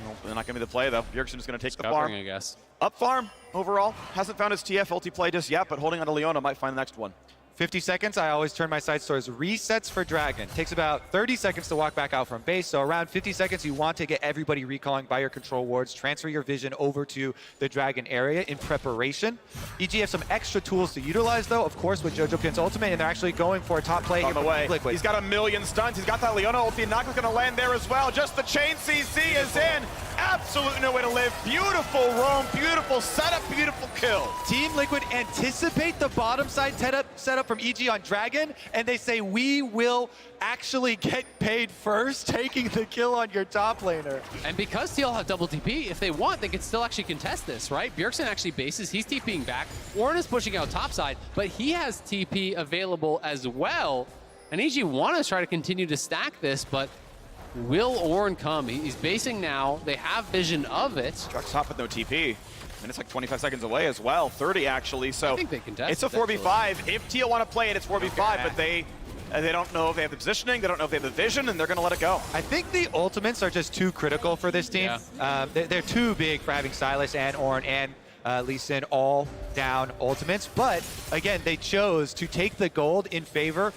Well, they're not going to be the play, though. Bjergsen is going to take the Covering, farm. I guess. Up farm, overall. Hasn't found his TF ulti play just yet, but holding on to Leona might find the next one. 50 seconds, I always turn my sights towards resets for Dragon. Takes about 30 seconds to walk back out from base, so around 50 seconds, you want to get everybody recalling by your control wards, transfer your vision over to the Dragon area in preparation. EG have some extra tools to utilize, though, of course, with JoJo Pin's ultimate, and they're actually going for a top play On here the way. Liquid. He's got a million stuns. He's got that Leona ulti. Naka's going to land there as well. Just the chain CC is in. Absolutely no way to live. Beautiful roam, beautiful setup, beautiful kill. Team Liquid anticipate the bottom side setup from EG on Dragon, and they say, we will actually get paid first, taking the kill on your top laner. And because TL have double TP, if they want, they can still actually contest this, right? Bjergsen actually bases, he's TPing back. Ornn is pushing out topside, but he has TP available as well. And EG want to try to continue to stack this, but will Ornn come? He's basing now. They have vision of it. Truck's top with no TP. And it's like 25 seconds away as well, 30 actually. So I think they contest it's a 4v5. If TL want to play it, it's 4v5, but they don't know if they have the positioning, they don't know if they have the vision, and they're going to let it go. I think the ultimates are just too critical for this team. Yeah. They're too big for having Sylas and Ornn and Lee Sin all down ultimates. But again, they chose to take the gold in favor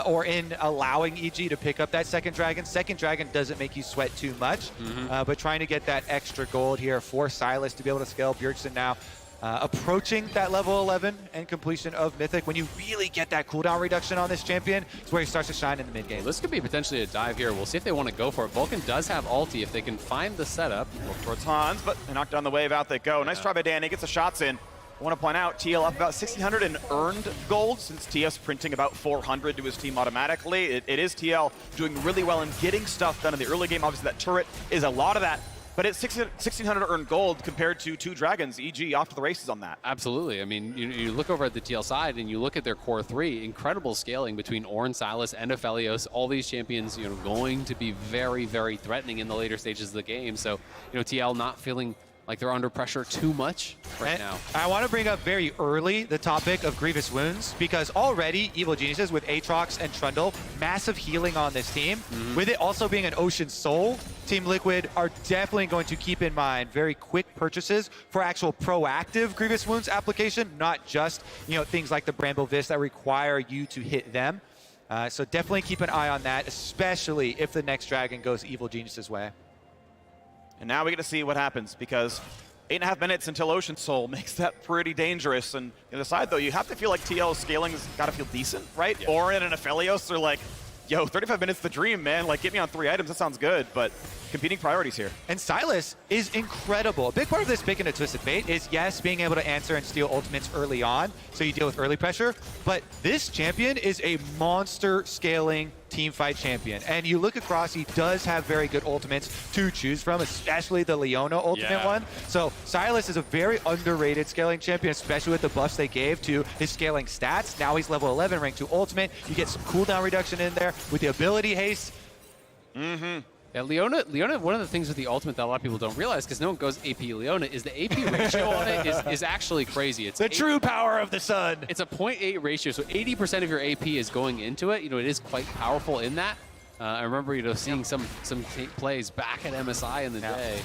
or in allowing EG to pick up that second dragon. Second dragon doesn't make you sweat too much, but trying to get that extra gold here for Sylas to be able to scale. Bjergsen now approaching that level 11 and completion of Mythic. When you really get that cooldown reduction on this champion, it's where he starts to shine in the mid game. Well, this could be potentially a dive here. We'll see if they want to go for it. Vulcan does have ulti if they can find the setup. Look towards Hans, but they knock down the wave, out they go. Nice try by Danny, gets the shots in. I want to point out, TL up about 1,600 in earned gold, since TS printing about 400 to his team automatically. It is TL doing really well in getting stuff done in the early game. Obviously, that turret is a lot of that. But it's 1,600 earned gold compared to 2 dragons. EG off to the races on that. Absolutely. I mean, you look over at the TL side and you look at their core 3, incredible scaling between Ornn, Sylas, and Aphelios. All these champions, going to be very, very threatening in the later stages of the game. So, TL not feeling like they're under pressure too much right now. I want to bring up very early the topic of Grievous Wounds, because already Evil Geniuses with Aatrox and Trundle, massive healing on this team. With it also being an Ocean Soul, Team Liquid are definitely going to keep in mind very quick purchases for actual proactive Grievous Wounds application, not just things like the Bramble Vis that require you to hit them. So definitely keep an eye on that, especially if the next dragon goes Evil Genius's way. And now we get to see what happens, because 8.5 minutes until Ocean Soul makes that pretty dangerous. And on the side, though, you have to feel like TL's scaling's got to feel decent, right? Yeah. Ornn and Aphelios are like, yo, 35 minutes the dream, man. Like, get me on 3 items. That sounds good. But competing priorities here. And Sylas is incredible. A big part of this pick and a twisted fate is, yes, being able to answer and steal ultimates early on, so you deal with early pressure. But this champion is a monster scaling team fight champion. And you look across, he does have very good ultimates to choose from, especially the Leona ultimate one. So Sylas is a very underrated scaling champion, especially with the buffs they gave to his scaling stats. Now he's level 11, rank 2 ultimate. You get some cooldown reduction in there with the ability haste. Yeah, Leona, one of the things with the ultimate that a lot of people don't realize, because no one goes AP Leona, is the AP ratio on it is actually crazy. It's the true power of the sun. It's a 0.8 ratio, so 80% of your AP is going into it. You know, it is quite powerful in that. I remember, you know, seeing some plays back at MSI in the day.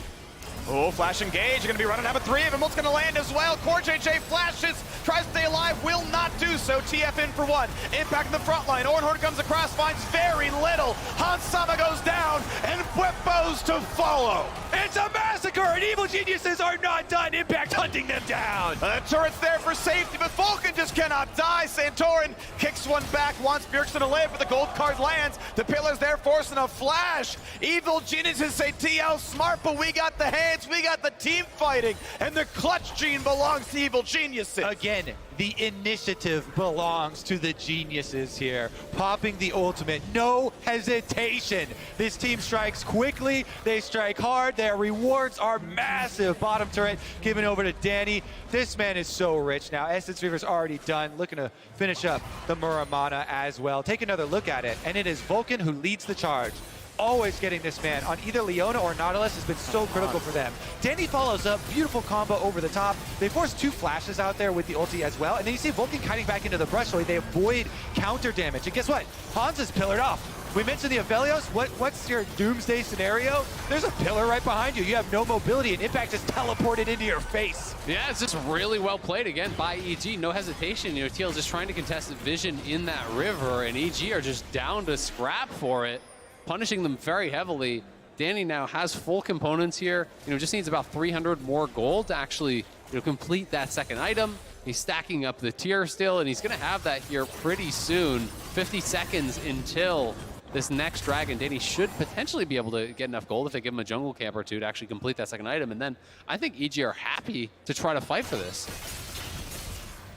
Oh, flash engage. You're going to be running out of 3 of them. What's going to land as well? CoreJJ flashes, tries to stay alive, will not do so. TF in for 1. Impact in the front line. Ornhorn comes across, finds very little. Hans Sama goes down, and Whippos to follow. It's a massacre, and Evil Geniuses are not done. Impact hunting them down. The turret's there for safety, but Vulcan just cannot die. Santorin kicks one back, wants Bjergsen to live, but the gold card lands. The pillar's there forcing a flash. Evil Geniuses say TL smart, but we got the hands, we got the team fighting, and the clutch gene belongs to Evil Geniuses. Again, the initiative belongs to the geniuses here. Popping the ultimate, no hesitation. This team strikes quickly, they strike hard, their rewards are massive. Bottom turret given over to Danny. This man is so rich now. Essence Reaver's already done, looking to finish up the Muramana as well. Take another look at it, and it is Vulcan who leads the charge. Always getting this man on either Leona or Nautilus has been so critical for them. Danny follows up, beautiful combo over the top. They force 2 flashes out there with the ulti as well, and then you see Vulcan kiting back into the brush so they avoid counter damage. And guess what? Hans is pillared off. We mentioned the Aphelios. What's your doomsday scenario? There's a pillar right behind you. You have no mobility, and Impact just teleported into your face. Yeah, it's just really well played again by EG. No hesitation. You know, TL just trying to contest Vision in that river, and EG are just down to scrap for it, punishing them very heavily. Danny now has full components here. You know, just needs about 300 more gold to actually, you know, complete that second item. He's stacking up the tier still, and he's going to have that here pretty soon. 50 seconds until this next dragon. Danny should potentially be able to get enough gold if they give him a jungle camp or 2 to actually complete that second item. And then I think EG are happy to try to fight for this.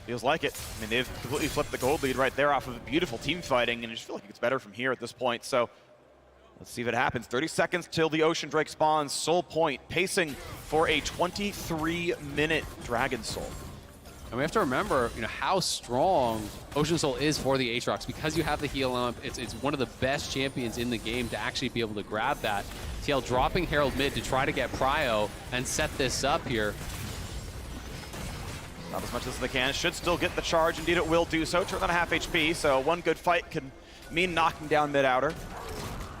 Feels like it. I mean, they've completely flipped the gold lead right there off of beautiful team fighting, and I just feel like it gets better from here at this point. So let's see if it happens. 30 seconds till the Ocean Drake spawns. Soul Point pacing for a 23-minute Dragon Soul. And we have to remember, you know, how strong Ocean Soul is for the Aatrox. Because you have the heal ump, it's one of the best champions in the game to actually be able to grab that. TL dropping Herald mid to try to get Prio and set this up here. Not as much as they can. Should still get the charge. Indeed, it will do so. Turn on a half HP, so one good fight can mean knocking down mid-outer.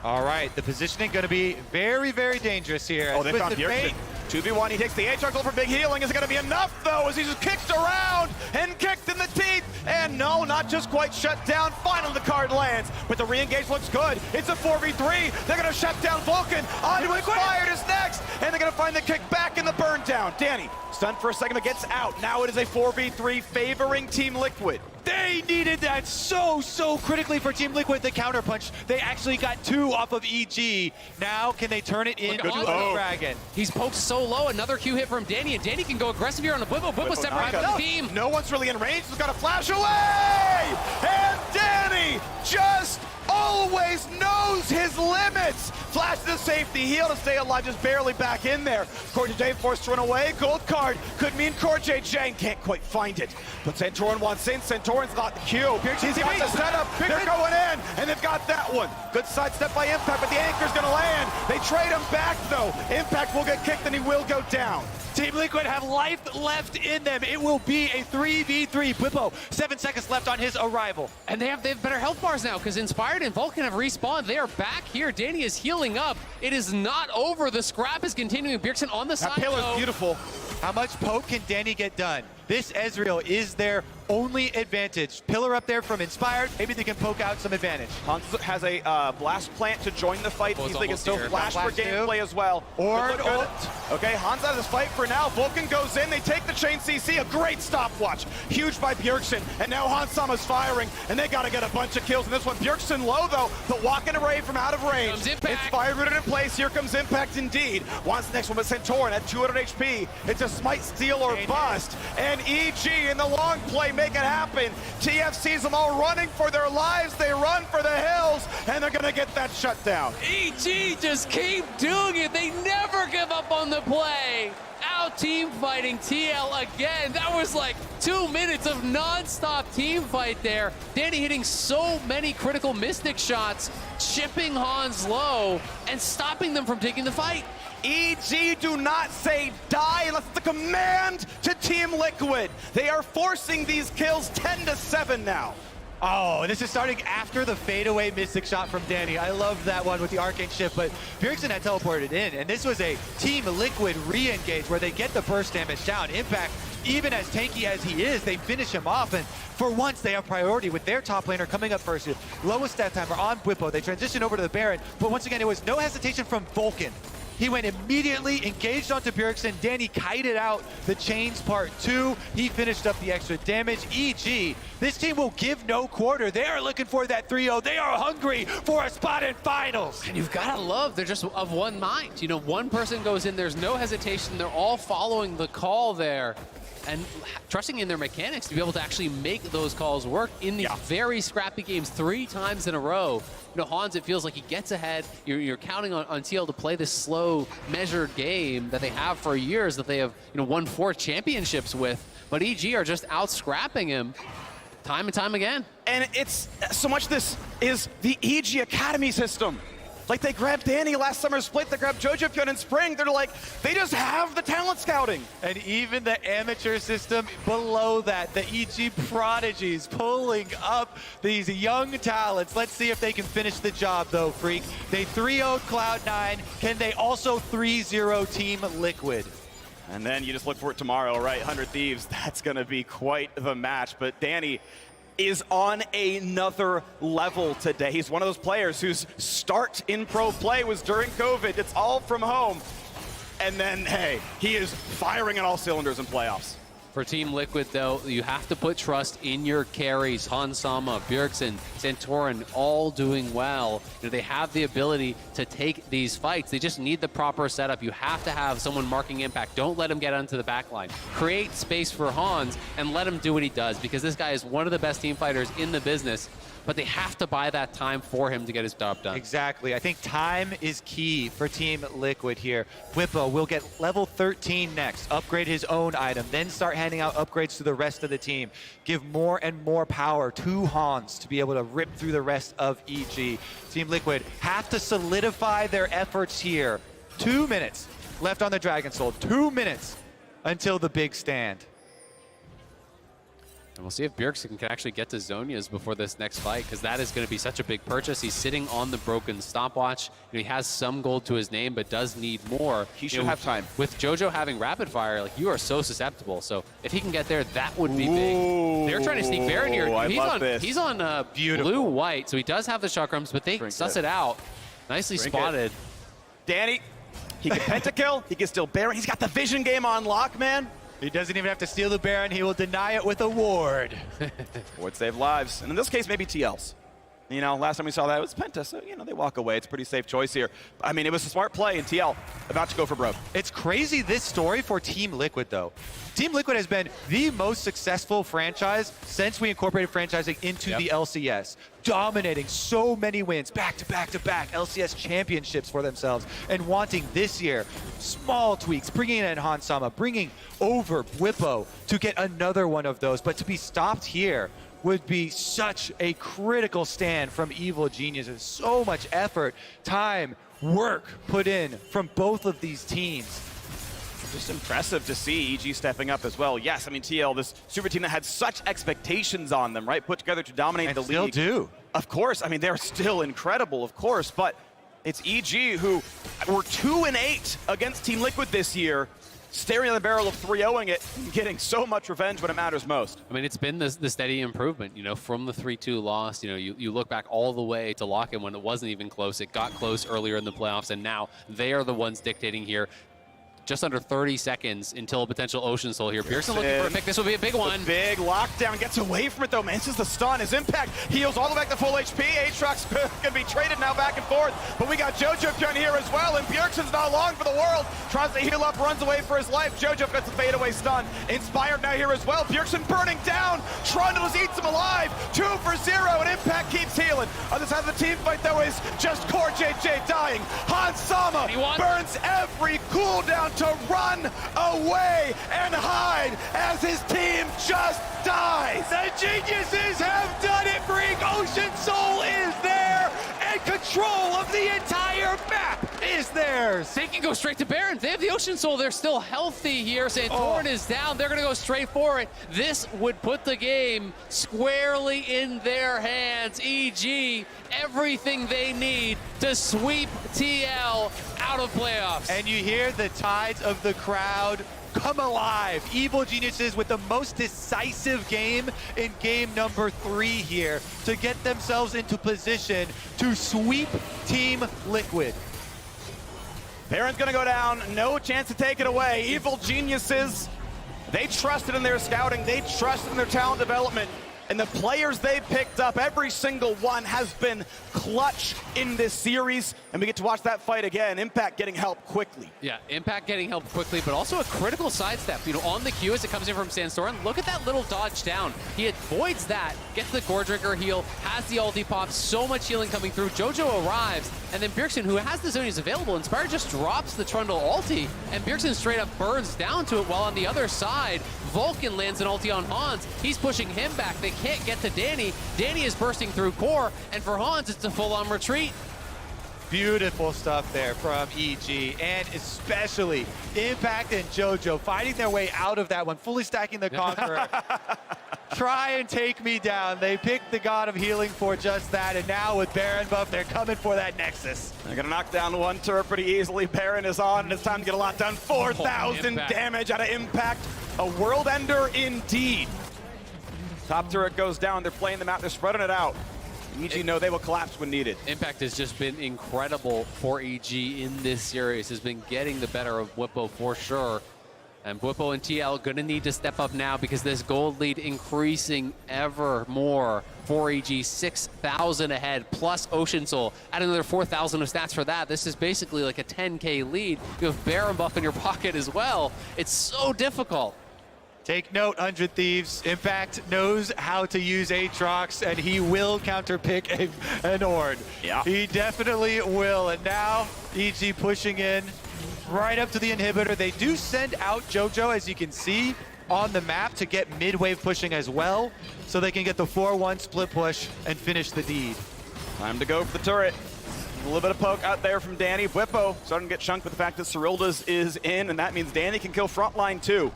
All right, the positioning going to be very, very dangerous here. Oh, they found Bjergsen. 2v1, he takes the Aatrox for big healing. Is it going to be enough, though, as he just kicked around and kicked in the teeth? And no, not just quite shut down. Finally, the card lands, but the re-engage looks good. It's a 4v3. They're going to shut down Vulcan. Onto Inspired is next, and they're going to find the kick back in the burn down. Danny, stunned for a second, but gets out. Now it is a 4v3 favoring Team Liquid. They needed that so critically for Team Liquid, the counterpunch. They actually got 2 off of EG. Now, can they turn it into a dragon? He's poked so low. Another Q hit from Danny, and Danny can go aggressive here on the Bwibbo. Bwibbo separated from the team. No one's really in range. He's got to flash away! And Danny just always knows his limits. Flash to safety, heal to stay alive, just barely back in there. CoreJJ forced to run away. Gold card could mean CoreJJ can't quite find it. But Santorin wants in. Santorin's got the Q. He's got the setup. They're going in, and they've got that one. Good sidestep by Impact, but the anchor's going to land. They trade him back, though. Impact will get kicked, and he will go down. Team Liquid have life left in them. It will be a 3v3. Bwibbo, 7 seconds left on his arrival. And they have better health bars now because Inspired and Vulcan have respawned. They are back here. Danny is healing up. It is not over. The scrap is continuing. Bjergsen on the side. That pillar's beautiful. How much poke can Danny get done? This Ezreal is their only advantage. Pillar up there from Inspired. Maybe they can poke out some advantage. Hans has a blast plant to join the fight. Oh, They can still flash for gameplay as well. Or an ult. Okay, Hans has his fight for now. Vulcan goes in. They take the chain CC. A great stopwatch. Huge by Bjergsen. And now Hans Sama's firing. And they got to get a bunch of kills in this one. Bjergsen low, though, but walking away from out of range. It's fire rooted in place. Here comes Impact indeed. Wants the next one with Santorin at 200 HP. It's a smite, steal, or bust. And EG in the long play make it happen. TF sees them all running for their lives. They run for the hills, and they're going to get that shut down. EG just keep doing it. They never give up on the play. Out team fighting TL again. That was like 2 minutes of non-stop team fight there. Danny hitting so many critical Mystic shots, chipping Hans low, and stopping them from taking the fight. EG do not say die unless it's a command to Team Liquid. They are forcing these kills 10-7 now. Oh, this is starting after the fadeaway Mystic shot from Danny. I love that one with the Arcane Shift, but Bjergsen had teleported in, and this was a Team Liquid re-engage where they get the burst damage down. Impact, even as tanky as he is, they finish him off, and for once they have priority with their top laner coming up first. Lowest death timer on Bwipo. They transition over to the Baron, but once again, it was no hesitation from Vulcan. He went immediately, engaged onto Bjergsen. Danny kited out the chains part 2. He finished up the extra damage. EG, this team will give no quarter. They are looking for that 3-0. They are hungry for a spot in finals. And you've got to love, they're just of one mind. You know, one person goes in, there's no hesitation. They're all following the call there and trusting in their mechanics to be able to actually make those calls work in these very scrappy games 3 times in a row. You know, Hans, it feels like he gets ahead. You're counting on TL to play this slow, measured game that they have for years, that they have, you know, won 4 championships with. But EG are just out-scrapping him time and time again. And it's so much this is the EG Academy system. Like they grabbed Danny last summer's split, they grabbed Jojo Pyun in spring. They're like, they just have the talent scouting. And even the amateur system below that, the EG prodigies pulling up these young talents. Let's see if they can finish the job though, Freak. They 3-0'd Cloud9. Can they also 3-0 Team Liquid? And then you just look for it tomorrow, right? 100 Thieves, that's gonna be quite the match. But Danny is on another level today. He's one of those players whose start in pro play was during COVID. It's all from home. And then, hey, he is firing on all cylinders in playoffs. For Team Liquid, though, you have to put trust in your carries. Hans Sama, Bjergsen, Santorin, all doing well. You know, they have the ability to take these fights. They just need the proper setup. You have to have someone marking impact. Don't let him get onto the back line. Create space for Hans and let him do what he does, because this guy is one of the best team fighters in the business. But they have to buy that time for him to get his job done. Exactly. I think time is key for Team Liquid here. Bwipo will get level 13 next, upgrade his own item, then start handing out upgrades to the rest of the team. Give more and more power to Hans to be able to rip through the rest of EG. Team Liquid have to solidify their efforts here. 2 minutes left on the Dragon Soul. 2 minutes until the big stand. And we'll see if Bjergsen can actually get to Zhonya's before this next fight, because that is going to be such a big purchase. He's sitting on the broken stopwatch. You know, he has some gold to his name, but does need more. He should have time. With Jojo having rapid fire, like, you are so susceptible. So if he can get there, that would be Ooh, big. They're trying to sneak Baron here. He's on blue-white, so he does have the chakrams, but they suss it out. Nicely spotted. Danny, he can pentakill, he can steal Baron. He's got the vision game on lock, man. He doesn't even have to steal the Baron. He will deny it with a ward. Would save lives. And in this case, maybe TL's. You know, last time we saw that, it was Penta, so, you know, they walk away. It's a pretty safe choice here. I mean, it was a smart play, and TL about to go for broke. It's crazy, this story for Team Liquid, though. Team Liquid has been the most successful franchise since we incorporated franchising into the LCS. Dominating so many wins, back-to-back-to-back LCS championships for themselves, and wanting this year small tweaks, bringing in Hans Sama, bringing over Bwipo to get another one of those. But to be stopped here would be such a critical stand from Evil Geniuses. So much effort, time, work put in from both of these teams. Just impressive to see EG stepping up as well. Yes, I mean, TL, this super team that had such expectations on them, right? Put together to dominate the league. Still do. Of course, I mean, they're still incredible, of course, but it's EG who were 2-8 against Team Liquid this year, staring at the barrel of 3-0ing it, and getting so much revenge when it matters most. I mean, it's been the steady improvement, you know, from the 3-2 loss. You know, you look back all the way to lock-in when it wasn't even close. It got close earlier in the playoffs, and now they are the ones dictating here. Just under 30 seconds until a potential Ocean Soul here. Bjergsen looking for a pick. This will be a big one. The big lockdown, gets away from it though, man. This is the stun. His impact heals all the way back to full HP. Aatrox can be traded now back and forth, but we got Jojo Pyun here as well, and Bjergsen's not long for the world. Tries to heal up, runs away for his life. Jojo gets a fadeaway stun. Inspired now here as well. Bjergsen burning down. Trundles eats him alive. 2 for 0, and Impact keeps healing. On this side of the team fight though is just Core JJ dying. Hans Sama burns every cooldown to run away and hide as his team just dies. The geniuses have done it. Freak Ocean Soul is there, and control of the entire map is theirs. They can go straight to Baron. They have the Ocean Soul. They're still healthy here. Santorin is down. They're going to go straight for it. This would put the game squarely in their hands. EG, everything they need to sweep TL out of playoffs. And you hear the tides of the crowd come alive. Evil Geniuses with the most decisive game in game number 3 here to get themselves into position to sweep Team Liquid. Baron's gonna go down, no chance to take it away. Evil Geniuses, they trusted in their scouting, they trusted in their talent development, and the players they picked up, every single one has been clutch in this series, and we get to watch that fight again. Impact getting help quickly. Yeah, Impact getting help quickly, but also a critical sidestep. You know, on the queue as it comes in from Sandstorm, look at that little dodge down. He avoids that, gets the Gore Drinker heal, has the ulti pop, so much healing coming through. Jojo arrives, and then Bjergsen, who has the zonies available, Inspired just drops the Trundle ulti, and Bjergsen straight up burns down to it, while on the other side, Vulcan lands an ulti on Hans. He's pushing him back. They can't get to Danny. Danny is bursting through core, and for Hans, it's a full-on retreat. Beautiful stuff there from EG, and especially Impact and Jojo fighting their way out of that one, fully stacking the Conqueror. Try and take me down. They picked the God of Healing for just that, and now with Baron buff, they're coming for that Nexus. They're gonna knock down one turret pretty easily. Baron is on, and it's time to get a lot done. 4,000 damage out of Impact. A world ender indeed. Top turret goes down. They're playing the map. They're spreading it out. EG know they will collapse when needed. Impact has just been incredible for EG in this series. Has been getting the better of Bwipo for sure. And Bwipo and TL gonna need to step up now because this gold lead increasing ever more for EG. 6,000 ahead plus Ocean Soul. Add another 4,000 of stats for that. This is basically like a 10K lead. You have Baron buff in your pocket as well. It's so difficult. Take note, 100 Thieves. Impact knows how to use Aatrox, and he will counterpick an Ord. Yeah. He definitely will. And now, EG pushing in right up to the inhibitor. They do send out Jojo, as you can see, on the map to get mid-wave pushing as well, so they can get the 4-1 split push and finish the deed. Time to go for the turret. A little bit of poke out there from Danny. Bwipo starting to get chunked with the fact that Cyrilda's is in, and that means Danny can kill frontline too.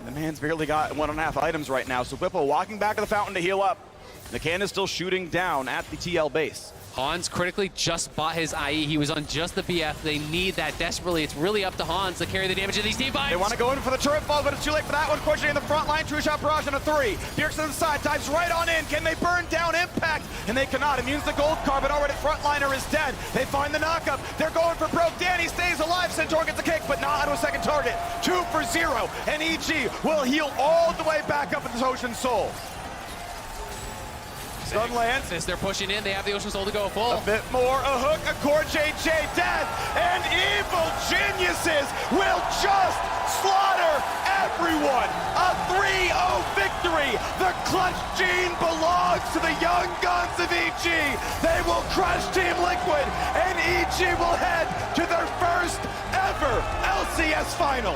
The man's barely got 1.5 items right now, so Bwipo walking back to the fountain to heal up. The can is still shooting down at the TL base. Hans critically just bought his IE. He was on just the BF. They need that desperately. It's really up to Hans to carry the damage of these team fights. They want to go in for the turret fall, but it's too late for that one. Fortunately, in the front line, True Shot Barrage on a 3. Bjergsen on the side, dives right on in. Can they burn down Impact? And they cannot. Immunes the gold card, but already frontliner is dead. They find the knockup. They're going for broke. Danny stays alive. Centaur gets a kick, but not onto a second target. 2 for 0. And EG will heal all the way back up with this Ocean Soul. Stun lands. As they're pushing in, they have the Ocean Soul to go full. A bit more, a hook, a core JJ dead, and Evil Geniuses will just slaughter everyone. A 3-0 victory. The clutch gene belongs to the young guns of EG. They will crush Team Liquid, and EG will head to their first ever LCS final.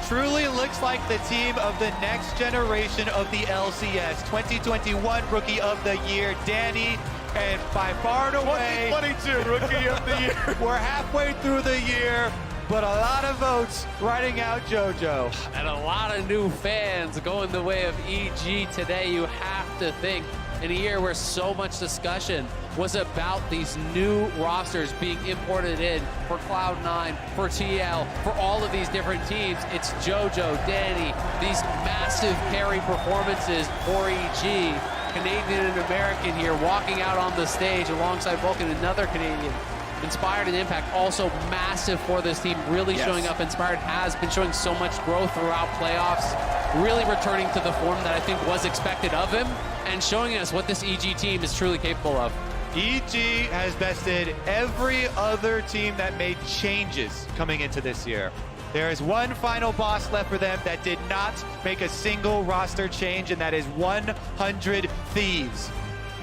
Truly looks like the team of the next generation of the LCS. 2021 Rookie of the Year, Danny, and by far and away, 2022 Rookie of the Year. We're halfway through the year, but a lot of votes writing out JoJo. And a lot of new fans going the way of EG today. You have to think, in a year where so much discussion was about these new rosters being imported in for Cloud9, for TL, for all of these different teams. It's JoJo, Danny, these massive carry performances for EG. Canadian and American here walking out on the stage alongside Vulcan, another Canadian. Inspired and Impact also massive for this team, really showing up. Inspired has been showing so much growth throughout playoffs, really returning to the form that I think was expected of him and showing us what this EG team is truly capable of. EG has bested every other team that made changes coming into this year. There is one final boss left for them that did not make a single roster change, and that is 100 Thieves.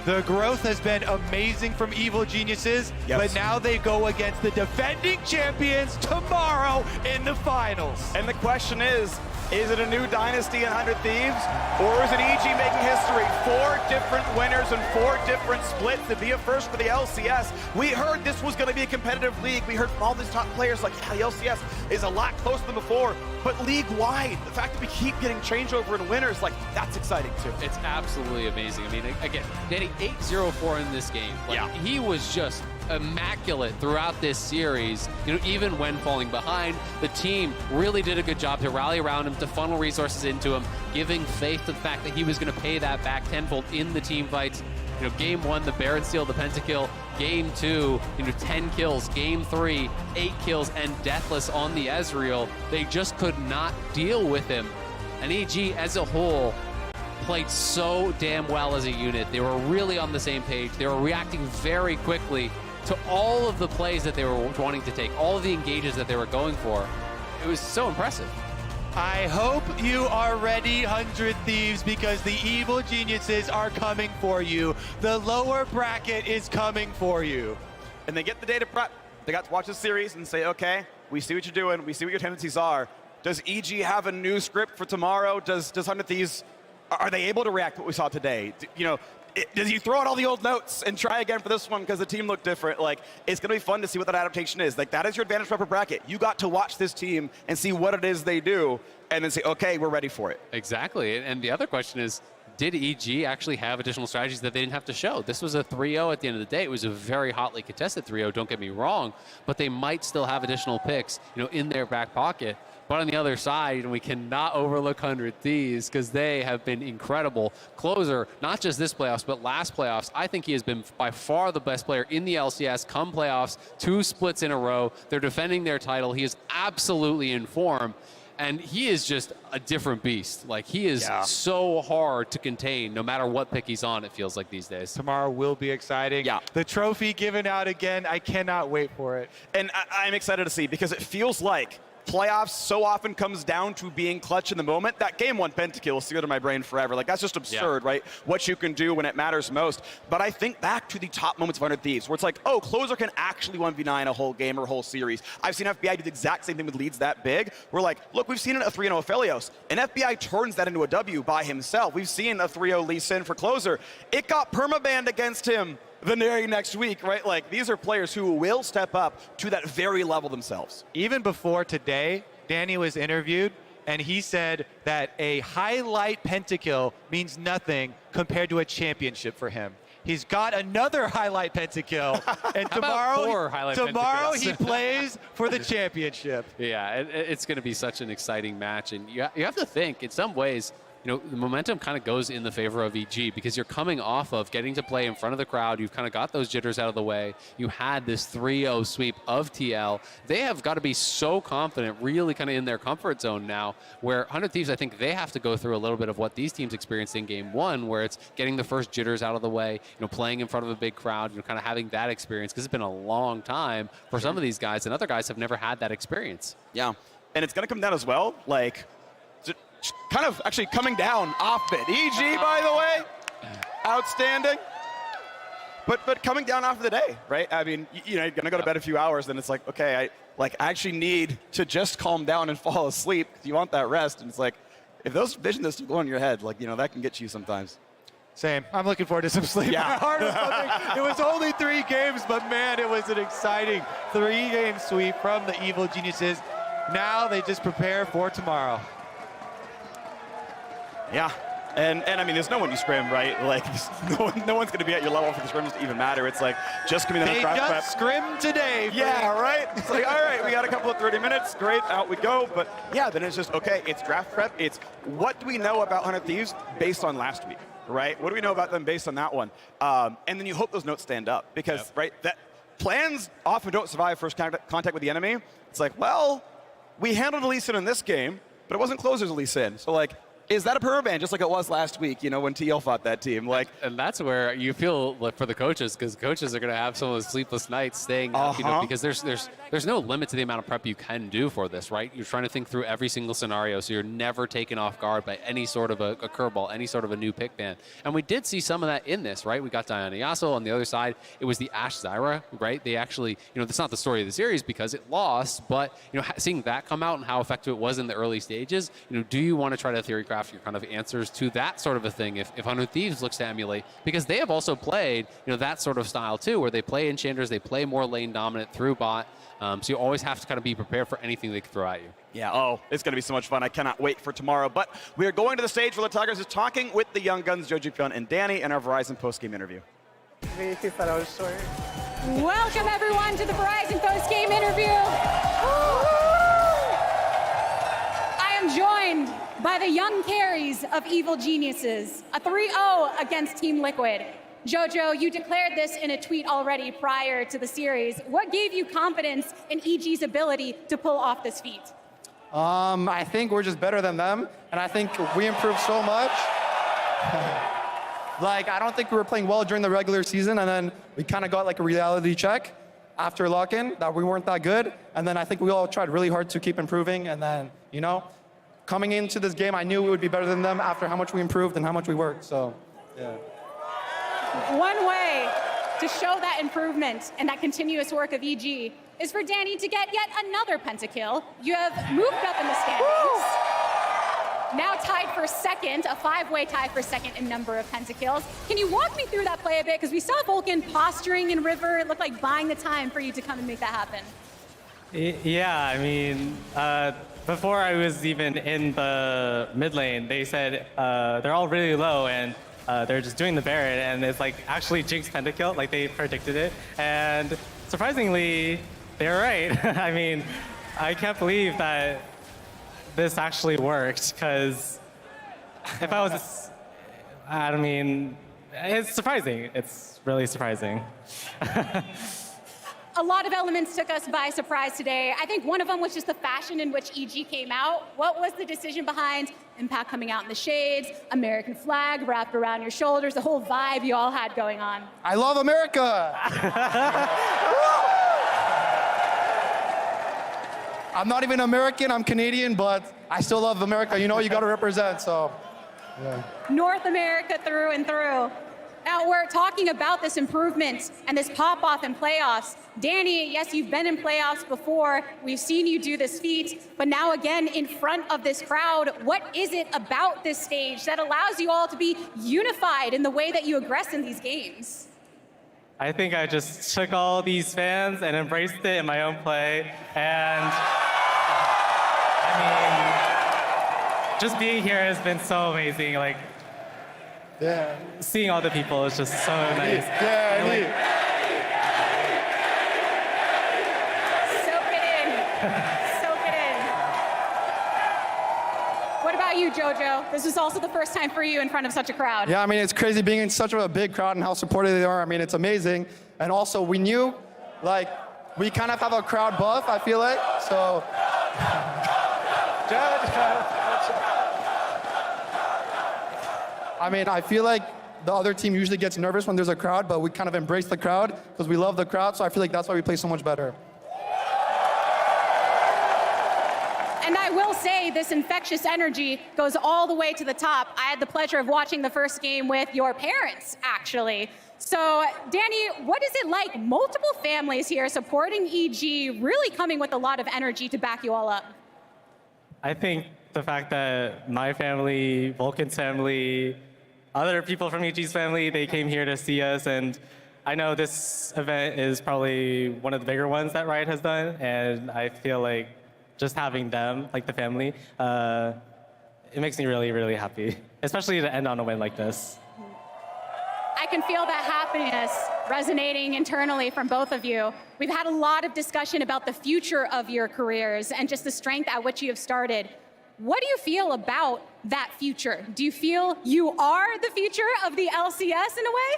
The growth has been amazing from Evil Geniuses, but now they go against the defending champions tomorrow in the finals. And the question is it a new dynasty in 100 Thieves, or is it EG making history? 4 different winners and 4 different splits to be a first for the LCS. We heard this was going to be a competitive league. We heard from all these top players like, yeah, the LCS is a lot closer than before, but league-wide, the fact that we keep getting changeover and winners, like, that's exciting too. It's absolutely amazing. I mean, again, Danny 8-0-4 in this game. Like, he was just immaculate throughout this series. You know, even when falling behind, the team really did a good job to rally around him, to funnel resources into him, giving faith to the fact that he was going to pay that back tenfold in the team fights. You know, game 1, the Baron steal, the pentakill. Game 2, 10 kills. Game 3, 8 kills and deathless on the Ezreal. They just could not deal with him. And EG as a whole played so damn well as a unit. They were really on the same page. They were reacting very quickly to all of the plays that they were wanting to take, all of the engages that they were going for. It was so impressive. I hope you are ready, 100 Thieves, because the Evil Geniuses are coming for you. The lower bracket is coming for you. And they get the data prep. They got to watch the series and say, okay, we see what you're doing. We see what your tendencies are. Does EG have a new script for tomorrow? Does 100 Thieves, are they able to react to what we saw today? Does he throw out all the old notes and try again for this one because the team looked different? Like, it's going to be fun to see what that adaptation is. Like, that is your advantage for upper bracket. You got to watch this team and see what it is they do and then say, okay, we're ready for it. Exactly. And the other question is, did EG actually have additional strategies that they didn't have to show? This was a 3-0 at the end of the day. It was a very hotly contested 3-0, don't get me wrong, but they might still have additional picks, in their back pocket. But on the other side, we cannot overlook 100 Thieves because they have been incredible. Closer, not just this playoffs, but last playoffs, I think he has been by far the best player in the LCS come playoffs, 2 splits in a row. They're defending their title. He is absolutely in form. And he is just a different beast. Like, he is so hard to contain no matter what pick he's on, it feels like these days. Tomorrow will be exciting. Yeah. The trophy given out again. I cannot wait for it. And I'm excited to see because it feels like playoffs so often comes down to being clutch in the moment. That game 1 pentakill will seared in my brain forever. Like, that's just absurd, right? What you can do when it matters most. But I think back to the top moments of 100 Thieves where it's like, oh, Closer can actually 1v9 a whole game or a whole series. I've seen FBI do the exact same thing with leads that big. We're like, look, we've seen it a 3-0 Aphelios, and FBI turns that into a W by himself. We've seen a 3-0 Lee Sin for Closer. It got permabanned against him the very next week, right? Like, these are players who will step up to that very level themselves. Even before today, Danny was interviewed, and he said that a highlight pentakill means nothing compared to a championship for him. He's got another highlight pentakill, and tomorrow he plays for the championship. Yeah, it's going to be such an exciting match, and you have to think, in some ways, the momentum kind of goes in the favor of EG because you're coming off of getting to play in front of the crowd. You've kind of got those jitters out of the way. You had this 3-0 sweep of TL. They have got to be so confident, really kind of in their comfort zone now, where 100 Thieves, I think they have to go through a little bit of what these teams experienced in game 1, where it's getting the first jitters out of the way, playing in front of a big crowd, kind of having that experience because it's been a long time for some of these guys, and other guys have never had that experience. Yeah, and it's going to come down as well, like, kind of actually coming down off bit. EG, by the way, outstanding. But coming down off of the day, right? I mean, you're going to go to bed a few hours, then it's like, okay, I actually need to just calm down and fall asleep because you want that rest. And it's like, if those visions are still going in your head, like, that can get you sometimes. Same. I'm looking forward to some sleep. Yeah. My heart is pumping. It was only 3 games, but man, it was an exciting 3-game sweep from the Evil Geniuses. Now they just prepare for tomorrow. Yeah, and I mean, there's no one you scrim, right? Like, no one's going to be at your level for the scrims to even matter. It's like, just coming in the draft prep. They just scrim today. Yeah, right? It's like, all right, we got a couple of 30 minutes. Great, out we go. But yeah, then it's just, okay, it's draft prep. It's what do we know about 100 Thieves based on last week, right? What do we know about them based on that one? And then you hope those notes stand up because, right, that plans often don't survive first contact with the enemy. It's like, well, we handled Lee Sin in this game, but it wasn't Closer's Lee Sin. So, like, Is that a permaban, just like it was last week, when TL fought that team? And that's where you feel like for the coaches, because coaches are going to have some of those sleepless nights staying up, because there's no limit to the amount of prep you can do for this, right? You're trying to think through every single scenario, so you're never taken off guard by any sort of a curveball, any sort of a new pick ban. And we did see some of that in this, right? We got Diana Yasuo on the other side. It was the Ashe Zyra, right? They actually, that's not the story of the series because it lost, but seeing that come out and how effective it was in the early stages, do you want to try to theory craft your kind of answers to that sort of a thing if 100 Thieves looks to emulate? Because they have also played, that sort of style too, where they play enchanters, they play more lane dominant through bot. So you always have to kind of be prepared for anything they can throw at you. Yeah, it's going to be so much fun. I cannot wait for tomorrow. But we are going to the stage where the Tigers is talking with the young guns, Jojo Pyun and Danny, in our Verizon postgame interview. Welcome, everyone, to the Verizon postgame interview. I am joined by the young carries of Evil Geniuses, a 3-0 against Team Liquid. Jojo, you declared this in a tweet already prior to the series. What gave you confidence in EG's ability to pull off this feat? I think we're just better than them, and I think we improved so much. I don't think we were playing well during the regular season, and then we kind of got a reality check after lock-in that we weren't that good, and then I think we all tried really hard to keep improving, and then, coming into this game, I knew we would be better than them after how much we improved and how much we worked, so, yeah. One way to show that improvement and that continuous work of EG is for Danny to get yet another pentakill. You have moved up in the standings. Now tied for second, a 5-way tie for second in number of pentakills. Can you walk me through that play a bit? Because we saw Vulcan posturing in River. It looked like buying the time for you to come and make that happen. Yeah, before I was even in the mid lane, they said they're all really low and they're just doing the Barret, and it's actually Jinx pentakill, they predicted it. And surprisingly, they were right. I can't believe that this actually worked, because if I was, it's surprising. It's really surprising. A lot of elements took us by surprise today. I think one of them was just the fashion in which EG came out. What was the decision behind Impact coming out in the shades, American flag wrapped around your shoulders, the whole vibe you all had going on? I love America! I'm not even American, I'm Canadian, but I still love America. You got to represent, so, yeah. North America through and through. Now, we're talking about this improvement and this pop-off in playoffs. Danny, yes, you've been in playoffs before. We've seen you do this feat, but now again in front of this crowd. What is it about this stage that allows you all to be unified in the way that you aggress in these games? I think I just took all these fans and embraced it in my own play. And just being here has been so amazing. Yeah. Seeing all the people is just so nice. Yeah, Soak it in. Soak it in. What about you, Jojo? This is also the first time for you in front of such a crowd. Yeah, it's crazy being in such a big crowd and how supportive they are. It's amazing. And also, we knew, we kind of have a crowd buff, I feel like. So, I feel like the other team usually gets nervous when there's a crowd, but we kind of embrace the crowd because we love the crowd. So I feel like that's why we play so much better. And I will say this infectious energy goes all the way to the top. I had the pleasure of watching the first game with your parents, actually. So, Danny, what is it like? Multiple families here supporting EG, really coming with a lot of energy to back you all up. I think the fact that my family, Vulcan's family, other people from EG's family, they came here to see us, and I know this event is probably one of the bigger ones that Riot has done, and I feel like just having them, the family, it makes me really, really happy, especially to end on a win like this. I can feel that happiness resonating internally from both of you. We've had a lot of discussion about the future of your careers and just the strength at which you have started. What do you feel about that future? Do you feel you are the future of the LCS in a way?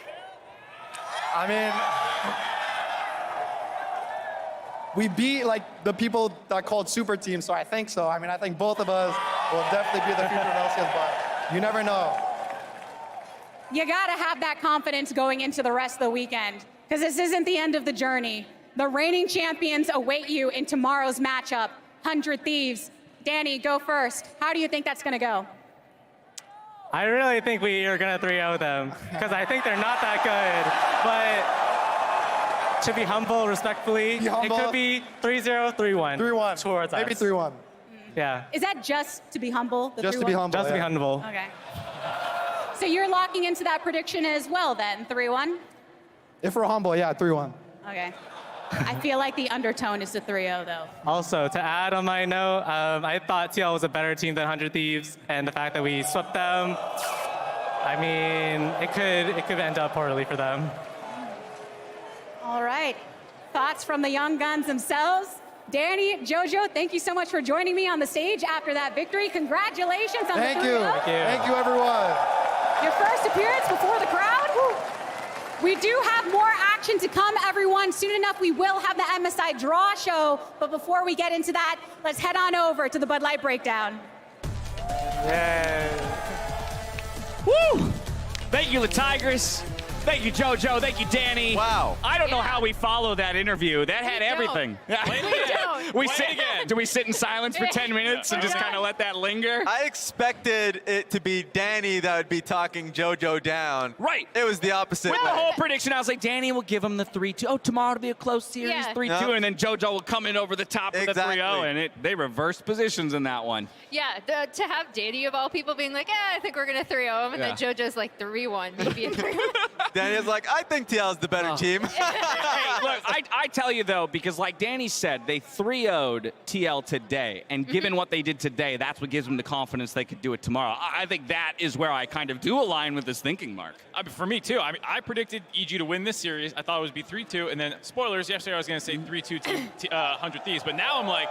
We beat the people that called super teams, so I think so. I think both of us will definitely be the future of LCS, but You never know. You gotta have that confidence going into the rest of the weekend, because this isn't the end of the journey. The reigning champions await you in tomorrow's matchup, 100 Thieves. Danny, go first. How do you think that's gonna go? I really think we are going to 3-0 them because I think they're not that good. But to be humble, respectfully, it could be 3-0, 3-1. 3-1. Towards Maybe us. 3-1. Yeah. Is that just to be humble? The Just to 3-1? be humble. Just to be humble. Okay. So you're locking into that prediction as well then, 3-1? If we're humble, yeah, 3-1. Okay. I feel like the undertone is the 3-0 though. Also, to add on my note, I thought TL was a better team than 100 Thieves, and the fact that we swept them, I mean, it could end up poorly for them. All right. Thoughts from the young guns themselves? Danny, Jojo, thank you so much for joining me on the stage after that victory. Congratulations on the 3-0. Thank you. Thank you, everyone. Your first appearance before the crowd. Woo. We do have more action to come, everyone. Soon enough, we will have the MSI Draw Show. But before we get into that, let's head on over to the Bud Light Breakdown. Yeah. Woo! Thank you, the Tigers. Thank you, JoJo. Thank you, Danny. Wow. I don't know how we follow that interview. That had everything. Do we sit in silence for 10 minutes and just kind of let that linger? I expected it to be Danny that would be talking JoJo down. Right. It was the opposite With way. the whole prediction, I was like, Danny will give him the 3-2. Oh, tomorrow will be a close series, Yeah. 3-2. Yep. And then JoJo will come in over the top of the 3-0. And they reversed positions in that one. Yeah, to have Danny of all people being like, I think we're going to 3-0 him, and then JoJo's like 3-1, maybe a 3-1. Danny's like, I think TL's the better team. Hey, look, I tell you, though, because like Danny said, they 3-0'd TL today. And given what they did today, that's what gives them the confidence they could do it tomorrow. I think that is where I kind of do align with this thinking, Mark. For me, too. I mean, I predicted EG to win this series. I thought it would be 3-2. And then, spoilers, yesterday I was going to say 3-2 to 100 Thieves. But now I'm like,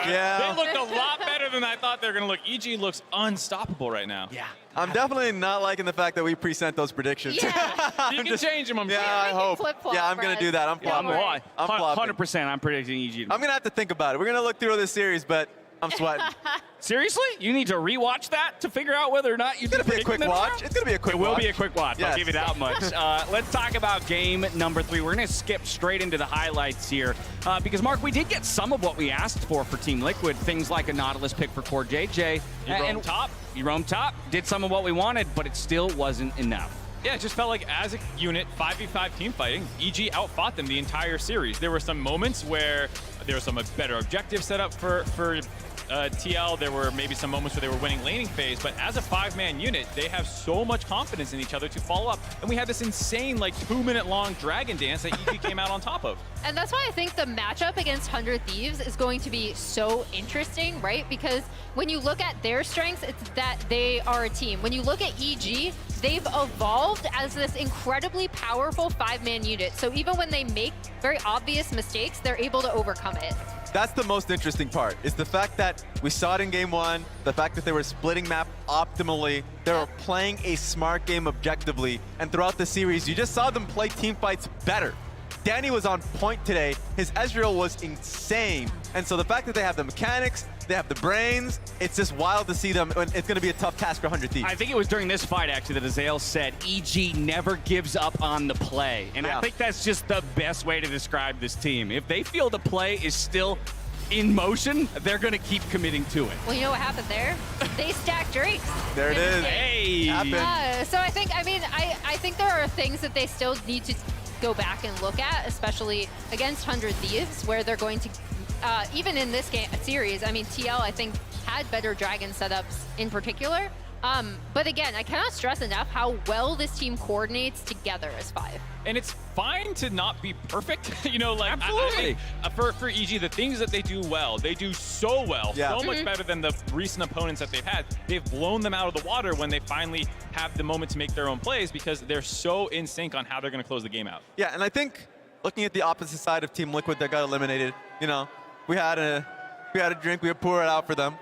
they looked a lot better than I thought they were going to look. EG looks unstoppable right now. Yeah. I'm definitely not liking the fact that we present those predictions. Yeah. You can change them. I hope. Yeah, I'm going to do that. I'm flopping. I'm flopping. 100% I'm predicting EG. I'm going to have to think about it. We're going to look through this series, but I'm sweating. Seriously? You need to rewatch that to figure out whether or not you did It's going to be a quick watch. It's going to be a quick watch. It will be a quick watch. Yes. I'll give you that much. Let's talk about game number 3. We're going to skip straight into the highlights here because, Mark, we did get some of what we asked for Team Liquid. Things like a Nautilus pick for Core JJ. You roam top. You roam top. Did some of what we wanted, but it still wasn't enough. Yeah, it just felt like as a unit, 5v5 team fighting, EG outfought them the entire series. There were some moments where there was some better objective set up for TL. There were maybe some moments where they were winning laning phase, but as a 5-man unit, they have so much confidence in each other to follow up. And we had this insane, like, 2-minute long dragon dance that EG came out on top of. And that's why I think the matchup against 100 Thieves is going to be so interesting, right? Because when you look at their strengths, it's that they are a team. When you look at EG, they've evolved as this incredibly powerful 5-man unit. So even when they make very obvious mistakes, they're able to overcome it. That's the most interesting part, is the fact that we saw it in game 1, the fact that they were splitting map optimally, they were playing a smart game objectively, and throughout the series, you just saw them play team fights better. Danny was on point today. His Ezreal was insane. And so the fact that they have the mechanics, they have the brains, it's just wild to see them. It's going to be a tough task for 100 Thieves. I think it was during this fight, actually, that Azael said, EG never gives up on the play. And I think that's just the best way to describe this team. If they feel the play is still in motion, they're going to keep committing to it. Well, you know what happened there? They stacked Drakes. There it is. Hey! So I think there are things that they still need to go back and look at, especially against 100 Thieves, where they're going to, even in this game series, I mean, TL, I think, had better dragon setups in particular. But again, I cannot stress enough how well this team coordinates together as 5. And it's fine to not be perfect. You know, like, absolutely. I think, for EG, the things that they do well, they do so well, so much better than the recent opponents that they've had. They've blown them out of the water when they finally have the moment to make their own plays because they're so in sync on how they're going to close the game out. Yeah, and I think looking at the opposite side of Team Liquid that got eliminated, you know, we had a drink, we would pour it out for them.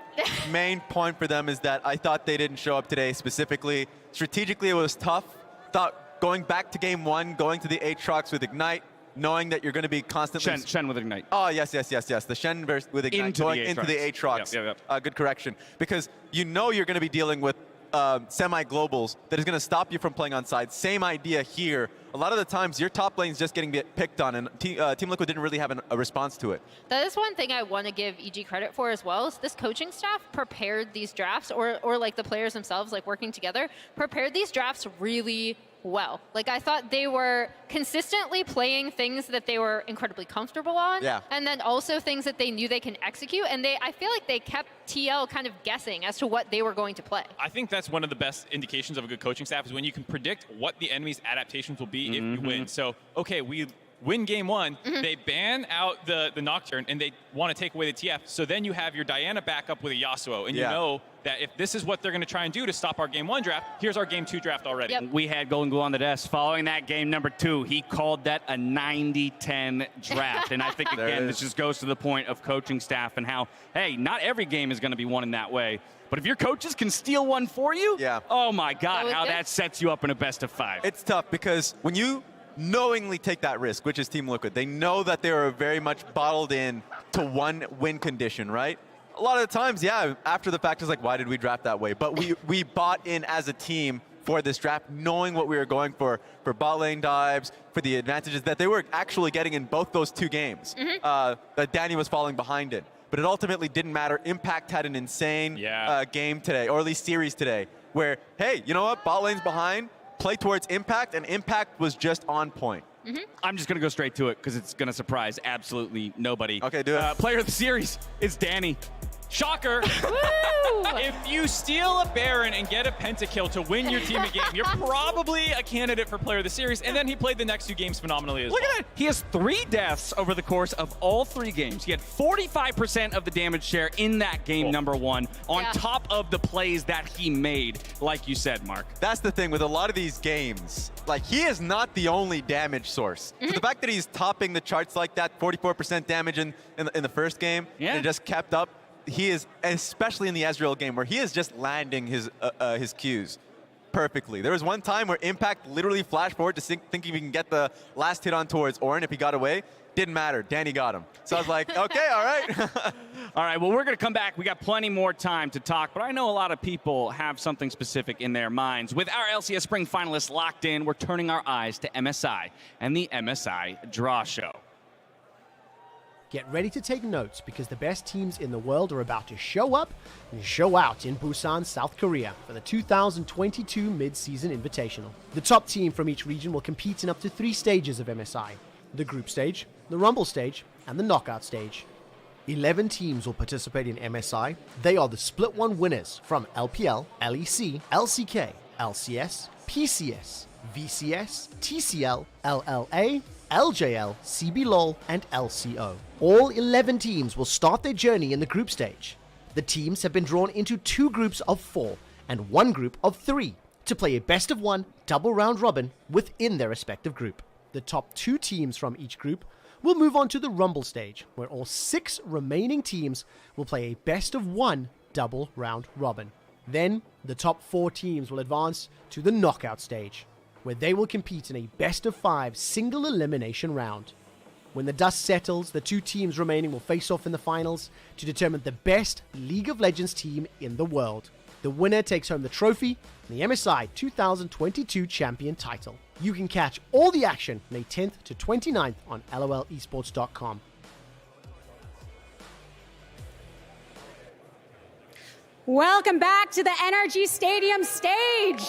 Main point for them is that I thought they didn't show up today specifically. Strategically, it was tough. Thought going back to game 1, going to the Aatrox with Ignite, knowing that you're going to be constantly... Shen with Ignite. Oh, yes. The Shen with Ignite, going into the Aatrox. Yep. Good correction. Because you know you're going to be dealing with semi-globals that is going to stop you from playing on side. Same idea here. A lot of the times, your top lane is just getting picked on, and Team Liquid didn't really have a response to it. That is one thing I want to give EG credit for as well, is this coaching staff prepared these drafts, or like the players themselves, like working together, prepared these drafts really well. Like, I thought they were consistently playing things that they were incredibly comfortable on, and then also things that they knew they can execute, and I feel like they kept TL kind of guessing as to what they were going to play. I think that's one of the best indications of a good coaching staff, is when you can predict what the enemy's adaptations will be if you win. So, okay, we win game one, they ban out the Nocturne, and they want to take away the TF, so then you have your Diana back up with a Yasuo, and you know that if this is what they're going to try and do to stop our game 1 draft, here's our game 2 draft already. We had Golden Glue on the desk. Following that game number 2, he called that a 90-10 draft. And I think, again, this just goes to the point of coaching staff and how, hey, not every game is going to be won in that way. But if your coaches can steal one for you, oh my God, how that sets you up in a best of 5. It's tough because when you knowingly take that risk, which is Team Liquid, they know that they are very much bottled in to one win condition, right? A lot of the times, after the fact, it's like, why did we draft that way? But we bought in as a team for this draft, knowing what we were going for bot lane dives, for the advantages that they were actually getting in both those 2 games. That Danny was falling behind in. But it ultimately didn't matter. Impact had an insane game today, or at least series today, where, hey, you know what? Bot lane's behind, play towards Impact, and Impact was just on point. I'm just going to go straight to it because it's going to surprise absolutely nobody. Okay, do it. Player of the series is Danny. Shocker. If you steal a Baron and get a pentakill to win your team a game, you're probably a candidate for player of the series. And then he played the next 2 games phenomenally as well. Look at that. He has 3 deaths over the course of all 3 games. He had 45% of the damage share in that game number 1 on top of the plays that he made, like you said, Mark. That's the thing with a lot of these games. Like, he is not the only damage source. So the fact that he's topping the charts like that, 44% damage in the first game, and it just kept up, he is, especially in the Ezreal game, where he is just landing his Qs perfectly. There was one time where Impact literally flashed forward to think if he can get the last hit on towards Orin if he got away. Didn't matter. Danny got him. So I was like, okay, all right. All right, well, we're going to come back. We got plenty more time to talk, but I know a lot of people have something specific in their minds. With our LCS Spring finalists locked in, we're turning our eyes to MSI and the MSI Draw Show. Get ready to take notes because the best teams in the world are about to show up and show out in Busan, South Korea for the 2022 Mid-Season Invitational. The top team from each region will compete in up to 3 stages of MSI: the Group Stage, the Rumble Stage, and the Knockout Stage. 11 teams will participate in MSI. They are the Split 1 winners from LPL, LEC, LCK, LCS, PCS, VCS, TCL, LLA, LJL, CBLOL, and LCO. All 11 teams will start their journey in the group stage. The teams have been drawn into 2 groups of 4 and 1 group of 3 to play a best of 1 double round robin within their respective group. The top 2 teams from each group will move on to the Rumble stage, where all 6 remaining teams will play a best of 1 double round robin. Then, the top 4 teams will advance to the Knockout stage, where they will compete in a best of 5 single elimination round. When the dust settles, the 2 teams remaining will face off in the finals to determine the best League of Legends team in the world. The winner takes home the trophy and the MSI 2022 champion title. You can catch all the action May 10th to 29th on LOLesports.com. Welcome back to the NRG Stadium stage.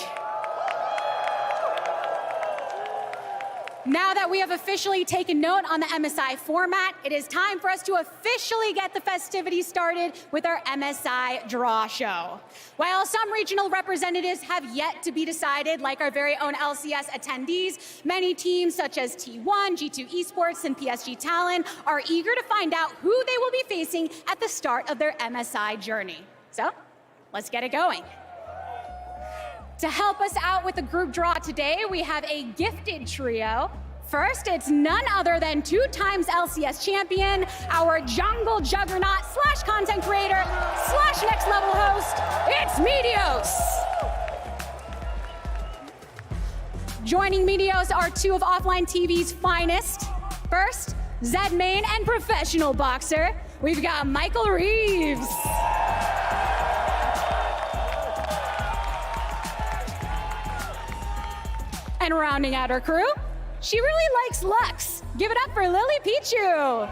Now that we have officially taken note on the MSI format, it is time for us to officially get the festivities started with our MSI Draw Show. While some regional representatives have yet to be decided, like our very own LCS attendees, many teams such as T1, G2 Esports, and PSG Talon are eager to find out who they will be facing at the start of their MSI journey. So, let's get it going. To help us out with the group draw today, we have a gifted trio. First, it's none other than 2-times LCS champion, our jungle juggernaut / content creator / next level host, it's Meteos. Joining Meteos are 2 of Offline TV's finest. First, Zed main and professional boxer, we've got Michael Reeves. And rounding out her crew, she really likes Lux. Give it up for Lily Pichu.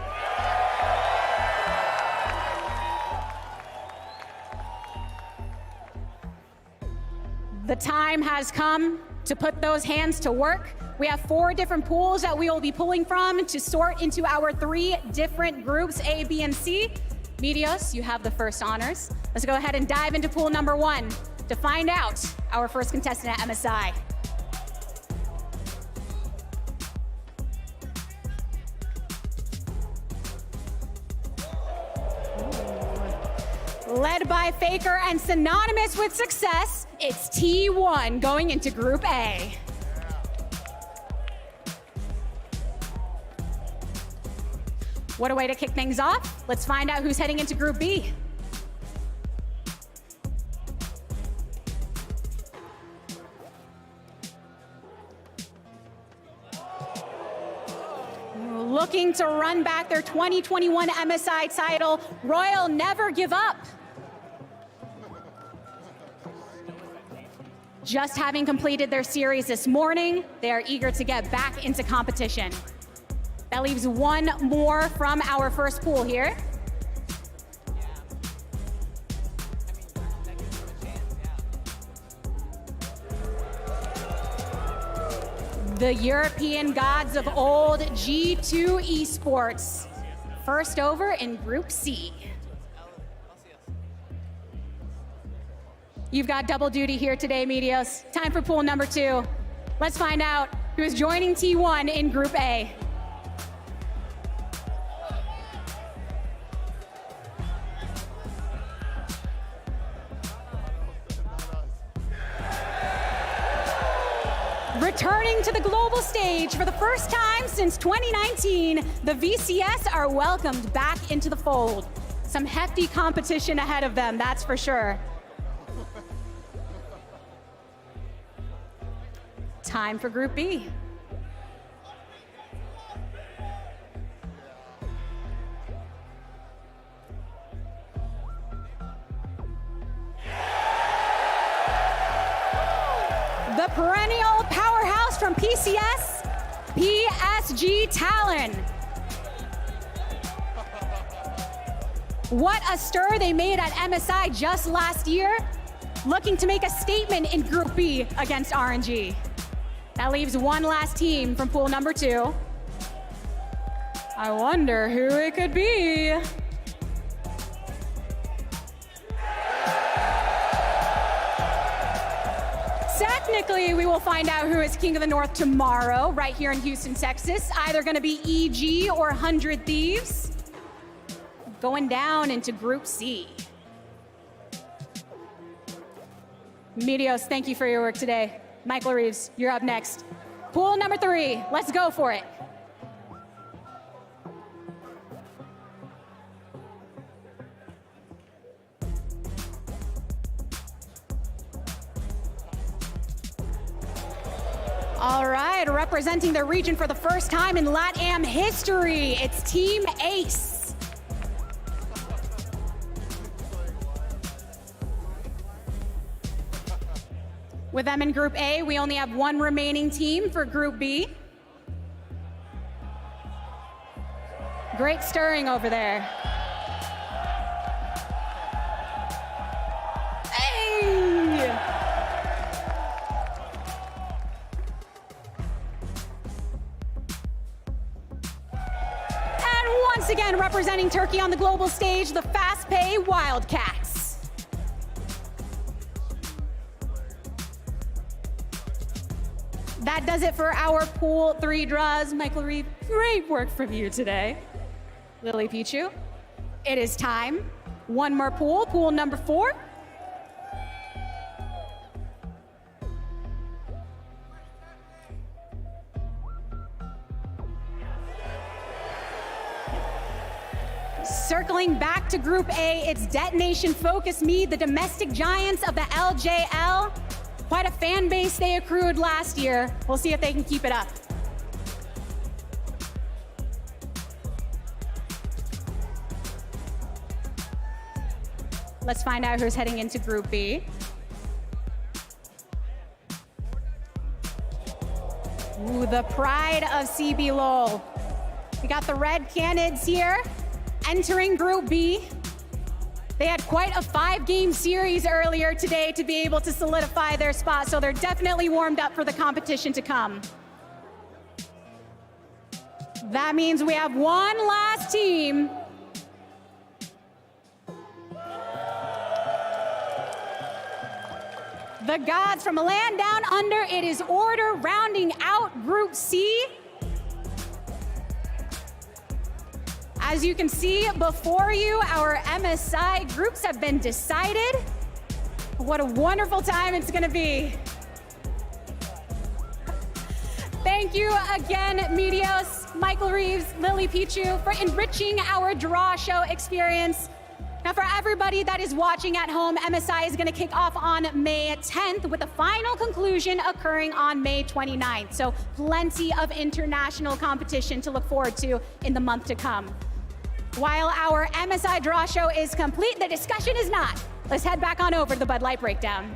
The time has come to put those hands to work. We have 4 different pools that we will be pulling from to sort into our 3 different groups, A, B, and C. Meteos, you have the first honors. Let's go ahead and dive into pool number 1 to find out our first contestant at MSI. Led by Faker and synonymous with success, it's T1 going into Group A. What a way to kick things off. Let's find out who's heading into Group B. Looking to run back their 2021 MSI title, Royal Never Give Up. Just having completed their series this morning, they are eager to get back into competition. That leaves 1 more from our first pool here. The European gods of old, G2 Esports. First over in Group C. You've got double duty here today, Meteos. Time for pool number 2. Let's find out who is joining T1 in Group A. Returning to the global stage for the first time since 2019, the VCS are welcomed back into the fold. Some hefty competition ahead of them, that's for sure. Time for Group B. The perennial powerhouse from PCS, PSG Talon. What a stir they made at MSI just last year, looking to make a statement in Group B against RNG. That leaves 1 last team from pool number 2. I wonder who it could be. Technically, we will find out who is King of the North tomorrow, right here in Houston, Texas. Either going to be EG or 100 Thieves. Going down into Group C. Meteos, thank you for your work today. Michael Reeves, you're up next. Pool number 3, let's go for it. All right, representing the region for the first time in LATAM history, it's Team Ace. With them in Group A, we only have 1 remaining team for Group B. Great stirring over there. Hey! And once again, representing Turkey on the global stage, the Fast Pay Wildcats. That does it for our pool 3 draws. Michael Reeve, great work from you today. Lily Pichu, it is time. 1 more pool, pool number 4. Circling back to Group A, it's Detonation Focus Me, the domestic giants of the LJL. Quite a fan base they accrued last year. We'll see if they can keep it up. Let's find out who's heading into Group B. Ooh, the pride of CB Lowell. We got the Red Canids here entering Group B. They had quite a 5-game series earlier today to be able to solidify their spot, so they're definitely warmed up for the competition to come. That means we have one last team. The gods from a land down under. It is Order rounding out Group C. As you can see before you, our MSI groups have been decided. What a wonderful time it's gonna be. Thank you again, Medios, Michael Reeves, Lily Pichu, for enriching our draw show experience. Now for everybody that is watching at home, MSI is gonna kick off on May 10th with the final conclusion occurring on May 29th. So plenty of international competition to look forward to in the month to come. While our MSI draw show is complete, the discussion is not. Let's head back on over to the Bud Light breakdown.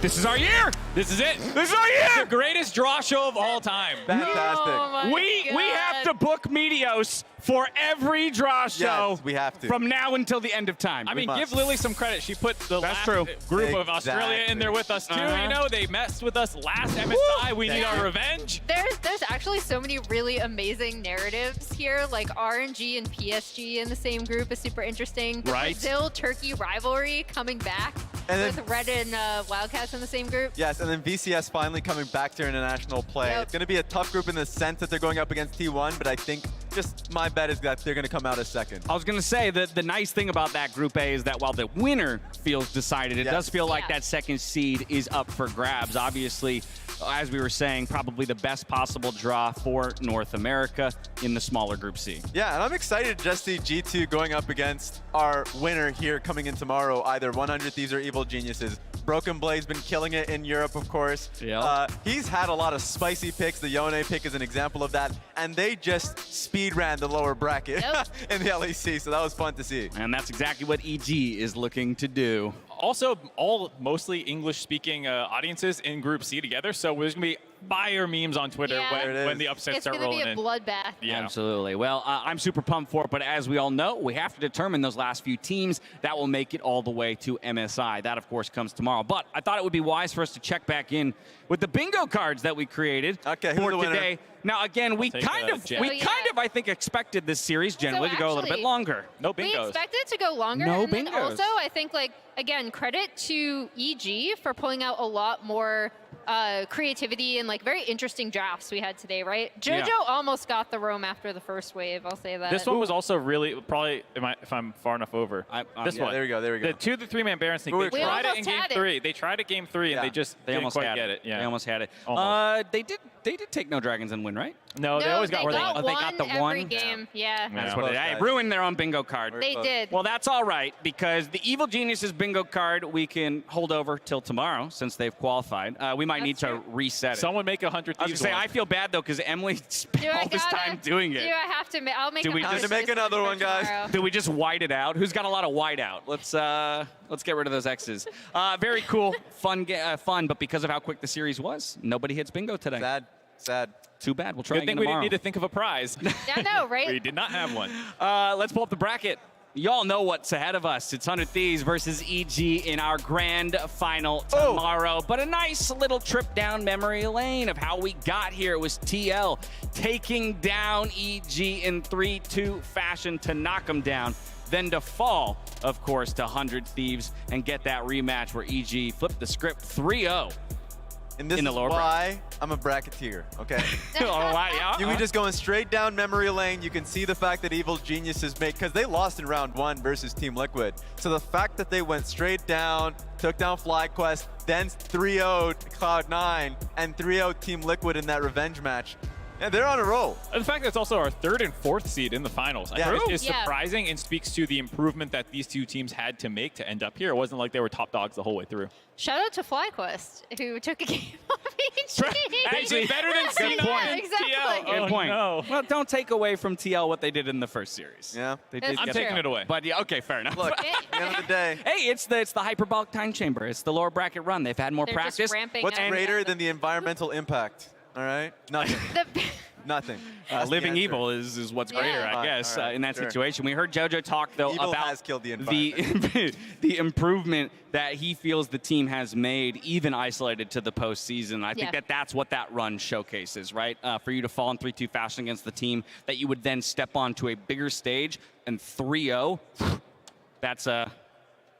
This is our year. This is it. This is our year. The greatest draw show of all time. Fantastic. Oh we have to book Medios for every draw show. Yes, we have to. From now until the end of time. I mean, must. give Lily some credit. She put the That's last true. group of Australia in there with us too. You know, they messed with us last MSI. We need our revenge. There's actually so many really amazing narratives here, like RNG and PSG in the same group is super interesting. The Right. Brazil-Turkey rivalry coming back And with Red and Wildcats in the same group. Yes, and then VCS finally coming back to international play. Yep. It's going to be a tough group in the sense that they're going up against T1, but I think just my bet is that they're going to come out as second. I was going to say that the nice thing about that Group A is that while the winner feels decided, it does feel like that second seed is up for grabs. Obviously, as we were saying, probably the best possible draw for North America in the smaller Group C. Yeah, and I'm excited to just see G2 going up against our winner here coming in tomorrow, either 100 Thieves or Evil Geniuses. Broken Blade's been killing it in Europe, of course. Yeah. He's had a lot of spicy picks. The Yone pick is an example of that. And they just speed ran the lower bracket in the LEC, so that was fun to see. And that's exactly what EG is looking to do. Also, all mostly English-speaking audiences in Group C together, so there's going to be fire memes on Twitter when the upsets start rolling in. It's going to be a bloodbath. Yeah. Absolutely. Well, I'm super pumped for it, but as we all know, we have to determine those last few teams that will make it all the way to MSI. That, of course, comes tomorrow. But I thought it would be wise for us to check back in with the bingo cards that we created for today. Now, again, we kind of, I think, expected this series generally to go a little bit longer. No bingos. We expected it to go longer. No and then bingos. also, I think, like, again, credit to EG for pulling out a lot more creativity and, like, very interesting drafts we had today, right? JoJo almost got the roam after the first wave, I'll say that. This one was also really, probably, if I'm far enough over. This one. There we go, there we go. The 2 to 3-man Baron sneak, they tried it in Game 3. They tried it Game 3, and they just didn't almost quite had get it. Yeah. They almost had it. Almost. They did take no dragons and win, right? No, they always got one. They got the every one. game, yeah. That's what it ruined their own bingo card. They did. Well, that's all right, because the Evil Geniuses bingo card we can hold over till tomorrow since they've qualified. We might need to reset it. Someone make 100 I was Thieves going to say, one. I feel bad, though, because Emily spent all this time doing it. Do I have to? I'll make. Do we another just make another one, guys? tomorrow. Do we just white it out? Who's got a lot of white out? Let's get rid of those X's. Very cool, fun, but because of how quick the series was, nobody hits bingo today. Sad. Too bad. We'll try Good again thing we tomorrow. didn't need to think of a prize. I know, right? We did not have one. Let's pull up the bracket. Y'all know what's ahead of us. It's 100 Thieves versus EG in our grand final tomorrow. But a nice little trip down memory lane of how we got here. It was TL taking down EG in 3-2 fashion to knock them down. Then to fall, of course, to 100 Thieves and get that rematch where EG flipped the script 3-0. And this in the is lower why I'm a bracketeer, okay? You be just going straight down memory lane. You can see the fact that Evil Geniuses make, because they lost in round 1 versus Team Liquid. So the fact that they went straight down, took down FlyQuest, then 3-0'd Cloud9, and 3-0'd Team Liquid in that revenge match. Yeah, they're on a roll. And the fact that it's also our 3rd and 4th seed in the finals is surprising and speaks to the improvement that these two teams had to make to end up here. It wasn't like they were top dogs the whole way through. Shout out to FlyQuest, who took a game off Actually, better than Good C9 point. and Exactly. TL. Good point. No. Well, don't take away from TL what they did in the first series. Yeah. They That's did I'm get taking it away. But yeah, okay, fair enough. Look, at the end of the day, Hey, it's the hyperbolic time chamber. It's the lower bracket run. They've had more They're just practice. ramping what's up. greater than the environmental impact? All right? Nothing. Nothing. That's the Living answer. evil is what's greater, Yeah. I Fine, guess, all right, in that sure. situation. We heard JoJo talk, though, Evil about has killed the the improvement that he feels the team has made, even isolated to the postseason. I think Yeah. that's what that run showcases, right? For you to fall in 3-2 fashion against the team that you would then step onto a bigger stage and 3-0, that's a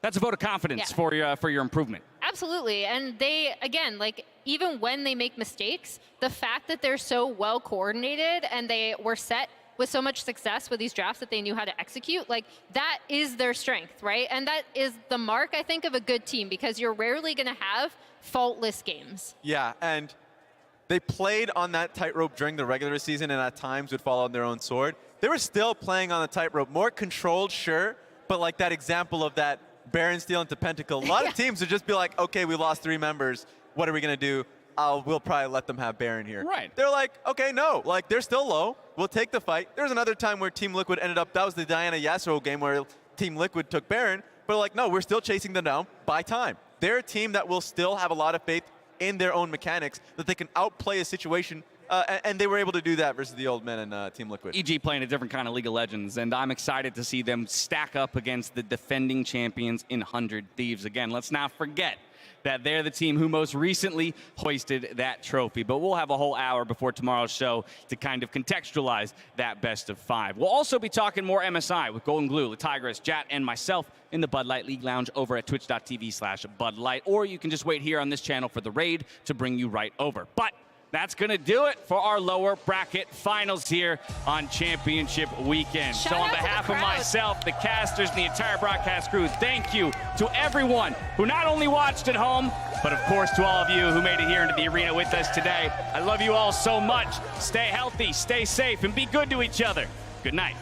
vote of confidence Yeah. for your improvement. Absolutely. And they, again, like, even when they make mistakes, the fact that they're so well coordinated and they were set with so much success with these drafts that they knew how to execute, like, that is their strength, right? And that is the mark, I think, of a good team, because you're rarely going to have faultless games. Yeah, and they played on that tightrope during the regular season and at times would fall on their own sword. They were still playing on the tightrope, more controlled, sure, but like that example of that Baron steal into Pentacle. A lot of teams would just be like, okay, we lost 3 members. What are we going to do? We'll probably let them have Baron here. Right. They're like, okay, no. Like, they're still low. We'll take the fight. There was another time where Team Liquid ended up, that was the Diana Yasuo game where Team Liquid took Baron. But like, no, we're still chasing them down by time. They're a team that will still have a lot of faith in their own mechanics, that they can outplay a situation. And they were able to do that versus the old men and Team Liquid. EG playing a different kind of League of Legends, and I'm excited to see them stack up against the defending champions in 100 Thieves. Again, let's not forget that they're the team who most recently hoisted that trophy. But we'll have a whole hour before tomorrow's show to kind of contextualize that best of 5. We'll also be talking more MSI with Golden Glue, Tigris, Jat, and myself in the Bud Light League Lounge over at twitch.tv/Bud Light. Or you can just wait here on this channel for the raid to bring you right over. But that's going to do it for our lower bracket finals here on Championship Weekend. Shout so on out to the behalf of crowd. myself, the casters, and the entire broadcast crew, thank you to everyone who not only watched at home, but of course to all of you who made it here into the arena with us today. I love you all so much. Stay healthy, stay safe, and be good to each other. Good night.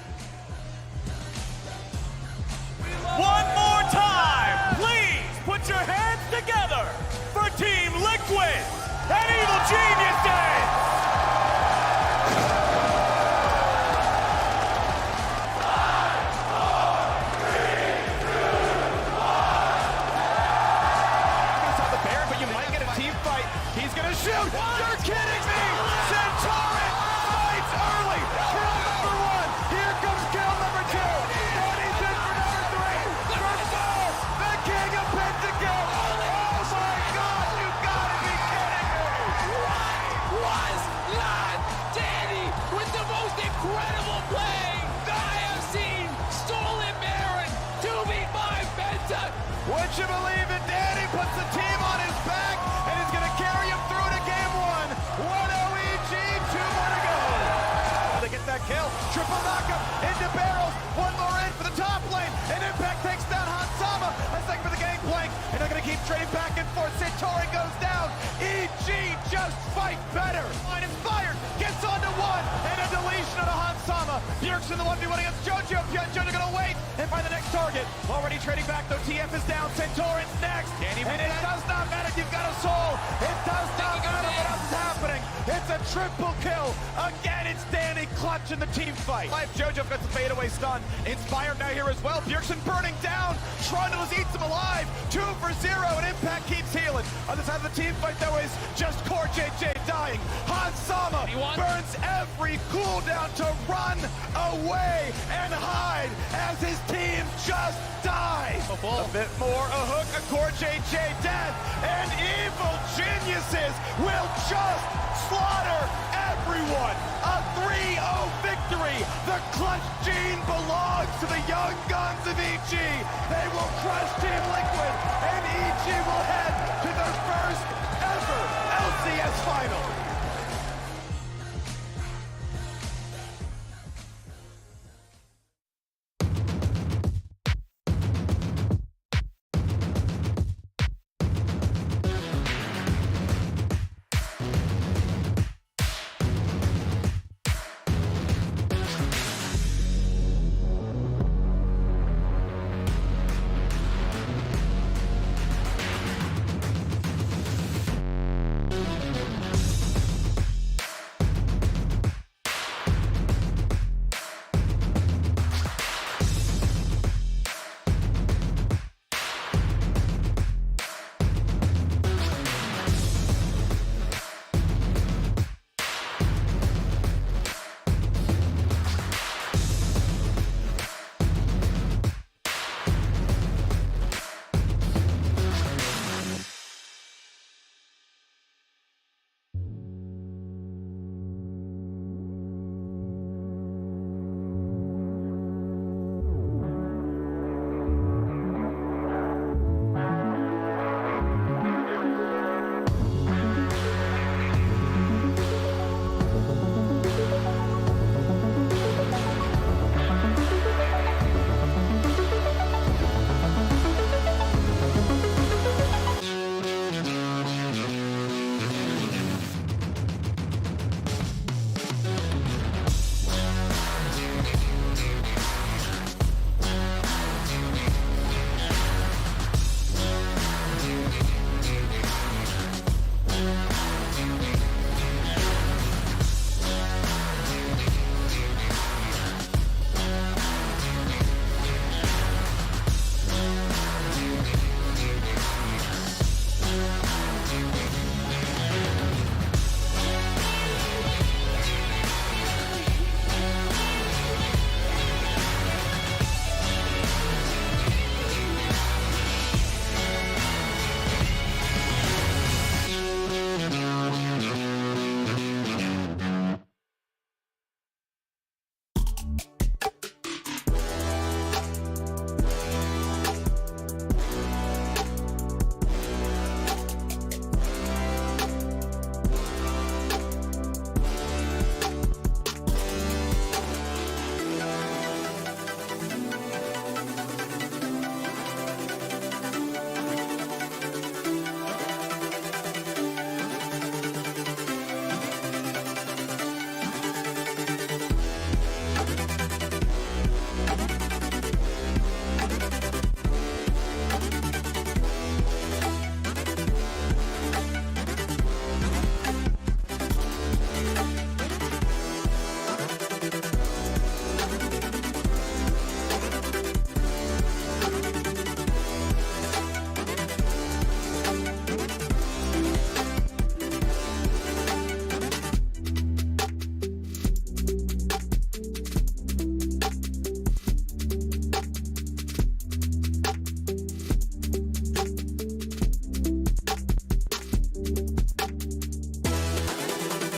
One more time, please put your hands together for Team Liquid and Evil Geniuses! Shoot! You're kidding me! Centauran fights early! Kill number 1! Here comes kill number 2! Danny's in for number 3! For 4! The king of Pentakill! Oh my god! You gotta be kidding me! Was not Danny with the most incredible play that I have seen! Stolen Baron! 2v5 Penta! Would you believe it? Danny puts the team on his back and is gonna carry him through to game 1. 1-0 EG, 2 more to go. They get that kill. Triple knockup into barrels. One more in for the top lane. And Impact takes down Hansama. A second for the gangplank. And they're gonna keep trading back and forth. Centauran goes down. EG just fight better. Line is fired. Gets onto 1. And a deletion of the Hansama. Bjergsen the 1v1 against Jojo. Jojo gonna wait and find the next target. Already trading back though. TF is down. Centauran's next. And it does not matter if you've got a soul. It does not matter what else is happening. It's a triple kill. Again, it's Danny clutching the team fight. Life Jojo gets the fadeaway stun. Inspired now here as well. Bjergsen burning down. Trundles eats him alive. 2 for 0, and Impact keeps healing. On the side of the team fight, though, is just Core JJ dying. Hansama burns every cooldown to run away and hide as his team just dies. A bit more, a hook, a Core JJ death, and Evil Geniuses will just slaughter everyone. A 3-0 victory. The clutch gene belongs to the young guns of EG. They will crush Team Liquid, and EG will head to their first ever LCS final.